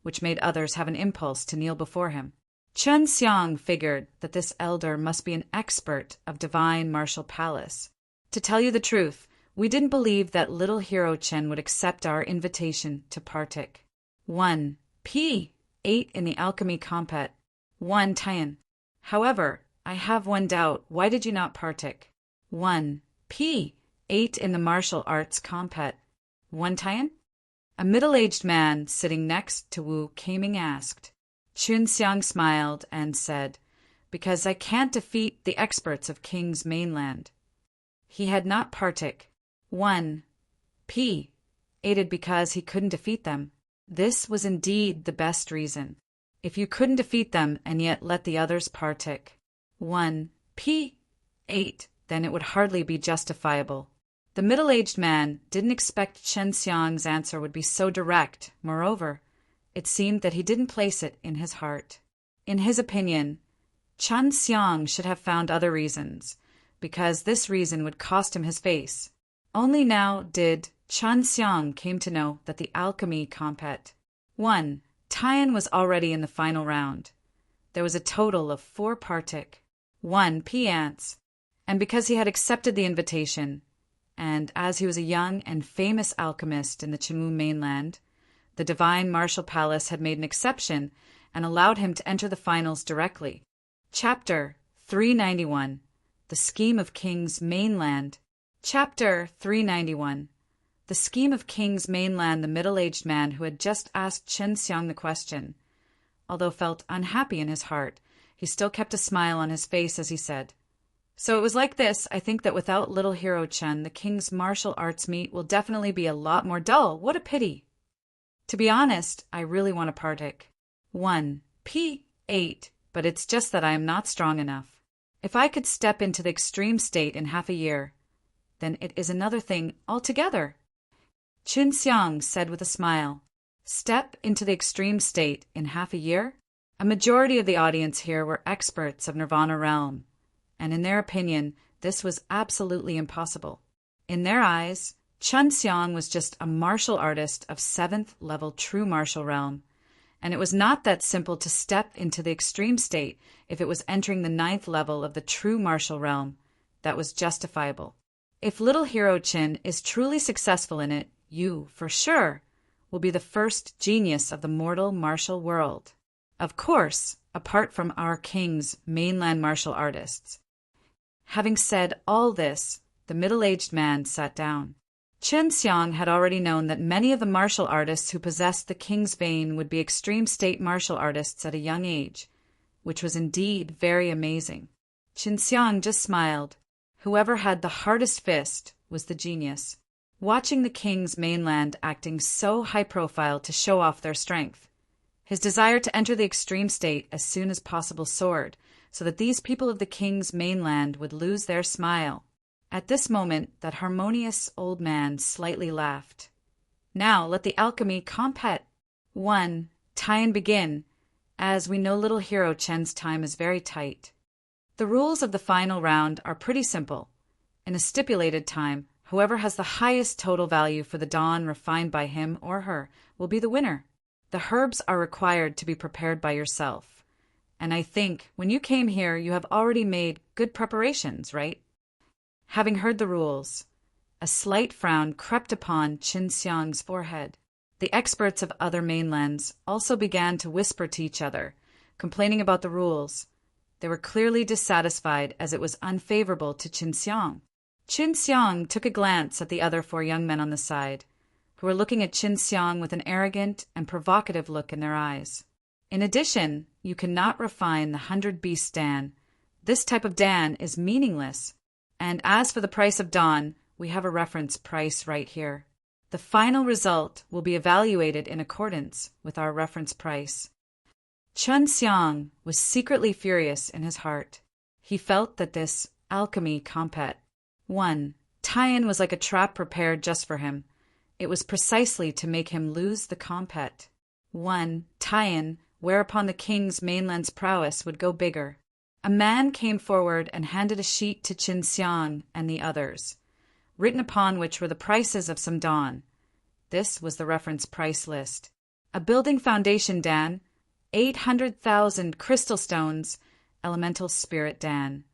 which made others have an impulse to kneel before him. Chun Xiang figured that this elder must be an expert of divine martial palace. To tell you the truth, we didn't believe that little hero Chen would accept our invitation to partake. 1. P. 8 in the Alchemy Compet. 1. Tian. However, I have one doubt. Why did you not partake? 1. P. 8 in the Martial Arts Compet. 1 Tian? A middle-aged man sitting next to Wu Kaming asked. Chun Xiang smiled and said, "Because I can't defeat the experts of King's mainland." He had not partook. 1. P. aided because he couldn't defeat them. This was indeed the best reason. If you couldn't defeat them and yet let the others partake. 1. P. 8, then it would hardly be justifiable. The middle-aged man didn't expect Chun Xiang's answer would be so direct. Moreover, it seemed that he didn't place it in his heart. In his opinion, Chun Xiang should have found other reasons, because this reason would cost him his face. Only now did Chun Xiang came to know that the Alchemy Compet 1. Tian was already in the final round. There was a total of 4 partook. 1 P ants, and because he had accepted the invitation, and as he was a young and famous alchemist in the Chimu mainland, the Divine Martial Palace had made an exception and allowed him to enter the finals directly. Chapter 391. The Scheme of King's Mainland. Chapter 391. The Scheme of King's Mainland. The middle-aged man who had just asked Chun Xiang the question, although felt unhappy in his heart, he still kept a smile on his face as he said, "So it was like this. I think that without little hero Chen, the King's martial arts meet will definitely be a lot more dull. What a pity. To be honest, I really want to partake. 1 P 8, but it's just that I am not strong enough. If I could step into the extreme state in half a year, then it is another thing altogether." Chun Xiang said with a smile, "Step into the extreme state in half a year?" A majority of the audience here were experts of Nirvana realm, and in their opinion, this was absolutely impossible. In their eyes, Chun Xiang was just a martial artist of 7th level true martial realm, and it was not that simple to step into the extreme state if it was entering the 9th level of the true martial realm that was justifiable. If little hero Chin is truly successful in it, you, for sure, will be the first genius of the mortal martial world. Of course, apart from our king's mainland martial artists. Having said all this, the middle-aged man sat down. Chen Xiang had already known that many of the martial artists who possessed the king's vein would be extreme state martial artists at a young age, which was indeed very amazing. Chen Xiang just smiled. Whoever had the hardest fist was the genius. Watching the king's mainland acting so high-profile to show off their strength, his desire to enter the extreme state as soon as possible soared, so that these people of the king's mainland would lose their smile. At this moment, that harmonious old man slightly laughed. Now let the alchemy compet. 1. Tie and begin, as we know little hero Chen's time is very tight. The rules of the final round are pretty simple. In a stipulated time, whoever has the highest total value for the dawn refined by him or her will be the winner. The herbs are required to be prepared by yourself. And I think when you came here, you have already made good preparations, right? Having heard the rules, a slight frown crept upon Qin Xiang's forehead. The experts of other mainlands also began to whisper to each other, complaining about the rules. They were clearly dissatisfied as it was unfavorable to Qin Xiang. Qin Xiang took a glance at the other 4 young men on the side, who were looking at Qin Xiang with an arrogant and provocative look in their eyes. In addition, you cannot refine the 100 Beast Dan. This type of Dan is meaningless. And as for the price of dawn, we have a reference price right here. The final result will be evaluated in accordance with our reference price. Chen Xiang was secretly furious in his heart. He felt that this alchemy compet. 1. Tie-in was like a trap prepared just for him. It was precisely to make him lose the compet. 1. Tie-in, whereupon the king's mainland's prowess would go bigger. A man came forward and handed a sheet to Qin Xiang and the others, written upon which were the prices of some dawn. This was the reference price list. A building foundation Dan, 800,000 crystal stones, elemental spirit Dan.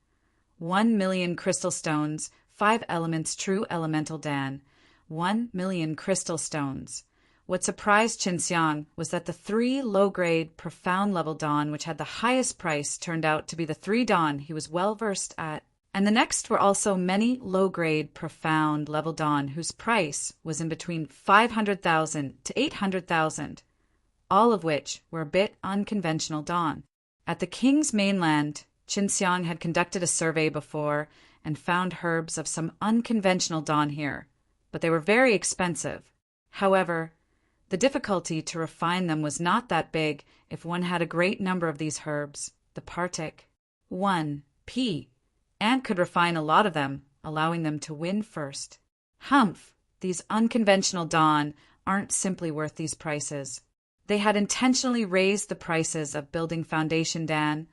1,000,000 crystal stones, 5 elements true elemental Dan. 1,000,000 crystal stones. What surprised Qin Xiang was that the 3 low-grade, profound-level dawn which had the highest price turned out to be the 3 dawn he was well-versed at, and the next were also many low-grade, profound-level dawn whose price was in between 500,000 to 800,000, all of which were a bit unconventional dawn. At the king's mainland, Qin Xiang had conducted a survey before and found herbs of some unconventional dawn here, but they were very expensive. However, the difficulty to refine them was not that big if one had a great number of these herbs, the partic. 1. P. And could refine a lot of them, allowing them to win first. Humph! These unconventional dawn aren't simply worth these prices. They had intentionally raised the prices of building foundation Dan,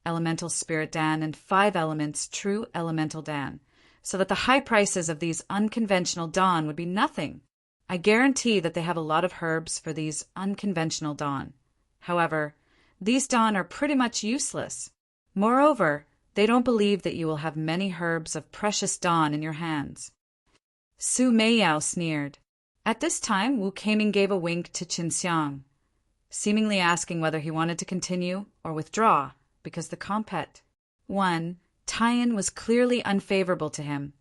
elemental spirit Dan, and 5 elements true elemental Dan, so that the high prices of these unconventional dawn would be nothing. I guarantee that they have a lot of herbs for these unconventional dawn. However, these dawn are pretty much useless. Moreover, they don't believe that you will have many herbs of precious dawn in your hands. Su Meiyao sneered. At this time, Wu Keiming gave a wink to Qin Xiang, seemingly asking whether he wanted to continue or withdraw, because the compet. 1. Tie-in was clearly unfavorable to him,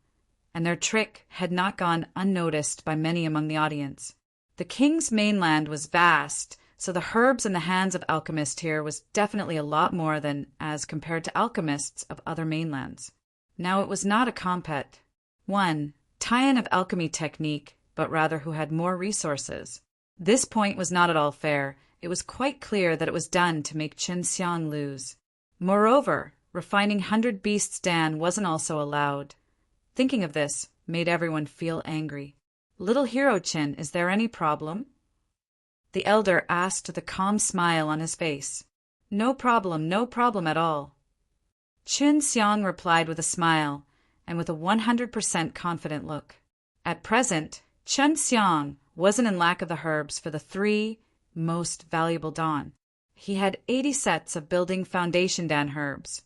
and their trick had not gone unnoticed by many among the audience. The king's mainland was vast, so the herbs in the hands of alchemists here was definitely a lot more than as compared to alchemists of other mainlands. Now it was not a compet. 1. Tie-in of alchemy technique, but rather who had more resources. This point was not at all fair. It was quite clear that it was done to make Qin Xiang lose. Moreover, refining 100 Beasts Dan wasn't also allowed. Thinking of this made everyone feel angry. Little hero Qin, is there any problem? The elder asked with a calm smile on his face. No problem at all. Qin Xiang replied with a smile and with a 100% confident look. At present, Qin Xiang wasn't in lack of the herbs for the 3 most valuable dan. He had 80 sets of building foundation dan herbs,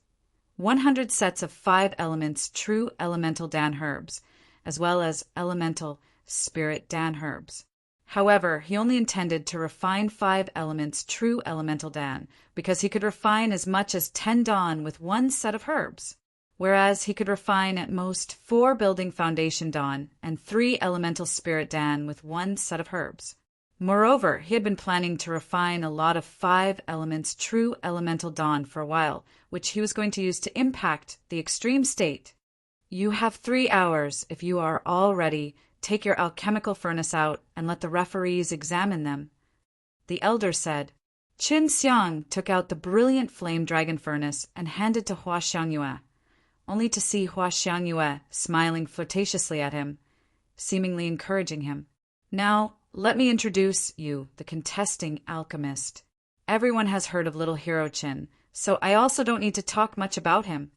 100 sets of 5 elements true elemental dan herbs, as well as elemental spirit dan herbs. However, he only intended to refine 5 elements true elemental dan because he could refine as much as 10 dan with 1 set of herbs, whereas he could refine at most 4 building foundation dan and 3 elemental spirit dan with 1 set of herbs. Moreover, he had been planning to refine a lot of 5 elements true elemental dan for a while, which he was going to use to impact the extreme state. You have 3 hours. If you are all ready, take your alchemical furnace out and let the referees examine them. The elder said. Qin Xiang took out the brilliant flame dragon furnace and handed to Hua Xiangyue, only to see Hua Xiangyue smiling flirtatiously at him, seemingly encouraging him. Now, let me introduce you, the contesting alchemist. Everyone has heard of little hero Qin, so I also don't need to talk much about him.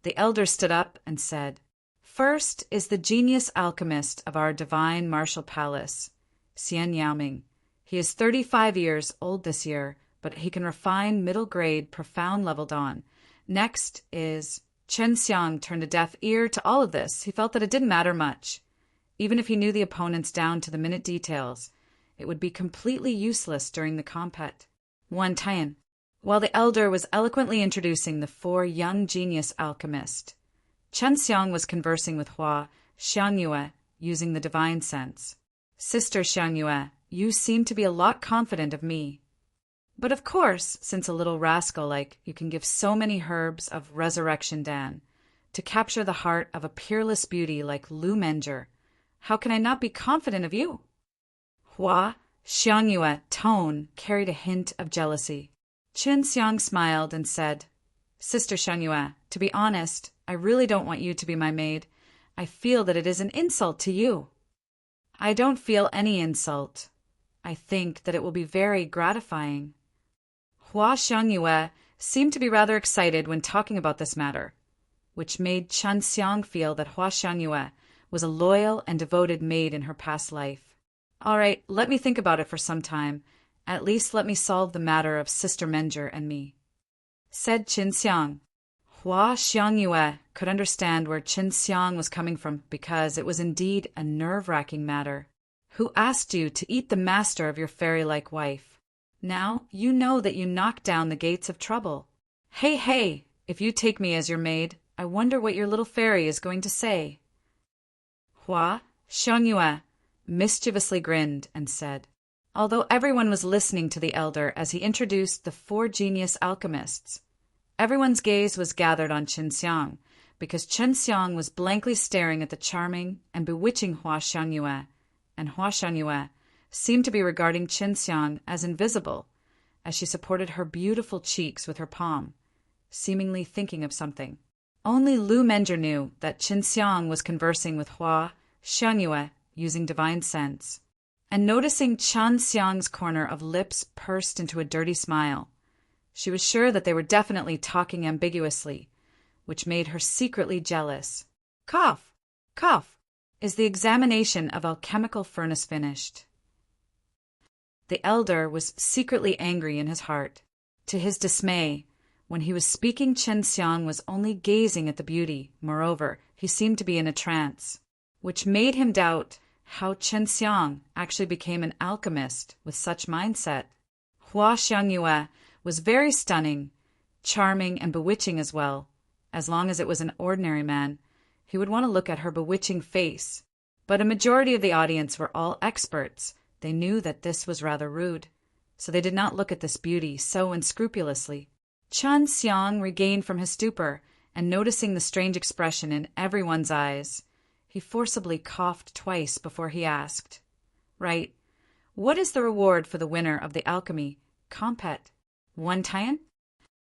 The elder stood up and said, First is the genius alchemist of our divine martial palace, Xian Yaoming. He is 35 years old this year, but he can refine middle-grade, profound-level dan. Next is Chen Xiang turned a deaf ear to all of this. He felt that it didn't matter much. Even if he knew the opponents down to the minute details, it would be completely useless during the compet. Wan Tian. While the elder was eloquently introducing the 4 young genius alchemists, Chen Xiang was conversing with Hua Xiangyue using the divine sense. Sister Xiangyue, you seem to be a lot confident of me. But of course, since a little rascal like you can give so many herbs of resurrection dan to capture the heart of a peerless beauty like Lu Menger, how can I not be confident of you? Hua Xiangyue tone carried a hint of jealousy. Qin Xiang smiled and said, Sister Xiangyue, to be honest, I really don't want you to be my maid. I feel that it is an insult to you. I don't feel any insult. I think that it will be very gratifying. Hua Xiangyue seemed to be rather excited when talking about this matter, which made Chen Xiang feel that Hua Xiangyue was a loyal and devoted maid in her past life. All right, let me think about it for some time. At least let me solve the matter of Sister Menger and me, said Qin Xiang. Hua Xiangyue could understand where Qin Xiang was coming from because it was indeed a nerve-wracking matter. Who asked you to eat the master of your fairy-like wife? Now you know that you knocked down the gates of trouble. Hey, if you take me as your maid, I wonder what your little fairy is going to say. Hua Xiangyue mischievously grinned and said, although everyone was listening to the elder as he introduced the 4 genius alchemists, everyone's gaze was gathered on Qin Xiang because Qin Xiang was blankly staring at the charming and bewitching Hua Xiangyue, and Hua Xiangyue seemed to be regarding Qin Xiang as invisible as she supported her beautiful cheeks with her palm, seemingly thinking of something. Only Lu Menger knew that Qin Xiang was conversing with Hua Xiangyue using divine sense, and noticing Chen Xiang's corner of lips pursed into a dirty smile, she was sure that they were definitely talking ambiguously, which made her secretly jealous. Cough! Is the examination of alchemical furnace finished? The elder was secretly angry in his heart. To his dismay, when he was speaking, Qin Xiang was only gazing at the beauty. Moreover, he seemed to be in a trance, which made him doubt how Qin Xiang actually became an alchemist with such mindset. Hua Xiangyue was very stunning, charming, and bewitching as well. As long as it was an ordinary man, he would want to look at her bewitching face. But a majority of the audience were all experts. They knew that this was rather rude, so they did not look at this beauty so unscrupulously. Chen Xiang regained from his stupor, and noticing the strange expression in everyone's eyes, he forcibly coughed twice before he asked, Right, what is the reward for the winner of the alchemy compet? 1 Tian?